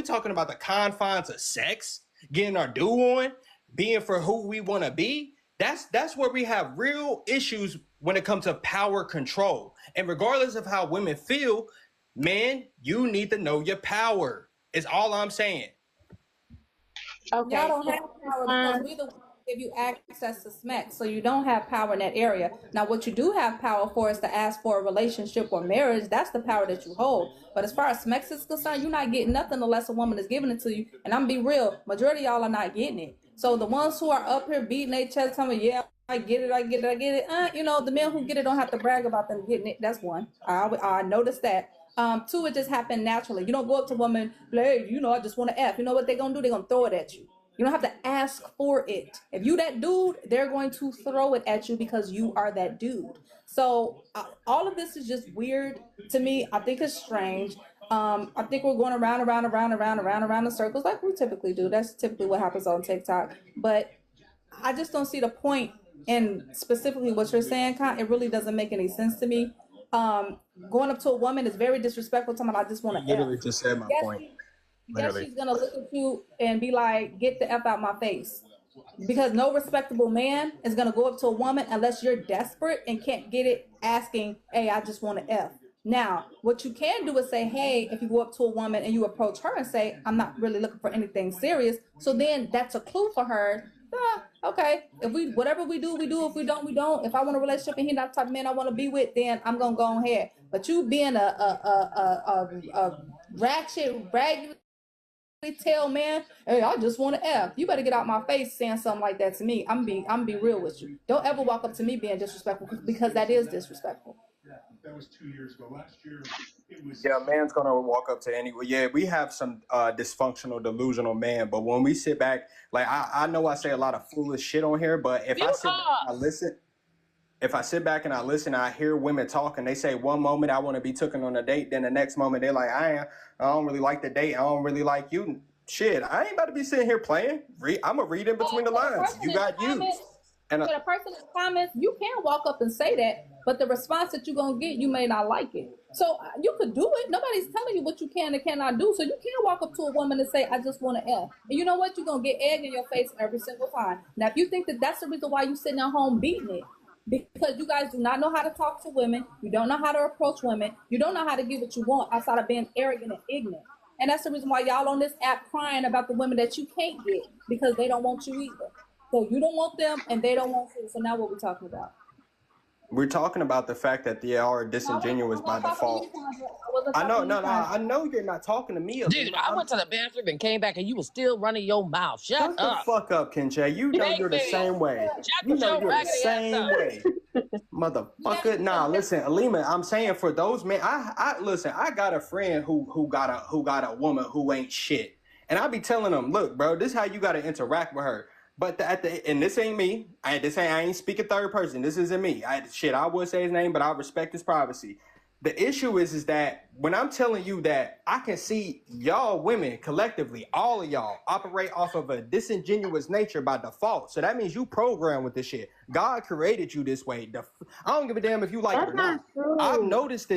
Speaker 8: talking about the confines of sex, getting our due on, being for who we want to be, that's where we have real issues when it comes to power control. And regardless of how women feel, man, you need to know your power. Is all I'm saying.
Speaker 2: Okay. Y'all don't have power because we the ones give you access to SMEC, so you don't have power in that area. Now, what you do have power for is to ask for a relationship or marriage. That's the power that you hold. But as far as SMEC is concerned, you're not getting nothing unless a woman is giving it to you. And I'm be real, majority of y'all are not getting it. So the ones who are up here beating their chest, telling me, yeah, I get it. The men who get it don't have to brag about them getting it. That's one. I noticed that. Two, it just happened naturally. You don't go up to a woman, hey, I just want to F. You know what they're going to do? They're going to throw it at you. You don't have to ask for it. If you that dude, they're going to throw it at you because you are that dude. So all of this is just weird to me. I think it's strange. I think we're going around in circles like we typically do. That's typically what happens on TikTok. But I just don't see the point in specifically what you're saying, Con. It really doesn't make any sense to me. Going up to a woman is very disrespectful. Talking about I just want to
Speaker 8: literally just said my point.
Speaker 2: Yes, she's gonna look at you and be like, "Get the F out my face," because no respectable man is gonna go up to a woman unless you're desperate and can't get it, asking, "Hey, I just want to F." Now, what you can do is say, "Hey," if you go up to a woman and you approach her and say, "I'm not really looking for anything serious," so then that's a clue for her. Okay, if we whatever we do, we do. If we don't, we don't. If I want a relationship and he's not the type of man I want to be with, then I'm gonna go ahead. But you being a ratchet, raggedy tail man, hey, I just want to F. You better get out my face saying something like that to me. I'm be real with you. Don't ever walk up to me being disrespectful, because that is disrespectful.
Speaker 14: That was 2 years ago. Last year, it was.
Speaker 8: Yeah, man's gonna walk up to anyone. Yeah, we have some dysfunctional, delusional man. But when we sit back, like I know I say a lot of foolish shit on here, but if I sit back and I listen, if I sit back and I listen, I hear women talk, and they say one moment I want to be taken on a date, then the next moment they're like, I don't really like the date. I don't really like you. Shit, I ain't about to be sitting here playing. I'm gonna read in between the lines. You got used. And
Speaker 2: a person in the comments, you can walk up and say that, but the response that you're gonna get, you may not like it. So you could do it. Nobody's telling you what you can and cannot do. So you can walk up to a woman and say, "I just want to F." And you know what? You're gonna get egg in your face every single time. Now, if you think that that's the reason why you're sitting at home beating it, because you guys do not know how to talk to women, you don't know how to approach women, you don't know how to get what you want outside of being arrogant and ignorant. And that's the reason why y'all on this app crying about the women that you can't get, because they don't want you either. So you don't want them and they don't want you. So now what we're talking about?
Speaker 8: We're talking about the fact that they are disingenuous by default. I know, I know you're not talking to me.
Speaker 3: Dude, I went to the bathroom and came back and you were still running your mouth. Shut up.
Speaker 8: Shut the fuck up, Kenche. You know you're the same way. You know you're the same way. Motherfucker. Nah, listen, Alima, I'm saying for those men, I listen, I got a friend who got a woman who ain't shit. And I be telling them, look, bro, this is how you gotta interact with her. But and this ain't me. I ain't speaking third person. This isn't me. I would say his name, but I respect his privacy. The issue is that when I'm telling you that I can see y'all women collectively, all of y'all operate off of a disingenuous nature by default. So that means you program with this shit. God created you this way. I don't give a damn if you like it or not. I've noticed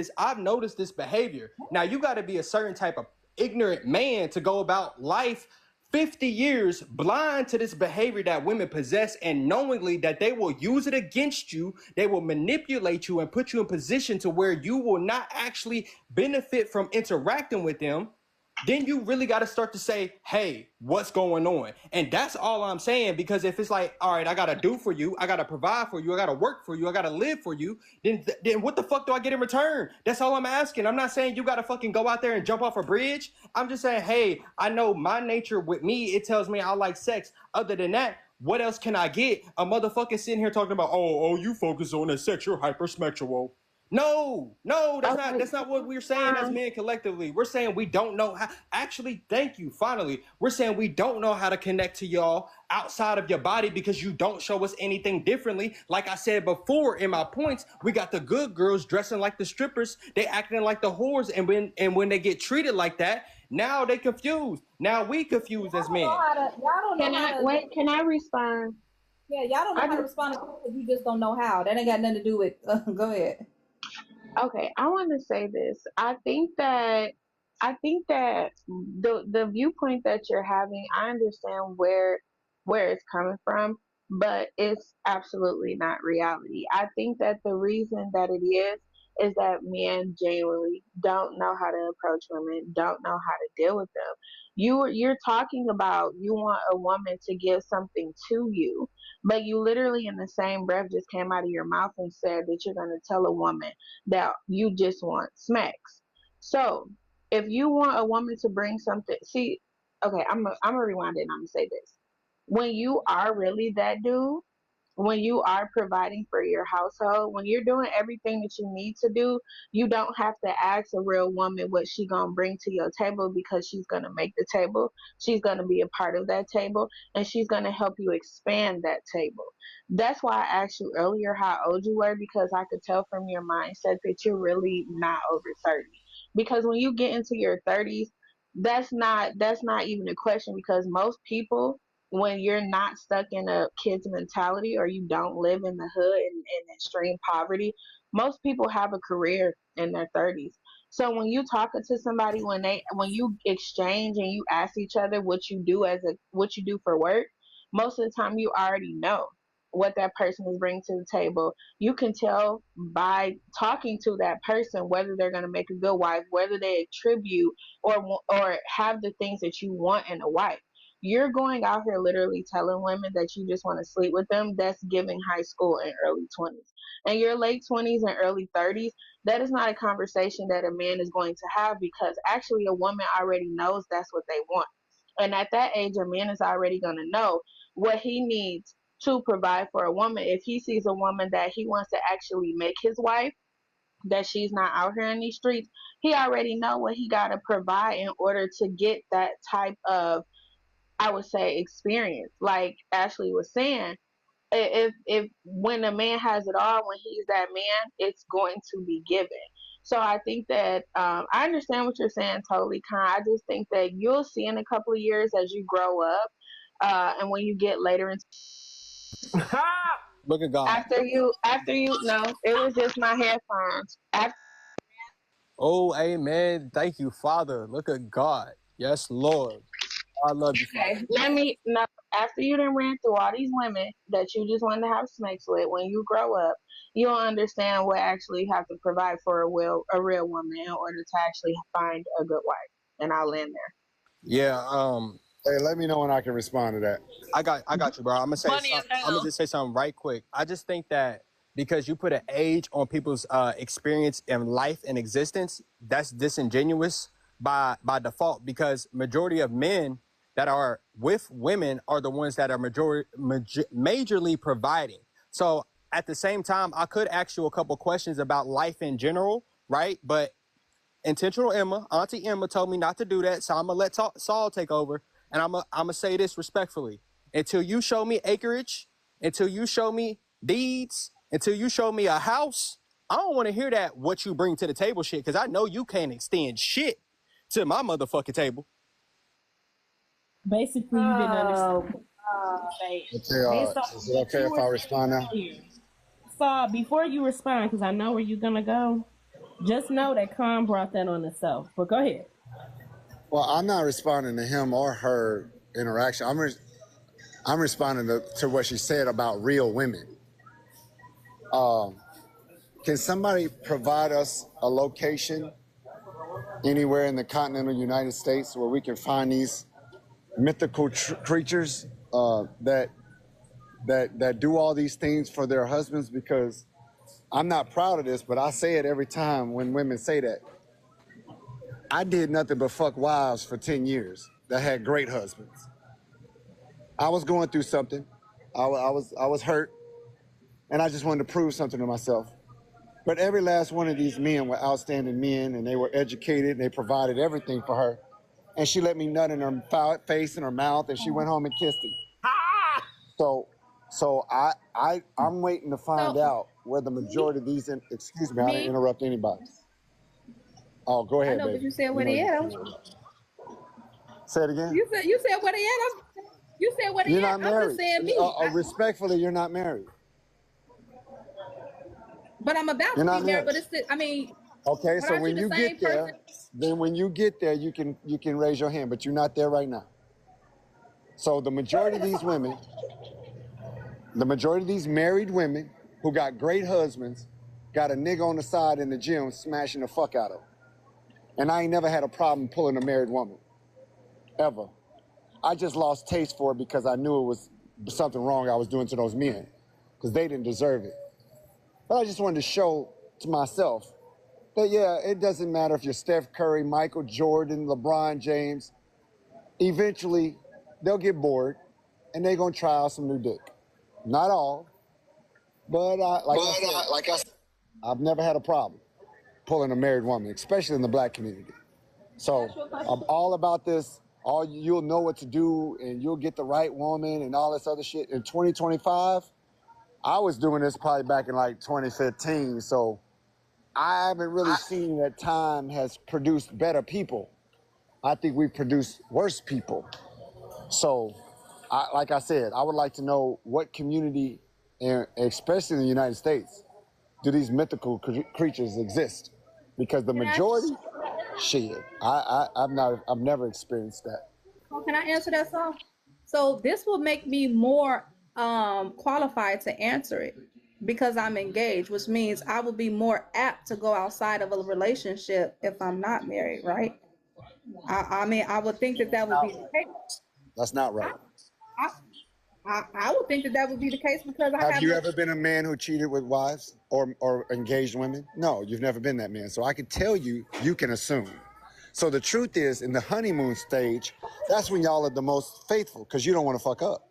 Speaker 8: this behavior. Now you got to be a certain type of ignorant man to go about life 50 years blind to this behavior that women possess, and knowingly that they will use it against you, they will manipulate you and put you in position to where you will not actually benefit from interacting with them. Then you really got to start to say, hey, what's going on? And that's all I'm saying, because if it's like, all right, I got to do for you, I got to provide for you, I got to work for you, I got to live for you, then what the fuck do I get in return? That's all I'm asking. I'm not saying you got to fucking go out there and jump off a bridge. I'm just saying, hey, I know my nature with me, it tells me I like sex. Other than that, what else can I get? A motherfucker sitting here talking about, oh, you focus on the sex, you're hypersexual. No, that's not what we're saying as men collectively. We're saying we don't know how. Actually, thank you. Finally, we're saying we don't know how to connect to y'all outside of your body because you don't show us anything differently. Like I said before in my points, we got the good girls dressing like the strippers. They acting like the whores, and when they get treated like that, now they confused. Now we confused as men.
Speaker 1: Can I respond?
Speaker 2: Yeah, y'all don't know how to respond because you just don't know how. That ain't got nothing to do with. Go ahead.
Speaker 1: Okay, I want to say this. I think that the viewpoint that you're having, I understand where it's coming from, but it's absolutely not reality. I think that the reason that it is that men genuinely don't know how to approach women, don't know how to deal with them. You're talking about you want a woman to give something to you, but you literally in the same breath just came out of your mouth and said that you're going to tell a woman that you just want smacks. So if you want a woman to bring something, okay, I'm gonna rewind it and I'm gonna say this. When you are really that dude, when you are providing for your household, when you're doing everything that you need to do, you don't have to ask a real woman what she gonna bring to your table, because she's gonna make the table, she's gonna be a part of that table, and she's gonna help you expand that table. That's why I asked you earlier how old you were, because I could tell from your mindset that you're really not over 30.
Speaker 9: because when you get into your 30s, that's not even a question, because most people, when you're not stuck in a kid's mentality or you don't live in the hood and in extreme poverty, most people have a career in their 30s. So when you talking to somebody, when you exchange and you ask each other what you do what you do for work, most of the time you already know what that person is bringing to the table. You can tell by talking to that person whether they're going to make a good wife, whether they attribute or have the things that you want in a wife. You're going out here literally telling women that you just want to sleep with them. That's giving high school and early 20s. And your late 20s and early 30s, that is not a conversation that a man is going to have, because actually a woman already knows that's what they want. And at that age, a man is already going to know what he needs to provide for a woman. If he sees a woman that he wants to actually make his wife, that she's not out here in these streets, he already know what he got to provide in order to get that type of, I would say, experience. Like Ashley was saying, if when a man has it all, when he's that man, it's going to be given. So I think that I understand what you're saying, totally, Con. I just think that you'll see in a couple of years as you grow up, and when you get later into
Speaker 8: Look at God.
Speaker 9: after you no, it was just my headphones.
Speaker 8: Oh, amen. Thank you, Father. Look at God. Yes, Lord. I love you, Father.
Speaker 9: Okay, after you done ran through all these women that you just wanted to have sex with, when you grow up, you'll understand what actually you have to provide for a real woman in order to actually find a good wife. And I'll land there.
Speaker 8: Yeah.
Speaker 22: Hey, let me know when I can respond to that.
Speaker 8: I got you, bro. I'm gonna just say something right quick. I just think that because you put an age on people's experience in life and existence, that's disingenuous by default, because majority of men that are with women are the ones that are majorly providing. So at the same time, I could ask you a couple questions about life in general, right? But Intentional Emma, Auntie Emma told me not to do that, so I'm gonna let Saul take over, and I'm gonna say this respectfully: until you show me acreage, until you show me deeds, until you show me a house, I don't want to hear that what you bring to the table shit, because I know you can't extend shit to my motherfucking table.
Speaker 20: Basically, you didn't understand.
Speaker 22: Is it okay if I respond now?
Speaker 20: Saul, before you respond, because I know where you're gonna go, just know that Con brought that on himself. But go ahead.
Speaker 22: Well, I'm not responding to him or her interaction. I'm responding to what she said about real women. Can somebody provide us a location anywhere in the continental United States where we can find these mythical creatures that do all these things for their husbands? Because I'm not proud of this, but I say it every time when women say that. I did nothing but fuck wives for 10 years that had great husbands. I was going through something. I was hurt, and I just wanted to prove something to myself. But every last one of these men were outstanding men, and they were educated, and they provided everything for her. And she let me nut in her face and her mouth, and she went home and kissed him. So I'm waiting to find out where the majority of these, excuse me, I didn't interrupt anybody. Oh, go ahead,
Speaker 2: I know,
Speaker 22: baby.
Speaker 2: but you said what he had.
Speaker 22: Say it again.
Speaker 2: You said what he had. You said what he
Speaker 22: You're
Speaker 2: had.
Speaker 22: not married.
Speaker 2: I'm just saying me.
Speaker 22: Respectfully, you're not married.
Speaker 2: But I'm about to be married. But it's still, I mean.
Speaker 22: Okay, so when you get there, then when you get there, you can raise your hand, but you're not there right now. So the majority of these women, the majority of these married women who got great husbands, got a nigga on the side in the gym smashing the fuck out of them. And I ain't never had a problem pulling a married woman, ever. I just lost taste for it because I knew it was something wrong I was doing to those men, because they didn't deserve it. But I just wanted to show to myself that, yeah, it doesn't matter if you're Steph Curry, Michael Jordan, LeBron James. Eventually, they'll get bored, and they're going to try out some new dick. Not all, but I've never had a problem pulling a married woman, especially in the black community. So I'm all about this. You'll know what to do, and you'll get the right woman and all this other shit. In 2025, I was doing this probably back in like 2015, so I haven't really seen that time has produced better people. I think we've produced worse people. So, like I said, I would like to know what community, especially in the United States, do these mythical creatures exist? Because the majority, shit, I've never experienced that.
Speaker 2: Oh, can I answer that, So this will make me more qualified to answer it because I'm engaged, which means I will be more apt to go outside of a relationship if I'm not married, right? I mean, I would think that would be the case.
Speaker 22: That's not right.
Speaker 2: I would think that would be the case because
Speaker 22: have you ever been a man who cheated with wives or engaged women? No, you've never been that man. So I can tell you, you can assume. So the truth is, in the honeymoon stage, that's when y'all are the most faithful because you don't want to fuck up.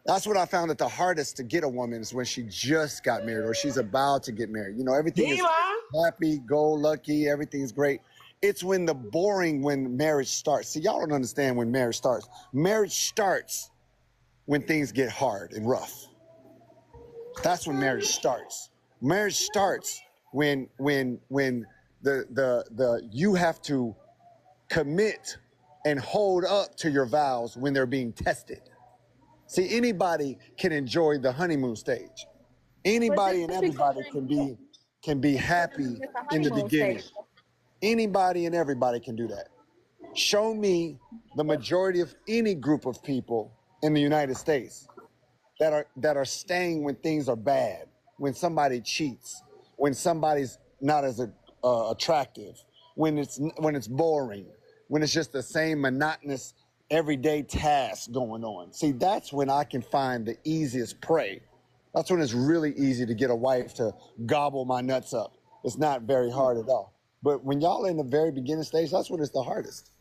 Speaker 22: That's what I found that the hardest to get a woman is when she just got married or she's about to get married. You know, everything is happy, go lucky, everything's great. It's when when marriage starts. See, y'all don't understand when marriage starts. Marriage starts when things get hard and rough. That's when marriage starts. Marriage starts when you have to commit and hold up to your vows when they're being tested. See, anybody can enjoy the honeymoon stage. Anybody and everybody can be happy in the beginning. Anybody and everybody can do that. Show me the majority of any group of people in the United States that are staying when things are bad, when somebody cheats, when somebody's not as attractive, when it's boring, when it's just the same monotonous everyday task going on. See, that's when I can find the easiest prey. That's when it's really easy to get a wife to gobble my nuts up. It's not very hard at all. But when y'all in the very beginning stage, that's when it's the hardest.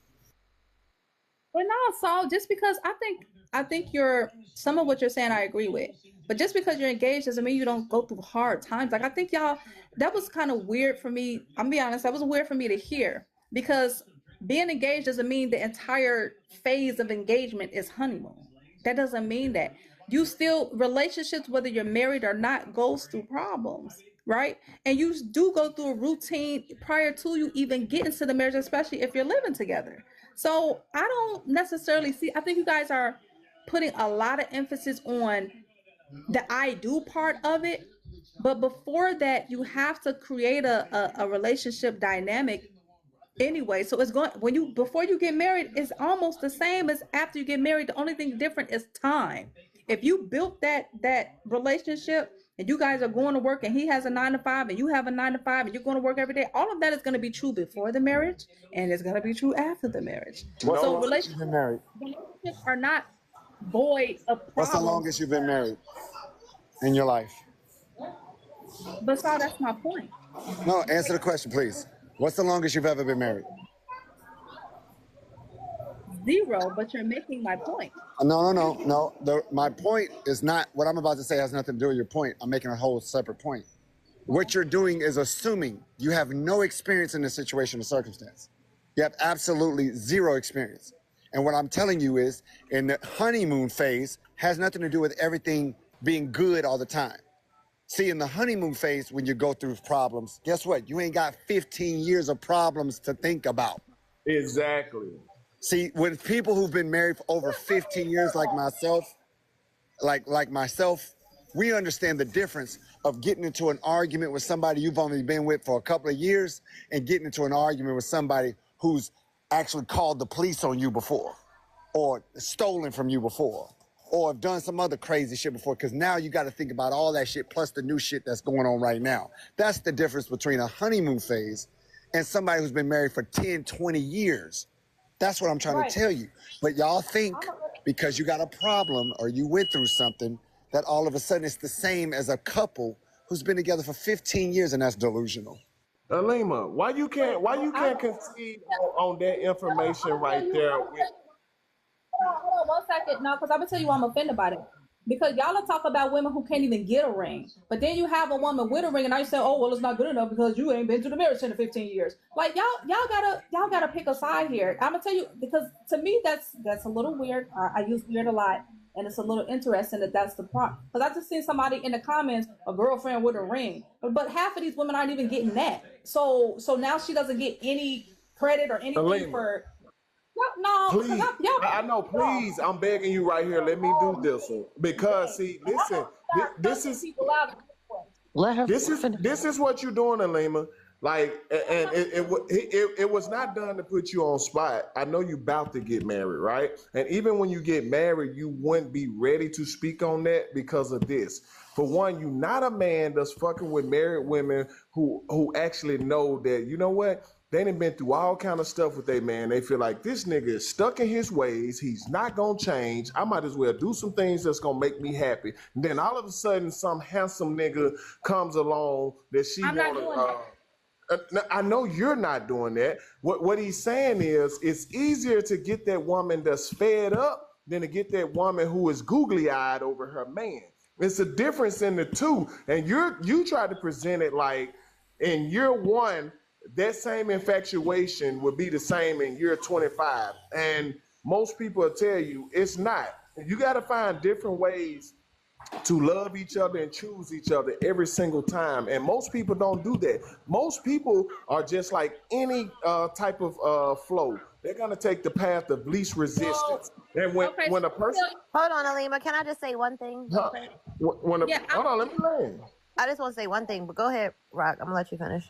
Speaker 2: But no, Saul, just because I think some of what you're saying I agree with. But just because you're engaged doesn't mean you don't go through hard times. Like I think that was kind of weird for me. I'm gonna be honest, that was weird for me to hear because being engaged doesn't mean the entire phase of engagement is honeymoon. That doesn't mean that. Relationships, whether you're married or not, goes through problems, right? And you do go through a routine prior to you even getting to the marriage, especially if you're living together. So I don't necessarily I think you guys are putting a lot of emphasis on the I do part of it. But before that, you have to create a relationship dynamic anyway. So it's before you get married, it's almost the same as after you get married. The only thing different is time. If you built that relationship and you guys are going to work and he has a 9-to-5 and you have a 9-to-5 and you're going to work every day, all of that is going to be true before the marriage and it's going to be true after the marriage. So relationships are not void of problems.
Speaker 22: What's the longest you've been married in your life?
Speaker 2: But Saul, that's my point.
Speaker 22: No, answer the question, please. What's the longest you've ever been married?
Speaker 2: 0, but you're making my point.
Speaker 22: No. My point is not, what I'm about to say has nothing to do with your point. I'm making a whole separate point. What you're doing is assuming you have no experience in this situation or circumstance. You have absolutely 0 experience. And what I'm telling you is, in the honeymoon phase, has nothing to do with everything being good all the time. See, in the honeymoon phase, when you go through problems, guess what? You ain't got 15 years of problems to think about.
Speaker 11: Exactly.
Speaker 22: See, with people who've been married for over 15 years like myself, we understand the difference of getting into an argument with somebody you've only been with for a couple of years and getting into an argument with somebody who's actually called the police on you before or stolen from you before or have done some other crazy shit before, because now you got to think about all that shit plus the new shit that's going on right now. That's the difference between a honeymoon phase and somebody who's been married for 10, 20 years. That's what I'm trying to tell you. But y'all think because you got a problem or you went through something that all of a sudden it's the same as a couple who's been together for 15 years, and that's delusional.
Speaker 11: Alima, why you can't concede on that information right there?
Speaker 2: Hold on 1 second. No, because I'm gonna tell you why I'm offended by it. Because y'all are talking about women who can't even get a ring, but then you have a woman with a ring, and I say, "Oh, well, it's not good enough because you ain't been to the marriage in 15 years." Like y'all gotta pick a side here. I'm gonna tell you, because to me that's a little weird. I use weird a lot, and it's a little interesting that that's the part. Because I just seen somebody in the comments, a girlfriend with a ring, but half of these women aren't even getting that. So now she doesn't get any credit or anything for. No,
Speaker 11: please. I know. Please, I'm begging you right here. Let me do this one because see, listen, this is this is what you're doing, Alima. Like, and it was not done to put you on spot. I know you about to get married, right? And even when you get married, you wouldn't be ready to speak on that because of this. For one, you're not a man that's fucking with married women who actually know that, you know what? They done been through all kind of stuff with their man. They feel like this nigga is stuck in his ways. He's not gonna change. I might as well do some things that's gonna make me happy. And then all of a sudden, some handsome nigga comes along that she wanna. I know you're not doing that. What he's saying is, it's easier to get that woman that's fed up than to get that woman who is googly-eyed over her man. It's a difference in the two. And you try to present it like in year one, that same infatuation would be the same in year 25. And most people will tell you it's not. You got to find different ways to love each other and choose each other every single time. And most people don't do that. Most people are just like any type of flow. They're going to take the path of least resistance. And when a person...
Speaker 1: Hold on, Alima. Can I just say one thing?
Speaker 11: Hold on, let me land.
Speaker 1: I just want to say one thing, but go ahead, Rock. I'm going to let you finish.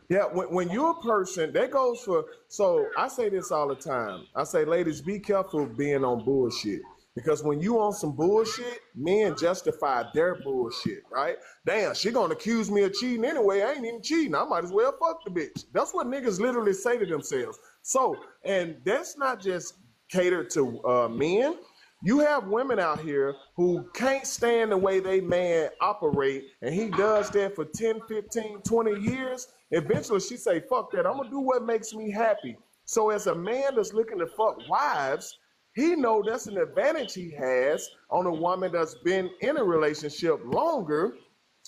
Speaker 11: Yeah, when you're a person, that goes for... So I say this all the time. I say, ladies, be careful being on bullshit. Because when you on some bullshit, men justify their bullshit, right? Damn, she gonna accuse me of cheating anyway. I ain't even cheating. I might as well fuck the bitch. That's what niggas literally say to themselves. So, and that's not just catered to men. You have women out here who can't stand the way they man operate, and he does that for 10, 15, 20 years. Eventually, she say, fuck that. I'm gonna do what makes me happy. So as a man that's looking to fuck wives, he know that's an advantage he has on a woman that's been in a relationship longer,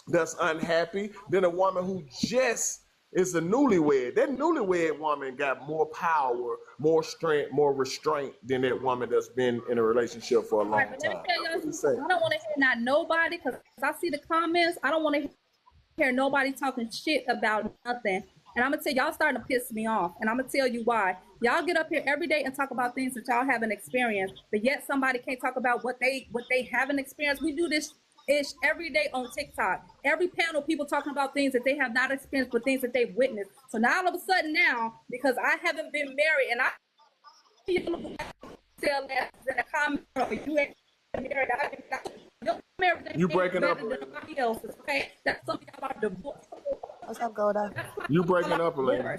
Speaker 11: that's unhappy, than a woman who just is a newlywed. That newlywed woman got more power, more strength, more restraint than that woman that's been in a relationship for a long time.
Speaker 2: Let me tell y'all, I don't want to hear not nobody, because I see the comments. I don't want to hear nobody talking shit about nothing. And I'm going to tell y'all starting to piss me off. And I'm going to tell you why. Y'all get up here every day and talk about things that y'all haven't experienced, but yet somebody can't talk about what they haven't experienced. We do this ish every day on TikTok. Every panel, people talking about things that they have not experienced, but things that they've witnessed. So now all of a sudden now, because I haven't been married, and I tell that in the comments, you ain't married,
Speaker 11: you breaking up.
Speaker 2: Okay, that's something about divorce.
Speaker 1: What's up, Golda?
Speaker 11: You breaking up a little.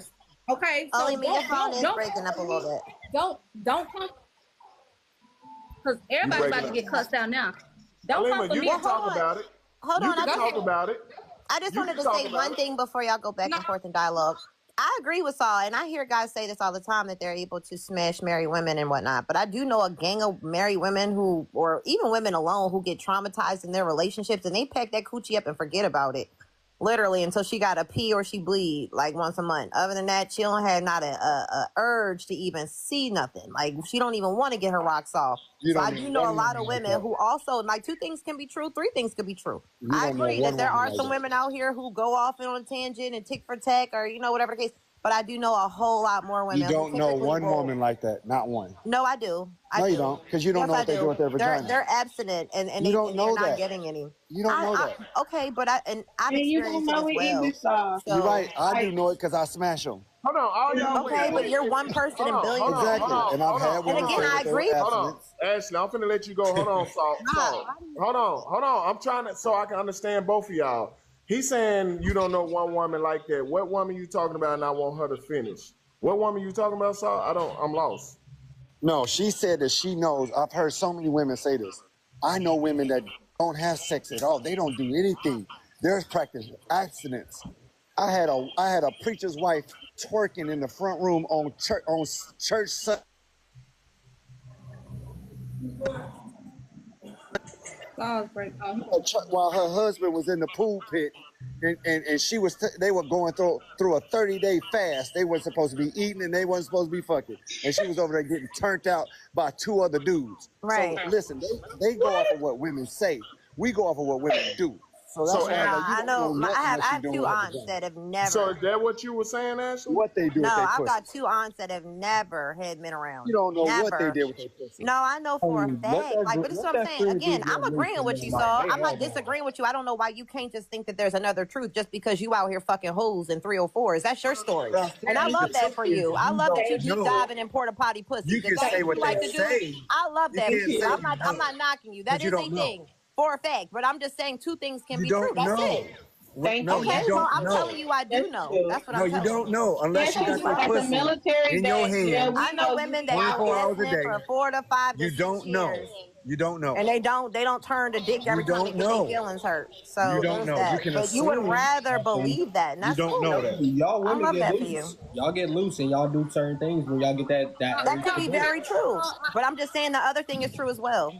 Speaker 2: Okay, so
Speaker 1: only me. Your phone is breaking up a little bit.
Speaker 2: Don't come, because everybody's about to get cussed out now. Don't come for me.
Speaker 11: You can talk about it.
Speaker 1: Hold on,
Speaker 11: you can talk about it.
Speaker 1: I just wanted to say one thing before y'all go back and forth in dialogue. I agree with Saul, and I hear guys say this all the time, that they're able to smash married women and whatnot. But I do know a gang of married women who, or even women alone, who get traumatized in their relationships, and they pack that coochie up and forget about it. Literally until she got to pee or she bleed like once a month. Other than that, she don't have not a urge to even see nothing. Like she don't even want to get her rocks off. So I do know a lot of women who also, like, 2 things can be true, 3 things could be true. I agree that there are some women out here who go off on a tangent and tick for tack or, you know, whatever the case. But I do know a whole lot more women.
Speaker 22: You don't know one woman like that, not one.
Speaker 1: No, I do.
Speaker 22: No, you don't, because you don't know what they do with their vagina.
Speaker 1: They're abstinent, and they're not getting any.
Speaker 22: You don't know that.
Speaker 1: Okay, but I've experienced it as well.
Speaker 22: You're right. I do know it because I smash them.
Speaker 11: Hold on, all y'all.
Speaker 1: Okay, but you're one person in billions.
Speaker 22: Exactly, and I've had women.
Speaker 1: And again, I agree.
Speaker 11: Hold on, Ashley, I'm finna let you go. Hold on, Saul. Hold on. I'm trying to, so I can understand both of y'all. He's saying you don't know one woman like that. What woman you talking about? And I want her to finish. What woman you talking about, Saul? I'm lost.
Speaker 22: No, she said that she knows. I've heard so many women say this. I know women that don't have sex at all. They don't do anything. There's practice abstinence. I had a preacher's wife twerking in the front room on church.
Speaker 2: saws break off.
Speaker 22: While her husband was in the pool pit, and she was, they were going through a 30-day fast. They weren't supposed to be eating, and they weren't supposed to be fucking. And she was over there getting turned out by 2 other dudes.
Speaker 1: Right.
Speaker 22: So listen, they go off of what women say. We go off of what women do. So that's why
Speaker 1: I know. I have 2 aunts that have never.
Speaker 11: So is that what you were saying, Ashley?
Speaker 22: What they do?
Speaker 1: No,
Speaker 22: with their
Speaker 1: I've
Speaker 22: pussy.
Speaker 1: got 2 aunts that have never had men around.
Speaker 22: You don't know
Speaker 1: never.
Speaker 22: what they did with their pussy.
Speaker 1: No, I know for a fact. Like, but this is what I'm saying. Again, I'm agreeing with what you saw. I'm not disagreeing with you. I don't know why you can't just think that there's another truth just because you out here fucking hoes and 304s. That's your story, and I love that for you. I love that you deep diving in porta potty pussy.
Speaker 22: You can say what they say.
Speaker 1: I love that for you. I'm not knocking you. That is a thing. For a fact, but I'm just saying 2 things can be true. That's it.
Speaker 22: Thank you.
Speaker 1: Okay, well, I'm telling you, I do know. That's what I'm telling you.
Speaker 22: No, you don't know unless you got that pussy in your hand.
Speaker 1: I know women that are
Speaker 22: 24 hours a day.
Speaker 1: for 4 to 5 to
Speaker 22: You
Speaker 1: 6
Speaker 22: don't know.
Speaker 1: years.
Speaker 22: You don't know.
Speaker 1: And they don't turn the dick every time they get their feelings hurt. So
Speaker 22: You don't know.
Speaker 1: That.
Speaker 22: You can
Speaker 1: But you would
Speaker 22: assume.
Speaker 1: rather believe that. And that's
Speaker 22: You don't
Speaker 1: cool.
Speaker 22: know that.
Speaker 5: Y'all
Speaker 1: I
Speaker 5: women
Speaker 1: love
Speaker 5: get
Speaker 1: that for
Speaker 5: loose.
Speaker 1: you.
Speaker 5: Y'all get loose and y'all do certain things when y'all get that.
Speaker 1: That could be very true. But I'm just saying the other thing is true as well.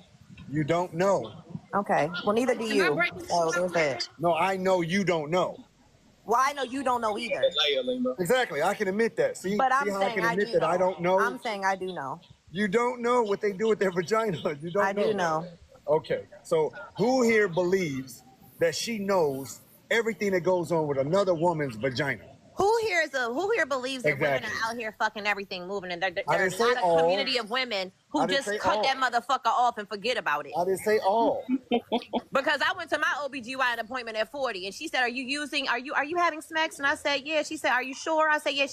Speaker 22: You don't know.
Speaker 1: Okay. Well, neither do you. So there's that.
Speaker 22: No, I know you don't know.
Speaker 1: Well, I know you don't know either.
Speaker 22: Exactly. I can admit that. See,
Speaker 1: But I'm
Speaker 22: see how I
Speaker 1: saying
Speaker 22: can
Speaker 1: I
Speaker 22: admit
Speaker 1: do
Speaker 22: that
Speaker 1: know.
Speaker 22: I don't know?
Speaker 1: I'm saying I do know.
Speaker 22: You don't know what they do with their vagina. You don't know.
Speaker 1: I do know.
Speaker 22: Okay. So who here believes that she knows everything that goes on with another woman's vagina?
Speaker 1: Who here believes that women
Speaker 22: Exactly.
Speaker 1: are out here fucking everything moving, and
Speaker 22: I
Speaker 1: there's
Speaker 22: didn't say
Speaker 1: not a
Speaker 22: all.
Speaker 1: community of women who
Speaker 22: I didn't
Speaker 1: just
Speaker 22: say
Speaker 1: cut
Speaker 22: all.
Speaker 1: that motherfucker off and forget about it.
Speaker 22: I didn't say all.
Speaker 1: Because I went to my OBGYN appointment at 40, and she said, are you having sex? And I said, yeah. She said, are you sure? I said, yeah.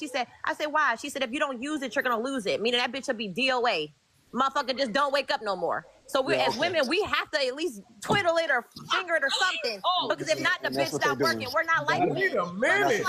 Speaker 1: I said, why? She said, if you don't use it, you're gonna lose it. Meaning that bitch will be DOA. Motherfucker just don't wake up no more. So as women, we have to at least twiddle it or finger it or something. Because if not, the
Speaker 22: And
Speaker 1: bitch
Speaker 22: that's what
Speaker 1: stop
Speaker 22: they doing.
Speaker 1: working. We're not like men.
Speaker 11: Wait a minute.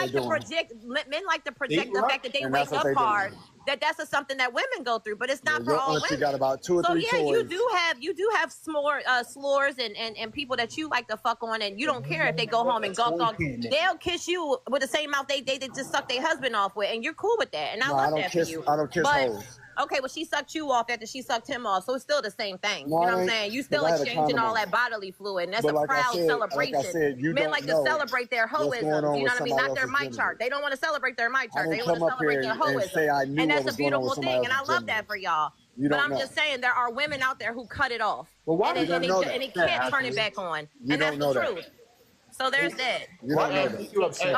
Speaker 1: Men like to project the fact that they
Speaker 22: And
Speaker 1: wake
Speaker 22: that's what
Speaker 1: up
Speaker 22: they doing.
Speaker 1: hard. That's something that women go through, but it's not for
Speaker 22: Your
Speaker 1: all
Speaker 22: auntie
Speaker 1: women.
Speaker 22: got about 2 or 3
Speaker 1: So yeah,
Speaker 22: toys.
Speaker 1: you do have slurs and people that you like to fuck on, and you don't care if they go home and gawk on. They'll kiss you with the same mouth they just suck their husband off with, and you're cool with that. And I
Speaker 22: No,
Speaker 1: love
Speaker 22: I don't
Speaker 1: that
Speaker 22: kiss.
Speaker 1: for you.
Speaker 22: I don't kiss
Speaker 1: But
Speaker 22: hoes.
Speaker 1: okay, well she sucked you off after she sucked him off, so it's still the same thing.
Speaker 22: No,
Speaker 1: you know
Speaker 22: it
Speaker 1: what I'm
Speaker 22: ain't,
Speaker 1: saying? You
Speaker 22: 'cause
Speaker 1: still
Speaker 22: I had a
Speaker 1: exchanging all
Speaker 22: condom
Speaker 1: that bodily fluid, and that's
Speaker 22: But
Speaker 1: a
Speaker 22: like I
Speaker 1: proud
Speaker 22: said-
Speaker 1: celebration.
Speaker 22: like I said, you
Speaker 1: Men
Speaker 22: don't
Speaker 1: like
Speaker 22: know
Speaker 1: to celebrate their
Speaker 22: what's
Speaker 1: hoism.
Speaker 22: going on
Speaker 1: You know
Speaker 22: with
Speaker 1: what I mean?
Speaker 22: somebody
Speaker 1: Not their
Speaker 22: else's
Speaker 1: mic
Speaker 22: gender.
Speaker 1: chart. They don't want to celebrate their mic
Speaker 22: I
Speaker 1: chart.
Speaker 22: don't
Speaker 1: They
Speaker 22: come
Speaker 1: want to
Speaker 22: up here
Speaker 1: celebrate their
Speaker 22: and say I
Speaker 1: hoism.
Speaker 22: knew
Speaker 1: And
Speaker 22: what
Speaker 1: that's a
Speaker 22: was going on
Speaker 1: beautiful
Speaker 22: with somebody
Speaker 1: thing, and I
Speaker 22: else's
Speaker 1: love
Speaker 22: gender.
Speaker 1: that for y'all.
Speaker 22: You
Speaker 1: But
Speaker 22: don't
Speaker 1: I'm
Speaker 22: know.
Speaker 1: just saying there are women out there who cut it off.
Speaker 11: Well, why
Speaker 1: and
Speaker 11: do
Speaker 1: it,
Speaker 11: you
Speaker 1: and,
Speaker 22: know
Speaker 1: it,
Speaker 22: that?
Speaker 1: and it can't turn it back on.
Speaker 22: You
Speaker 1: And that's
Speaker 22: don't know
Speaker 1: the
Speaker 22: that.
Speaker 1: truth. So there's that.
Speaker 22: You don't know that.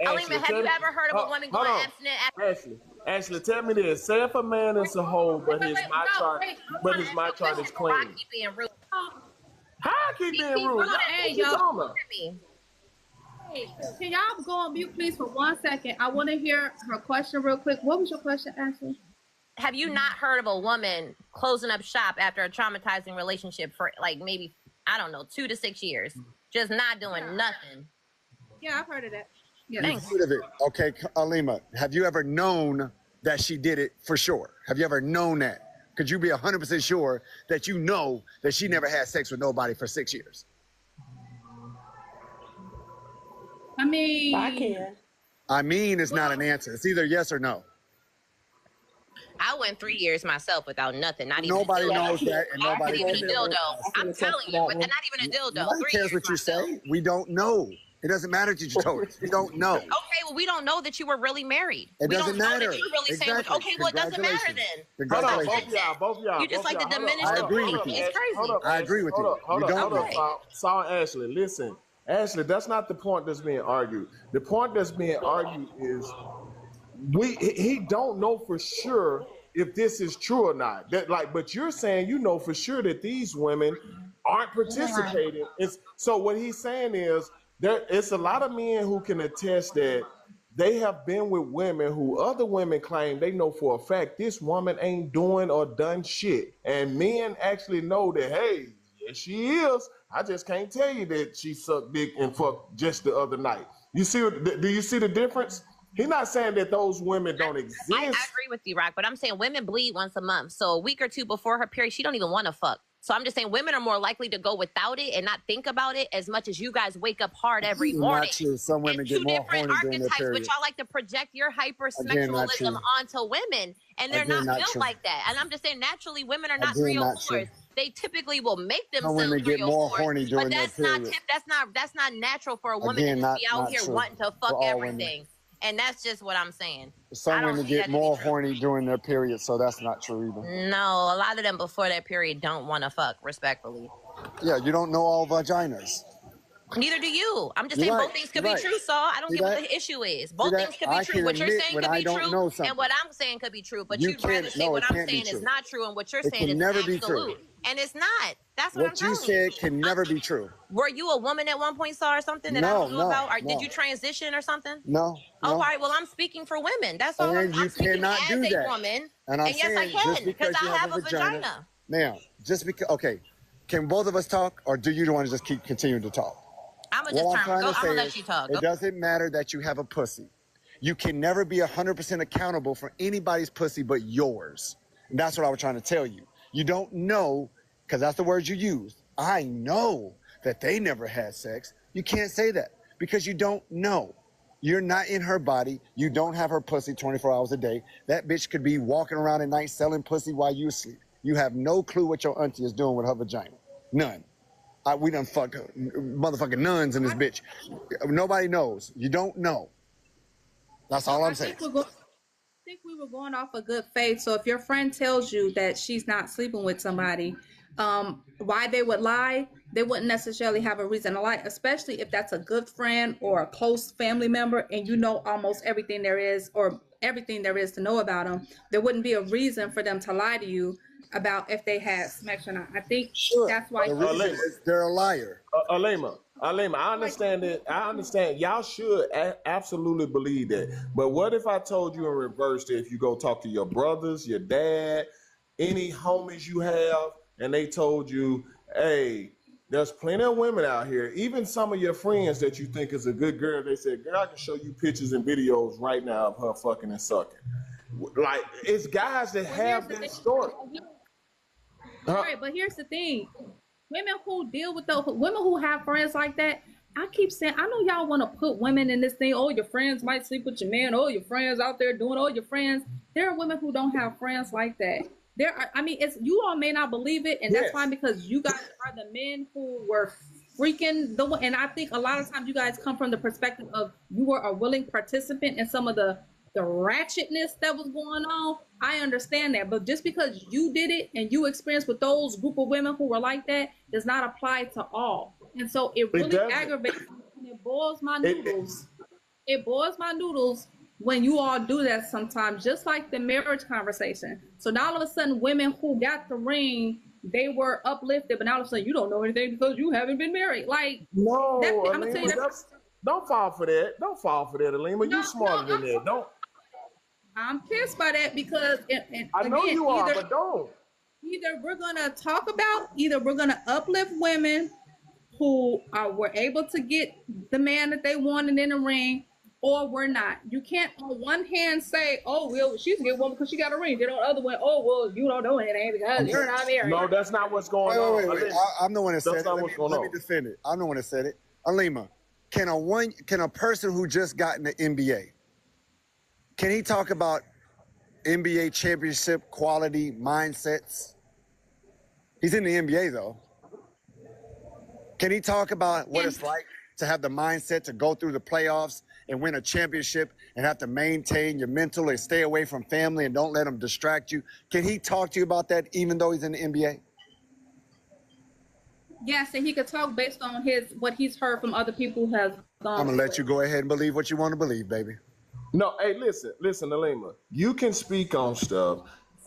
Speaker 1: Alima, have you ever heard of a woman going abstinent after?
Speaker 11: Ashley, tell me this. Say if a man is a hoe, but his mic chart is clean.
Speaker 1: I keep being rude.
Speaker 11: How I keep being rude?
Speaker 2: Hey,
Speaker 11: What you
Speaker 2: y'all.
Speaker 11: talking about?
Speaker 2: Hey, can y'all go on mute, please, for 1 second? I want to hear her question real quick. What was your question, Ashley?
Speaker 1: Have you not heard of a woman closing up shop after a traumatizing relationship for like maybe, I don't know, 2 to 6 years? Just not doing nothing.
Speaker 2: Yeah, I've heard of that. Yeah.
Speaker 1: Thanks.
Speaker 22: Heard of it. Okay, Alima, have you ever known that she did it for sure? Have you ever known that? Could you be 100% sure that you know that she never had sex with nobody for 6 years?
Speaker 2: I mean,
Speaker 13: I can.
Speaker 22: I mean, it's not an answer. It's either yes or no.
Speaker 1: I went 3 years myself without nothing. Not even
Speaker 22: Nobody
Speaker 1: a dildo.
Speaker 22: knows that, and
Speaker 1: Not
Speaker 22: nobody
Speaker 1: even a
Speaker 22: can-
Speaker 1: dildo. I'm telling you, and not even a dildo.
Speaker 22: Nobody
Speaker 1: 3
Speaker 22: cares
Speaker 1: years
Speaker 22: what you
Speaker 1: myself.
Speaker 22: say. We don't know. It doesn't matter that you told us. We don't know.
Speaker 1: Okay, well, we don't know that you were really married.
Speaker 22: It
Speaker 1: We don't
Speaker 22: doesn't
Speaker 1: know
Speaker 22: matter.
Speaker 1: that you really saying,
Speaker 22: Exactly.
Speaker 1: okay, well, it doesn't matter
Speaker 22: Congratulations.
Speaker 1: then.
Speaker 11: Hold on,
Speaker 22: Congratulations.
Speaker 11: both y'all.
Speaker 1: You just like to diminish
Speaker 22: I
Speaker 1: the
Speaker 22: agree
Speaker 1: point.
Speaker 22: with you.
Speaker 1: It's crazy.
Speaker 22: I agree with you.
Speaker 11: Hold
Speaker 22: You
Speaker 11: up,
Speaker 22: don't
Speaker 11: hold
Speaker 22: know.
Speaker 11: up, Saul and Ashley. Listen, Ashley, that's not the point that's being argued. The point that's being argued is he don't know for sure if this is true or not. But you're saying you know for sure that these women aren't participating. So what he's saying is it's a lot of men who can attest that they have been with women who other women claim they know for a fact this woman ain't doing or done shit. And men actually know that, hey, yes, she is. I just can't tell you that she sucked dick and fucked just the other night. Do you see the difference? He's not saying that those women don't exist.
Speaker 1: I agree with you, Rock, but I'm saying women bleed once a month. So a week or two before her period, she don't even want to fuck. So I'm just saying women are more likely to go without it and not think about it as much as you guys wake up hard every morning.
Speaker 22: Not true. Some women get more horny during their period.
Speaker 1: But y'all like to project your hypersexualism onto women, and they're not built like that. And I'm just saying, naturally, women are not 304s. They typically will make themselves 304s, but that's not natural for a woman to be out here wanting to fuck everything. And that's just what I'm saying.
Speaker 22: Some women get more horny during their period, so that's not true either.
Speaker 1: No, a lot of them before their period don't want to fuck, respectfully.
Speaker 22: Yeah, you don't know all vaginas.
Speaker 1: Neither do you. I'm just saying both things could be true, Saul. I don't get what the issue is. Both things could be true. What you're saying could be true, and what I'm saying could be true. But you'd rather say what I'm saying is not true, and what you're saying is absolute. And it's not. That's what I'm telling you.
Speaker 22: What you said can never be true.
Speaker 1: Were you a woman at one point, Saul, or something that I don't know about? Or did you transition or something?
Speaker 22: No.
Speaker 1: All right. Well, I'm speaking for women. That's all. I'm speaking as a woman. And yes, I can because I have a vagina.
Speaker 22: Now, just because, okay, can both of us talk, or do you want to just keep continuing to talk?
Speaker 1: I'm gonna let you talk.
Speaker 22: It doesn't matter that you have a pussy. You can never be 100% accountable for anybody's pussy but yours. And that's what I was trying to tell you. You don't know, because that's the words you used. I know that they never had sex. You can't say that because you don't know. You're not in her body. You don't have her pussy 24 hours a day. That bitch could be walking around at night selling pussy while you asleep. You have no clue what your auntie is doing with her vagina. None. We done fuck motherfucking nuns in this bitch. Nobody knows. You don't know. That's all I'm saying.
Speaker 2: I think we were going off of good faith. So if your friend tells you that she's not sleeping with somebody, why they would lie, they wouldn't necessarily have a reason to lie, especially if that's a good friend or a close family member and you know almost everything there is or everything there is to know about them. There wouldn't be a reason for them to lie to you about if they had sex or not. I think that's why
Speaker 22: they're a liar.
Speaker 11: Alema, I understand it. I understand. Y'all should absolutely believe that. But what if I told you in reverse that if you go talk to your brothers, your dad, any homies you have, and they told you, hey, there's plenty of women out here, even some of your friends that you think is a good girl, they said, girl, I can show you pictures and videos right now of her fucking and sucking. Like, it's guys that have that story.
Speaker 2: Right, but here's the thing. Women who deal with those, women who have friends like that, I keep saying, I know y'all want to put women in this thing. Oh, your friends might sleep with your man. Oh, your friends out there doing, oh, your friends. There are women who don't have friends like that. There are, I mean, it's, you all may not believe it, and that's fine because you guys are the men who were freaking the one. And I think a lot of times you guys come from the perspective of you were a willing participant in some of the ratchetness that was going on. I understand that, but just because you did it and you experienced with those group of women who were like that does not apply to all. And so it really aggravates me and it boils my noodles. It boils my noodles when you all do that sometimes, just like the marriage conversation. So now all of a sudden women who got the ring, they were uplifted, but now all of a sudden you don't know anything because you haven't been married. Like,
Speaker 11: no, I'm gonna tell you that. Don't fall for that. Don't fall for that, Alema. You smarter than that. Don't.
Speaker 2: I'm pissed by that because
Speaker 11: I know you are, but don't.
Speaker 2: Either we're gonna talk about, either we're gonna uplift women who were able to get the man that they wanted in the ring, or we're not. You can't on one hand say, oh, well, she's a good woman because she got a ring. Then on the other one, oh, well, you don't know anything because you're not married.
Speaker 11: No, that's not what's going on.
Speaker 22: Wait. I'm the one that said it. Let me defend it. I'm the one that said it. Alema, can a person who just got in the NBA, can he talk about NBA championship quality mindsets? He's in the NBA though. Can he talk about what it's like to have the mindset to go through the playoffs and win a championship and have to maintain your mental and stay away from family and don't let them distract you? Can he talk to you about that even though he's in the NBA?
Speaker 2: Yes, and he could talk based on what he's heard from other people who have gone.
Speaker 22: I'm gonna let you go ahead and believe what you want to believe, baby.
Speaker 11: No, hey, listen, Alema. You can speak on stuff,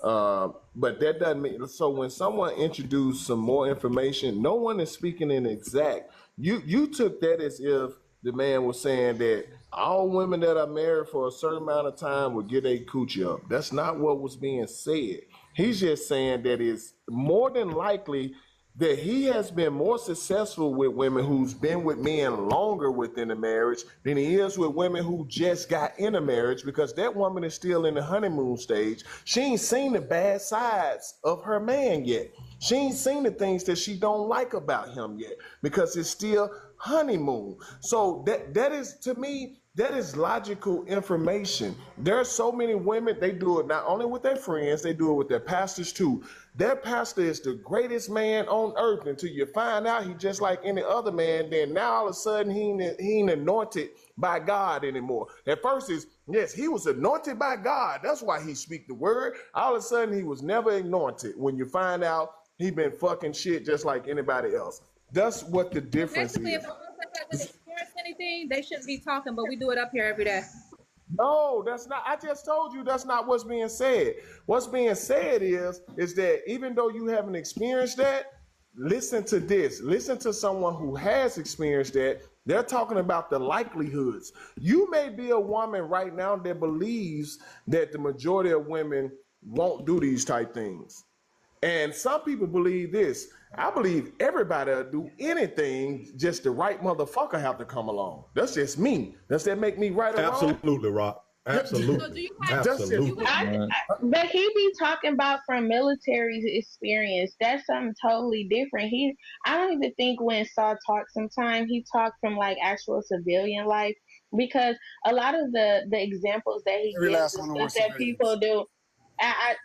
Speaker 11: but that doesn't mean. So when someone introduced some more information, no one is speaking in exact. You took that as if the man was saying that all women that are married for a certain amount of time will get a coochie up. That's not what was being said. He's just saying that it's more than likely that he has been more successful with women who's been with men longer within a marriage than he is with women who just got in a marriage, because that woman is still in the honeymoon stage. She ain't seen the bad sides of her man yet. She ain't seen the things that she don't like about him yet, because it's still honeymoon. So that is, to me, that is logical information. There are so many women, they do it not only with their friends, they do it with their pastors too. Their pastor is the greatest man on earth until you find out he just like any other man. Then now all of a sudden he ain't anointed by God anymore. At first is, yes, he was anointed by God. That's why he speak the word. All of a sudden he was never anointed when you find out he been fucking shit just like anybody else. That's what the difference
Speaker 2: Basically,
Speaker 11: is.
Speaker 2: if a person hasn't experienced anything, they shouldn't be talking, but we do it up here every day.
Speaker 11: No, that's not. I just told you that's not what's being said. What's being said is that even though you haven't experienced that, listen to this. Listen to someone who has experienced that. They're talking about the likelihoods. You may be a woman right now that believes that the majority of women won't do these type things. And some people believe this. I believe everybody will do anything, just the right motherfucker have to come along. That's just me. Does that make me right or wrong?
Speaker 4: Absolutely, Rock. Absolutely. Absolutely.
Speaker 9: But he be talking about from military experience. That's something totally different. I don't even think when Saul talks sometimes, he talks from like actual civilian life, because a lot of the examples that he gives is stuff that people do.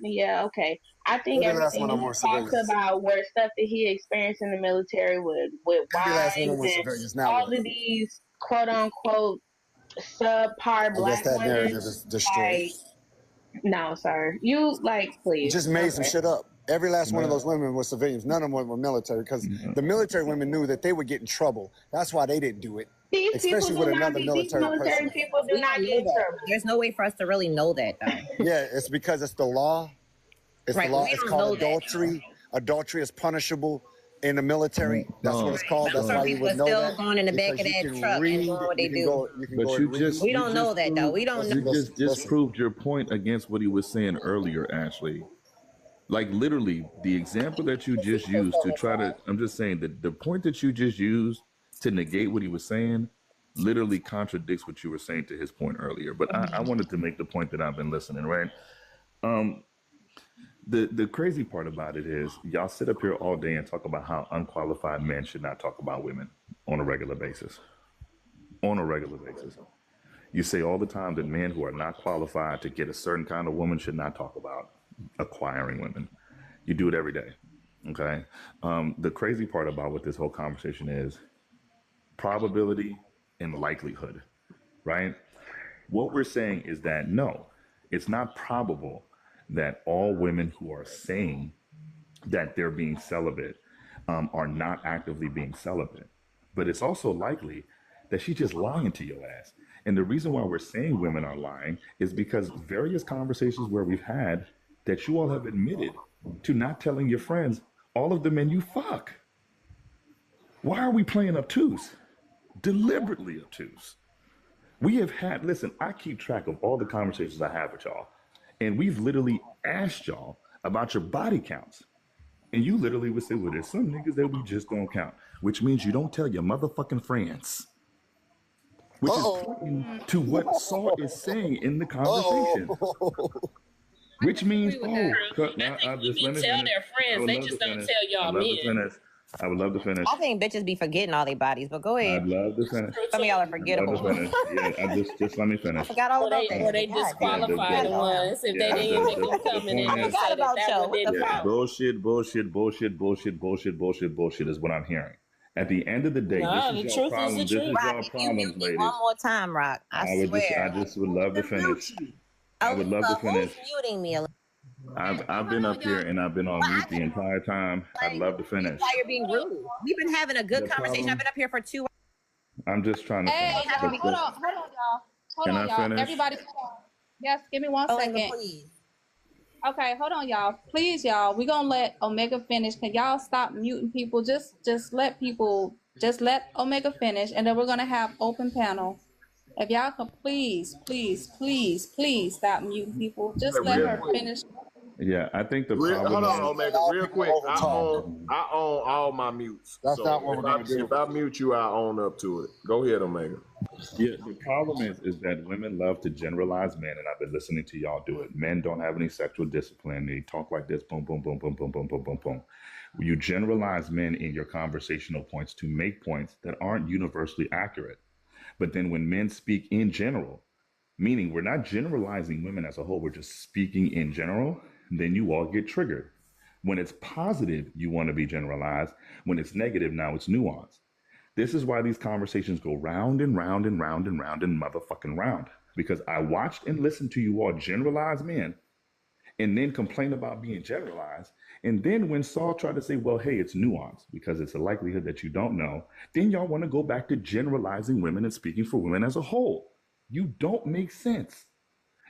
Speaker 9: Yeah, okay. I think everything he talks about were stuff that he experienced in the military with wives and all of these quote unquote subpar black
Speaker 22: that
Speaker 9: women.
Speaker 22: narrative is destroyed.
Speaker 9: No, sir. You please.
Speaker 22: Just made some shit up. Every last one of those women were civilians. None of them were military, because the military women knew that they would get in trouble. That's why they didn't do it.
Speaker 9: These
Speaker 22: especially with another military person.
Speaker 9: People do not get in trouble.
Speaker 1: There's no way for us to really know that, though.
Speaker 22: Yeah, it's because it's the law. It's the law. It's called adultery. Adultery is punishable in the military. That's what it's called. That's why you would know that.
Speaker 1: Still going in the back of that truck and doing what they do. We don't know that, though. We don't know.
Speaker 16: You just disproved your point against what he was saying earlier, Ashley. Like literally, the example that you just used to try to, I'm just saying that the point that you just used to negate what he was saying literally contradicts what you were saying to his point earlier. But I wanted to make the point that I've been listening, right? The crazy part about it is y'all sit up here all day and talk about how unqualified men should not talk about women on a regular basis. On a regular basis. You say all the time that men who are not qualified to get a certain kind of woman should not talk about acquiring women. You do it every day, okay? The crazy part about what this whole conversation is probability and likelihood, right? What we're saying is that no, it's not probable that all women who are saying that they're being celibate are not actively being celibate. But it's also likely that she's just lying to your ass. And the reason why we're saying women are lying is because various conversations where we've had that you all have admitted to not telling your friends all of the men you fuck. Why are we playing obtuse? Deliberately obtuse. We have had, listen, I keep track of all the conversations I have with y'all. And we've literally asked y'all about your body counts. And you literally would say, well, there's some niggas that we just don't count, which means you don't tell your motherfucking friends. Which is pointing to what Saul is saying in the conversation. Which means,
Speaker 20: I think tell their friends, they just don't tell y'all men.
Speaker 16: I would love to finish.
Speaker 1: I think bitches be forgetting all their bodies, but go ahead.
Speaker 16: I'd love to finish.
Speaker 1: Some of y'all are forgettable.
Speaker 16: Yeah, just let me finish.
Speaker 1: I forgot all about that.
Speaker 20: Or they disqualify the ones if they didn't make them come in and say that one didn't.
Speaker 16: Bullshit is what I'm hearing. At the end of the day, this is your problem. This is your problems, ladies.
Speaker 1: One more time, Rock. I swear.
Speaker 16: I just would love to finish. I would love to finish.
Speaker 1: Who's muting me?
Speaker 16: I've been up here and I've been on mute the entire time. I'd love to finish.
Speaker 1: Why you're being rude? We've been having a good conversation. I've been up here for 2 hours.
Speaker 16: I'm just trying to.
Speaker 2: Hey, hold on, y'all. Hold on, y'all.
Speaker 16: Finish?
Speaker 2: Everybody, yes, give me 1 second.
Speaker 1: Please.
Speaker 2: Okay, hold on, y'all. Please, y'all. We're gonna let Omega finish. Can y'all stop muting people? Just let Omega finish, and then we're gonna have open panel. If y'all could please stop muting people. Just let her finish.
Speaker 16: Yeah, I think the
Speaker 11: hold
Speaker 16: problem
Speaker 11: on,
Speaker 16: is
Speaker 11: Omega, real quick. I own all my mutes.
Speaker 22: That's
Speaker 11: so
Speaker 22: not what we're going to do.
Speaker 11: If I mute you, I own up to it. Go ahead, Omega.
Speaker 16: Yeah, the problem is that women love to generalize men, and I've been listening to y'all do it. Men don't have any sexual discipline. They talk like this, boom, boom, boom, boom, boom, boom, boom, boom, boom. You generalize men in your conversational points to make points that aren't universally accurate. But then when men speak in general, meaning we're not generalizing women as a whole, we're just speaking in general, then you all get triggered. When it's positive, you want to be generalized. When it's negative, now it's nuanced. This is why these conversations go round and round and round and round and motherfucking round. Because I watched and listened to you all generalize men and then complain about being generalized. And then when Saul tried to say, well, hey, it's nuanced because it's a likelihood that you don't know, then y'all want to go back to generalizing women and speaking for women as a whole. You don't make sense.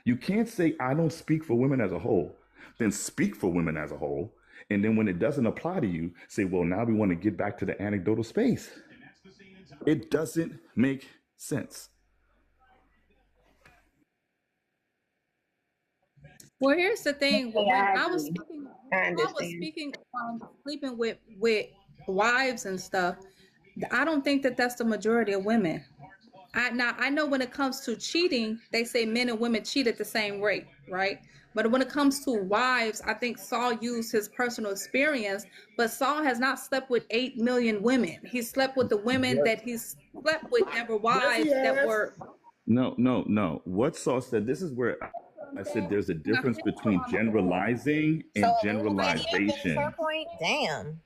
Speaker 16: You can't say, I don't speak for women as a whole, then speak for women as a whole. And then when it doesn't apply to you, say, well, now we want to get back to the anecdotal space. It doesn't make sense.
Speaker 2: Well, here's the thing. When I was speaking, sleeping with wives and stuff, I don't think that that's the majority of women. I know when it comes to cheating, they say men and women cheat at the same rate, right? But when it comes to wives, I think Saul used his personal experience, but Saul has not slept with 8 million women. He slept with the women that he slept with that were wives that were.
Speaker 16: No. What Saul said, this is where I said there's a difference between generalizing and generalization.
Speaker 1: Damn.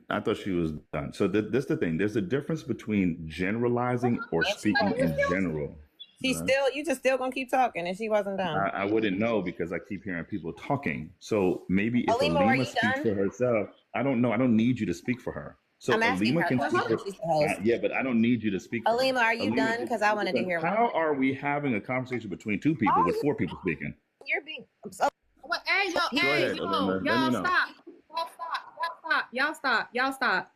Speaker 16: I thought she was done. So this is the thing. There's a difference between generalizing or speaking in general.
Speaker 1: You just still gonna keep talking, and she wasn't done.
Speaker 16: I wouldn't know because I keep hearing people talking. So maybe if Alima speaks for herself, I don't know. I don't need you to speak for her. So Alima can speak for yeah, but I don't need you to speak.
Speaker 1: Alima, are you done? Because I wanted to hear.
Speaker 16: How are we having a conversation between two people with 4 people speaking?
Speaker 1: You're being.
Speaker 2: Y'all stop.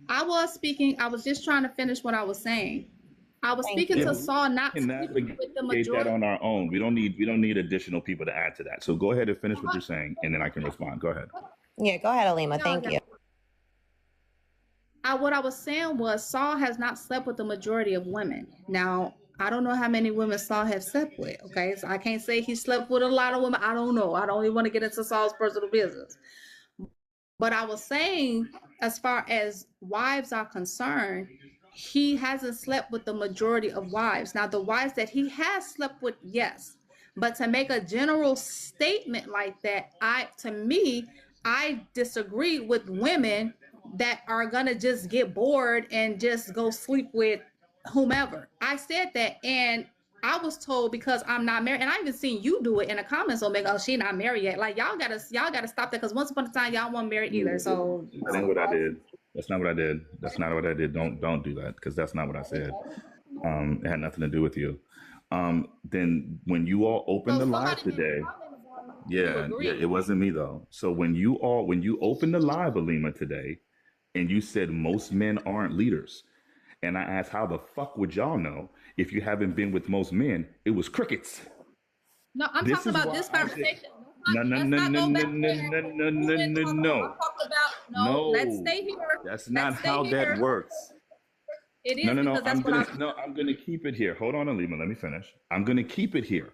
Speaker 2: I was speaking. I was just trying to finish what I was saying. I was speaking to Saul, not speaking with the majority.
Speaker 16: That on our own. We don't need additional people to add to that. So go ahead and finish what you're saying, and then I can respond. Go ahead.
Speaker 1: Yeah, go ahead, Alima. Thank you.
Speaker 2: What I was saying was Saul has not slept with the majority of women. Now, I don't know how many women Saul has slept with. Okay, so I can't say he slept with a lot of women. I don't know. I don't even want to get into Saul's personal business. But I was saying, as far as wives are concerned, he hasn't slept with the majority of wives. Now, the wives that he has slept with, yes. But to make a general statement like that, I disagree with women that are gonna just get bored and just go sleep with whomever. I said that, and I was told because I'm not married, and I even seen you do it in the comments on oh, she not married yet. Like y'all gotta stop that because once upon a time y'all weren't married either. So
Speaker 16: that ain't what I did. That's not what I did. That's not what I did. Don't do that because that's not what I said. It had nothing to do with you. Then when you all opened the live today, yeah, it wasn't me though. So when you opened the live, Alima, today, and you said most men aren't leaders, and I asked how the fuck would y'all know if you haven't been with most men? It was crickets.
Speaker 2: No, I'm talking about this conversation.
Speaker 16: No.
Speaker 2: Let's stay here.
Speaker 16: That's not how that works.
Speaker 2: It is.
Speaker 16: I'm gonna keep it here. Hold on, Alima. Let me finish. I'm gonna keep it here.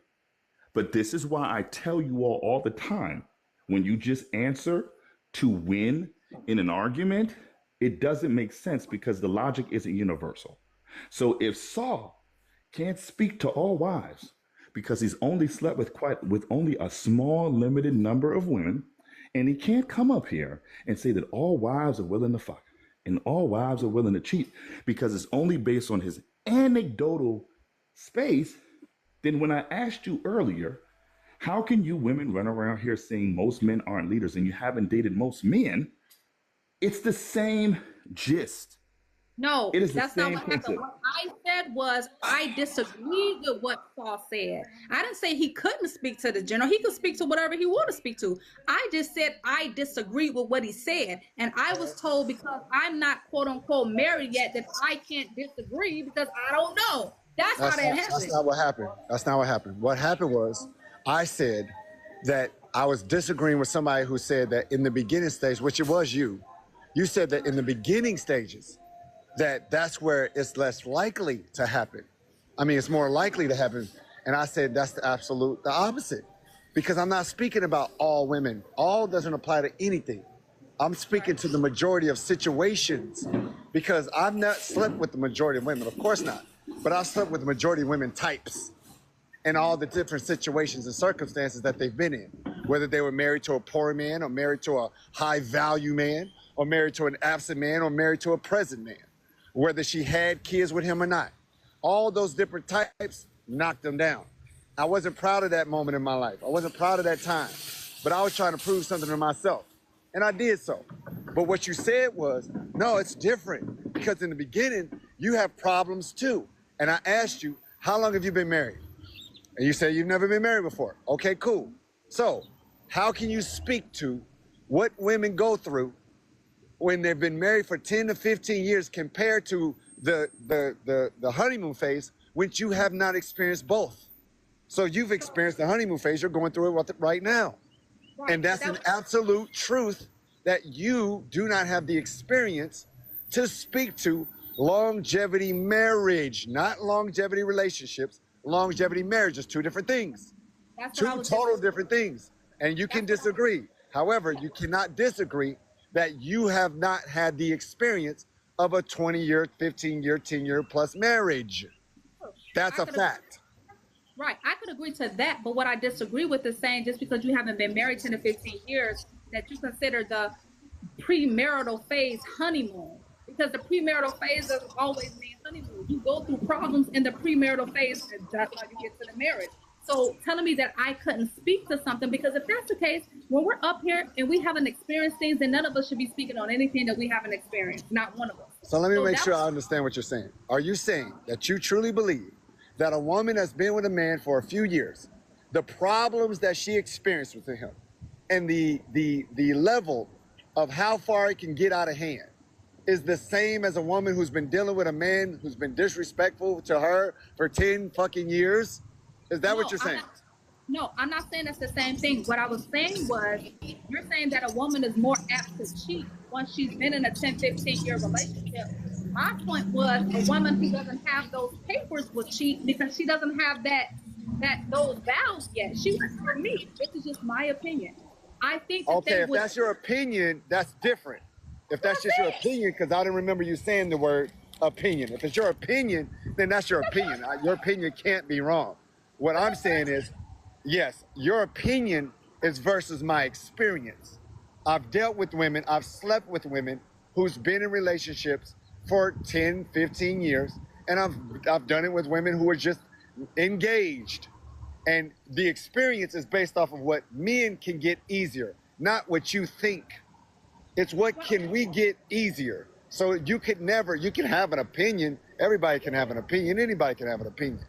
Speaker 16: But this is why I tell you all the time, when you just answer to win in an argument, it doesn't make sense because the logic isn't universal. So if Saul can't speak to all wives because he's only slept with only a small limited number of women, and he can't come up here and say that all wives are willing to fuck and all wives are willing to cheat because it's only based on his anecdotal space, then when I asked you earlier, how can you women run around here saying most men aren't leaders and you haven't dated most men? It's the same gist.
Speaker 2: No, that's not what happened. What I said was I disagreed with what Saul said. I didn't say he couldn't speak to the general. He could speak to whatever he wanted to speak to. I just said I disagreed with what he said. And I was told because I'm not quote unquote married yet that I can't disagree because I don't know. That's how that happened.
Speaker 22: That's not what happened. That's not what happened. What happened was I said that I was disagreeing with somebody who said that in the beginning stage, which it was you said that in the beginning stages, that's where it's less likely to happen. I mean, it's more likely to happen. And I said that's the opposite. Because I'm not speaking about all women. All doesn't apply to anything. I'm speaking to the majority of situations because I've not slept with the majority of women, of course not. But I've slept with the majority of women types and all the different situations and circumstances that they've been in. Whether they were married to a poor man or married to a high value man or married to an absent man or married to a present man. Whether she had kids with him or not. All those different types knocked them down. I wasn't proud of that moment in my life. I wasn't proud of that time. But I was trying to prove something to myself. And I did so. But what you said was, no, it's different. Because in the beginning, you have problems too. And I asked you, how long have you been married? And you said you've never been married before. Okay, cool. So how can you speak to what women go through when they've been married for 10 to 15 years compared to the honeymoon phase, which you have not experienced both? So you've experienced the honeymoon phase. You're going through it right now. Right. And that's an absolute truth that you do not have the experience to speak to longevity marriage, not longevity relationships. Longevity marriage is two different things.
Speaker 2: That's
Speaker 22: two total different things. And you can disagree. However, you cannot disagree that you have not had the experience of a 20-year, 15-year, 10-year plus marriage. That's a fact.
Speaker 2: Right. I could agree to that. But what I disagree with is saying just because you haven't been married 10 to 15 years, that you consider the premarital phase honeymoon. Because the premarital phase doesn't always mean honeymoon. You go through problems in the premarital phase, and that's how you get to the marriage. So telling me that I couldn't speak to something, because if that's the case, when we're up here and we haven't experienced things, then none of us should be speaking on anything that we haven't experienced. Not one of us.
Speaker 22: So let me make sure I understand what you're saying. Are you saying that you truly believe that a woman that's been with a man for a few years, the problems that she experienced with him and the level of how far it can get out of hand is the same as a woman who's been dealing with a man who's been disrespectful to her for 10 fucking years? Is that what you're saying?
Speaker 2: No, I'm not saying that's the same thing. What I was saying was, you're saying that a woman is more apt to cheat once she's been in a 10, 15-year relationship. My point was, a woman who doesn't have those papers will cheat because she doesn't have those vows yet. She was for me. This is just my opinion. I think that
Speaker 22: if that's your opinion, that's different. If that's just your opinion, because I didn't remember you saying the word opinion. If it's your opinion, then that's your opinion. Your opinion can't be wrong. What I'm saying is, yes, your opinion is versus my experience. I've dealt with women, I've slept with women who's been in relationships for 10, 15 years, and I've done it with women who are just engaged. And the experience is based off of what men can get easier, not what you think. It's what can we get easier. So you can have an opinion. Everybody can have an opinion. Anybody can have an opinion.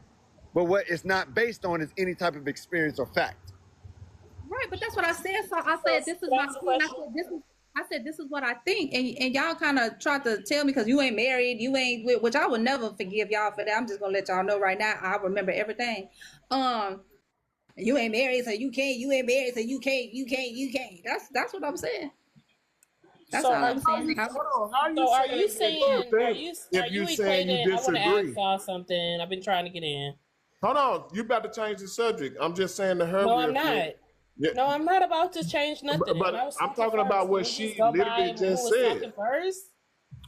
Speaker 22: But what it's not based on is any type of experience or fact.
Speaker 2: Right, but that's what I said. So I said, this is my opinion. I said, this is what I think. And y'all kind of tried to tell me because you ain't married, you ain't with, which I would never forgive y'all for that. I'm just going to let y'all know right now. I remember everything. You ain't married, so you can't. You ain't married, so you can't. That's what I'm saying. That's all I'm saying.
Speaker 20: Are you saying equating? I want to ask y'all something. I've been trying to get in.
Speaker 11: Hold on, you about to change the subject. I'm just saying to her.
Speaker 20: No, I'm not. Yeah. No, I'm not about to change nothing.
Speaker 11: But I'm talking about what she literally just said.
Speaker 20: First.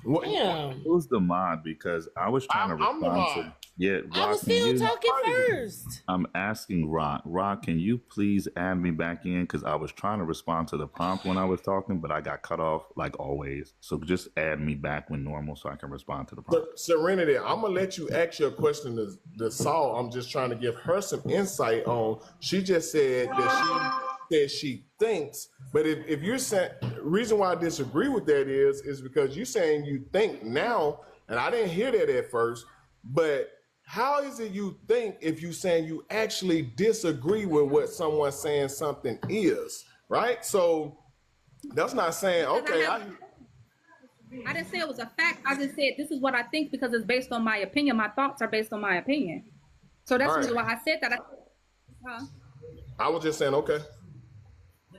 Speaker 20: Damn.
Speaker 16: Who's the mod? Because I was trying to respond to. Yeah, Rock,
Speaker 20: I was still talking first.
Speaker 16: I'm asking Rock. Rock, can you please add me back in? Because I was trying to respond to the prompt when I was talking, but I got cut off like always. So just add me back when normal so I can respond to the prompt.
Speaker 11: Serenity, I'm going to let you ask your question to Saul. I'm just trying to give her some insight on. She just said that she thinks, but if you're saying, reason why I disagree with that is because you're saying you think now, and I didn't hear that at first, but how is it you think if you saying you actually disagree with what someone saying something is, right? So that's not saying, okay.
Speaker 2: I didn't say it was a fact. I just said this is what I think because it's based on my opinion. My thoughts are based on my opinion. So that's why I said that.
Speaker 11: I was just saying, okay.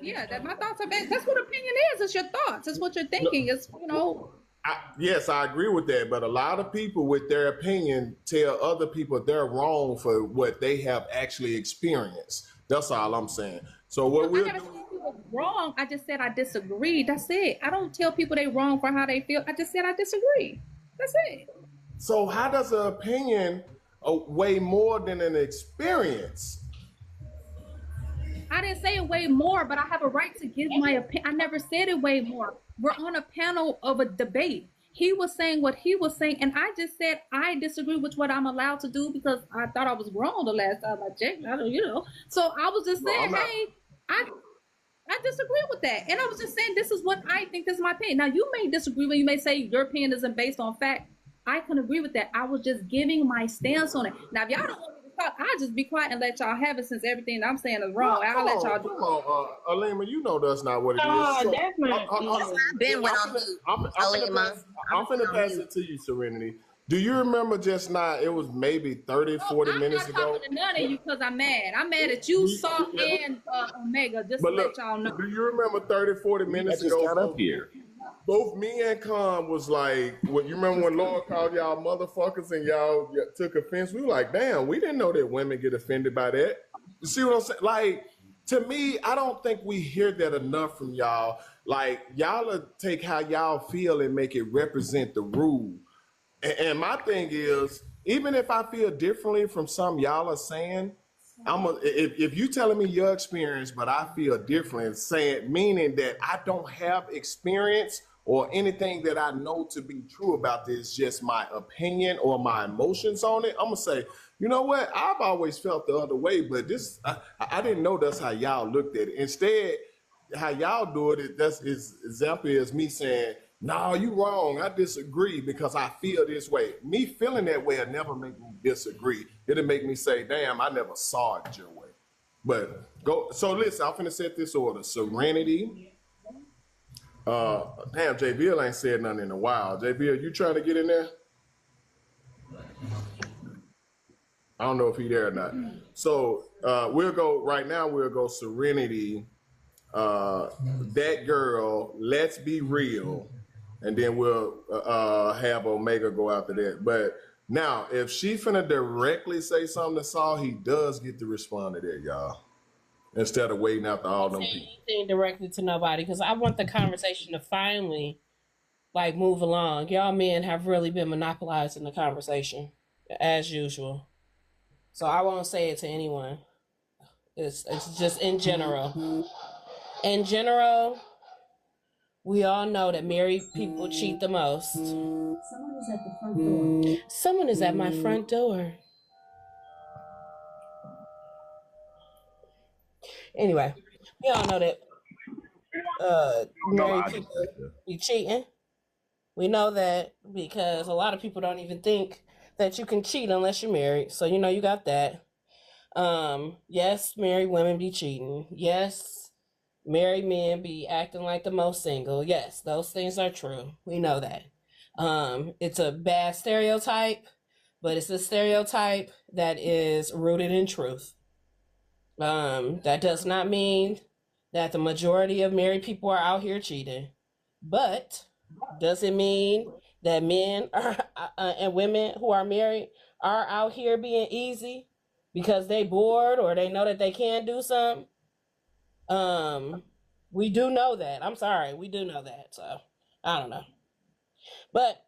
Speaker 2: Yeah, that my thoughts are bad. That's what opinion is. It's your thoughts. It's what you're thinking. It's, you know.
Speaker 11: Yes, I agree with that. But a lot of people with their opinion tell other people they're wrong for what they have actually experienced. That's all I'm saying. So what we're doing.
Speaker 2: Wrong. I just said I disagree. That's it. I don't tell people they wrong for how they feel. I just said I disagree. That's it.
Speaker 11: So how does an opinion weigh more than an experience?
Speaker 2: I didn't say it way more, but I have a right to give my opinion. I never said it way more. We're on a panel of a debate. He was saying what he was saying, and I just said I disagree with what I'm allowed to do because I thought I was wrong the last time I checked. I don't, you know. So I was just saying, hey, I disagree with that. And I was just saying, this is what I think. This is my opinion. Now, you may disagree when you may say your opinion isn't based on fact. I can agree with that. I was just giving my stance on it. Now, if y'all don't want me to talk, I'll just be quiet and let y'all have it since everything I'm saying is wrong. I'll let y'all do it.
Speaker 11: Come on, Alima, you know that's not what it is. So,
Speaker 1: I've been went on mute.
Speaker 11: I'm finna pass it to you, Serenity. Do you remember just now, it was maybe 30, 40 minutes ago?
Speaker 2: I'm not talking to none of you because I'm mad. I'm mad at you, Salt, and Omega, just to let y'all know.
Speaker 11: Do you remember 30, 40 minutes ago?
Speaker 16: Got up here.
Speaker 11: Both me and Con was like, you remember when Laura called y'all motherfuckers and y'all took offense? We were like, damn, we didn't know that women get offended by that. You see what I'm saying? Like, to me, I don't think we hear that enough from y'all. Like, y'all will take how y'all feel and make it represent the rule. And my thing is, even if I feel differently from some y'all are saying, if you telling me your experience, but I feel different, meaning that I don't have experience or anything that I know to be true about this, just my opinion or my emotions on it, I'm gonna say, you know what? I've always felt the other way, but this, I didn't know that's how y'all looked at it. Instead, how y'all do it, that's example is me saying, no, you wrong. I disagree because I feel this way. Me feeling that way will never make me disagree. It'll make me say, damn, I never saw it your way. But go. So listen, I'm finna set this order. Serenity. Damn, JBL ain't said nothing in a while. JBL, you trying to get in there? I don't know if he there or not. So we'll go right now. We'll go Serenity. That girl. Let's be real. And then we'll have Omega go after that. But now, if she finna directly say something to Saul, he does get to respond to that, y'all. Instead of waiting after all them people.
Speaker 20: Anything directly to nobody, because I want the conversation to finally, like, move along. Y'all men have really been monopolizing the conversation, as usual. So I won't say it to anyone. It's just in general. In general, we all know that married people cheat the most. Someone is at the front door. Someone is at my front door. Anyway, we all know that married people be cheating. We know that because a lot of people don't even think that you can cheat unless you're married. So, you know, you got that. Yes, married women be cheating. Yes, married men be acting like the most single. Yes, those things are true. We know that. It's a bad stereotype, but it's a stereotype that is rooted in truth. That does not mean that the majority of married people are out here cheating, but does it mean that men are, and women who are married are out here being easy because they bored or they know that they can't do something? We do know that. I'm sorry, we do know that. So I don't know. But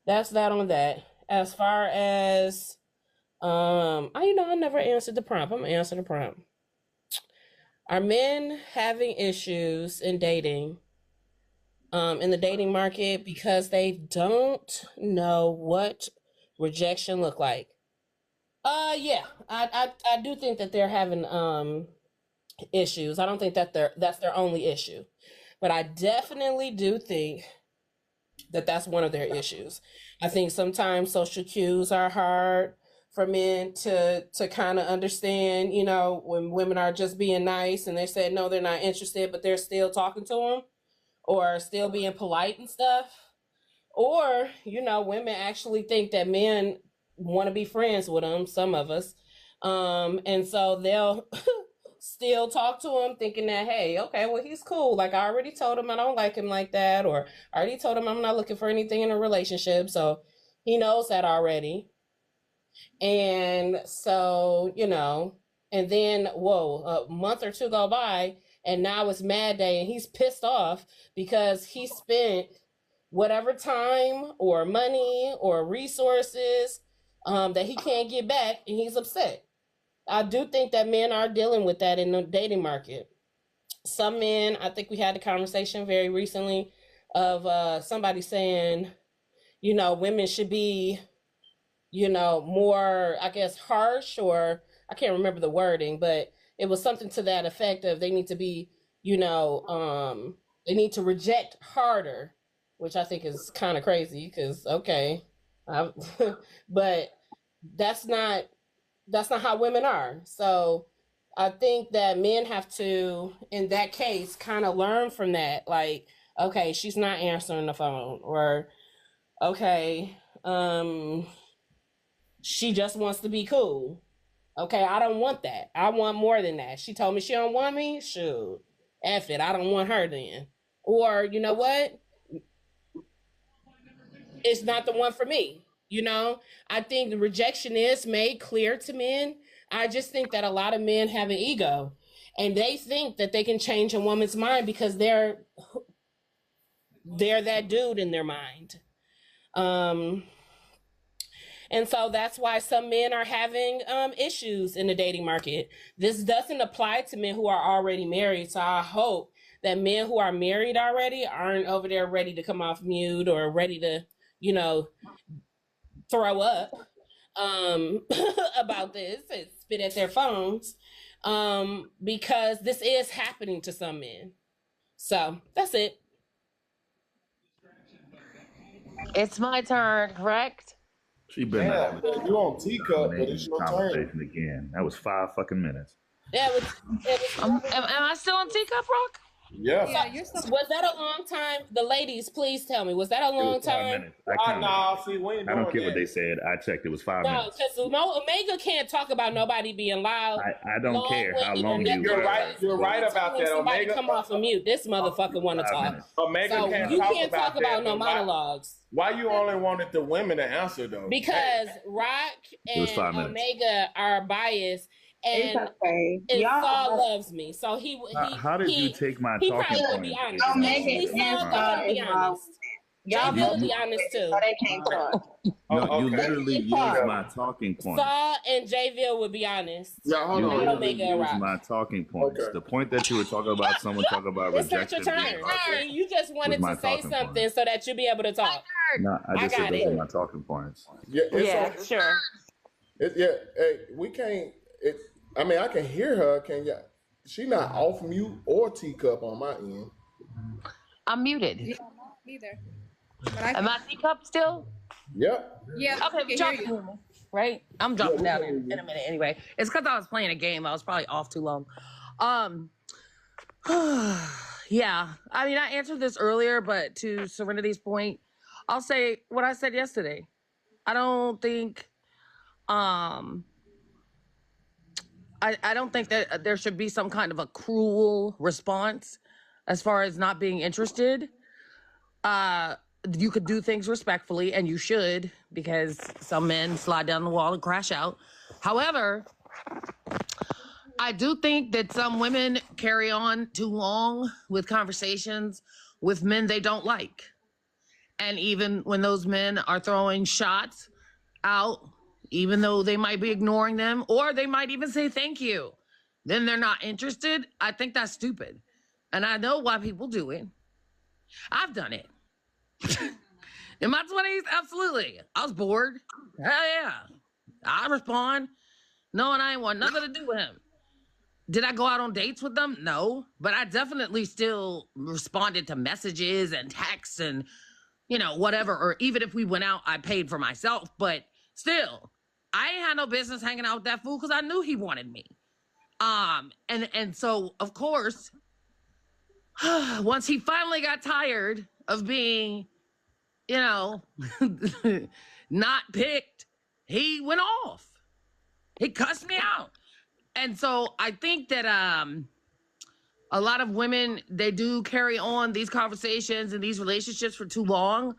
Speaker 20: that's that on that. As far as I never answered the prompt. I'm gonna answer the prompt. Are men having issues in dating, in the dating market because they don't know what rejection look like? Yeah, I do think that they're having issues. I don't think that that's their only issue, but I definitely do think that that's one of their issues. I think sometimes social cues are hard for men to kind of understand, you know, when women are just being nice and they say no, they're not interested, but they're still talking to them or still being polite and stuff. Or, you know, women actually think that men want to be friends with them, some of us. And so they'll
Speaker 18: still talk to him thinking that, hey, okay, well, he's cool. Like, I already told him I don't like him like that, or I already told him I'm not looking for anything in a relationship. So he knows that already. And so, you know, and then, a month or two go by, and now it's Mad Day, and he's pissed off because he spent whatever time or money or resources that he can't get back, and he's upset. I do think that men are dealing with that in the dating market. Some men, I think we had a conversation very recently of somebody saying, you know, women should be, you know, more, I guess, harsh, or I can't remember the wording, but it was something to that effect of they need to be, you know, they need to reject harder, which I think is kind of crazy because, okay, but that's not how women are. So I think that men have to, in that case, kind of learn from that. Like, okay, she's not answering the phone, or okay, she just wants to be cool. Okay, I don't want that. I want more than that. She told me she don't want me. Shoot, F it. I don't want her then. Or, you know what? It's not the one for me. You know, I think the rejection is made clear to men. I just think that a lot of men have an ego, and they think that they can change a woman's mind because they're that dude in their mind. And so that's why some men are having issues in the dating market. This doesn't apply to men who are already married. So I hope that men who are married already aren't over there ready to come off mute or ready to, you know, throw up about this and spit at their phones, because this is happening to some men. So that's it.
Speaker 3: It's my turn, correct?
Speaker 16: She been
Speaker 11: you on teacup, but it's your
Speaker 16: conversation again. That was 5 fucking minutes.
Speaker 18: Yeah, it was
Speaker 3: am I still on teacup, Rock?
Speaker 11: Yeah.
Speaker 18: Was that a long time? The ladies, please tell me, was that a long time?
Speaker 16: I don't care what they said. I checked. It was 5 minutes.
Speaker 18: No, because Omega can't talk about nobody being loud.
Speaker 16: I don't care how long you.
Speaker 11: You're right. You're right about that.
Speaker 18: Somebody
Speaker 11: Omega,
Speaker 18: come off of mute. This motherfucker want to talk.
Speaker 11: Omega
Speaker 18: so
Speaker 11: can't
Speaker 18: you
Speaker 11: talk
Speaker 18: can't
Speaker 11: about
Speaker 18: talk about
Speaker 11: that,
Speaker 18: no monologues.
Speaker 11: Why you only wanted the women to answer though?
Speaker 18: Because Rock and Omega are biased. And Saul loves me, so he.
Speaker 16: How did you take my talking point?
Speaker 18: He probably would be honest. Saul would be honest. Y'all will be honest too.
Speaker 9: So they can't talk.
Speaker 16: No, you literally used my talking point.
Speaker 18: Saul and Jayville would be honest.
Speaker 11: Yeah, hold on.
Speaker 16: You literally used my talking points. Okay. The point that you were talking about, someone talking about rejection.
Speaker 18: It's not your turn. You just wanted to say something so that you'll be able to talk.
Speaker 16: No, I just said those are my talking points.
Speaker 18: Yeah, sure.
Speaker 11: Hey, we can't. I mean, I can hear her. Can you? She not off mute or teacup on my end.
Speaker 3: I'm muted.
Speaker 2: Yeah, neither.
Speaker 3: Am I teacup still?
Speaker 11: Yep.
Speaker 2: Yeah.
Speaker 3: Okay, jumping, right? I'm jumping down in a minute anyway. It's because I was playing a game. I was probably off too long. Yeah. I mean, I answered this earlier, but to Serenity's point, I'll say what I said yesterday. I don't think I don't think that there should be some kind of a cruel response as far as not being interested. You could do things respectfully, and you should, because some men slide down the wall and crash out. However, I do think that some women carry on too long with conversations with men they don't like. And even when those men are throwing shots out, even though they might be ignoring them, or they might even say thank you, then they're not interested. I think that's stupid. And I know why people do it. I've done it. In my 20s, absolutely. I was bored. Hell yeah. I respond. No, and I ain't want nothing to do with him. Did I go out on dates with them? No. But I definitely still responded to messages and texts and, you know, whatever. Or even if we went out, I paid for myself. But still, I ain't had no business hanging out with that fool because I knew he wanted me. And so, of course, once he finally got tired of being, you know, not picked, he went off. He cussed me out. And so I think that a lot of women, they do carry on these conversations and these relationships for too long.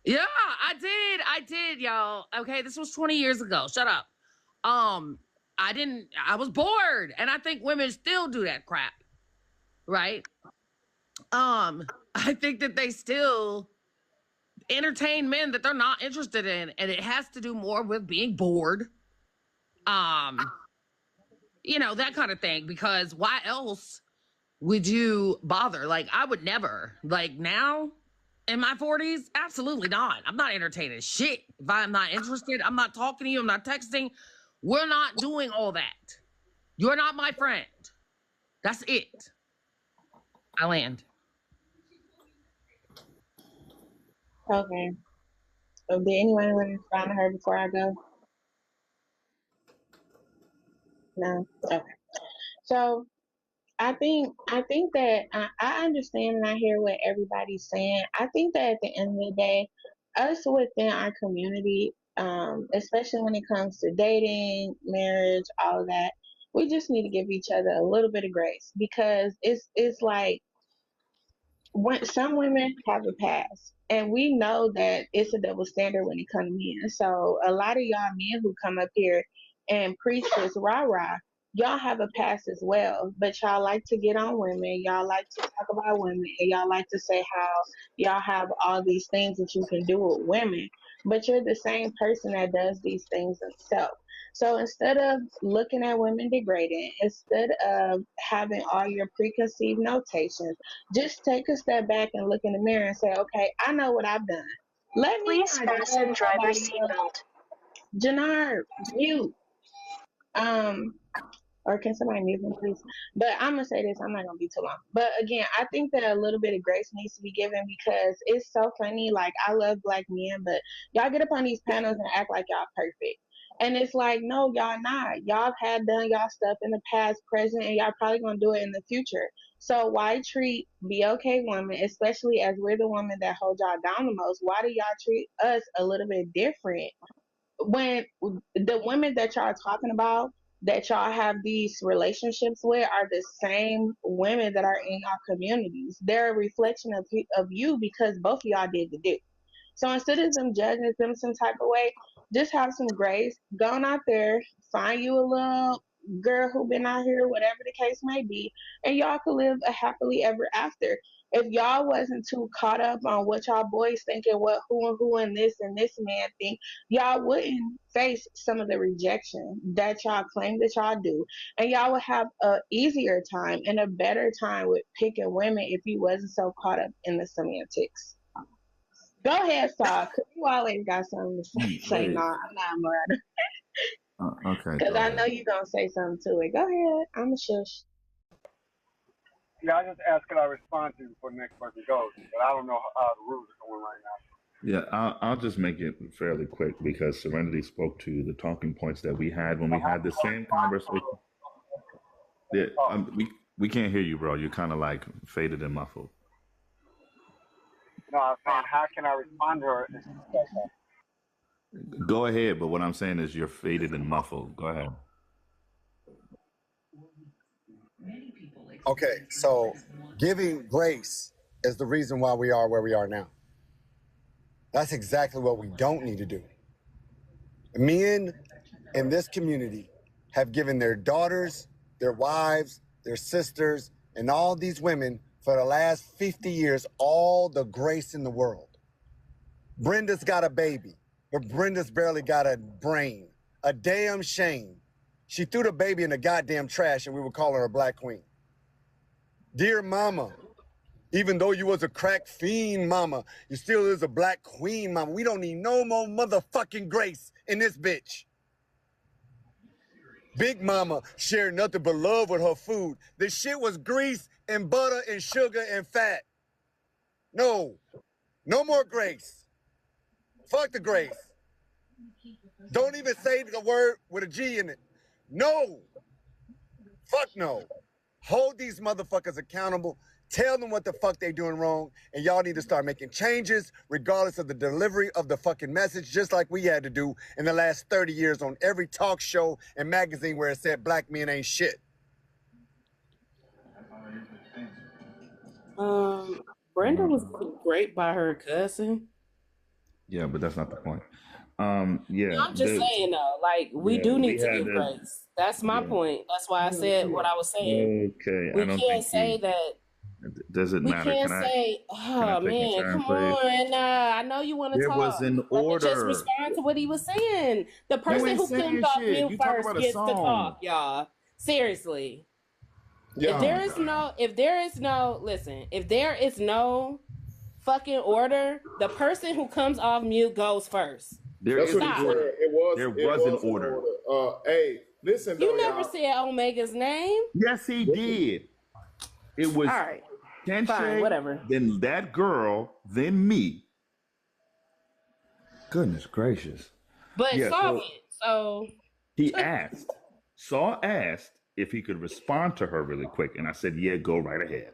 Speaker 3: Yeah, I did, y'all. Okay, this was 20 years ago. Shut up. I was bored, and I think women still do that crap. Right? I think that they still entertain men that they're not interested in, and it has to do more with being bored. You know, that kind of thing, because why else would you bother? Like, I would never. Like, now in my 40s, absolutely not. I'm not entertaining shit. If I'm not interested, I'm not talking to you, I'm not texting. We're not doing all that. You're not my friend. That's it. I land.
Speaker 9: Okay. So did anyone want to respond to her before I go? No? Okay. So I think that I understand and I hear what everybody's saying. I think that at the end of the day, us within our community, especially when it comes to dating, marriage, all of that, we just need to give each other a little bit of grace, because it's like, when some women have a past, and we know that it's a double standard when it comes to men. So a lot of y'all men who come up here and preach this rah-rah, y'all have a past as well, but y'all like to get on women, y'all like to talk about women, and y'all like to say how y'all have all these things that you can do with women, but you're the same person that does these things himself. So instead of looking at women degrading, instead of having all your preconceived notations, just take a step back and look in the mirror and say, okay, I know what I've done. Let me
Speaker 7: Please fasten driver's seatbelt.
Speaker 9: Jannar, mute. Or can somebody mute him, please? But I'm gonna say this, I'm not gonna be too long. But again, I think that a little bit of grace needs to be given, because it's so funny. Like, I love black men, but y'all get up on these panels and act like y'all perfect. And it's like, no, y'all not. Y'all have done y'all stuff in the past, present, and y'all probably gonna do it in the future. So why treat BOK women, especially as we're the women that hold y'all down the most, why do y'all treat us a little bit different when the women that y'all are talking about, that y'all have these relationships with, are the same women that are in your communities? They're a reflection of you, because both of y'all did the do. So instead of them judging them some type of way, just have some grace. Go on out there, find you a little girl who been out here, whatever the case may be, and y'all could live a happily ever after. If y'all wasn't too caught up on what y'all boys thinking, what who and this man think, y'all wouldn't face some of the rejection that y'all claim that y'all do, and y'all would have a easier time and a better time with picking women if you wasn't so caught up in the semantics. Go ahead, Saul, because you always got something to say. No, I'm not mad.
Speaker 16: Okay.
Speaker 9: Because I know you're going to say something to it. Go ahead. I'm a shush.
Speaker 22: Yeah, I just asked could I respond to before the next person goes, but I don't know how the rules are going right now.
Speaker 16: Yeah, I'll just make it fairly quick, because Serenity spoke to the talking points that we had when we had the same conversation. Yeah, we can't hear you, bro. You're kind of like faded and muffled.
Speaker 22: No, I was saying, how can I respond to her?
Speaker 16: Go ahead, but what I'm saying is you're faded and muffled. Go ahead.
Speaker 22: Okay, so giving grace is the reason why we are where we are now. That's exactly what we don't need to do. Men in this community have given their daughters, their wives, their sisters, and all these women for the last 50 years all the grace in the world. Brenda's got a baby, but Brenda's barely got a brain. A damn shame. She threw the baby in the goddamn trash and we would call her a black queen. Dear mama, even though you was a crack fiend mama, you still is a black queen mama. We don't need no more motherfucking grace in this bitch. Big mama shared nothing but love with her food. The shit was grease and butter and sugar and fat. No more grace. Fuck the grace. Don't even say the word with a G in it. No. Fuck no. Hold these motherfuckers accountable Tell them what the fuck they doing wrong, and y'all need to start making changes regardless of the delivery of the fucking message, just like we had to do in the last 30 years on every talk show and magazine where it said black men ain't shit.
Speaker 10: Brenda was great by her cousin.
Speaker 16: Yeah, but that's not the point.
Speaker 10: No, I'm just saying though, like we do need to give grace. That's my point. That's why I said what I was saying.
Speaker 16: Okay,
Speaker 10: we can't say that.
Speaker 16: Does it matter?
Speaker 10: We can't say, oh man, come on. I know you want to talk.
Speaker 16: It was in order.
Speaker 10: Just respond to what he was saying. The person who comes off mute first gets to talk, y'all. Seriously. Yeah. If there is no fucking order, the person who comes off mute goes first.
Speaker 16: There was an order.
Speaker 11: Hey, listen.
Speaker 10: You never said Omega's name.
Speaker 16: Yes, he did. It was
Speaker 10: all right.
Speaker 16: Tenshay,
Speaker 10: fine, whatever.
Speaker 16: Then that girl, then me. Goodness gracious.
Speaker 10: But so
Speaker 16: he asked. Saul asked if he could respond to her really quick, and I said, "Yeah, go right ahead."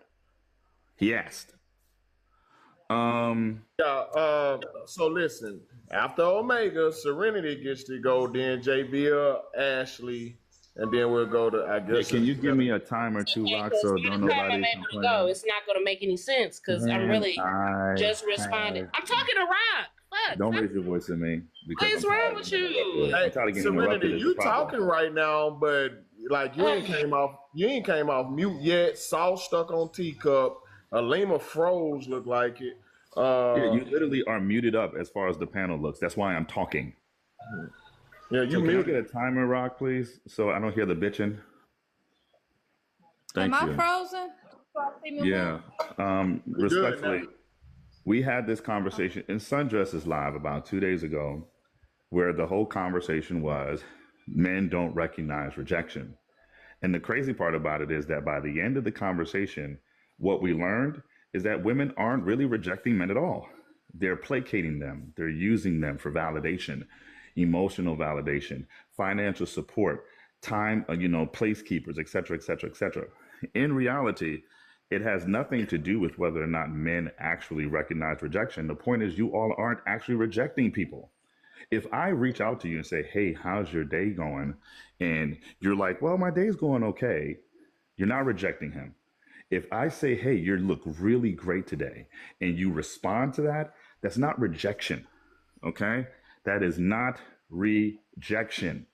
Speaker 16: He asked.
Speaker 11: So listen. After Omega, Serenity gets to go. Then JBL, Ashley. And then we'll go to, I guess.
Speaker 16: Can you give me a time or two, Rock, so don't nobody
Speaker 10: go. It's not going to make any sense because I'm really just responding. I'm talking to Rock. Fuck.
Speaker 16: Don't raise your voice at me.
Speaker 10: What is wrong with you?
Speaker 11: Hey, Serenity, you talking right now, but like you ain't came off mute yet. Saul stuck on teacup. Alima froze, look like it.
Speaker 16: Yeah, you literally are muted up as far as the panel looks. That's why I'm talking.
Speaker 11: Yeah, you
Speaker 16: can I get a timer, Rock, please, so I don't hear the bitching? Thank you.
Speaker 2: Am I frozen?
Speaker 16: Yeah. Respectfully, we had this conversation in Sundresses Live about 2 days ago, where the whole conversation was men don't recognize rejection. And the crazy part about it is that by the end of the conversation, what we learned is that women aren't really rejecting men at all. They're placating them. They're using them for validation. Emotional validation, financial support, time, placekeepers, et cetera, et cetera, et cetera. In reality, it has nothing to do with whether or not men actually recognize rejection. The point is you all aren't actually rejecting people. If I reach out to you and say, hey, how's your day going? And you're like, well, my day's going okay. You're not rejecting him. If I say, hey, you look really great today, and you respond to that, that's not rejection, okay? That is not rejection.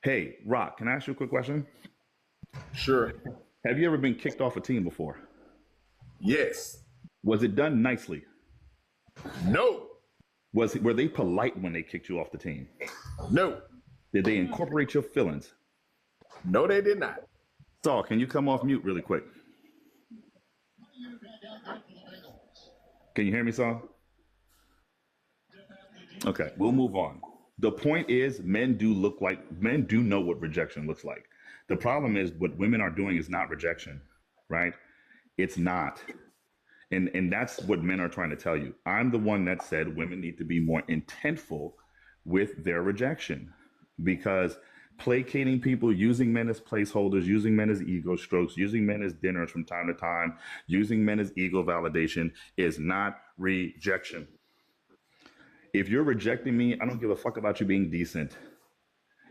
Speaker 16: Hey, Rock, can I ask you a quick question?
Speaker 11: Sure.
Speaker 16: Have you ever been kicked off a team before?
Speaker 11: Yes.
Speaker 16: Was it done nicely?
Speaker 11: No.
Speaker 16: Were they polite when they kicked you off the team?
Speaker 11: No.
Speaker 16: Did they incorporate your feelings?
Speaker 11: No, they did not.
Speaker 16: Saul, can you come off mute really quick? Can you hear me, Saul? Okay, we'll move on. The point is men do know what rejection looks like. The problem is what women are doing is not rejection, right? It's not. And that's what men are trying to tell you. I'm the one that said women need to be more intentful with their rejection, because placating people, using men as placeholders, using men as ego strokes, using men as dinners from time to time, using men as ego validation is not rejection. If you're rejecting me, I don't give a fuck about you being decent.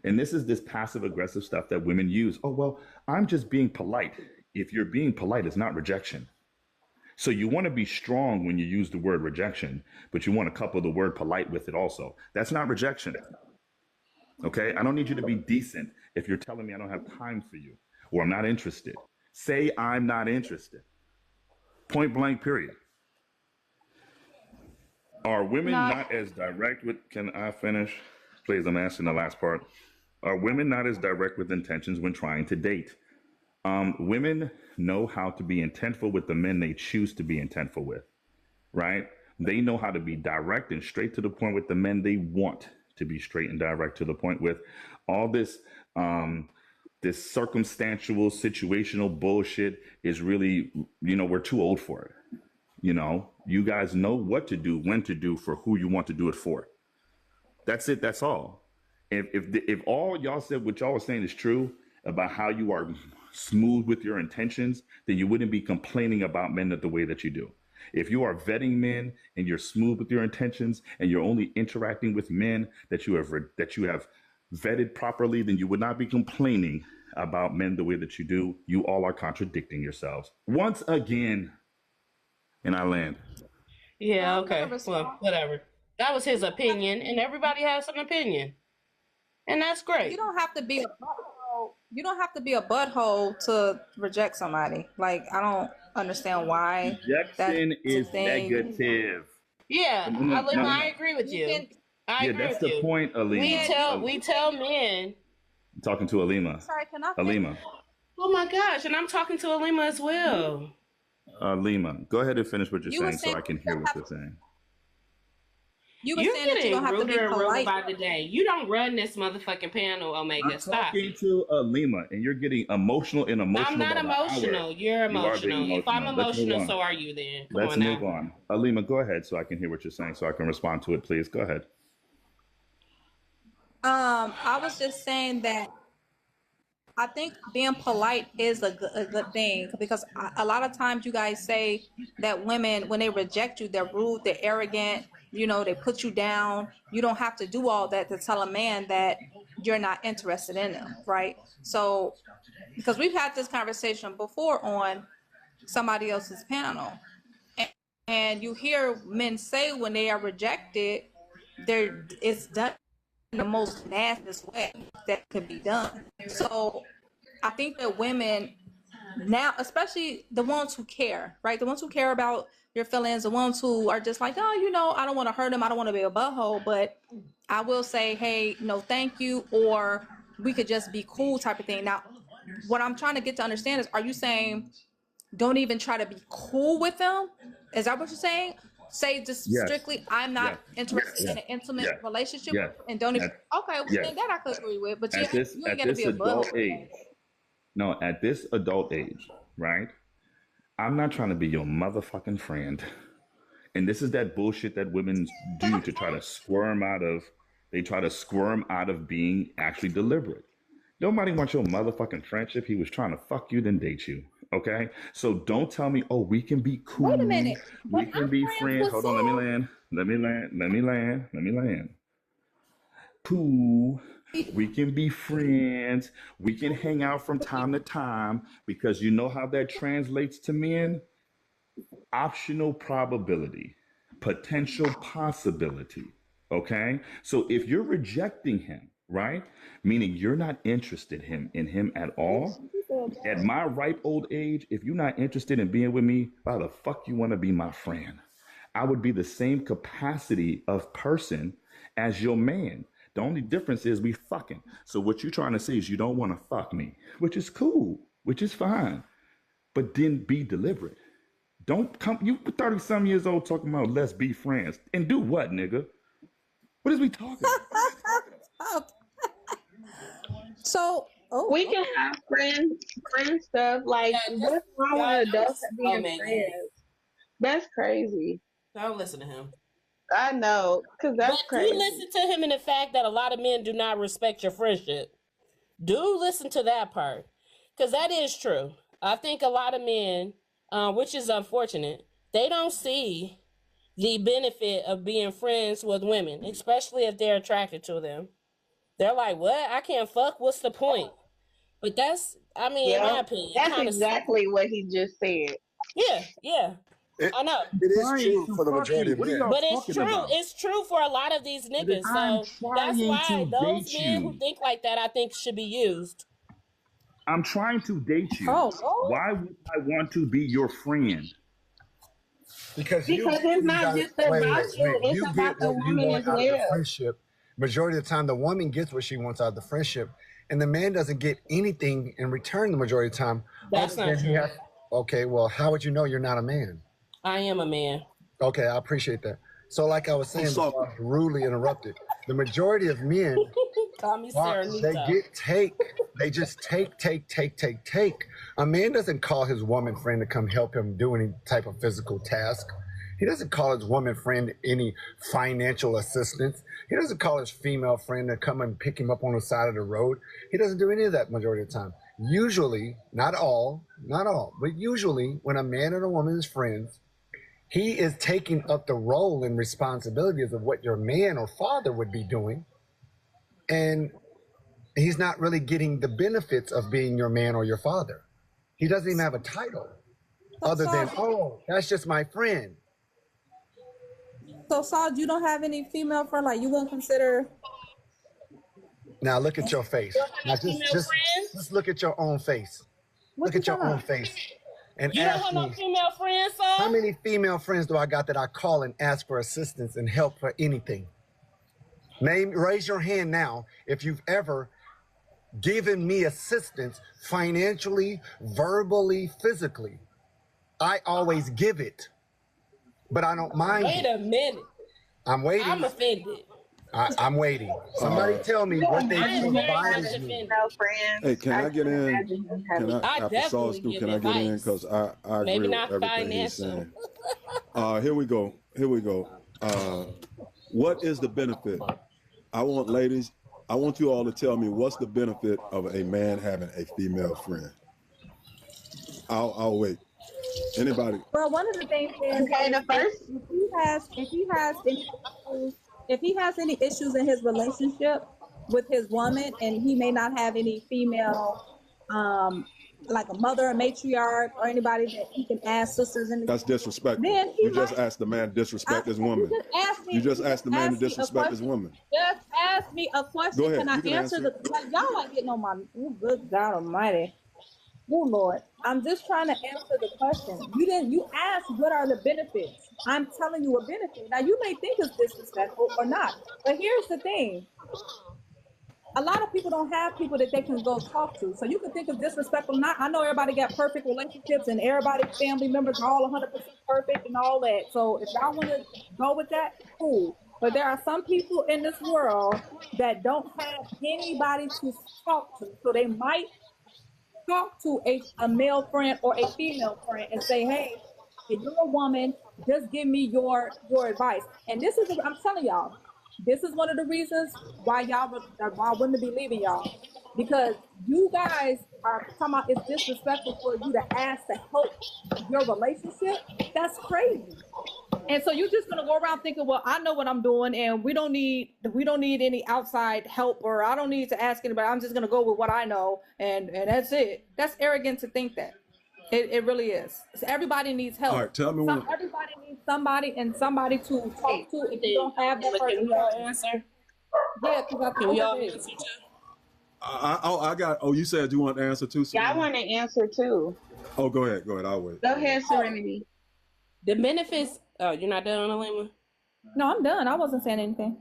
Speaker 16: And this is this passive aggressive stuff that women use. Oh, well, I'm just being polite. If you're being polite, it's not rejection. So you want to be strong when you use the word rejection, but you want to couple the word polite with it also. That's not rejection. Okay? I don't need you to be decent if you're telling me I don't have time for you or I'm not interested. Say I'm not interested. Point blank, period. Are women not as direct with, can I finish? Please, I'm asking the last part. Are women not as direct with intentions when trying to date? Women know how to be intentful with the men they choose to be intentful with, right? They know how to be direct and straight to the point with the men they want to be straight and direct to the point with. All this, this circumstantial, situational bullshit is really, we're too old for it. You guys know what to do, when to do, for who you want to do it for. That's it. That's all. If all y'all said, what y'all was saying is true about how you are smooth with your intentions, then you wouldn't be complaining about men the way that you do. If you are vetting men and you're smooth with your intentions and you're only interacting with men that you have vetted properly, then you would not be complaining about men the way that you do. You all are contradicting yourselves once again. And I land.
Speaker 20: Yeah, okay. Well, whatever. That was his opinion, and everybody has an opinion. And that's great.
Speaker 2: You don't have to be a butthole. You don't have to be a butthole to reject somebody. Like, I don't understand why.
Speaker 16: Rejection is negative.
Speaker 20: Yeah, Alima, I agree with you.
Speaker 16: That's the point, Alima.
Speaker 20: We tell men.
Speaker 16: I'm talking to Alima.
Speaker 2: Sorry, can I?
Speaker 16: Alima.
Speaker 20: Oh my gosh, and I'm talking to Alima as well.
Speaker 16: Alima, go ahead and finish what you're saying so I can hear what you're saying.
Speaker 2: You're saying that you don't have to be polite
Speaker 20: by the day. You don't run this motherfucking panel, Omega.
Speaker 16: I'm
Speaker 20: Stop.
Speaker 16: talking to Alima, and you're getting emotional.
Speaker 20: I'm not emotional. You're emotional. If I'm emotional, so are you then.
Speaker 16: Let's move on. Alima, go ahead so I can hear what you're saying so I can respond to it, please. Go ahead.
Speaker 2: I was just saying that I think being polite is a good thing, because a lot of times you guys say that women, when they reject you, they're rude, they're arrogant, they put you down. You don't have to do all that to tell a man that you're not interested in him, right? So, because we've had this conversation before on somebody else's panel, and you hear men say when they are rejected, it's done in the most nastiest way that could be done. So I think that women now, especially the ones who care, right? The ones who care about your feelings, the ones who are just like, oh, I don't want to hurt him. I don't want to be a butthole, but I will say, hey, no, thank you. Or we could just be cool type of thing. Now, what I'm trying to get to understand is, are you saying don't even try to be cool with them? Is that what you're saying? Say just strictly, I'm not interested in an intimate relationship, and don't even. Okay, well, then that I could agree with, but you ain't gotta be a adult age.
Speaker 16: No, at this adult age, right? I'm not trying to be your motherfucking friend, and this is that bullshit that women do to try to squirm out of. They try to squirm out of being actually deliberate. Nobody wants your motherfucking friendship. He was trying to fuck you, then date you. Okay, so don't tell me, oh, we can be cool.
Speaker 2: Wait a minute.
Speaker 16: We can be friends. Hold on, let me land. Cool. We can be friends. We can hang out from time to time, because you know how that translates to men? Optional probability, potential possibility. Okay, so if you're rejecting him, right? Meaning you're not interested in him at all. At my ripe old age, if you're not interested in being with me, why the fuck you want to be my friend? I would be the same capacity of person as your man. The only difference is we fucking. So what you're trying to say is you don't want to fuck me, which is cool, which is fine. But then be deliberate. Don't come, you 30-some years old talking about let's be friends. And do what, nigga? What is we talking about?
Speaker 9: So we can have friend stuff. Like, what's wrong with adults being friends? That's crazy.
Speaker 20: Don't listen to him.
Speaker 9: I know, because that's crazy.
Speaker 20: Do listen to him in the fact that a lot of men do not respect your friendship. Do listen to that part, because that is true. I think a lot of men, which is unfortunate, they don't see the benefit of being friends with women, especially if they're attracted to them. They're like, what? I can't fuck? What's the point? But that's, in my opinion.
Speaker 9: That's exactly what he just said.
Speaker 20: Yeah. I know.
Speaker 22: It is true for the majority of men.
Speaker 20: But it's true. About? It's true for a lot of these niggas. So that's why those men who think like that, I think, should be used.
Speaker 16: I'm trying to date you. Why would I want to be your friend?
Speaker 22: Because
Speaker 9: it's not just about you. It's about the woman as well.
Speaker 22: Friendship. Majority of the time, the woman gets what she wants out of the friendship, and the man doesn't get anything in return the majority of the time.
Speaker 20: That's not true.
Speaker 22: Okay, well, how would you know you're not a man?
Speaker 20: I am a man.
Speaker 22: Okay, I appreciate that. So like I was saying, rudely interrupted. The majority of men,
Speaker 20: call me
Speaker 22: they just take. A man doesn't call his woman friend to come help him do any type of physical task. He doesn't call his woman friend any financial assistance. He doesn't call his female friend to come and pick him up on the side of the road. He doesn't do any of that majority of the time. usually, not all, but usually when a man and a woman is friends, he is taking up the role and responsibilities of what your man or father would be doing. And he's not really getting the benefits of being your man or your father. He doesn't even have a title other than, oh, that's just my friend.
Speaker 2: So, Saul, you don't have any female friend? Like, you wouldn't consider...
Speaker 22: Now look at your face. Now just look at your own face. Look at your own face. And
Speaker 18: you don't have no female friends, Saul?
Speaker 22: How many female friends do I got that I call and ask for assistance and help for anything? Raise your hand now if you've ever given me assistance financially, verbally, physically. I always give it, but I don't mind.
Speaker 18: Wait a minute.
Speaker 22: I'm waiting.
Speaker 18: I'm offended.
Speaker 22: I'm waiting. Somebody tell me what they provided me.
Speaker 4: Hey, can I get in? Can I
Speaker 18: definitely
Speaker 4: can I get in? Because I agree with everything he's saying. Here we go. What is the benefit? I want you all to tell me what's the benefit of a man having a female friend. I'll wait. Anybody?
Speaker 2: Well, one of the things is, okay, the first, if he has any issues in his relationship with his woman, and he may not have any female, like a mother, a matriarch, or anybody that he can ask, sisters in the
Speaker 4: That's disrespectful. You just asked the man to disrespect his woman. You just asked the man to disrespect his woman.
Speaker 2: Just ask me a question.
Speaker 4: Go ahead.
Speaker 2: Can I answer the? Like, y'all ain't getting on my. Oh, good God Almighty. Oh Lord, I'm just trying to answer the question. You asked what are the benefits. I'm telling you a benefit. Now you may think it's disrespectful or not, but here's the thing. A lot of people don't have people that they can go talk to. So you can think it's disrespectful or not. I know everybody got perfect relationships and everybody's family members are all 100% perfect and all that. So if y'all want to go with that, cool. But there are some people in this world that don't have anybody to talk to. So they might talk to a male friend or a female friend and say, hey, if you're a woman, just give me your advice. And this is, I'm telling y'all, this is one of the reasons why why women be leaving y'all. Because you guys are talking about it's disrespectful for you to ask to help your relationship. That's crazy. And so you're just gonna go around thinking, well, I know what I'm doing, and we don't need any outside help, or I don't need to ask anybody. I'm just gonna go with what I know, and that's it. That's arrogant to think that. It really is. So everybody needs help.
Speaker 4: All right, tell me what.
Speaker 2: Everybody needs somebody to talk to. If you don't have that person,
Speaker 18: can we all answer?
Speaker 2: Yeah, because
Speaker 18: can we all answer too?
Speaker 4: I got. Oh, you said you want to answer too.
Speaker 9: Yeah, I want to answer too.
Speaker 4: Oh, go ahead. I'll wait.
Speaker 9: Go ahead, Serenity.
Speaker 18: The benefits. Oh, you're not done, Alima?
Speaker 2: No, I'm done. I wasn't saying anything.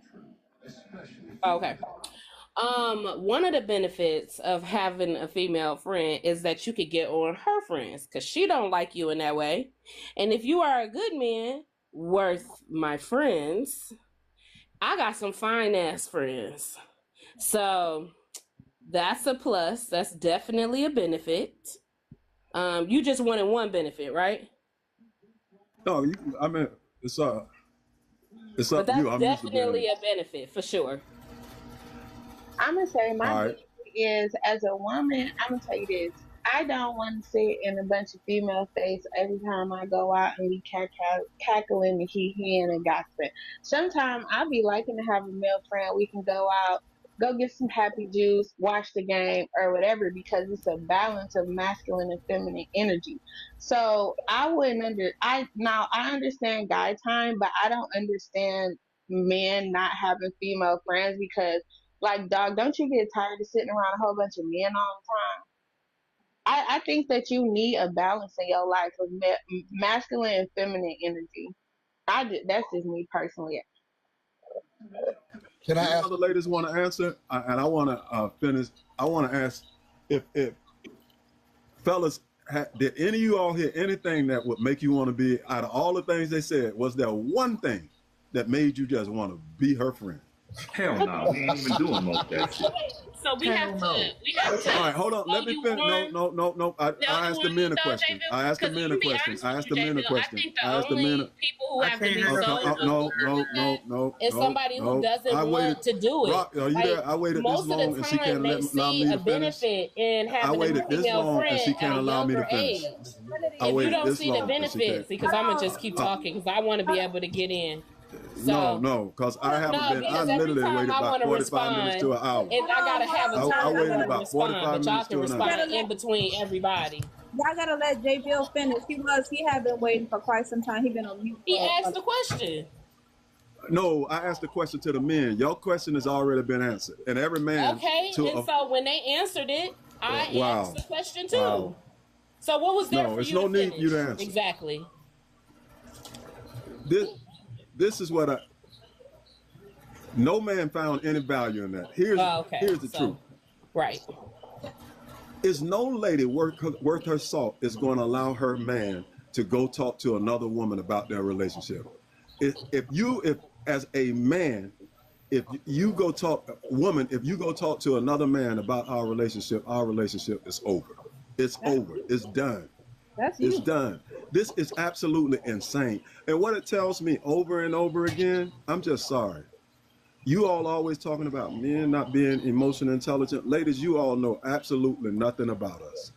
Speaker 18: Oh, okay. One of the benefits of having a female friend is that you could get on her friends because she don't like you in that way. And if you are a good man worth my friends, I got some fine ass friends. So that's a plus. That's definitely a benefit. You just wanted one benefit, right?
Speaker 4: No, I mean, it's up to you.
Speaker 18: That's definitely a benefit for sure.
Speaker 9: I'm gonna say my thing is, as a woman, I'm gonna tell you this. I don't want to sit in a bunch of female face every time I go out and be cackling and hee-heeing and gossiping. Sometimes I'll be liking to have a male friend. We can go out, go get some happy juice, watch the game or whatever, because it's a balance of masculine and feminine energy. So I understand guy time, but I don't understand men not having female friends because, like, dog, don't you get tired of sitting around a whole bunch of men all the time? I think that you need a balance in your life of masculine and feminine energy. That's just me personally.
Speaker 4: Can I ask? The ladies want to answer, and I want to finish. I want to ask if fellas, did any of you all hear anything that would make you want to be, out of all the things they said, was there one thing that made you just want to be her friend?
Speaker 16: Hell no, we ain't even doing most of that shit.
Speaker 18: So we have to.
Speaker 4: All right, hold on. Let me finish. No. I asked the men a question. I asked the men a question. I asked the men a question. I asked the men.
Speaker 18: People who have to be
Speaker 4: No.
Speaker 18: Is somebody who doesn't want to do it.
Speaker 4: Rock, are you there? I waited this long and she can't allow me to finish.
Speaker 18: In having
Speaker 4: I waited this long and she can't allow me to finish.
Speaker 18: If you don't see the benefits, because I'm gonna just keep talking, because I want to be able to get in. So,
Speaker 4: no, because I haven't been. I literally waited about 45 minutes to an hour.
Speaker 18: And I gotta have a time.
Speaker 4: I waited about 45 minutes to an hour.
Speaker 18: Respond in between everybody.
Speaker 2: Y'all gotta let J. Bill finish. He had been waiting for quite some time. He been on mute.
Speaker 18: He asked the question.
Speaker 4: No, I asked the question to the men. Your question has already been answered, and every man.
Speaker 18: Okay, and so when they answered it, I asked the question too. Wow. So what was there for you to finish? No, it's no need you to answer. Exactly.
Speaker 4: This is what no man found any value in that. Here's the truth.
Speaker 18: Right.
Speaker 4: Is no lady worth her salt is going to allow her man to go talk to another woman about their relationship. If as a man, if you go talk to another man about our relationship is over. It's over. It's done. It's done. This is absolutely insane. And what it tells me over and over again, I'm just sorry. You all always talking about men not being emotionally intelligent. Ladies, you all know absolutely nothing about us.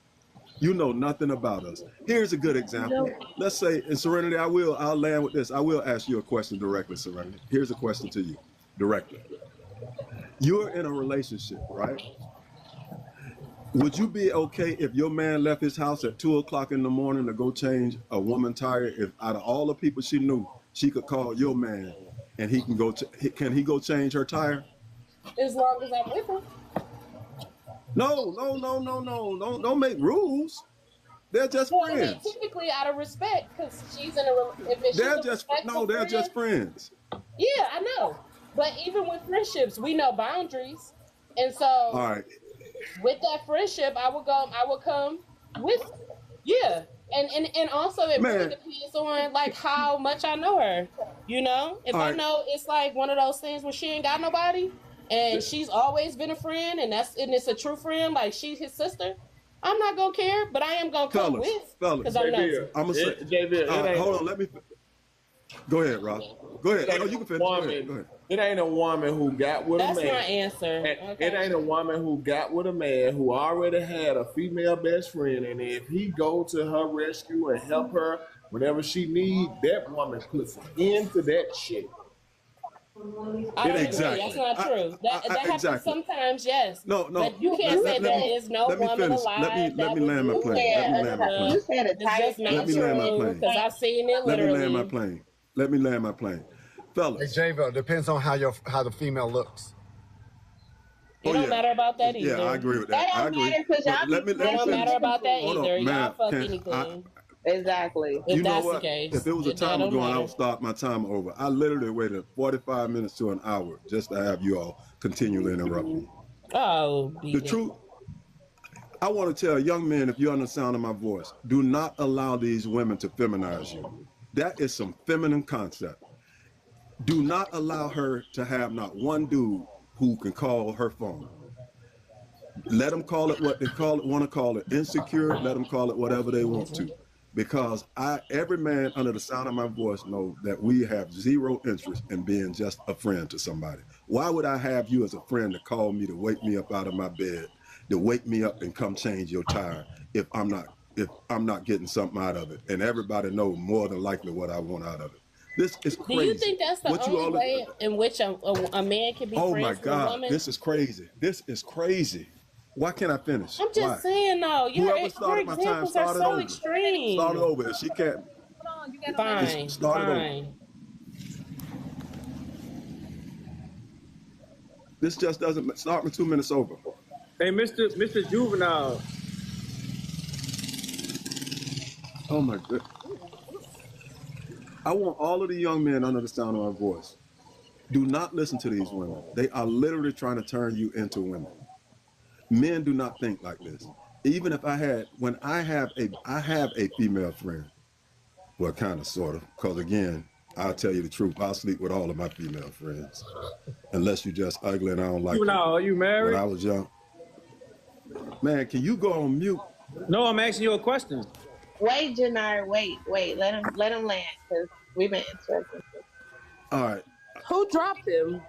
Speaker 4: You know nothing about us. Here's a good example. Let's say, in Serenity, I'll land with this. I will ask you a question directly, Serenity. Here's a question to you directly. You're in a relationship, right? Would you be okay if your man left his house at 2 o'clock in the morning to go change a woman tire? If out of all the people she knew, she could call your man and he can go, can he go change her tire?
Speaker 18: As long as I'm with him.
Speaker 4: No. Don't make rues. They're just friends.
Speaker 18: I mean, typically out of respect, because she's in a
Speaker 4: they're just friends.
Speaker 18: Yeah, I know. But even with friendships, we know boundaries. And so
Speaker 4: all right.
Speaker 18: With that friendship, I would come with, and also it really depends on like how much I know her, you know. If I know it's like one of those things where she ain't got nobody, and she's always been a friend, and it's a true friend, like she's his sister, I'm not gonna care, but I am gonna come with because I know.
Speaker 11: I'm gonna say,
Speaker 4: hold on, let me. Go ahead, Rob. Go ahead. Oh, you can finish. Go ahead.
Speaker 11: It ain't a woman who got with a man.
Speaker 18: That's my answer.
Speaker 11: It ain't a woman who got with a man who already had a female best friend, and if he go to her rescue and help her whenever she need, that woman puts an end to that shit.
Speaker 18: I don't agree. That's not true. That happens sometimes, yes. No. But you can't say there is no woman alive.
Speaker 4: Let me land my plane.
Speaker 18: You said it tight. Let me land my plane. Because I've seen it literally.
Speaker 4: Let me land my plane. Fellas.
Speaker 22: Hey, J-Vel, depends on how the female looks.
Speaker 18: It don't matter about that either.
Speaker 4: Yeah, I agree with that. I agree.
Speaker 18: It don't matter about that either. Y'all fuck anything.
Speaker 9: Exactly.
Speaker 4: You know what? If it was a time ago, I would start my time over. I literally waited 45 minutes to an hour just to have you all continually interrupt me.
Speaker 18: Oh,
Speaker 4: the truth. I want to tell young men, if you're on the sound of my voice, do not allow these women to feminize you. That is some feminine concept. Do not allow her to have not one dude who can call her phone. Let them call it what they want to call it, insecure. Let them call it whatever they want to. Because every man under the sound of my voice know that we have zero interest in being just a friend to somebody. Why would I have you as a friend to call me to wake me up out of my bed, to wake me up and come change your tire if I'm not getting something out of it? And everybody knows more than likely what I want out of it. This is crazy.
Speaker 18: Do you think that's the only way in which a man can be friends with a woman? Oh my God,
Speaker 4: this is crazy. This is crazy. Why can't I finish?
Speaker 18: I'm just saying, though. Your examples are so extreme.
Speaker 4: Start it over. If she can't.
Speaker 18: Fine.
Speaker 4: Over. This just doesn't start me 2 minutes over.
Speaker 11: Hey, Mr. Juvenile.
Speaker 4: Oh my goodness. I want all of the young men under the sound of my voice. Do not listen to these women. They are literally trying to turn you into women. Men do not think like this. Even if I have a female friend, well, kind of, sort of, because again, I'll tell you the truth. I'll sleep with all of my female friends, unless you just ugly and I don't like
Speaker 12: you. Now, are you married?
Speaker 4: When I was young. Man, can you go on mute?
Speaker 12: No, I'm asking you a question.
Speaker 9: Wait, Jannar, wait. Let him land, because we've been interrupting.
Speaker 4: All right.
Speaker 20: Who dropped him?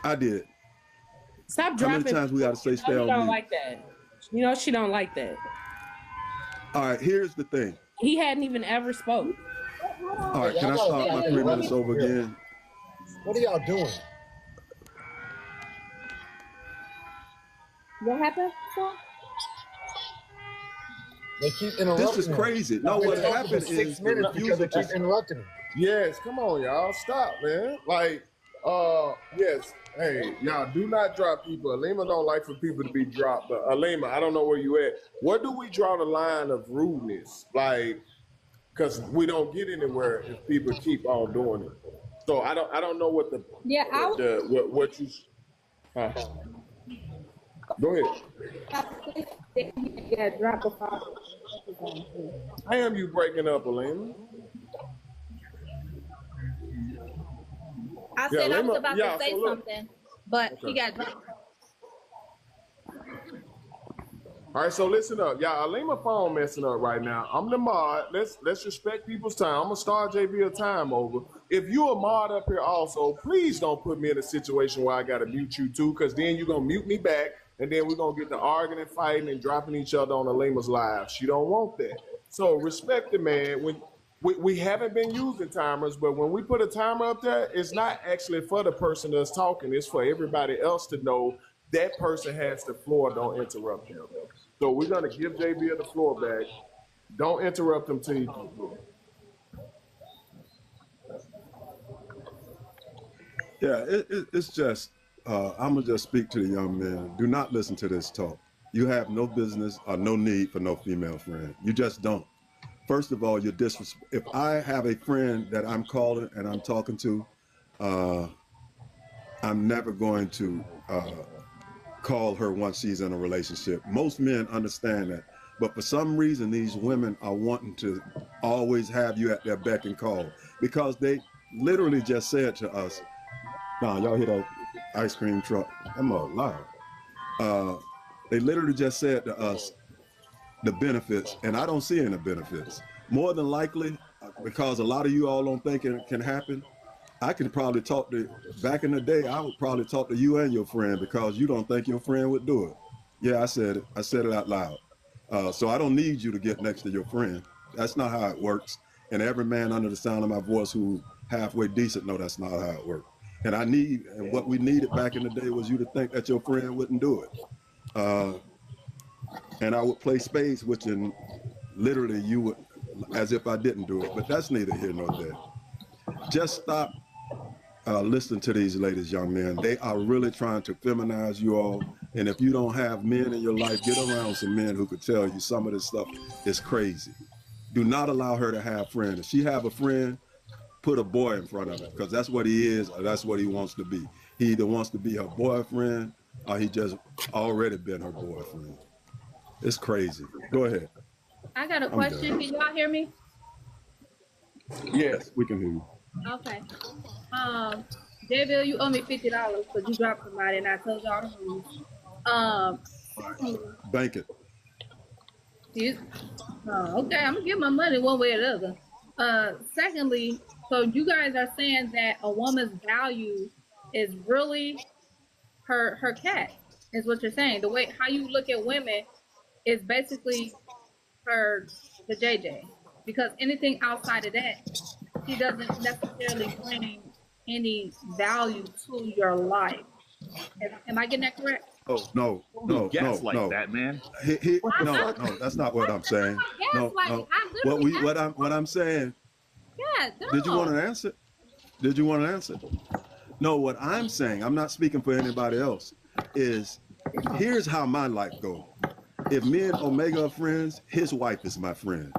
Speaker 4: I did.
Speaker 20: Stop dropping.
Speaker 4: How many times we got to say stay on mute?
Speaker 20: She don't like that. You know she don't like that.
Speaker 4: All right, here's the thing.
Speaker 20: He hadn't even ever spoke.
Speaker 4: All right, can I start my 3 minutes over again?
Speaker 22: What are y'all doing?
Speaker 2: What happened?
Speaker 22: They keep interrupting.
Speaker 4: This is crazy. No, what happened is
Speaker 22: 6 minutes because they keep interrupting him.
Speaker 11: Yes, come on, y'all. Stop, man. Like, yes. Hey, y'all, do not drop people. Alima don't like for people to be dropped. But Alima, I don't know where you at. Where do we draw the line of rudeness? Like, because we don't get anywhere if people keep on doing it. So I don't know what the what you. Go ahead.
Speaker 2: Yeah, drop the phone.
Speaker 11: I am you breaking up, Alima.
Speaker 2: I said I was about to say something, but he got dropped.
Speaker 11: All right, so listen up. Y'all, Alima phone messing up right now. I'm the mod. Let's respect people's time. I'm gonna start JV a time over. If you a mod up here also, please don't put me in a situation where I gotta mute you too, because then you're gonna mute me back, and then we're gonna get to arguing and fighting and dropping each other on Alima's live. She don't want that. So respect the man. When we haven't been using timers, but when we put a timer up there, it's not actually for the person that's talking. It's for everybody else to know that person has the floor. Don't interrupt him. So we're going to give JB the floor back. Don't interrupt him till you
Speaker 4: Yeah, it's just, I'm going to just speak to the young men. Do not listen to this talk. You have no business or no need for no female friend. You just don't. First of all, you're disrespect. If I have a friend that I'm calling and I'm talking to, I'm never going to call her once she's in a relationship. Most men understand that. But for some reason, these women are wanting to always have you at their beck and call, because they literally just said to us, "Nah, y'all hear that ice cream truck? I'm all loud." They literally just said to us the benefits, and I don't see any benefits. More than likely, because a lot of you all don't think it can happen, I could probably talk to, back in the day, I would probably talk to you and your friend, because you don't think your friend would do it. Yeah, I said it. I said it out loud. So I don't need you to get next to your friend. That's not how it works. And every man under the sound of my voice who halfway decent know that's not how it works. And what we needed back in the day was you to think that your friend wouldn't do it. And I would play spades, which in literally you would, as if I didn't do it. But that's neither here nor there. Just stop listening to these ladies, young men. They are really trying to feminize you all. And if you don't have men in your life, get around some men who could tell you some of this stuff is crazy. Do not allow her to have friends. If she have a friend, put a boy in front of it, because that's what he is, or that's what he wants to be. He either wants to be her boyfriend, or he just already been her boyfriend. It's crazy. Go ahead.
Speaker 2: I got a question. Can y'all hear me?
Speaker 4: Yes, we can hear you.
Speaker 2: Okay. J-Bill, you owe me $50 because you dropped somebody and I told y'all the rules.
Speaker 4: Bank it.
Speaker 2: Okay, I'm gonna get my money one way or the other. Secondly, so you guys are saying that a woman's value is really her cat, is what you're saying. The way how you look at women is basically the JJ, because anything outside of that, she doesn't necessarily bring any value to your life. Am I getting that correct?
Speaker 4: Oh, no,
Speaker 16: that, man.
Speaker 4: No, that's not what I'm saying. No. What I'm saying.
Speaker 2: Yeah.
Speaker 4: Did you want an answer? Did you want an answer? No, what I'm saying, I'm not speaking for anybody else, is here's how my life goes. If me and Omega are friends, his wife is my friend.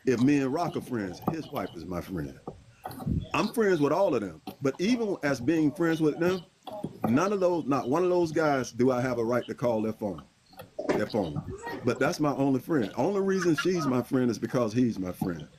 Speaker 4: If me and Rock are friends, his wife is my friend. I'm friends with all of them. But even as being friends with them, not one of those guys do I have a right to call their phone. But that's my only friend. Only reason she's my friend is because he's my friend.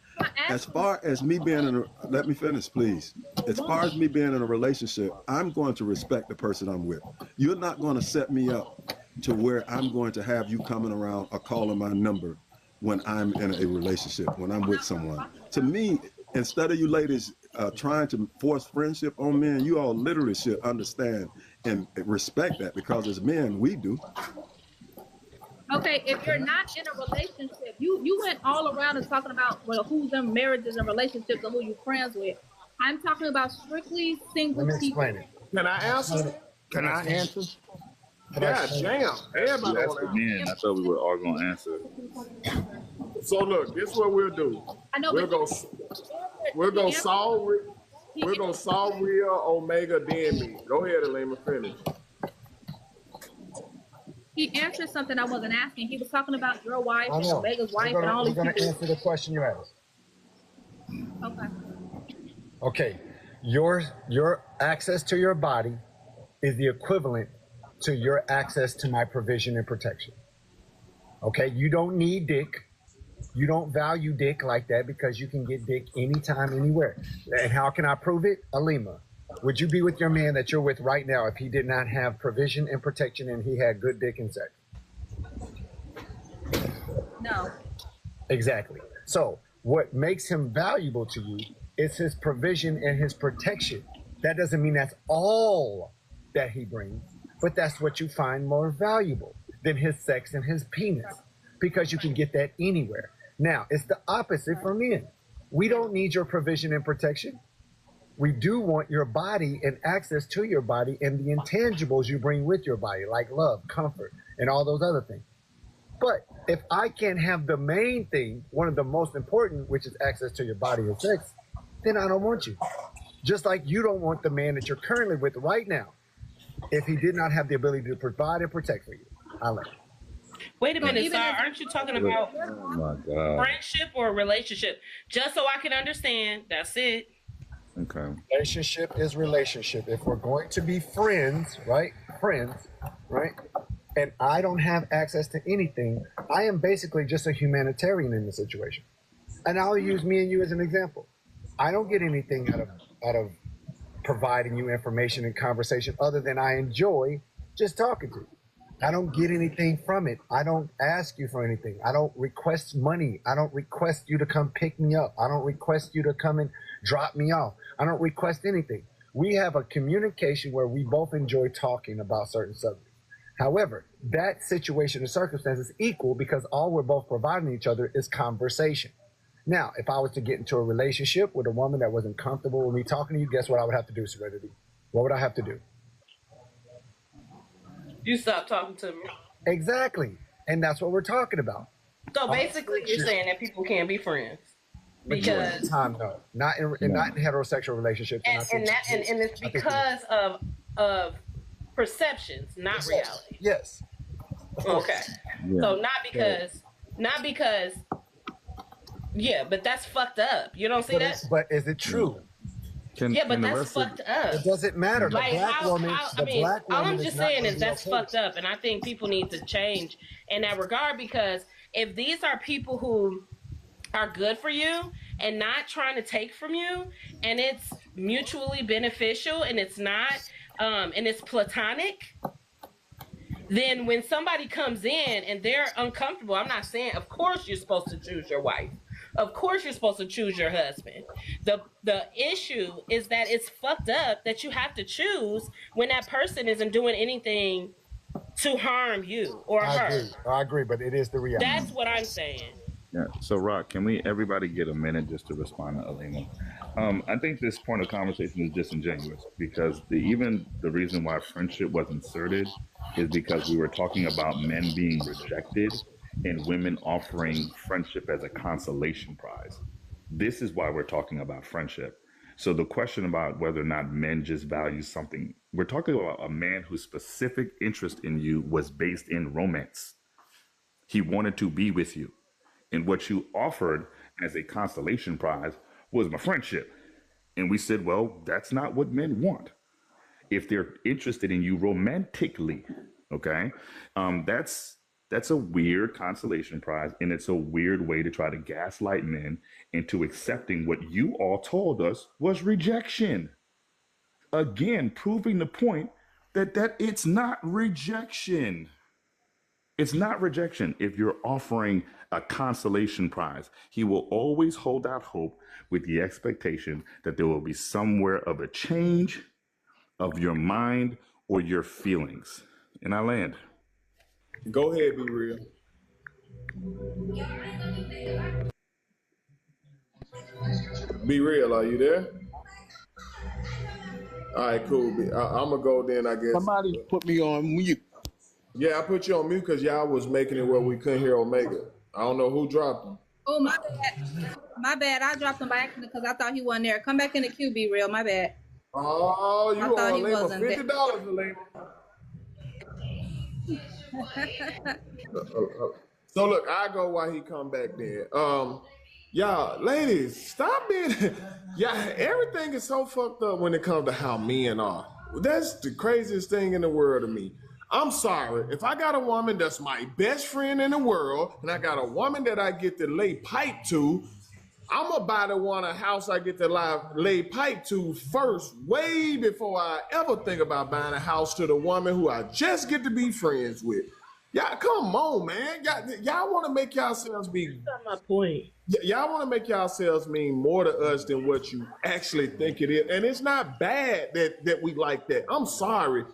Speaker 4: as far as me being in a, let me finish, please. As far as me being in a relationship, I'm going to respect the person I'm with. You're not going to set me up to where I'm going to have you coming around or calling my number when I'm in a relationship, when I'm with someone. To me, instead of you ladies trying to force friendship on men, you all literally should understand and respect that, because as men, we do.
Speaker 2: Okay, if you're not in a relationship, you went all around and talking about, well, who's in marriages and relationships and who you friends with. I'm talking about strictly single
Speaker 22: Let me
Speaker 2: people.
Speaker 22: explain it.
Speaker 11: Can I answer?
Speaker 22: Can I answer?
Speaker 11: God damn. Everybody
Speaker 16: That's
Speaker 11: want
Speaker 16: for
Speaker 11: to
Speaker 16: men. I thought we were all going to answer.
Speaker 11: So look, this is what we'll do.
Speaker 2: I know,
Speaker 11: We'll go Saul Real, Omega, then me. Go ahead, Alima, finish.
Speaker 2: He answered something I wasn't asking. He was talking about your wife and Omega's wife and all
Speaker 22: We're
Speaker 2: these
Speaker 22: going to
Speaker 2: people.
Speaker 22: answer the question you asked.
Speaker 2: Okay.
Speaker 22: Okay, your access to your body is the equivalent to your access to my provision and protection. Okay, you don't need dick. You don't value dick like that because you can get dick anytime, anywhere. And how can I prove it? Alima, would you be with your man that you're with right now if he did not have provision and protection and he had good dick and sex?
Speaker 2: No.
Speaker 22: Exactly. So what makes him valuable to you is his provision and his protection. That doesn't mean that's all that he brings, but that's what you find more valuable than his sex and his penis, because you can get that anywhere. Now, it's the opposite for men. We don't need your provision and protection. We do want your body and access to your body and the intangibles you bring with your body, like love, comfort, and all those other things. But if I can't have the main thing, one of the most important, which is access to your body and sex, then I don't want you. Just like you don't want the man that you're currently with right now if he did not have the ability to provide and protect for you. I'll let you.
Speaker 18: Wait a minute, Sar, aren't you talking about
Speaker 16: Oh my God.
Speaker 18: friendship or relationship? Just so I can understand, that's it.
Speaker 16: Okay.
Speaker 22: Relationship is relationship. If we're going to be friends, right? And I don't have access to anything, I am basically just a humanitarian in the situation. And I'll use me and you as an example. I don't get anything out of providing you information and conversation other than I enjoy just talking to you. I don't get anything from it. I don't ask you for anything. I don't request money. I don't request you to come pick me up. I don't request you to come and drop me off. I don't request anything. We have a communication where we both enjoy talking about certain subjects. However, that situation and circumstance is equal because all we're both providing each other is conversation. Now, if I was to get into a relationship with a woman that wasn't comfortable with me talking to you, guess what I would have to do, Serenity? What would I have to do?
Speaker 18: You stop talking to me.
Speaker 22: Exactly. And that's what we're talking about.
Speaker 18: So basically, you're saying that people can't be friends because
Speaker 22: time, no, not in heterosexual relationships.
Speaker 18: And it's because of perceptions, not reality.
Speaker 22: Yes.
Speaker 18: Okay.
Speaker 22: Yeah.
Speaker 18: So not because. Yeah, but that's fucked up. You don't see that?
Speaker 22: But is it true?
Speaker 18: But that's fucked up.
Speaker 22: It doesn't matter.
Speaker 18: Like
Speaker 22: black woman,
Speaker 18: all I'm just saying is that's fucked up, and I think people need to change in that regard, because if these are people who are good for you and not trying to take from you, and it's mutually beneficial, and it's not, and it's platonic, then when somebody comes in and they're uncomfortable, I'm not saying, of course you're supposed to choose your wife. Of course you're supposed to choose your husband. The issue is that it's fucked up that you have to choose when that person isn't doing anything to harm you or her.
Speaker 22: I agree, but it is the reality.
Speaker 18: That's what I'm saying.
Speaker 16: Yeah. So, Rock, can everybody get a minute just to respond to Alima? I think this point of conversation is disingenuous because the reason why friendship was inserted is because we were talking about men being rejected and women offering friendship as a consolation prize. This is why we're talking about friendship. So the question about whether or not men just value something, we're talking about a man whose specific interest in you was based in romance. He wanted to be with you. And what you offered as a consolation prize was my friendship. And we said, well, that's not what men want. If they're interested in you romantically, okay, that's That's a weird consolation prize, and it's a weird way to try to gaslight men into accepting what you all told us was rejection. Again, proving the point that it's not rejection. It's not rejection. If you're offering a consolation prize, he will always hold out hope with the expectation that there will be somewhere of a change of your mind or your feelings. And I land.
Speaker 11: Go ahead, Be Real. Be Real, are you there? All right, cool. I'm going to go then, I guess.
Speaker 22: Somebody put me on mute.
Speaker 11: Yeah, I put you on mute because y'all was making it where we couldn't hear Omega. I don't know who dropped him.
Speaker 2: Oh, my bad. My bad. I dropped him by accident because I thought he wasn't there. Come back in the queue, Be Real. My bad.
Speaker 11: Oh, you
Speaker 2: I
Speaker 11: on Alema. $50, Alema. So look, I go while he come back then. Y'all, ladies, stop being. Yeah, everything is so fucked up when it comes to how men are. That's the craziest thing in the world to me. I'm sorry if I got a woman that's my best friend in the world, and I got a woman that I get to lay pipe to. I'm gonna buy the one a house I get to lay pipe to first, way before I ever think about buying a house to the woman who I just get to be friends with. Y'all, come on, man. Y'all want to make yourselves be.
Speaker 10: That's my point.
Speaker 11: Y'all want to make yourselves mean more to us than what you actually think it is, and it's not bad that we like that. I'm sorry.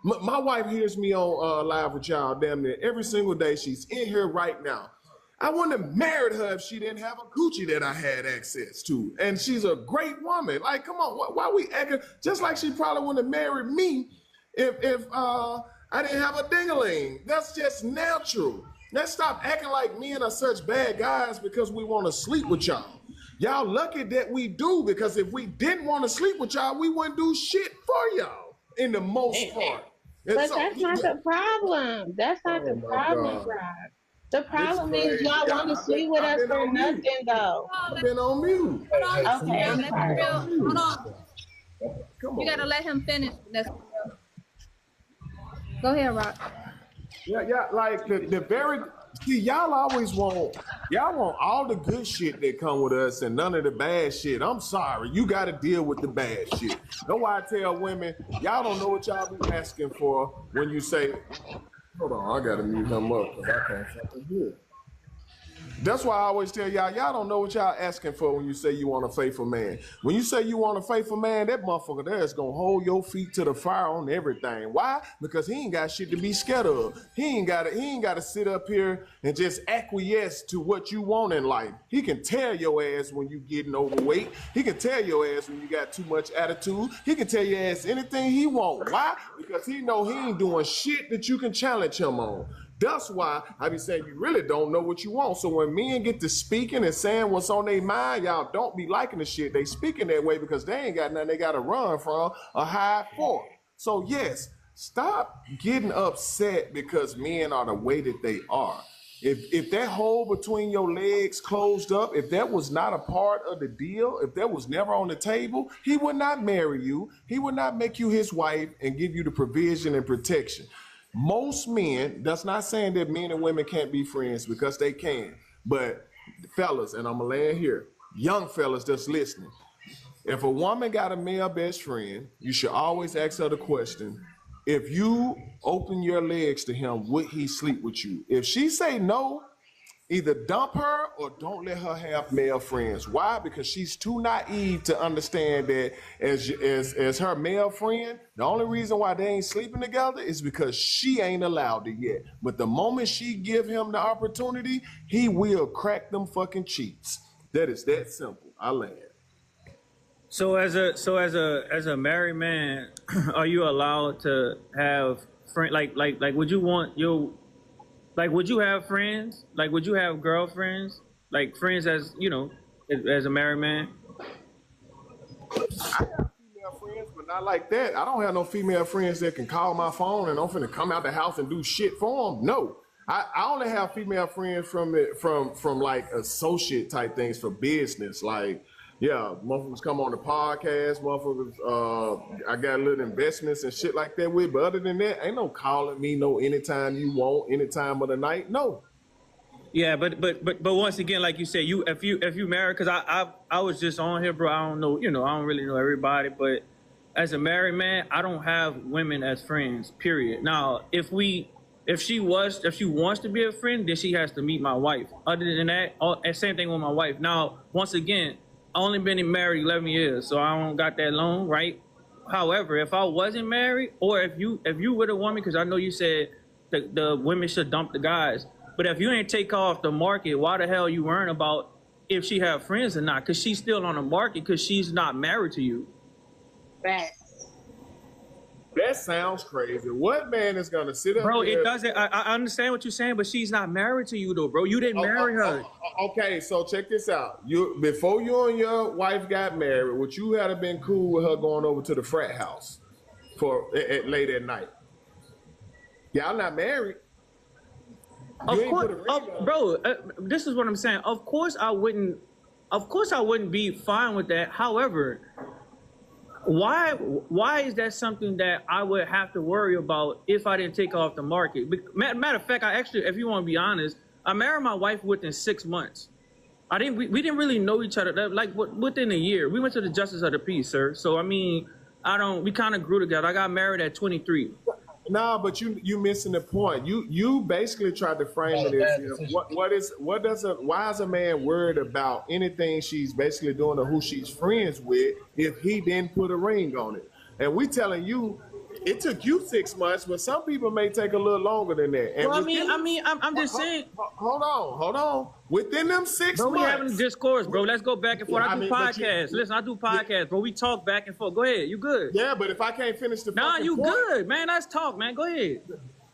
Speaker 11: My wife hears me on live with y'all damn near every single day. She's in here right now. I wouldn't have married her if she didn't have a coochie that I had access to. And she's a great woman. Like, come on, why we acting just like she probably wouldn't have married me if I didn't have a ding-a-ling. That's just natural. Let's stop acting like men are such bad guys because we want to sleep with y'all. Y'all lucky that we do, because if we didn't want to sleep with y'all, we wouldn't do shit for y'all in the most part.
Speaker 9: But so, that's not the problem. That's not the problem, Rob. The problem is y'all want to sleep with us for nothing, though.
Speaker 11: I've been on mute.
Speaker 9: Okay, I'm sorry.
Speaker 2: Hold on. You gotta let him finish. Go ahead, Rob.
Speaker 11: Yeah, like the very. See, y'all want all the good shit that come with us and none of the bad shit. I'm sorry, you got to deal with the bad shit. That's why I tell women, y'all don't know what y'all be asking for when you say, hold on, I got to mute him up because I can't fucking hear. That's why I always tell y'all don't know what y'all asking for when you say you want a faithful man. When you say you want a faithful man, that motherfucker there is going to hold your feet to the fire on everything. Why? Because he ain't got shit to be scared of. He ain't got to sit up here and just acquiesce to what you want in life. He can tell your ass when you getting overweight. He can tell your ass when you got too much attitude. He can tell your ass anything he want. Why? Because he know he ain't doing shit that you can challenge him on. That's why I be saying you really don't know what you want. So when men get to speaking and saying what's on their mind, y'all don't be liking the shit. They speaking that way because they ain't got nothing they got to run from or hide for. So yes, stop getting upset because men are the way that they are. If that hole between your legs closed up, if that was not a part of the deal, if that was never on the table, he would not marry you. He would not make you his wife and give you the provision and protection. Most men, that's not saying that men and women can't be friends, because they can. But fellas, and I'm going to land here, young fellas that's listening, if a woman got a male best friend, you should always ask her the question, if you open your legs to him, would he sleep with you? If she say no, either dump her or don't let her have male friends. Why? Because she's too naive to understand that as her male friend, the only reason why they ain't sleeping together is because she ain't allowed it yet. But the moment she give him the opportunity, he will crack them fucking cheeks. That is that simple. I land.
Speaker 12: So as a married man, are you allowed to have friend like would you want your would you have friends? Like, would you have girlfriends? Like, friends as, you know, as a married man?
Speaker 11: I have female friends, but not like that. I don't have no female friends that can call my phone and I'm finna come out the house and do shit for them. No. I only have female friends from like associate type things for business. Like, Yeah, motherfuckers come on the podcast, motherfuckers, I got little investments and shit like that with, but other than that, ain't no calling me no anytime you want, any time of the night, no.
Speaker 12: Yeah, but once again, like you said, if you married, because I was just on here, bro. I don't know, I don't really know everybody, but as a married man, I don't have women as friends. Period. Now, if she wants to be a friend, then she has to meet my wife. Other than that, same thing with my wife. Now, once again, I only been married 11 years, so I don't got that long, right? However, if I wasn't married, or if you with a woman, because I know you said the women should dump the guys. But if you ain't take her off the market, why the hell you worrying about if she have friends or not? Because she's still on the market because she's not married to you.
Speaker 9: Right.
Speaker 11: That sounds crazy. What man is going to sit up
Speaker 12: Bro,
Speaker 11: there?
Speaker 12: it doesn't. I understand what you're saying, but she's not married to you, though, bro. You didn't marry her.
Speaker 11: Okay, so check this out. Before you and your wife got married, would you have been cool with her going over to the frat house late at night? Y'all not married.
Speaker 12: Of course, bro. This is what I'm saying. Of course, I wouldn't be fine with that. However, why is that something that I would have to worry about if I didn't take her off the market? Matter of fact, if you want to be honest, I married my wife within 6 months. We didn't really know each other within a year. We went to the Justice of the Peace, sir. So I mean, we kind of grew together. I got married at 23.
Speaker 11: Nah, but you missing the point. You basically tried to frame it as why is a man worried about anything she's basically doing or who she's friends with if he didn't put a ring on it? And we telling you it took you 6 months, but some people may take a little longer than that. And
Speaker 12: well, I'm just saying.
Speaker 11: Hold on. Within them 6 months,
Speaker 12: we having a discourse, bro. Let's go back and forth. I do podcasts. Listen, I do podcasts, bro. We talk back and forth. Go ahead. You good?
Speaker 11: Yeah, but if I can't finish the
Speaker 12: you good, man. Let's talk, man. Go ahead.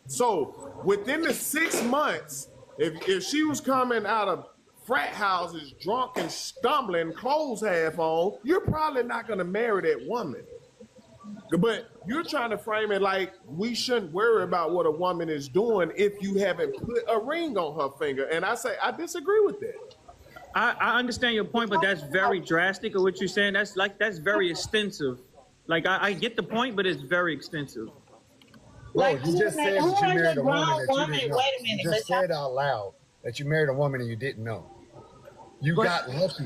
Speaker 11: So within the 6 months, if she was coming out of frat houses drunk and stumbling, clothes half on, you're probably not going to marry that woman. But you're trying to frame it like we shouldn't worry about what a woman is doing if you haven't put a ring on her finger. And I disagree with that.
Speaker 12: I understand your point, but that's very drastic of what you're saying. That's very extensive. Like I get the point, but it's very extensive.
Speaker 22: Bro, you just said that you married a woman that you didn't know. Wait a minute. You just said out loud that you married a woman and you didn't know. You got lucky.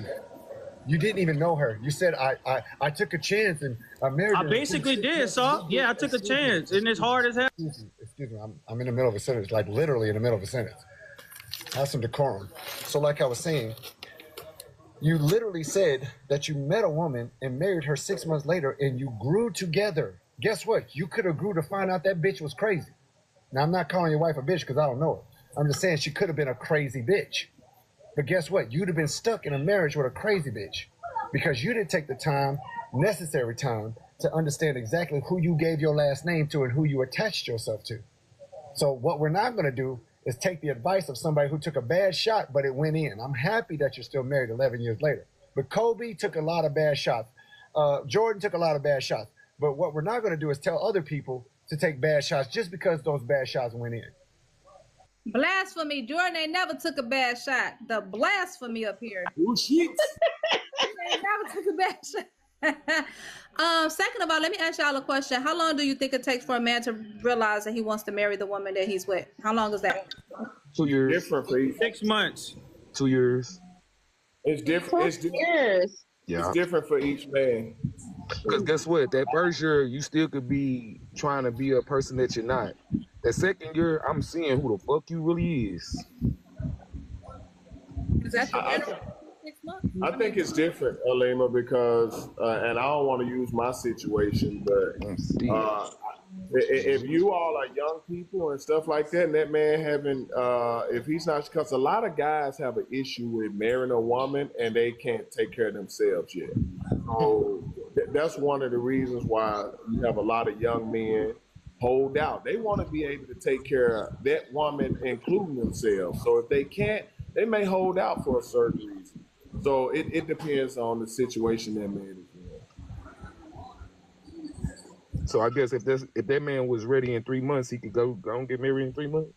Speaker 22: You didn't even know her. You said I took a chance and I married her.
Speaker 12: I basically did, so yeah, I took a chance, and it's hard as hell.
Speaker 22: Excuse me, I'm in the middle of a sentence, like literally in the middle of a sentence. Have some decorum. So like I was saying, you literally said that you met a woman and married her 6 months later and you grew together. Guess what? You could have grew to find out that bitch was crazy. Now, I'm not calling your wife a bitch because I don't know her. I'm just saying she could have been a crazy bitch. But guess what? You'd have been stuck in a marriage with a crazy bitch because you didn't take the necessary time to understand exactly who you gave your last name to and who you attached yourself to. So what we're not going to do is take the advice of somebody who took a bad shot, but it went in. I'm happy that you're still married 11 years later. But Kobe took a lot of bad shots. Jordan took a lot of bad shots. But what we're not going to do is tell other people to take bad shots just because those bad shots went in.
Speaker 2: Blasphemy. Jordan ain't never took a bad shot. The blasphemy up here.
Speaker 11: Oh, shit.
Speaker 2: Ain't never took a bad shot. Second of all, let me ask y'all a question. How long do you think it takes for a man to realize that he wants to marry the woman that he's with? How long is that?
Speaker 22: 2 years.
Speaker 11: Different for each.
Speaker 12: 6 months.
Speaker 22: 2 years.
Speaker 11: It's different. It's different for each man.
Speaker 17: Because guess what? That first year, you still could be trying to be a person that you're not. That second year, I'm seeing who the fuck you really is.
Speaker 2: Is that the 6 months?
Speaker 11: I think it's different, Alima, because, and I don't want to use my situation, but if you all are young people and stuff like that, and that man having, if he's not, because a lot of guys have an issue with marrying a woman and they can't take care of themselves yet. So that's one of the reasons why you have a lot of young men hold out. They want to be able to take care of that woman, including themselves. So if they can't, they may hold out for a certain reason. So it depends on the situation that man is in.
Speaker 17: So I guess if that man was ready in 3 months, he could go and get married in 3 months.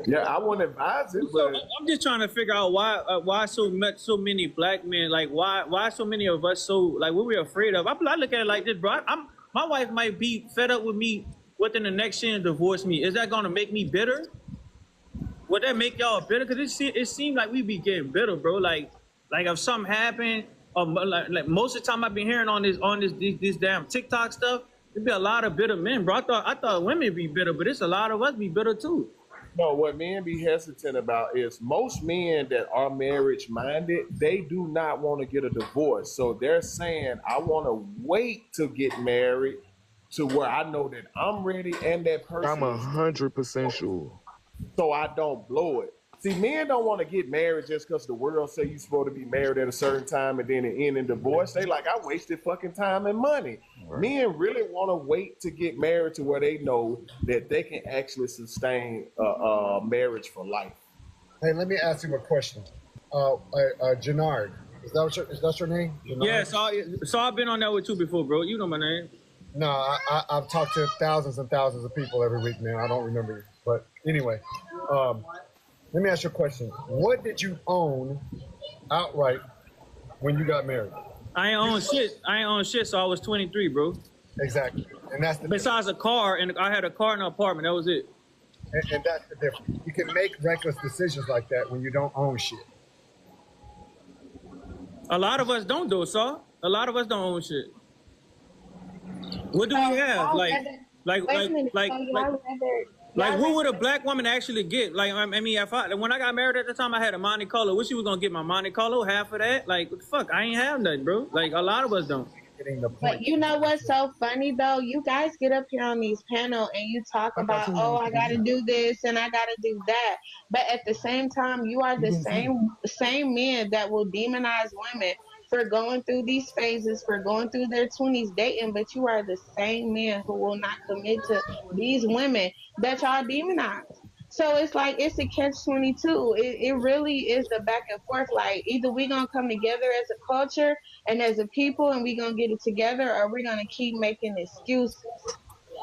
Speaker 11: Yeah, I wouldn't advise it, but
Speaker 12: I'm just trying to figure out why so many black men, like why so many of us so like what we're afraid of. I look at it like this, bro. My wife might be fed up with me within the next year and divorce me. Is that gonna make me bitter? Would that make y'all bitter? Because it seemed like we be getting bitter, bro. Like if something happened, like most of the time I've been hearing on this damn TikTok stuff, there'd be a lot of bitter men, bro. I thought women be bitter, but it's a lot of us be bitter too.
Speaker 11: No, what men be hesitant about is most men that are marriage minded, they do not want to get a divorce. So they're saying, I want to wait to get married to where I know that I'm ready and that person.
Speaker 17: I'm 100% sure.
Speaker 11: So I don't blow it. See, men don't want to get married just because the world say you're supposed to be married at a certain time and then it end in divorce. They like, I wasted fucking time and money. Right. Men really want to wait to get married to where they know that they can actually sustain a marriage for life.
Speaker 22: Hey, let me ask you a question. Jannard, is that your name? Jannard?
Speaker 12: Yeah, so I've been on that with you before, bro. You know my name.
Speaker 22: No, I've talked to thousands and thousands of people every week, man. I don't remember you. But anyway, let me ask you a question. What did you own outright when you got married?
Speaker 12: I ain't own shit, so I was 23, bro.
Speaker 22: Exactly. And that's the
Speaker 12: besides a car, and I had a car in an apartment. That was it.
Speaker 22: And that's the difference. You can make reckless decisions like that when you don't own shit.
Speaker 12: A lot of us don't do it, Saul. A lot of us don't own shit. What do we have? Like, what would a black woman actually get? Like, I mean, when I got married at the time, I had a Monte Carlo. What she was gonna get my Monte Carlo? Half of that? Like, fuck, I ain't have nothing, bro. Like, a lot of us don't.
Speaker 9: But you know what's so funny though? You guys get up here on these panels and you talk about, oh, I gotta do this and I gotta do that. But at the same time, you are the same men that will demonize women for going through these phases, for going through their 20s dating, but you are the same men who will not commit to these women that y'all demonize. So it's like, it's a catch-22. It really is the back and forth. Like, either we gonna come together as a culture and as a people and we gonna get it together, or we're gonna keep making excuses.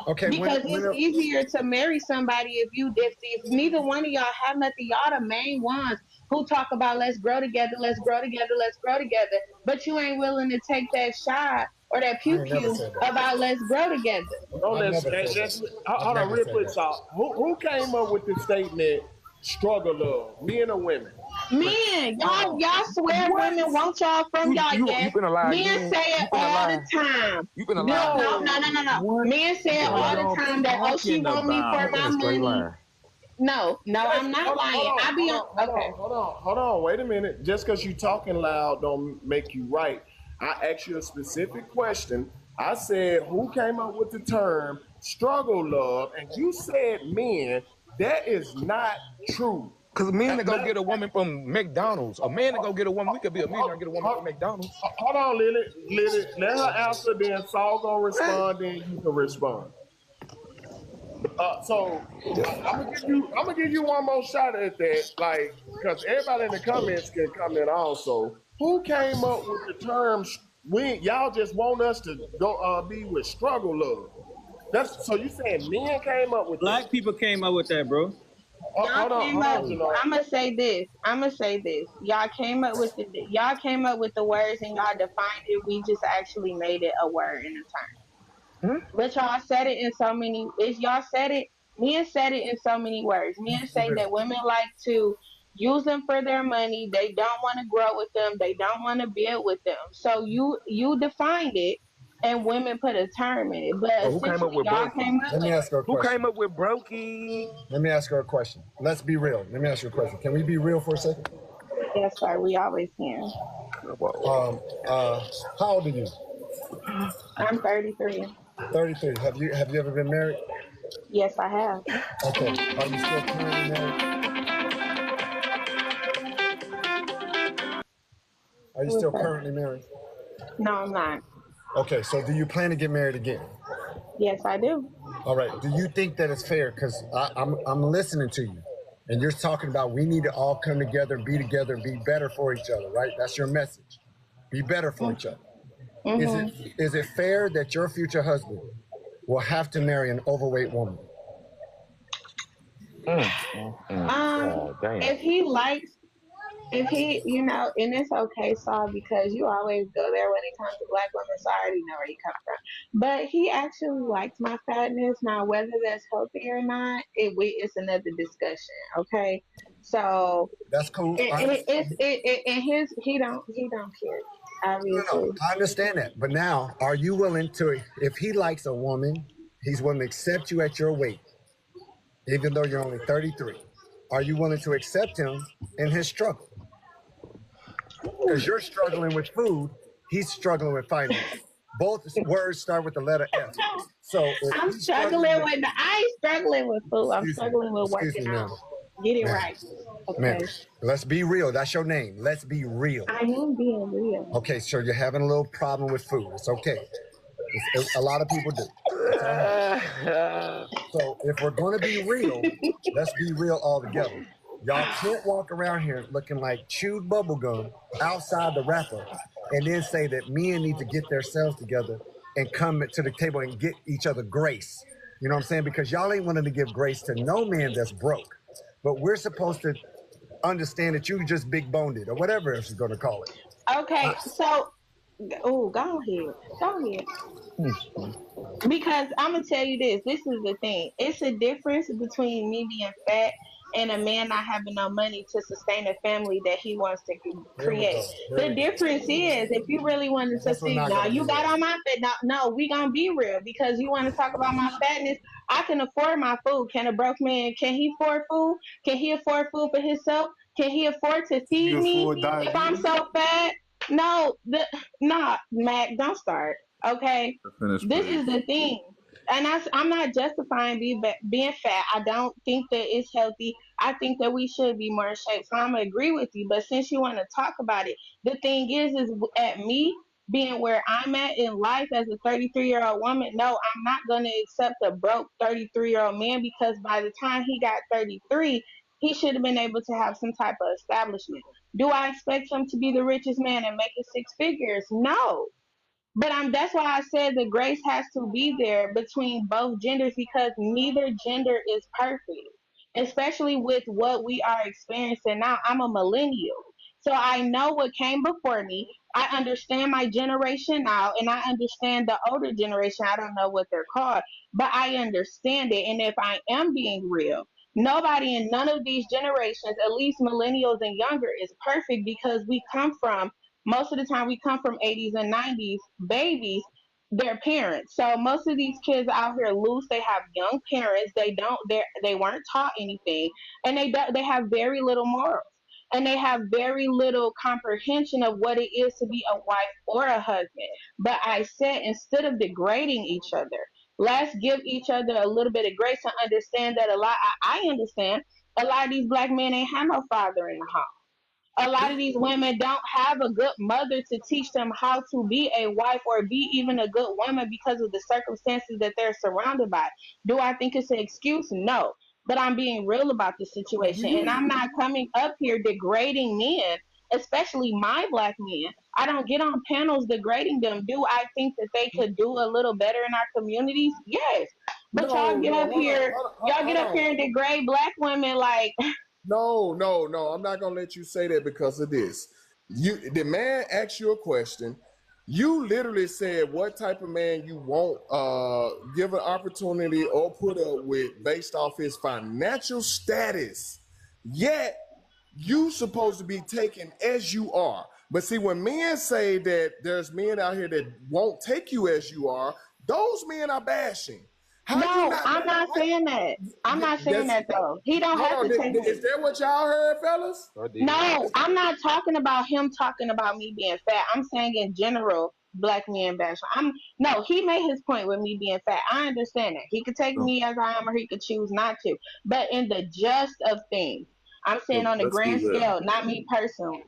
Speaker 22: Okay.
Speaker 9: Because it's easier to marry somebody if neither one of y'all have nothing. Y'all the main ones who talk about let's grow together, let's grow together, let's grow together. But you ain't willing to take that shot or that pew-pew about let's grow together.
Speaker 11: Hold on, real quick, Saul. Who came up with the statement, struggle love, men or women?
Speaker 9: Men, y'all swear women want y'all from y'all. Yes, men say it all the time.
Speaker 17: You been alive.
Speaker 9: No. Men say it all the time that, oh, she want me for my money. No, I'm not lying. I be on. Okay.
Speaker 11: Hold on. Wait a minute. Just because you talking loud don't make you right. I asked you a specific question. I said, who came up with the term struggle love? And you said men. That is not true.
Speaker 17: Because a man that go get a woman from McDonald's, a man that go get a woman, we could be a millionaire and get a woman from McDonald's.
Speaker 11: Hold on, Lily. Let her answer, then Saul gonna respond, then you can respond. So I'm gonna give you one more shot at that, like, because everybody in the comments can comment also. Who came up with the term? Y'all just want us to go be with struggle love. So you saying men came up with
Speaker 12: black people came up with that, bro?
Speaker 9: I'm gonna say this. Y'all came up with the words and y'all defined it. We just actually made it a word in a term. But y'all said it in so many. Y'all said it. Men said it in so many words. Men say that women like to use them for their money. They don't want to grow with them. They don't want to build with them. So you defined it, and women put a term in it. But
Speaker 17: who came up with brokey?
Speaker 22: Let me ask her a question.
Speaker 17: Who came up with brokey?
Speaker 22: Let me ask her a question. Let's be real. Let me ask you a question. Can we be real for a second?
Speaker 9: Yes, sir. We always can.
Speaker 22: How old are you?
Speaker 9: I'm 33.
Speaker 22: 33. Have you ever been married?
Speaker 9: Yes, I have.
Speaker 22: Okay. Are you still currently married? Are you still currently married?
Speaker 9: No, I'm not.
Speaker 22: Okay, so do you plan to get married again?
Speaker 9: Yes, I do.
Speaker 22: All right. Do you think that it's fair? Because I'm listening to you, and you're talking about we need to all come together and be better for each other, right? That's your message. Be better for each other. Mm-hmm. Is it fair that your future husband will have to marry an overweight woman?
Speaker 9: If he likes, if he, you know, and it's okay, Saul, because you always go there when it comes to black women, so I already know where you come from. But he actually likes my fatness. Now, whether that's healthy or not, it's another discussion. Okay, so
Speaker 22: that's cool.
Speaker 9: He don't care. Obviously.
Speaker 22: No, I understand that. But now, are you willing to, if he likes a woman, he's willing to accept you at your weight, even though you're only 33. Are you willing to accept him in his struggle? Because you're struggling with food, he's struggling with finance. Both words start with the letter F. So
Speaker 9: I'm struggling with I ain't struggling with food. I'm struggling with working out. Get it right. Okay.
Speaker 22: Man, let's be real. That's your name. Let's be real.
Speaker 9: I am being real.
Speaker 22: Okay, so you're having a little problem with food. It's okay. A lot of people do. So if we're going to be real, let's be real all together. Y'all can't walk around here looking like chewed bubblegum outside the wrapper and then say that men need to get themselves together and come to the table and get each other grace. You know what I'm saying? Because y'all ain't willing to give grace to no man that's broke. But we're supposed to understand that you just big boned it or whatever else you're going to call it.
Speaker 9: Okay, so, go ahead. Because I'm going to tell you this. This is the thing. It's a difference between me being fat and a man not having no money to sustain a family that he wants to create. The difference is, if you really wanted to see, now you got on my fat. No, we gonna be real because you want to talk about my fatness. I can afford my food. Can a broke man? Can he afford food? Can he afford food for himself? Can he afford to feed me if I'm so fat? No, Mac, don't start. Okay, this is the thing. And I'm not justifying being fat. I don't think that it's healthy. I think that we should be more in shape. So I'm going to agree with you. But since you want to talk about it, the thing is at me being where I'm at in life as a 33-year-old woman, no, I'm not going to accept a broke 33-year-old man because by the time he got 33, he should have been able to have some type of establishment. Do I expect him to be the richest man and make it 6 figures? No. But that's why I said the grace has to be there between both genders because neither gender is perfect, especially with what we are experiencing now. I'm a millennial, so I know what came before me. I understand my generation now, and I understand the older generation. I don't know what they're called, but I understand it. And if I am being real, nobody in none of these generations, at least millennials and younger, is perfect because most of the time we come from 80s and 90s babies, their parents. So most of these kids out here loose. They have young parents. They weren't taught anything, and they have very little morals, and they have very little comprehension of what it is to be a wife or a husband. But I said, instead of degrading each other, let's give each other a little bit of grace and understand that I understand a lot of these black men ain't have no father in the house. A lot of these women don't have a good mother to teach them how to be a wife or be even a good woman because of the circumstances that they're surrounded by. Do I think it's an excuse? No. But I'm being real about the situation. And I'm not coming up here degrading men, especially my black men. I don't get on panels degrading them. Do I think that they could do a little better in our communities? Yes. But y'all get up here and degrade black women like...
Speaker 11: No. I'm not gonna let you say that because of this. The man asked you a question. You literally said what type of man you want give an opportunity or put up with based off his financial status. Yet you supposed to be taken as you are. But see, when men say that there's men out here that won't take you as you are, those men are bashing.
Speaker 9: I'm not saying that. I'm not saying that though. He don't have to take me.
Speaker 11: Is that what y'all heard, fellas?
Speaker 9: No, I'm not talking about him talking about me being fat. I'm saying in general, black men bash. He made his point with me being fat. I understand that. He could take me as I am or he could choose not to. But in the gist of things, I'm saying on the grand scale, not me personally.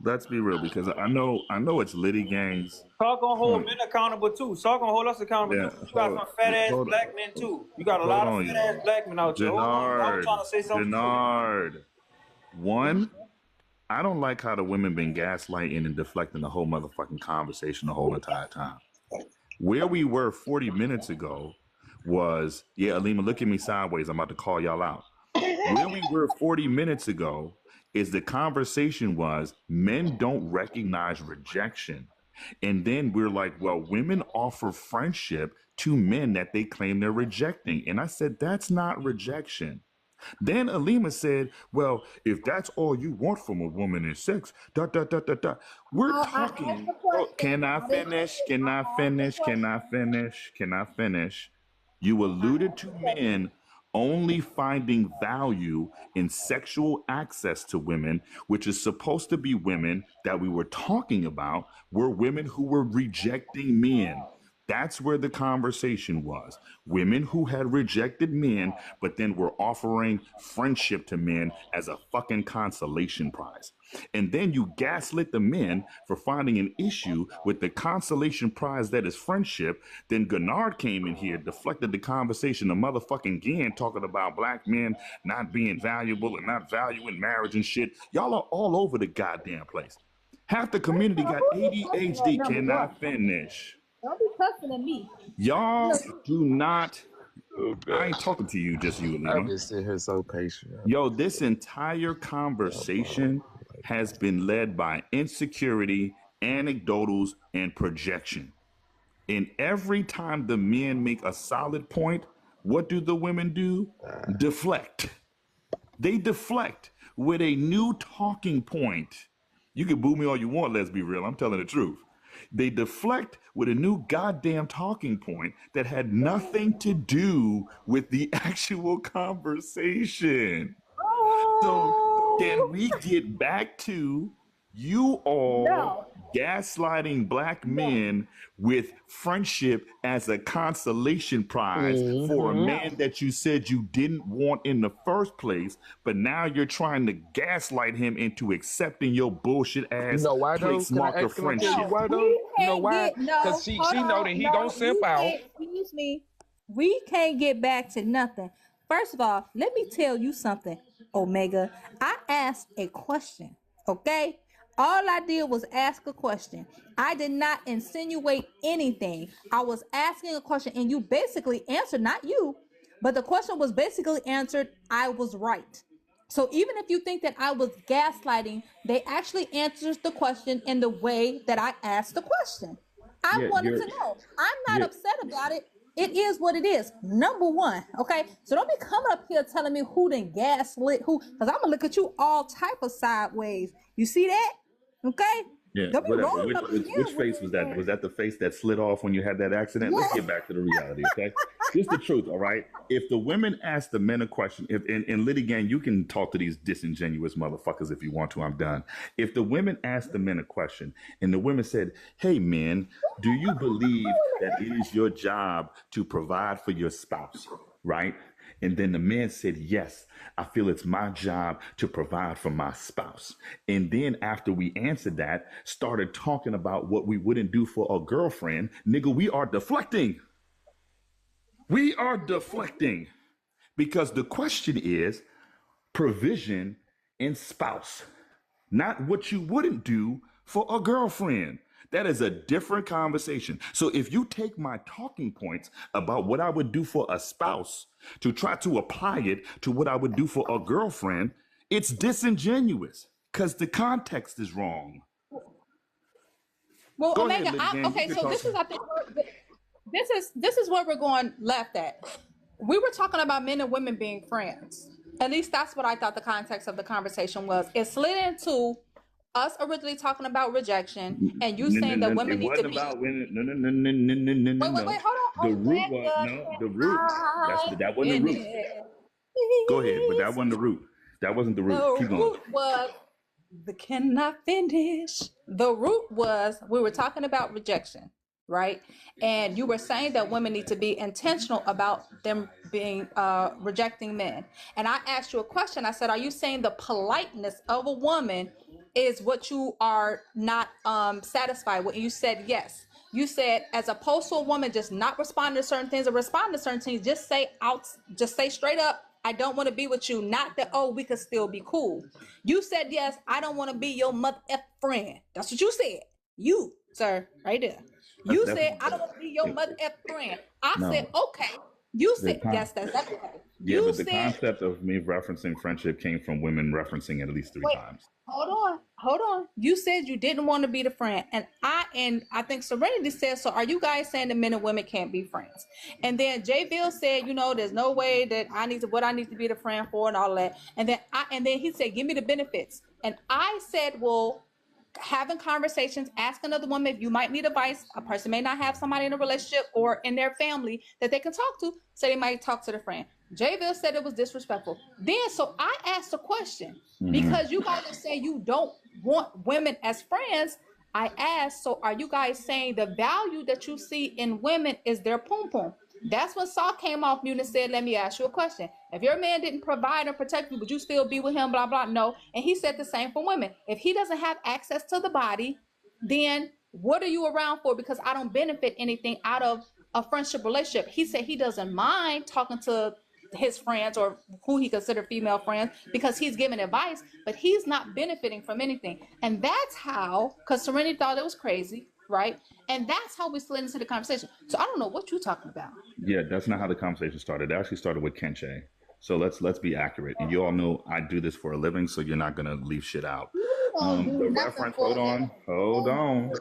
Speaker 16: Let's be real, because I know it's Liddy gangs.
Speaker 12: Saul gonna hold men accountable too. Saul gonna hold us accountable too. You got some fat ass black men too. You got a lot of fat ass black men out there. I'm trying to say something.
Speaker 16: Denard. One, I don't like how the women been gaslighting and deflecting the whole motherfucking conversation the whole entire time. Where we were 40 minutes ago was, yeah, Alima, look at me sideways. I'm about to call y'all out. Where we were 40 minutes ago is the conversation was men don't recognize rejection. And then we're like, well, women offer friendship to men that they claim they're rejecting. And I said, that's not rejection. Then Alima said, well, if that's all you want from a woman is sex, We're talking. Oh, can I finish? Can I finish? Can I finish? Can I finish? You alluded to men only finding value in sexual access to women, which is supposed to be women that we were talking about, were women who were rejecting men. That's where the conversation was. Women who had rejected men, but then were offering friendship to men as a fucking consolation prize. And then you gaslit the men for finding an issue with the consolation prize that is friendship. Then Gennard came in here, deflected the conversation to motherfucking Gann, talking about black men not being valuable and not valuing marriage and shit. Y'all are all over the goddamn place. Half the community got ADHD. Can I finish?
Speaker 2: Don't be cussing at me.
Speaker 16: Y'all do not. I ain't talking to you, just you, Alima.
Speaker 17: I'm just sitting here so patient.
Speaker 16: Yo, this entire conversation has been led by insecurity, anecdotals, and projection. And every time the men make a solid point, what do the women do? Deflect. They deflect with a new talking point. You can boo me all you want, let's be real. I'm telling the truth. They deflect with a new goddamn talking point that had nothing to do with the actual conversation. So can we get back to you all gaslighting black men with friendship as a consolation prize for a man that you said you didn't want in the first place, but now you're trying to gaslight him into accepting your bullshit ass place marker friendship.
Speaker 17: Why though? You know why? Because she know that he gonna simp out.
Speaker 2: Excuse me. We can't get back to nothing. First of all, let me tell you something, Omega. I asked a question, okay? All I did was ask a question. I did not insinuate anything. I was asking a question and you basically answered, not you, but the question was basically answered. I was right. So even if you think that I was gaslighting, they actually answered the question in the way that I asked the question. I wanted to know. I'm not upset about it. It is what it is. Number one, okay? So don't be coming up here telling me who done gaslit who, because I'm going to look at you all type of sideways. You see that? Okay?
Speaker 16: Yeah, whatever. Which face was that? Was that the face that slid off when you had that accident? Yeah. Let's get back to the reality, okay? Just the truth, all right? If the women ask the men a question, if in Liddy Gang, you can talk to these disingenuous motherfuckers if you want to, I'm done. If the women ask the men a question and the women said, hey, men, do you believe that it is your job to provide for your spouse, right? And then the man said, yes, I feel it's my job to provide for my spouse. And then after we answered that, started talking about what we wouldn't do for a girlfriend, nigga, we are deflecting. We are deflecting because the question is provision and spouse, not what you wouldn't do for a girlfriend. That is a different conversation. So if you take my talking points about what I would do for a spouse to try to apply it to what I would do for a girlfriend, it's disingenuous because the context is wrong.
Speaker 2: Well, Omega, okay, so this is, I think, this is where we're going left at. We were talking about men and women being friends. At least that's what I thought the context of the conversation was. It slid into us originally talking about rejection and you saying that women need to be. Wait, hold on.
Speaker 16: The root was, the root. That wasn't the root. Go ahead, but that wasn't the root. That wasn't the root. Keep going.
Speaker 2: Root was, can I finish? The root was, we were talking about rejection, right? And you were saying that women need to be intentional about them being rejecting men. And I asked you a question. I said, are you saying the politeness of a woman is what you are not satisfied with? And you said yes. You said, as opposed to a woman just not responding to certain things or responding to certain things, just say straight up, I don't want to be with you. Not that, oh, we could still be cool. You said, yes, I don't want to be your mother F friend. That's what you said. You, sir, right there. I don't want to be your mother F friend. I said, okay. You said, yes, that's okay.
Speaker 16: Yeah, but the concept of me referencing friendship came from women referencing it at least 3 times.
Speaker 2: Hold on. You said you didn't want to be the friend, and I think Serenity said, so are you guys saying that men and women can't be friends? And then Jayville said, there's no way that I need to be the friend for and all that. And then he said, give me the benefits. And I said, well, having conversations, ask another woman if you might need advice. A person may not have somebody in a relationship or in their family that they can talk to, so they might talk to the friend. Jayville said it was disrespectful. Then, so I asked a question because you guys are saying you don't want women as friends. I asked, so are you guys saying the value that you see in women is their pum pum? That's when Saul came off mute and said, let me ask you a question. If your man didn't provide or protect you, would you still be with him? Blah, blah. No. And he said the same for women. If he doesn't have access to the body, then what are you around for? Because I don't benefit anything out of a friendship relationship. He said he doesn't mind talking to his friends or who he considered female friends because he's giving advice, but he's not benefiting from anything. And that's how, because Serenity thought it was crazy, right? And that's how we slid into the conversation. So I don't know what you're talking about.
Speaker 16: Yeah, that's not how the conversation started. It actually started with Kenche. So let's be accurate. And you all know I do this for a living, so you're not gonna leave shit out. The reference, hold on.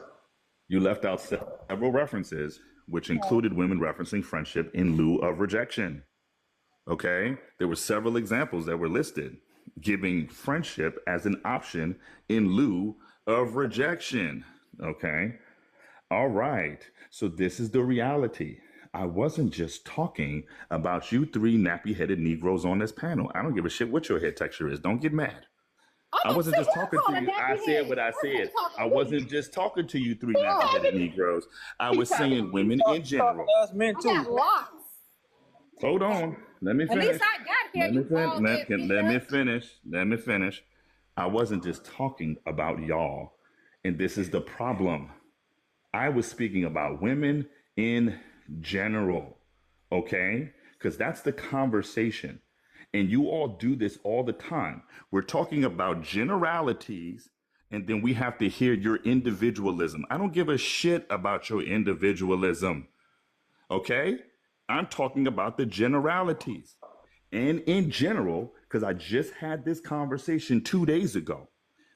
Speaker 16: You left out several references, which included women referencing friendship in lieu of rejection. Okay, there were several examples that were listed, giving friendship as an option in lieu of rejection. Okay, all right. So this is the reality. I wasn't just talking about you 3 nappy-headed Negroes on this panel. I don't give a shit what your hair texture is. Don't get mad. I wasn't just talking to you. I said what I said. I wasn't just talking to you 3 nappy-headed Negroes. I was saying women in general. Hold on. Let me finish.
Speaker 2: At least I got here.
Speaker 16: Let me finish. I wasn't just talking about y'all. And this is the problem. I was speaking about women in general. Okay? Because that's the conversation. And you all do this all the time. We're talking about generalities, and then we have to hear your individualism. I don't give a shit about your individualism. Okay? I'm talking about the generalities. And in general, because I just had this conversation 2 days ago,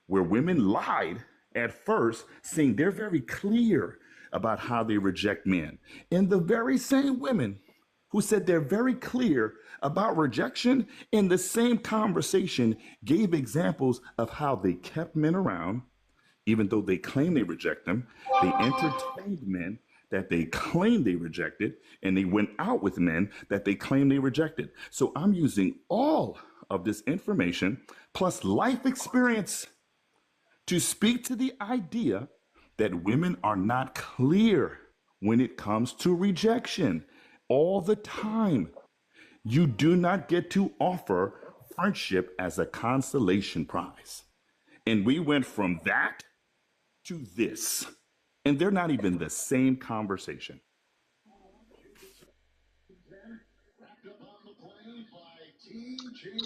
Speaker 16: where women lied at first, saying they're very clear about how they reject men. And the very same women who said they're very clear about rejection in the same conversation gave examples of how they kept men around, even though they claim they reject them. They entertained men that they claim they rejected, and they went out with men that they claim they rejected. So I'm using all of this information plus life experience to speak to the idea that women are not clear when it comes to rejection all the time. You do not get to offer friendship as a consolation prize. And we went from that to this. And they're not even the same conversation.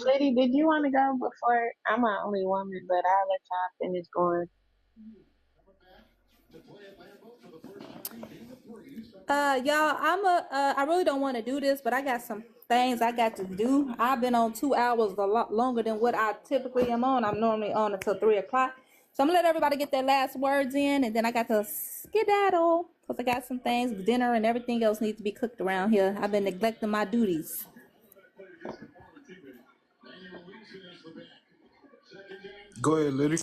Speaker 9: Liddy, did you want to go before? I'm the only woman, but I'll let y'all finish going.
Speaker 2: Y'all, I really don't want to do this, but I got some things I got to do. I've been on 2 hours, a lot longer than what I typically am on. I'm normally on until 3 o'clock. So I'm gonna let everybody get their last words in, and then I got to skedaddle because I got some things, dinner and everything else needs to be cooked around here. I've been neglecting my duties.
Speaker 17: Go ahead, Liddy.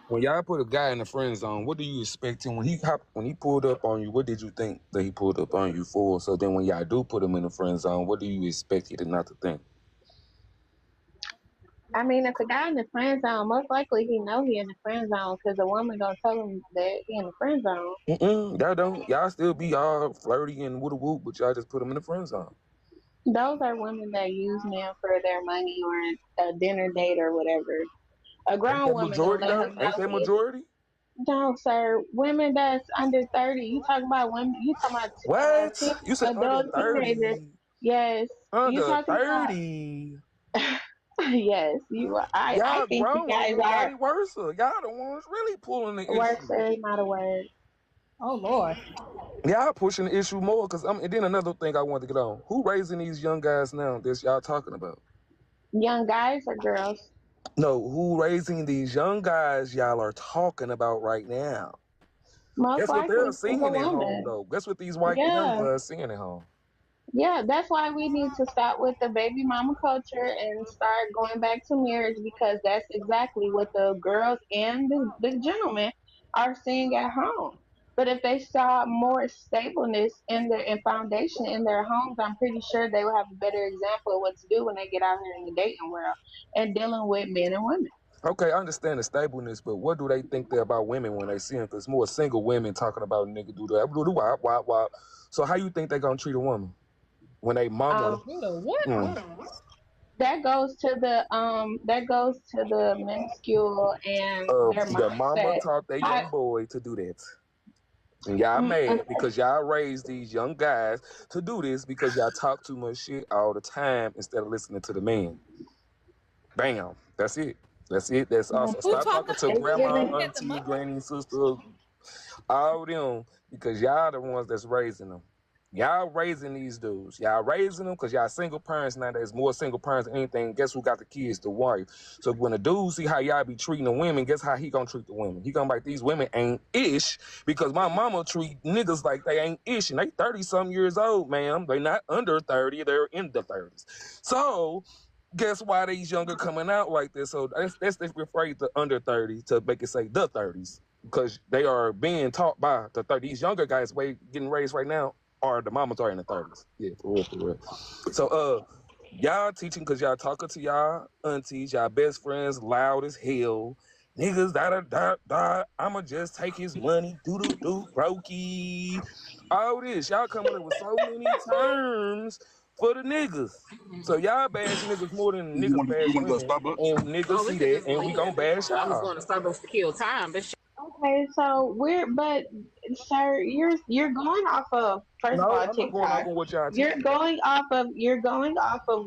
Speaker 17: When y'all put a guy in the friend zone, what do you expect him when he pulled up on you? What did you think that he pulled up on you for? So then when y'all do put him in the friend zone, what do you expect him not to think?
Speaker 9: I mean, if a guy in the friend zone, most likely he know he in the friend zone because a woman gonna tell him that he in the friend zone.
Speaker 17: Y'all don't. Y'all still be all flirty and woo woo, but y'all just put him in the friend zone.
Speaker 9: Those are women that use men for their money or a dinner date or whatever. A grown woman.
Speaker 17: Majority though? Ain't that majority?
Speaker 9: No, sir. Women that's under 30. You talking about women? You talking about
Speaker 17: what? You said
Speaker 9: adult
Speaker 17: under 30.
Speaker 9: Teenagers. Yes.
Speaker 17: Under 30.
Speaker 9: Yes, you are. I think you guys are.
Speaker 17: Worse. Y'all the ones really pulling the
Speaker 9: worse is not a word.
Speaker 2: Oh Lord.
Speaker 17: Y'all pushing the issue more because and then another thing I wanted to get on. Who raising these young guys now that y'all talking about?
Speaker 9: Young guys or girls?
Speaker 17: No, who raising these young guys y'all are talking about right now?
Speaker 9: Most
Speaker 17: Guess what
Speaker 9: likely
Speaker 17: they're
Speaker 9: it's
Speaker 17: seeing
Speaker 9: a
Speaker 17: at home
Speaker 9: woman.
Speaker 17: though. Guess what these white young
Speaker 9: Yeah.
Speaker 17: guys seeing at home?
Speaker 9: Yeah, that's why we need to stop with the baby mama culture and start going back to marriage, because that's exactly what the girls and the gentlemen are seeing at home. But if they saw more stableness in their and foundation in their homes, I'm pretty sure they will have a better example of what to do when they get out here in the dating world and dealing with men and women.
Speaker 17: Okay, I understand the stableness, but what do they think they're about women when they see them? Because more single women talking about nigga do that, do wop, wop, wop. So how you think they gonna treat a woman when they mama?
Speaker 2: What?
Speaker 9: That goes to the minuscule and their
Speaker 17: The mama
Speaker 9: mindset.
Speaker 17: taught their young boy to do that. And y'all mad because y'all raised these young guys to do this because y'all talk too much shit all the time instead of listening to the man. Bam. That's it. That's it. That's awesome. Stop talking to grandma, auntie, granny, sister, all them, because y'all the ones that's raising them. Y'all raising these dudes. Y'all raising them because y'all single parents now. There's more single parents than anything. Guess who got the kids? The wife. So when a dude see how y'all be treating the women, guess how he gonna treat the women? He gonna be like, these women ain't ish because my mama treat niggas like they ain't ish. And they 30-something years old, ma'am. They not under 30. They're in the 30s. So guess why these younger coming out like this? So that's the rephrase the under 30 to make it say the 30s. Because they are being taught by the 30s. These younger guys getting raised right now are the mamas are in the 30s. Yeah, for real. So y'all teaching because y'all talking to y'all aunties, y'all best friends, loud as hell. Niggas da I'ma just take his money, do brokey. All this. Y'all coming up with so many terms for the niggas. So y'all bash niggas more than niggas bash women. And niggas see that and we gon' bash y'all.
Speaker 3: I was going to Starbucks to kill time, but
Speaker 9: Okay, so sir, you're going off of first of all TikTok. You're going off of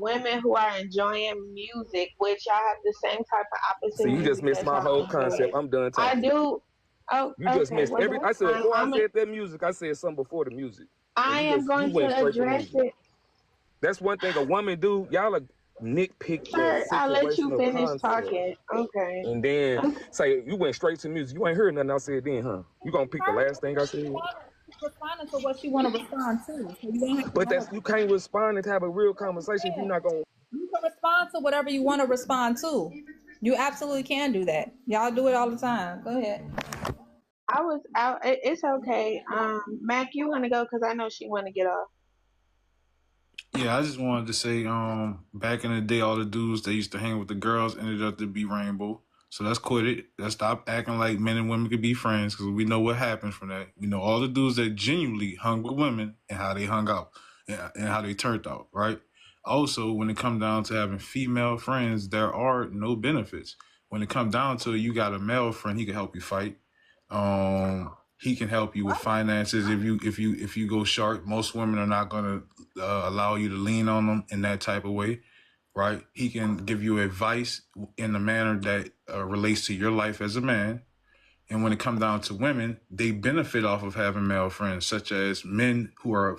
Speaker 9: women who are enjoying music, which y'all have the same type of opposite.
Speaker 17: So you just missed my whole concept. I'm done talking.
Speaker 9: I do. Oh,
Speaker 17: you just missed every. I said before I said that music. I said something before the music.
Speaker 9: I am going to address it.
Speaker 17: That's one thing a woman do. Y'all are nitpick.
Speaker 9: Sir, I'll let you finish talking. Okay.
Speaker 17: And then say you went straight to music. You ain't heard nothing I said then, huh? You gonna pick the last thing I said?
Speaker 2: Responding to what you want to respond to. So you
Speaker 17: but you can't respond and have a real conversation if you're not gonna.
Speaker 2: You can respond to whatever you want to respond to. You absolutely can do that. Y'all do it all the time. Go ahead.
Speaker 9: I was out. It's okay. Mac, you want to go because I know she want to get off.
Speaker 6: Yeah, I just wanted to say, back in the day, all the dudes that used to hang with the girls ended up to be rainbow. So let's quit it. Let's stop acting like men and women could be friends, because we know what happens from that. We know all the dudes that genuinely hung with women and how they hung out and how they turned out, right? Also, when it comes down to having female friends, there are no benefits. When it comes down to it, you got a male friend, he can help you fight. He can help you with finances if you go short. Most women are not going to allow you to lean on them in that type of way, right? He can give you advice in a manner that relates to your life as a man. And when it comes down to women, they benefit off of having male friends, such as men who are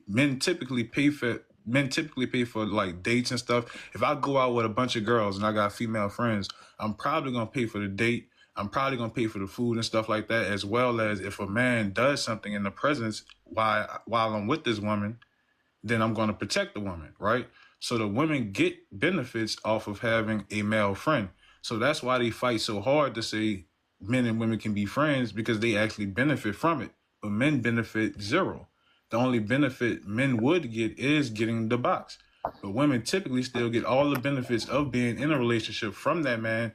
Speaker 6: men typically pay for like dates and stuff. If I go out with a bunch of girls and I got female friends, I'm probably gonna pay for the date. I'm probably going to pay for the food and stuff like that, as well as if a man does something in the presence while I'm with this woman, then I'm going to protect the woman, right? So the women get benefits off of having a male friend. So that's why they fight so hard to say men and women can be friends, because they actually benefit from it. But men benefit zero. The only benefit men would get is getting the box. But women typically still get all the benefits of being in a relationship from that man,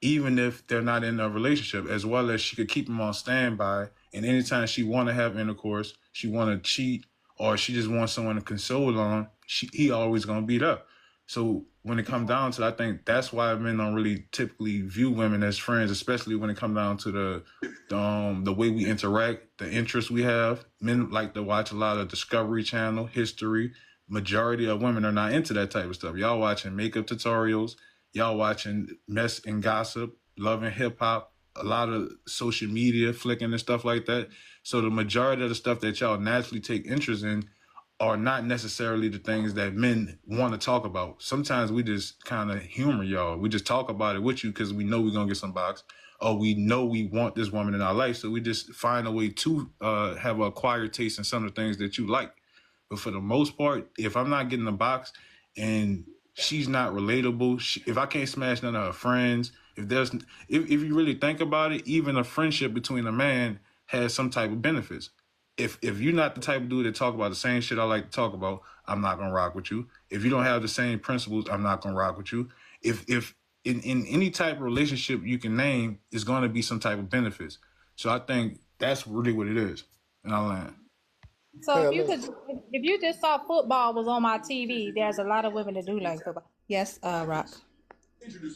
Speaker 6: even if they're not in a relationship, as well as she could keep them on standby. And anytime she want to have intercourse, she want to cheat, or she just wants someone to console on, he always going to beat up. So when it comes down to it, I think that's why men don't really typically view women as friends, especially when it comes down to the way we interact, the interests we have. Men like to watch a lot of Discovery Channel, history. Majority of women are not into that type of stuff. Y'all watching makeup tutorials. Y'all watching mess and gossip, love and hip hop, a lot of social media, flicking and stuff like that. So the majority of the stuff that y'all naturally take interest in are not necessarily the things that men want to talk about. Sometimes we just kind of humor y'all. We just talk about it with you because we know we're going to get some box, or we know we want this woman in our life. So we just find a way to have an acquired taste in some of the things that you like. But for the most part, if I'm not getting a box and she's not relatable, if I can't smash none of her friends, if you really think about it, even a friendship between a man has some type of benefits. If you're not the type of dude that talk about the same shit I like to talk about, I'm not gonna rock with you. If you don't have the same principles, I'm not gonna rock with you. If in any type of relationship you can name, is gonna be some type of benefits. So I think that's really what it is. And I land.
Speaker 2: So if you just saw football was on my TV, there's a lot of women that do like football. Yes, Rock.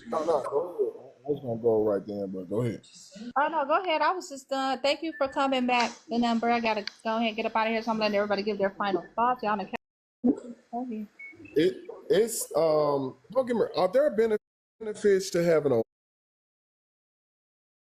Speaker 11: No, go ahead. I was gonna go right there, but go ahead.
Speaker 2: Oh no, go ahead. I was just done. Thank you for coming back. The number. I gotta go ahead and get up out of here. So I'm letting everybody give their final thoughts. Y'all
Speaker 11: It's don't get me. Are there benefits to having a